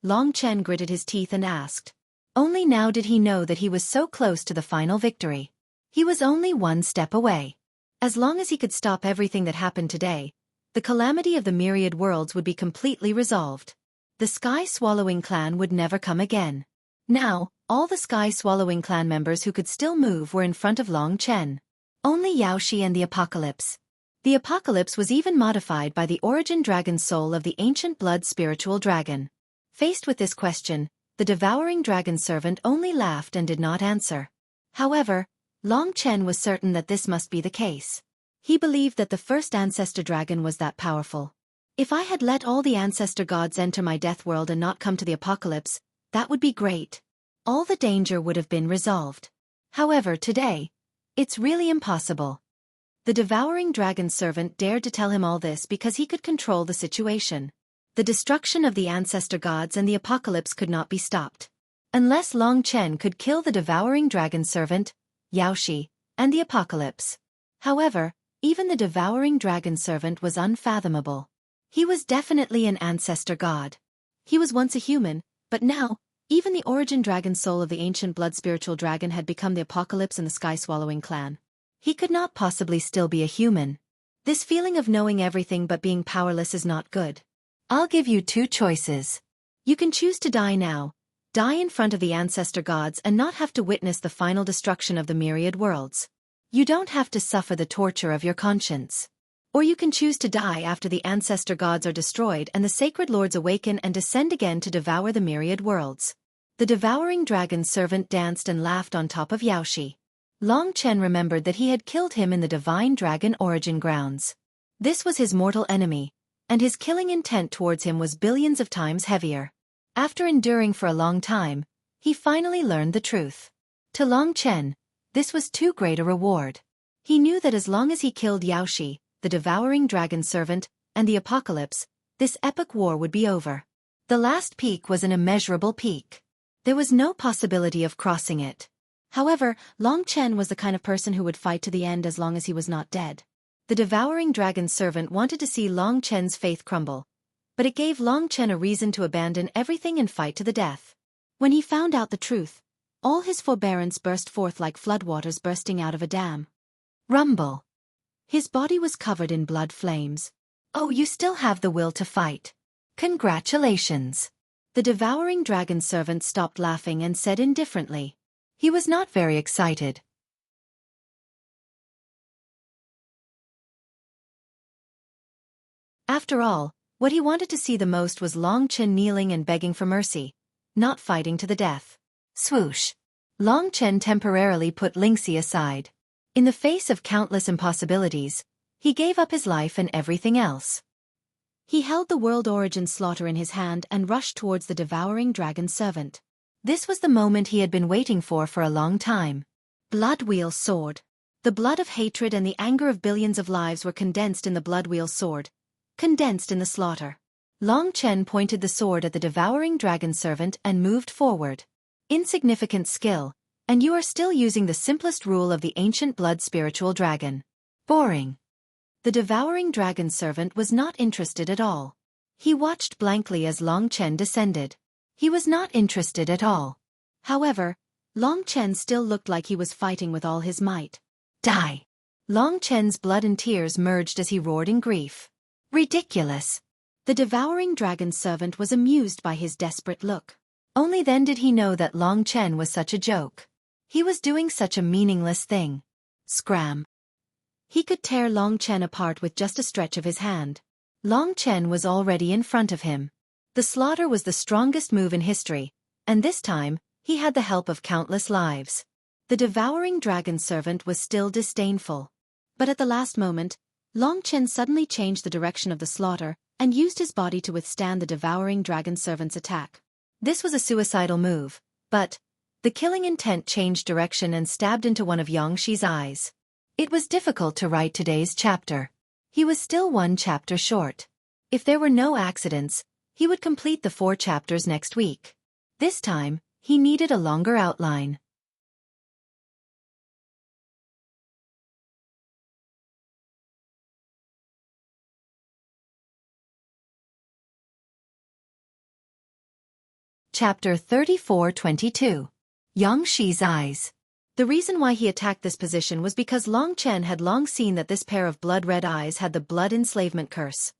Longchen gritted his teeth and asked. Only now did he know that he was so close to the final victory. He was only one step away. As long as he could stop everything that happened today, the calamity of the myriad worlds would be completely resolved. The sky-swallowing clan would never come again. Now, all the sky-swallowing clan members who could still move were in front of Longchen. Only Xueqi and the apocalypse. The apocalypse was even modified by the origin dragon soul of the ancient blood spiritual dragon. Faced with this question, the devouring dragon servant only laughed and did not answer. However, Longchen was certain that this must be the case. He believed that the first ancestor dragon was that powerful. If I had let all the ancestor gods enter my death world and not come to the apocalypse, that would be great. All the danger would have been resolved. However, today, it's really impossible. The devouring dragon servant dared to tell him all this because he could control the situation. The destruction of the ancestor gods and the apocalypse could not be stopped. Unless Longchen could kill the devouring dragon servant, Xueqi, and the apocalypse. However, even the devouring dragon servant was unfathomable. He was definitely an ancestor god. He was once a human, but now, even the origin dragon soul of the ancient blood spiritual dragon had become the apocalypse in the sky-swallowing clan. He could not possibly still be a human. This feeling of knowing everything but being powerless is not good. I'll give you 2 choices. You can choose to die now, die in front of the ancestor gods and not have to witness the final destruction of the myriad worlds. You don't have to suffer the torture of your conscience. Or you can choose to die after the ancestor gods are destroyed and the sacred lords awaken and descend again to devour the myriad worlds. The devouring dragon servant danced and laughed on top of Xueqi. Longchen remembered that he had killed him in the divine dragon origin grounds. This was his mortal enemy, and his killing intent towards him was billions of times heavier. After enduring for a long time, he finally learned the truth. To Longchen, this was too great a reward. He knew that as long as he killed Xueqi, the devouring dragon servant, and the apocalypse, this epic war would be over. The last peak was an immeasurable peak. There was no possibility of crossing it. However, Longchen was the kind of person who would fight to the end as long as he was not dead. The devouring dragon servant wanted to see Longchen's faith crumble, but it gave Longchen a reason to abandon everything and fight to the death. When he found out the truth, all his forbearance burst forth like floodwaters bursting out of a dam. Rumble. His body was covered in blood flames. Oh, you still have the will to fight. Congratulations. The devouring dragon servant stopped laughing and said indifferently. He was not very excited. After all, what he wanted to see the most was Long Chen kneeling and begging for mercy, not fighting to the death. Swoosh. Long Chen temporarily put Lingxi aside. In the face of countless impossibilities, he gave up his life and everything else. He held the world origin slaughter in his hand and rushed towards the devouring dragon servant. This was the moment he had been waiting for a long time. Blood wheel sword. The blood of hatred and the anger of billions of lives were condensed in the blood wheel sword, condensed in the slaughter. Long Chen pointed the sword at the devouring dragon servant and moved forward. Insignificant skill, and you are still using the simplest rule of the ancient blood spiritual dragon. Boring. The devouring dragon servant was not interested at all. He watched blankly as Long Chen descended. He was not interested at all. However, Long Chen still looked like he was fighting with all his might. Die! Long Chen's blood and tears merged as he roared in grief. Ridiculous! The devouring dragon servant was amused by his desperate look. Only then did he know that Long Chen was such a joke. He was doing such a meaningless thing. Scram! He could tear Long Chen apart with just a stretch of his hand. Long Chen was already in front of him. The slaughter was the strongest move in history, and this time, he had the help of countless lives. The devouring dragon servant was still disdainful. But at the last moment, Long Chen suddenly changed the direction of the slaughter and used his body to withstand the devouring dragon servant's attack. This was a suicidal move, but the killing intent changed direction and stabbed into one of Yangxi's eyes. It was difficult to write today's chapter. He was still one chapter short. If there were no accidents, he would complete the 4 chapters next week. This time, he needed a longer outline. Chapter 34-22. Yangxi's eyes. The reason why he attacked this position was because Long Chen had long seen that this pair of blood-red eyes had the blood enslavement curse.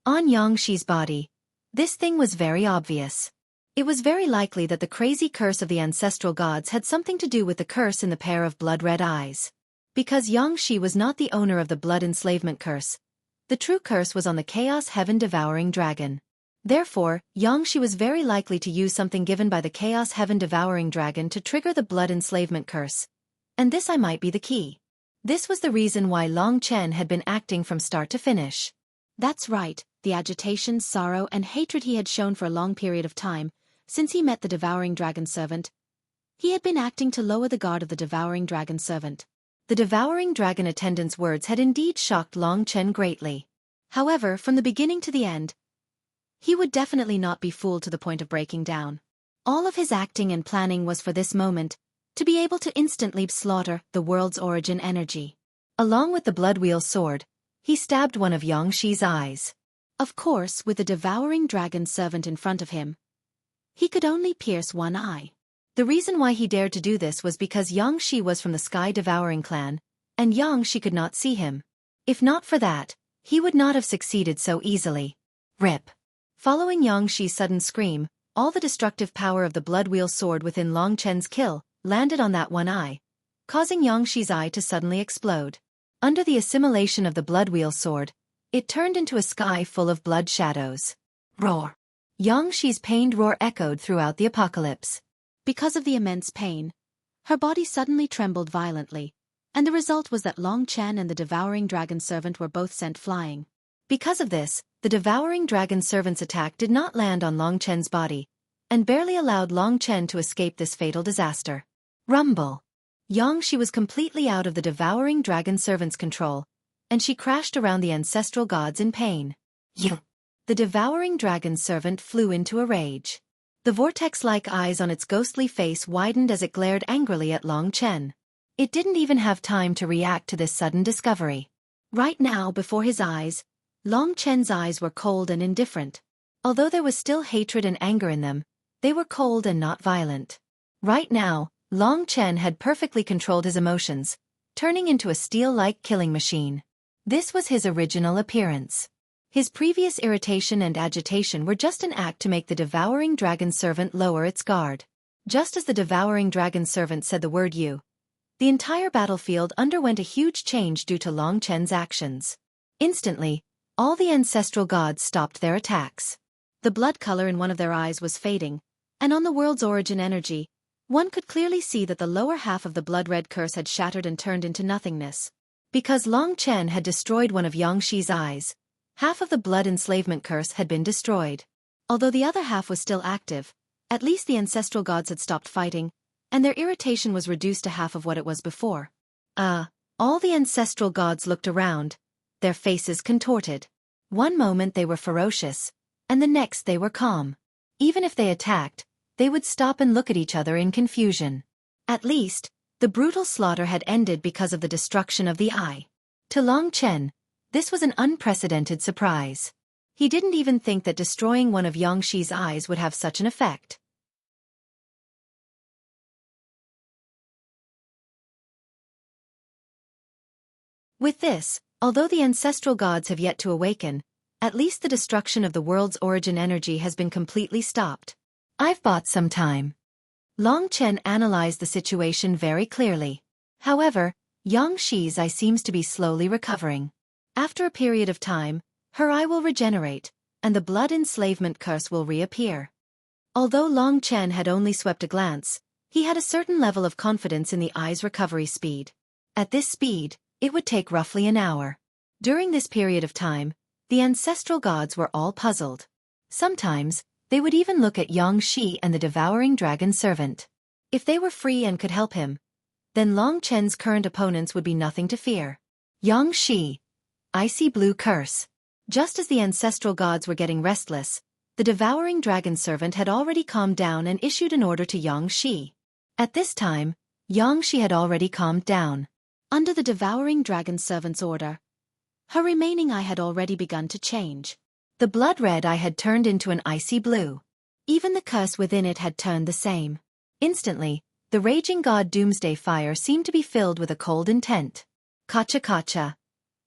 On Yangxi's body, this thing was very obvious. It was very likely that the crazy curse of the ancestral gods had something to do with the curse in the pair of blood-red eyes. Because Yangxi was not the owner of the blood enslavement curse, the true curse was on the Chaos Heaven devouring dragon. Therefore, Yangxi was very likely to use something given by the Chaos Heaven devouring dragon to trigger the blood enslavement curse. And this might be the key. This was the reason why Long Chen had been acting from start to finish. That's right, the agitation, sorrow, and hatred he had shown for a long period of time, since he met the devouring dragon servant. He had been acting to lower the guard of the devouring dragon servant. The devouring dragon attendant's words had indeed shocked Long Chen greatly. However, from the beginning to the end, he would definitely not be fooled to the point of breaking down. All of his acting and planning was for this moment, to be able to instantly slaughter the world's origin energy. Along with the blood wheel sword, he stabbed one of Yangxi's eyes. Of course, with the devouring dragon servant in front of him, he could only pierce one eye. The reason why he dared to do this was because Yangxi was from the Sky Devouring clan, and Yangxi could not see him. If not for that, he would not have succeeded so easily. Rip. Following Yangxi's sudden scream, all the destructive power of the blood wheel sword within Long Chen's kill landed on that one eye, causing Yangxi's eye to suddenly explode. Under the assimilation of the blood wheel sword, it turned into a sky full of blood shadows. Roar! Yangxi's pained roar echoed throughout the apocalypse. Because of the immense pain, her body suddenly trembled violently, and the result was that Long Chen and the devouring dragon servant were both sent flying. Because of this, the devouring dragon servant's attack did not land on Long Chen's body, and barely allowed Long Chen to escape this fatal disaster. Rumble! Yangxi was completely out of the devouring dragon servant's control, and she crashed around the ancestral gods in pain. You! The devouring dragon servant flew into a rage. The vortex-like eyes on its ghostly face widened as it glared angrily at Long Chen. It didn't even have time to react to this sudden discovery. Right now, before his eyes, Long Chen's eyes were cold and indifferent. Although there was still hatred and anger in them, they were cold and not violent. Right now, Long Chen had perfectly controlled his emotions, turning into a steel-like killing machine. This was his original appearance. His previous irritation and agitation were just an act to make the devouring dragon servant lower its guard. Just as the devouring dragon servant said the word "you," the entire battlefield underwent a huge change due to Long Chen's actions. Instantly, all the ancestral gods stopped their attacks. The blood color in one of their eyes was fading, and on the world's origin energy, one could clearly see that the lower half of the blood-red curse had shattered and turned into nothingness. Because Long Chen had destroyed one of Yangshi's eyes, half of the blood enslavement curse had been destroyed. Although the other half was still active, at least the ancestral gods had stopped fighting, and their irritation was reduced to half of what it was before. All the ancestral gods looked around, their faces contorted. One moment they were ferocious, and the next they were calm. Even if they attacked, they would stop and look at each other in confusion. At least, the brutal slaughter had ended because of the destruction of the eye. To Long Chen, this was an unprecedented surprise. He didn't even think that destroying one of Yangshi's eyes would have such an effect. With this, although the ancestral gods have yet to awaken, at least the destruction of the world's origin energy has been completely stopped. I've bought some time. Long Chen analyzed the situation very clearly. However, Yangshi's eye seems to be slowly recovering. After a period of time, her eye will regenerate, and the blood enslavement curse will reappear. Although Long Chen had only swept a glance, he had a certain level of confidence in the eye's recovery speed. At this speed, it would take roughly an hour. During this period of time, the ancestral gods were all puzzled. Sometimes, they would even look at Yangshi and the devouring dragon servant. If they were free and could help him, then Long Chen's current opponents would be nothing to fear. Yangshi. Icy blue curse. Just as the ancestral gods were getting restless, the devouring dragon servant had already calmed down and issued an order to Yangshi. At this time, Yangshi had already calmed down. Under the devouring dragon servant's order, her remaining eye had already begun to change. The blood-red eye had turned into an icy blue. Even the curse within it had turned the same. Instantly, the raging god Doomsday Fire seemed to be filled with a cold intent. Kacha.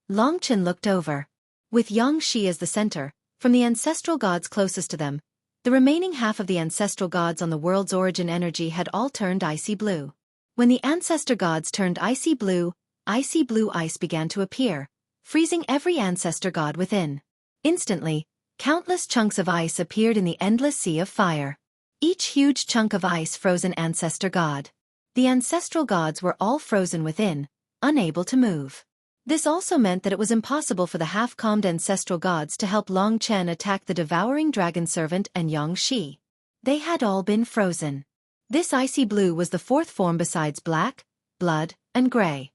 Long Chen looked over. With Yangshi as the center, from the ancestral gods closest to them, the remaining half of the ancestral gods on the world's origin energy had all turned icy blue. When the ancestor gods turned icy blue ice began to appear, freezing every ancestor god within. Instantly, countless chunks of ice appeared in the endless sea of fire. Each huge chunk of ice froze an ancestor god. The ancestral gods were all frozen within, unable to move. This also meant that it was impossible for the half-calmed ancestral gods to help Long Chen attack the devouring dragon servant and Yangshi. They had all been frozen. This icy blue was the fourth form besides black, blood, and gray.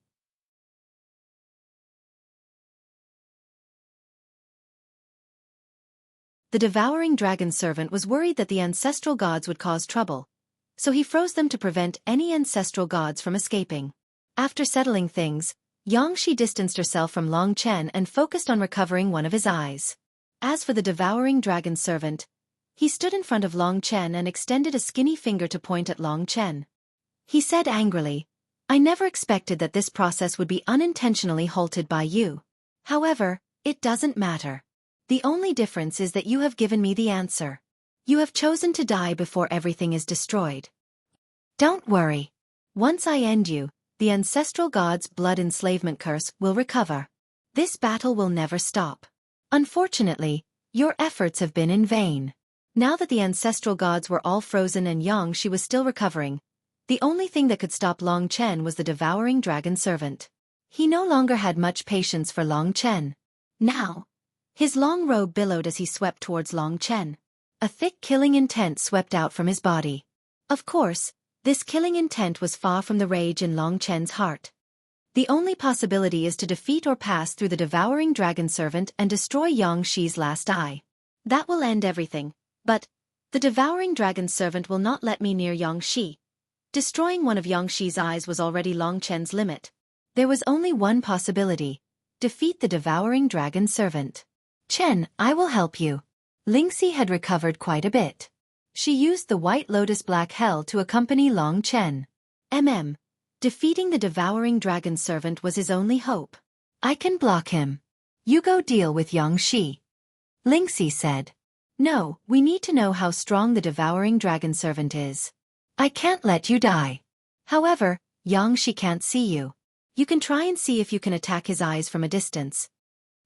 The devouring dragon servant was worried that the ancestral gods would cause trouble, so he froze them to prevent any ancestral gods from escaping. After settling things, Yangshi distanced herself from Long Chen and focused on recovering one of his eyes. As for the devouring dragon servant, he stood in front of Long Chen and extended a skinny finger to point at Long Chen. He said angrily, "I never expected that this process would be unintentionally halted by you. However, it doesn't matter. The only difference is that you have given me the answer. You have chosen to die before everything is destroyed. Don't worry. Once I end you, the ancestral god's blood enslavement curse will recover. This battle will never stop. Unfortunately, your efforts have been in vain." Now that the ancestral gods were all frozen and Yangshi was still recovering, the only thing that could stop Long Chen was the devouring dragon servant. He no longer had much patience for Long Chen. Now, his long robe billowed as he swept towards Long Chen. A thick killing intent swept out from his body. Of course, this killing intent was far from the rage in Long Chen's heart. The only possibility is to defeat or pass through the devouring dragon servant and destroy Yangshi's last eye. That will end everything, but the devouring dragon servant will not let me near Yangshi. Destroying one of Yangshi's eyes was already Long Chen's limit. There was only one possibility: defeat the devouring dragon servant. "Chen, I will help you." Lingxi had recovered quite a bit. She used the White Lotus Black Hell to accompany Long Chen. Defeating the devouring dragon servant was his only hope. "I can block him. You go deal with Yangshi." Lingxi said. No, we need to know how strong the devouring dragon servant is. I can't let you die. However, Yangshi can't see you. You can try and see if you can attack his eyes from a distance.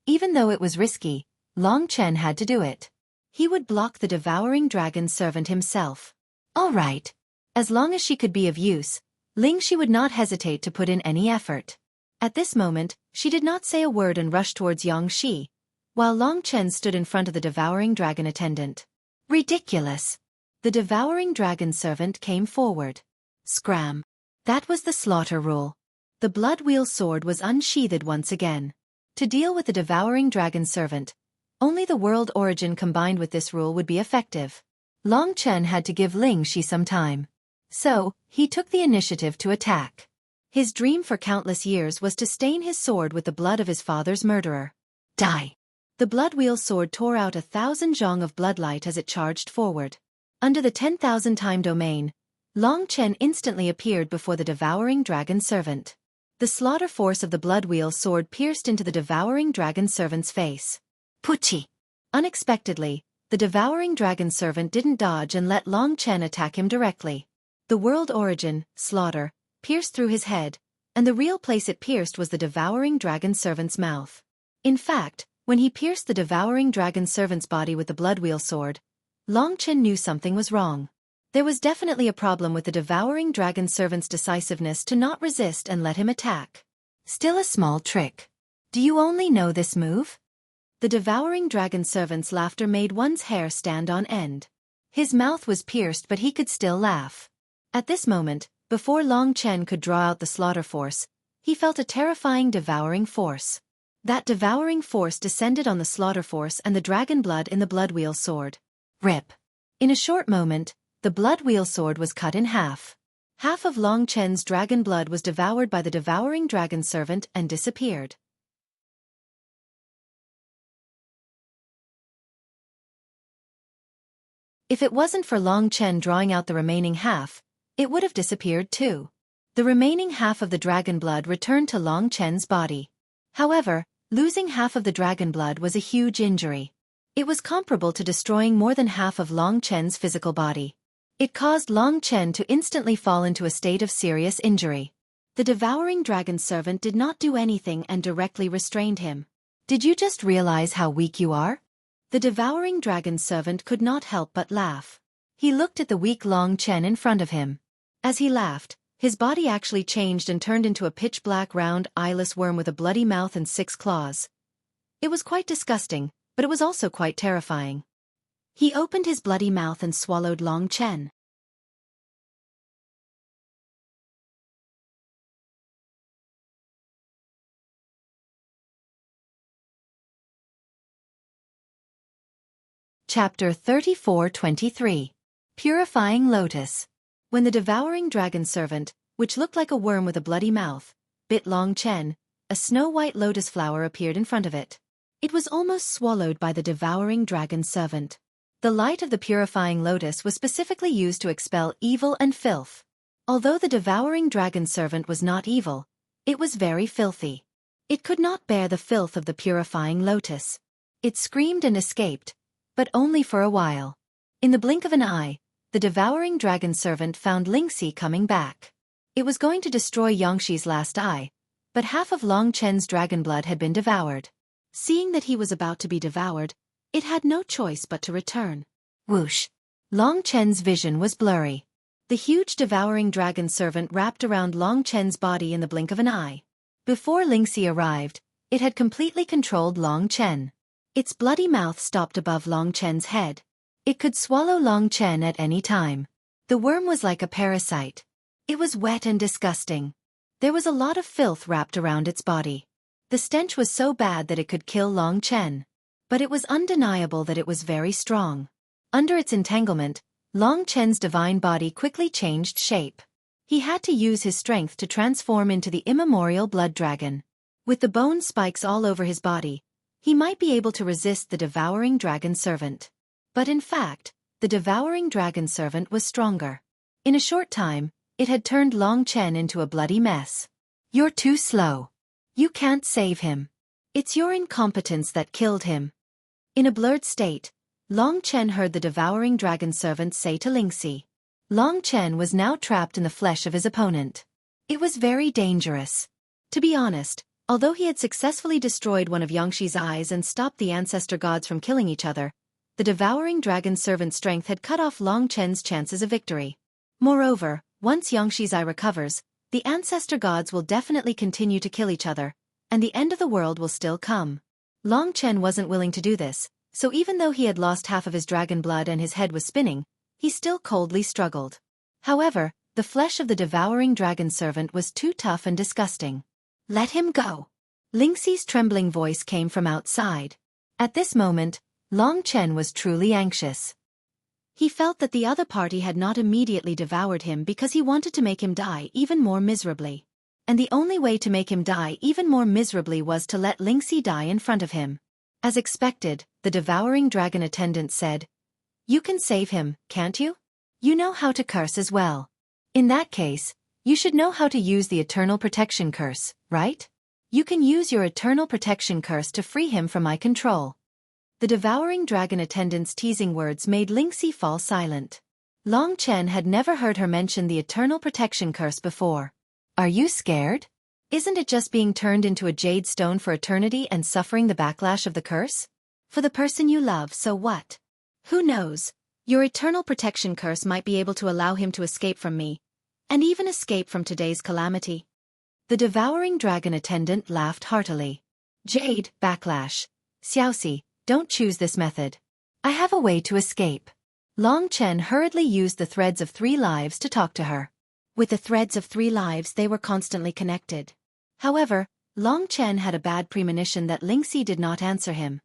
Even though it was risky, Long Chen had to do it. He would block the devouring dragon servant himself. All right. As long as she could be of use, Lingxi would not hesitate to put in any effort. At this moment, she did not say a word and rushed towards Yangshi, while Long Chen stood in front of the devouring dragon attendant. Ridiculous. The devouring dragon servant came forward. Scram. That was the slaughter rule. The blood wheel sword was unsheathed once again. To deal with the devouring dragon servant, only the world origin combined with this rule would be effective. Long Chen had to give Lingxi some time. So, he took the initiative to attack. His dream for countless years was to stain his sword with the blood of his father's murderer. Die! The blood wheel sword tore out 1,000 zhong of bloodlight as it charged forward. Under the 10,000 time domain, Long Chen instantly appeared before the devouring dragon servant. The slaughter force of the blood wheel sword pierced into the devouring dragon servant's face. Puchi! Unexpectedly, the devouring dragon servant didn't dodge and let Long Chen attack him directly. The world origin, slaughter, pierced through his head, and the real place it pierced was the devouring dragon servant's mouth. In fact, when he pierced the devouring dragon servant's body with the blood wheel sword, Long Chen knew something was wrong. There was definitely a problem with the devouring dragon servant's decisiveness to not resist and let him attack. Still a small trick. Do you only know this move? The devouring dragon servant's laughter made one's hair stand on end. His mouth was pierced but he could still laugh. At this moment, before Long Chen could draw out the slaughter force, he felt a terrifying devouring force. That devouring force descended on the slaughter force and the dragon blood in the blood wheel sword. Rip. In a short moment, the blood wheel sword was cut in half. Half of Long Chen's dragon blood was devoured by the devouring dragon servant and disappeared. If it wasn't for Long Chen drawing out the remaining half, it would have disappeared too. The remaining half of the dragon blood returned to Long Chen's body. However, losing half of the dragon blood was a huge injury. It was comparable to destroying more than half of Long Chen's physical body. It caused Long Chen to instantly fall into a state of serious injury. The devouring dragon servant did not do anything and directly restrained him. Did you just realize how weak you are? The devouring dragon servant could not help but laugh. He looked at the weak Long Chen in front of him. As he laughed, his body actually changed and turned into a pitch-black round, eyeless worm with a bloody mouth and 6 claws. It was quite disgusting, but it was also quite terrifying. He opened his bloody mouth and swallowed Long Chen. Chapter 34-23. Purifying Lotus. When the devouring dragon servant, which looked like a worm with a bloody mouth, bit Long Chen, a snow-white lotus flower appeared in front of it. It was almost swallowed by the devouring dragon servant. The light of the purifying lotus was specifically used to expel evil and filth. Although the devouring dragon servant was not evil, it was very filthy. It could not bear the filth of the purifying lotus. It screamed and escaped, but only for a while. In the blink of an eye, the devouring dragon servant found Lingxi coming back. It was going to destroy Yangxi's last eye, but half of Long Chen's dragon blood had been devoured. Seeing that he was about to be devoured, it had no choice but to return. Whoosh! Long Chen's vision was blurry. The huge devouring dragon servant wrapped around Long Chen's body in the blink of an eye. Before Lingxi arrived, it had completely controlled Long Chen. Its bloody mouth stopped above Long Chen's head. It could swallow Long Chen at any time. The worm was like a parasite. It was wet and disgusting. There was a lot of filth wrapped around its body. The stench was so bad that it could kill Long Chen. But it was undeniable that it was very strong. Under its entanglement, Long Chen's divine body quickly changed shape. He had to use his strength to transform into the immemorial blood dragon. With the bone spikes all over his body, he might be able to resist the devouring dragon servant. But in fact, the devouring dragon servant was stronger. In a short time, it had turned Long Chen into a bloody mess. You're too slow. You can't save him. It's your incompetence that killed him. In a blurred state, Long Chen heard the devouring dragon servant say to Lingxi. Long Chen was now trapped in the flesh of his opponent. It was very dangerous. To be honest, although he had successfully destroyed one of Yangxi's eyes and stopped the ancestor gods from killing each other, the devouring dragon servant's strength had cut off Long Chen's chances of victory. Moreover, once Yangxi's eye recovers, the ancestor gods will definitely continue to kill each other, and the end of the world will still come. Long Chen wasn't willing to do this, so even though he had lost half of his dragon blood and his head was spinning, he still coldly struggled. However, the flesh of the devouring dragon servant was too tough and disgusting. Let him go. Lingxi's trembling voice came from outside. At this moment, Long Chen was truly anxious. He felt that the other party had not immediately devoured him because he wanted to make him die even more miserably. And the only way to make him die even more miserably was to let Lingxi die in front of him. As expected, the devouring dragon attendant said, "You can save him, can't you? You know how to curse as well. In that case, you should know how to use the Eternal Protection Curse, right? You can use your Eternal Protection Curse to free him from my control." The devouring dragon attendant's teasing words made Lingxi fall silent. Long Chen had never heard her mention the Eternal Protection Curse before. Are you scared? Isn't it just being turned into a jade stone for eternity and suffering the backlash of the curse? For the person you love, so what? Who knows? Your Eternal Protection Curse might be able to allow him to escape from me, and even escape from today's calamity. The devouring dragon attendant laughed heartily. Jade, backlash. Xueqi, don't choose this method. I have a way to escape. Long Chen hurriedly used the threads of 3 lives to talk to her. With the threads of 3 lives they were constantly connected. However, Long Chen had a bad premonition that Lingxi did not answer him.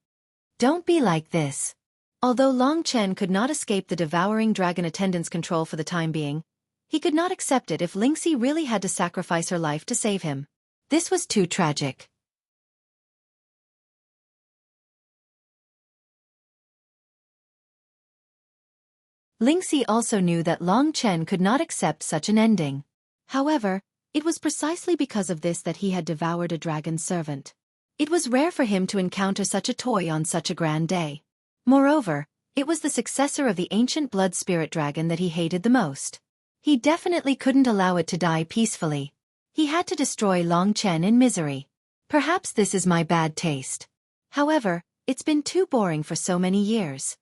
Don't be like this. Although Long Chen could not escape the devouring dragon attendant's control for the time being, he could not accept it if Lingxi really had to sacrifice her life to save him. This was too tragic. Lingxi also knew that Long Chen could not accept such an ending. However, it was precisely because of this that he had devoured a dragon servant. It was rare for him to encounter such a toy on such a grand day. Moreover, it was the successor of the ancient blood spirit dragon that he hated the most. He definitely couldn't allow it to die peacefully. He had to destroy Long Chen in misery. Perhaps this is my bad taste. However, it's been too boring for so many years.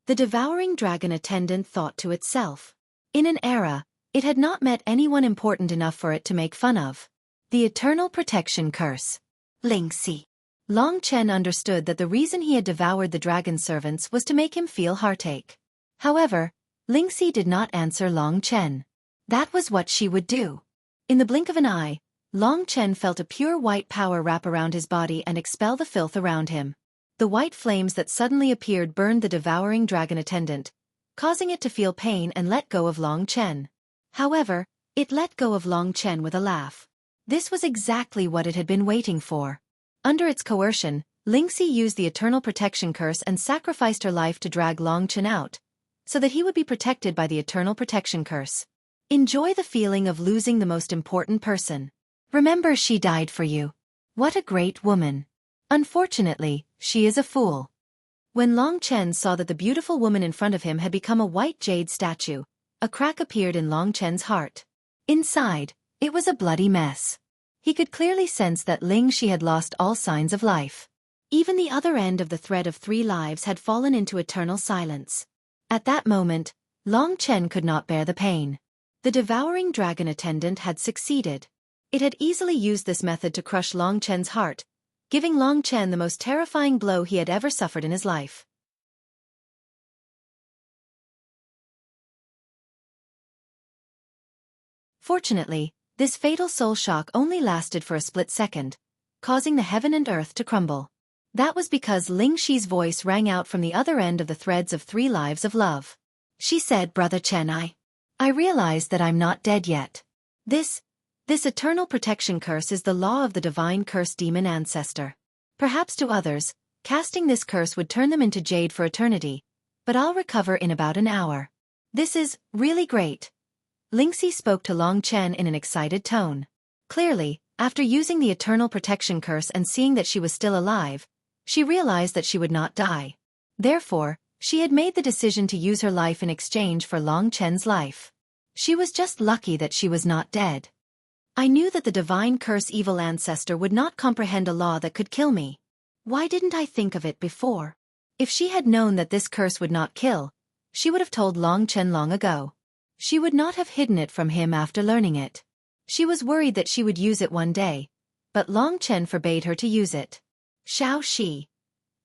The devouring dragon attendant thought to itself. In an era, it had not met anyone important enough for it to make fun of. The Eternal Protection Curse. Lingxi. Long Chen understood that the reason he had devoured the dragon servants was to make him feel heartache. However, Lingxi did not answer Long Chen. That was what she would do. In the blink of an eye, Long Chen felt a pure white power wrap around his body and expel the filth around him. The white flames that suddenly appeared burned the devouring dragon attendant, causing it to feel pain and let go of Long Chen. However, it let go of Long Chen with a laugh. This was exactly what it had been waiting for. Under its coercion, Lingxi used the Eternal Protection Curse and sacrificed her life to drag Long Chen out, so that he would be protected by the Eternal Protection Curse. Enjoy the feeling of losing the most important person. Remember, she died for you. What a great woman. Unfortunately, she is a fool. When Long Chen saw that the beautiful woman in front of him had become a white jade statue, a crack appeared in Long Chen's heart. Inside, it was a bloody mess. He could clearly sense that Lingxi had lost all signs of life. Even the other end of the thread of 3 lives had fallen into eternal silence. At that moment, Long Chen could not bear the pain. The devouring dragon attendant had succeeded. It had easily used this method to crush Long Chen's heart, giving Long Chen the most terrifying blow he had ever suffered in his life. Fortunately, this fatal soul shock only lasted for a split second, causing the heaven and earth to crumble. That was because Lingxi's voice rang out from the other end of the threads of 3 lives of love. She said, "Brother Chen, I realize that I'm not dead yet. This eternal protection curse is the law of the divine curse demon ancestor. Perhaps to others, casting this curse would turn them into jade for eternity, but I'll recover in about an hour. This is really great." Lingxi spoke to Long Chen in an excited tone. Clearly, after using the eternal protection curse and seeing that she was still alive, she realized that she would not die. Therefore, she had made the decision to use her life in exchange for Long Chen's life. She was just lucky that she was not dead. I knew that the divine curse evil ancestor would not comprehend a law that could kill me. Why didn't I think of it before? If she had known that this curse would not kill, she would have told Long Chen long ago. She would not have hidden it from him after learning it. She was worried that she would use it one day, but Long Chen forbade her to use it. Xueqi.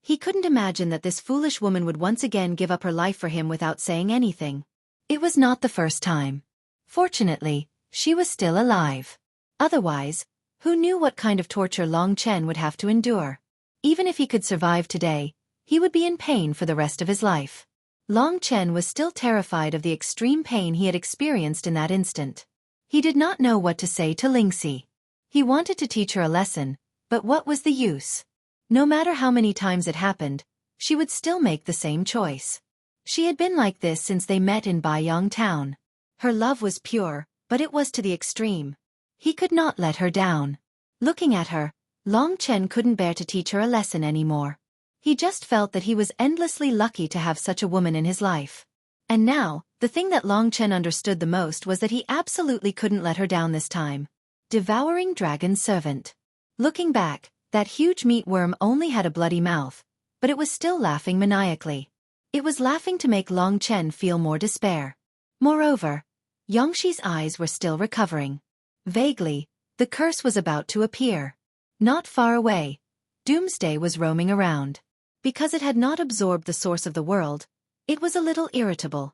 He couldn't imagine that this foolish woman would once again give up her life for him without saying anything. It was not the first time. Fortunately, she was still alive. Otherwise, who knew what kind of torture Long Chen would have to endure? Even if he could survive today, he would be in pain for the rest of his life. Long Chen was still terrified of the extreme pain he had experienced in that instant. He did not know what to say to Lingxi. He wanted to teach her a lesson, but what was the use? No matter how many times it happened, she would still make the same choice. She had been like this since they met in Baiyang town. Her love was pure, but it was to the extreme. He could not let her down. Looking at her, Long Chen couldn't bear to teach her a lesson anymore. He just felt that he was endlessly lucky to have such a woman in his life. And now, the thing that Long Chen understood the most was that he absolutely couldn't let her down this time. Devouring Dragon Servant. Looking back, that huge meatworm only had a bloody mouth, but it was still laughing maniacally. It was laughing to make Long Chen feel more despair. Moreover, Yongxi's eyes were still recovering. Vaguely, the curse was about to appear. Not far away, Doomsday was roaming around. Because it had not absorbed the source of the world, it was a little irritable.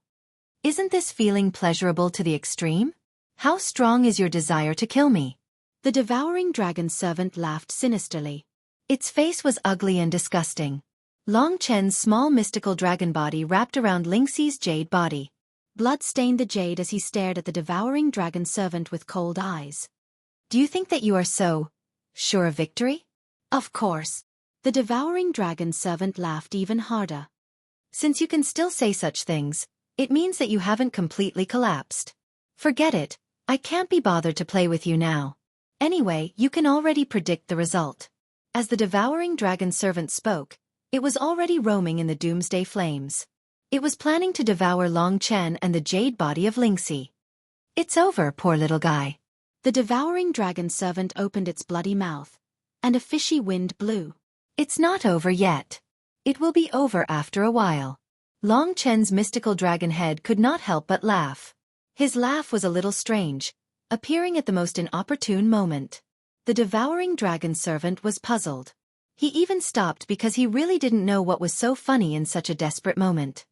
Isn't this feeling pleasurable to the extreme? How strong is your desire to kill me? The devouring dragon servant laughed sinisterly. Its face was ugly and disgusting. Long Chen's small mystical dragon body wrapped around Lingxi's jade body. Blood stained the jade as he stared at the devouring dragon servant with cold eyes. Do you think that you are so sure of victory? Of course. The devouring dragon servant laughed even harder. Since you can still say such things, it means that you haven't completely collapsed. Forget it, I can't be bothered to play with you now. Anyway, you can already predict the result. As the devouring dragon servant spoke, it was already roaming in the doomsday flames. It was planning to devour Long Chen and the jade body of Lingxi. It's over, poor little guy. The devouring dragon servant opened its bloody mouth, and a fishy wind blew. It's not over yet. It will be over after a while. Long Chen's mystical dragon head could not help but laugh. His laugh was a little strange, appearing at the most inopportune moment. The devouring dragon servant was puzzled. He even stopped because he really didn't know what was so funny in such a desperate moment.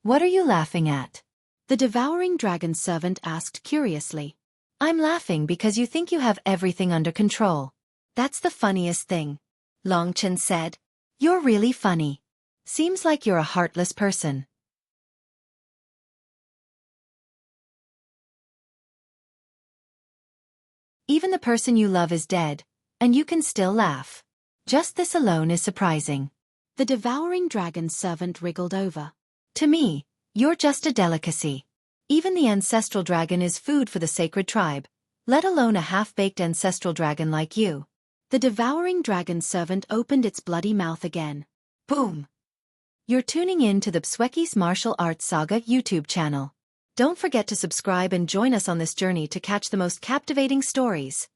What are you laughing at? The devouring dragon servant asked curiously. I'm laughing because you think you have everything under control. That's the funniest thing. Long Chen said. You're really funny. Seems like you're a heartless person. Even the person you love is dead, and you can still laugh. Just this alone is surprising. The devouring dragon servant wriggled over. To me, you're just a delicacy. Even the ancestral dragon is food for the sacred tribe, let alone a half-baked ancestral dragon like you. The devouring dragon servant opened its bloody mouth again. Boom! You're tuning in to the Xueqi's Martial Arts Saga YouTube channel. Don't forget to subscribe and join us on this journey to catch the most captivating stories.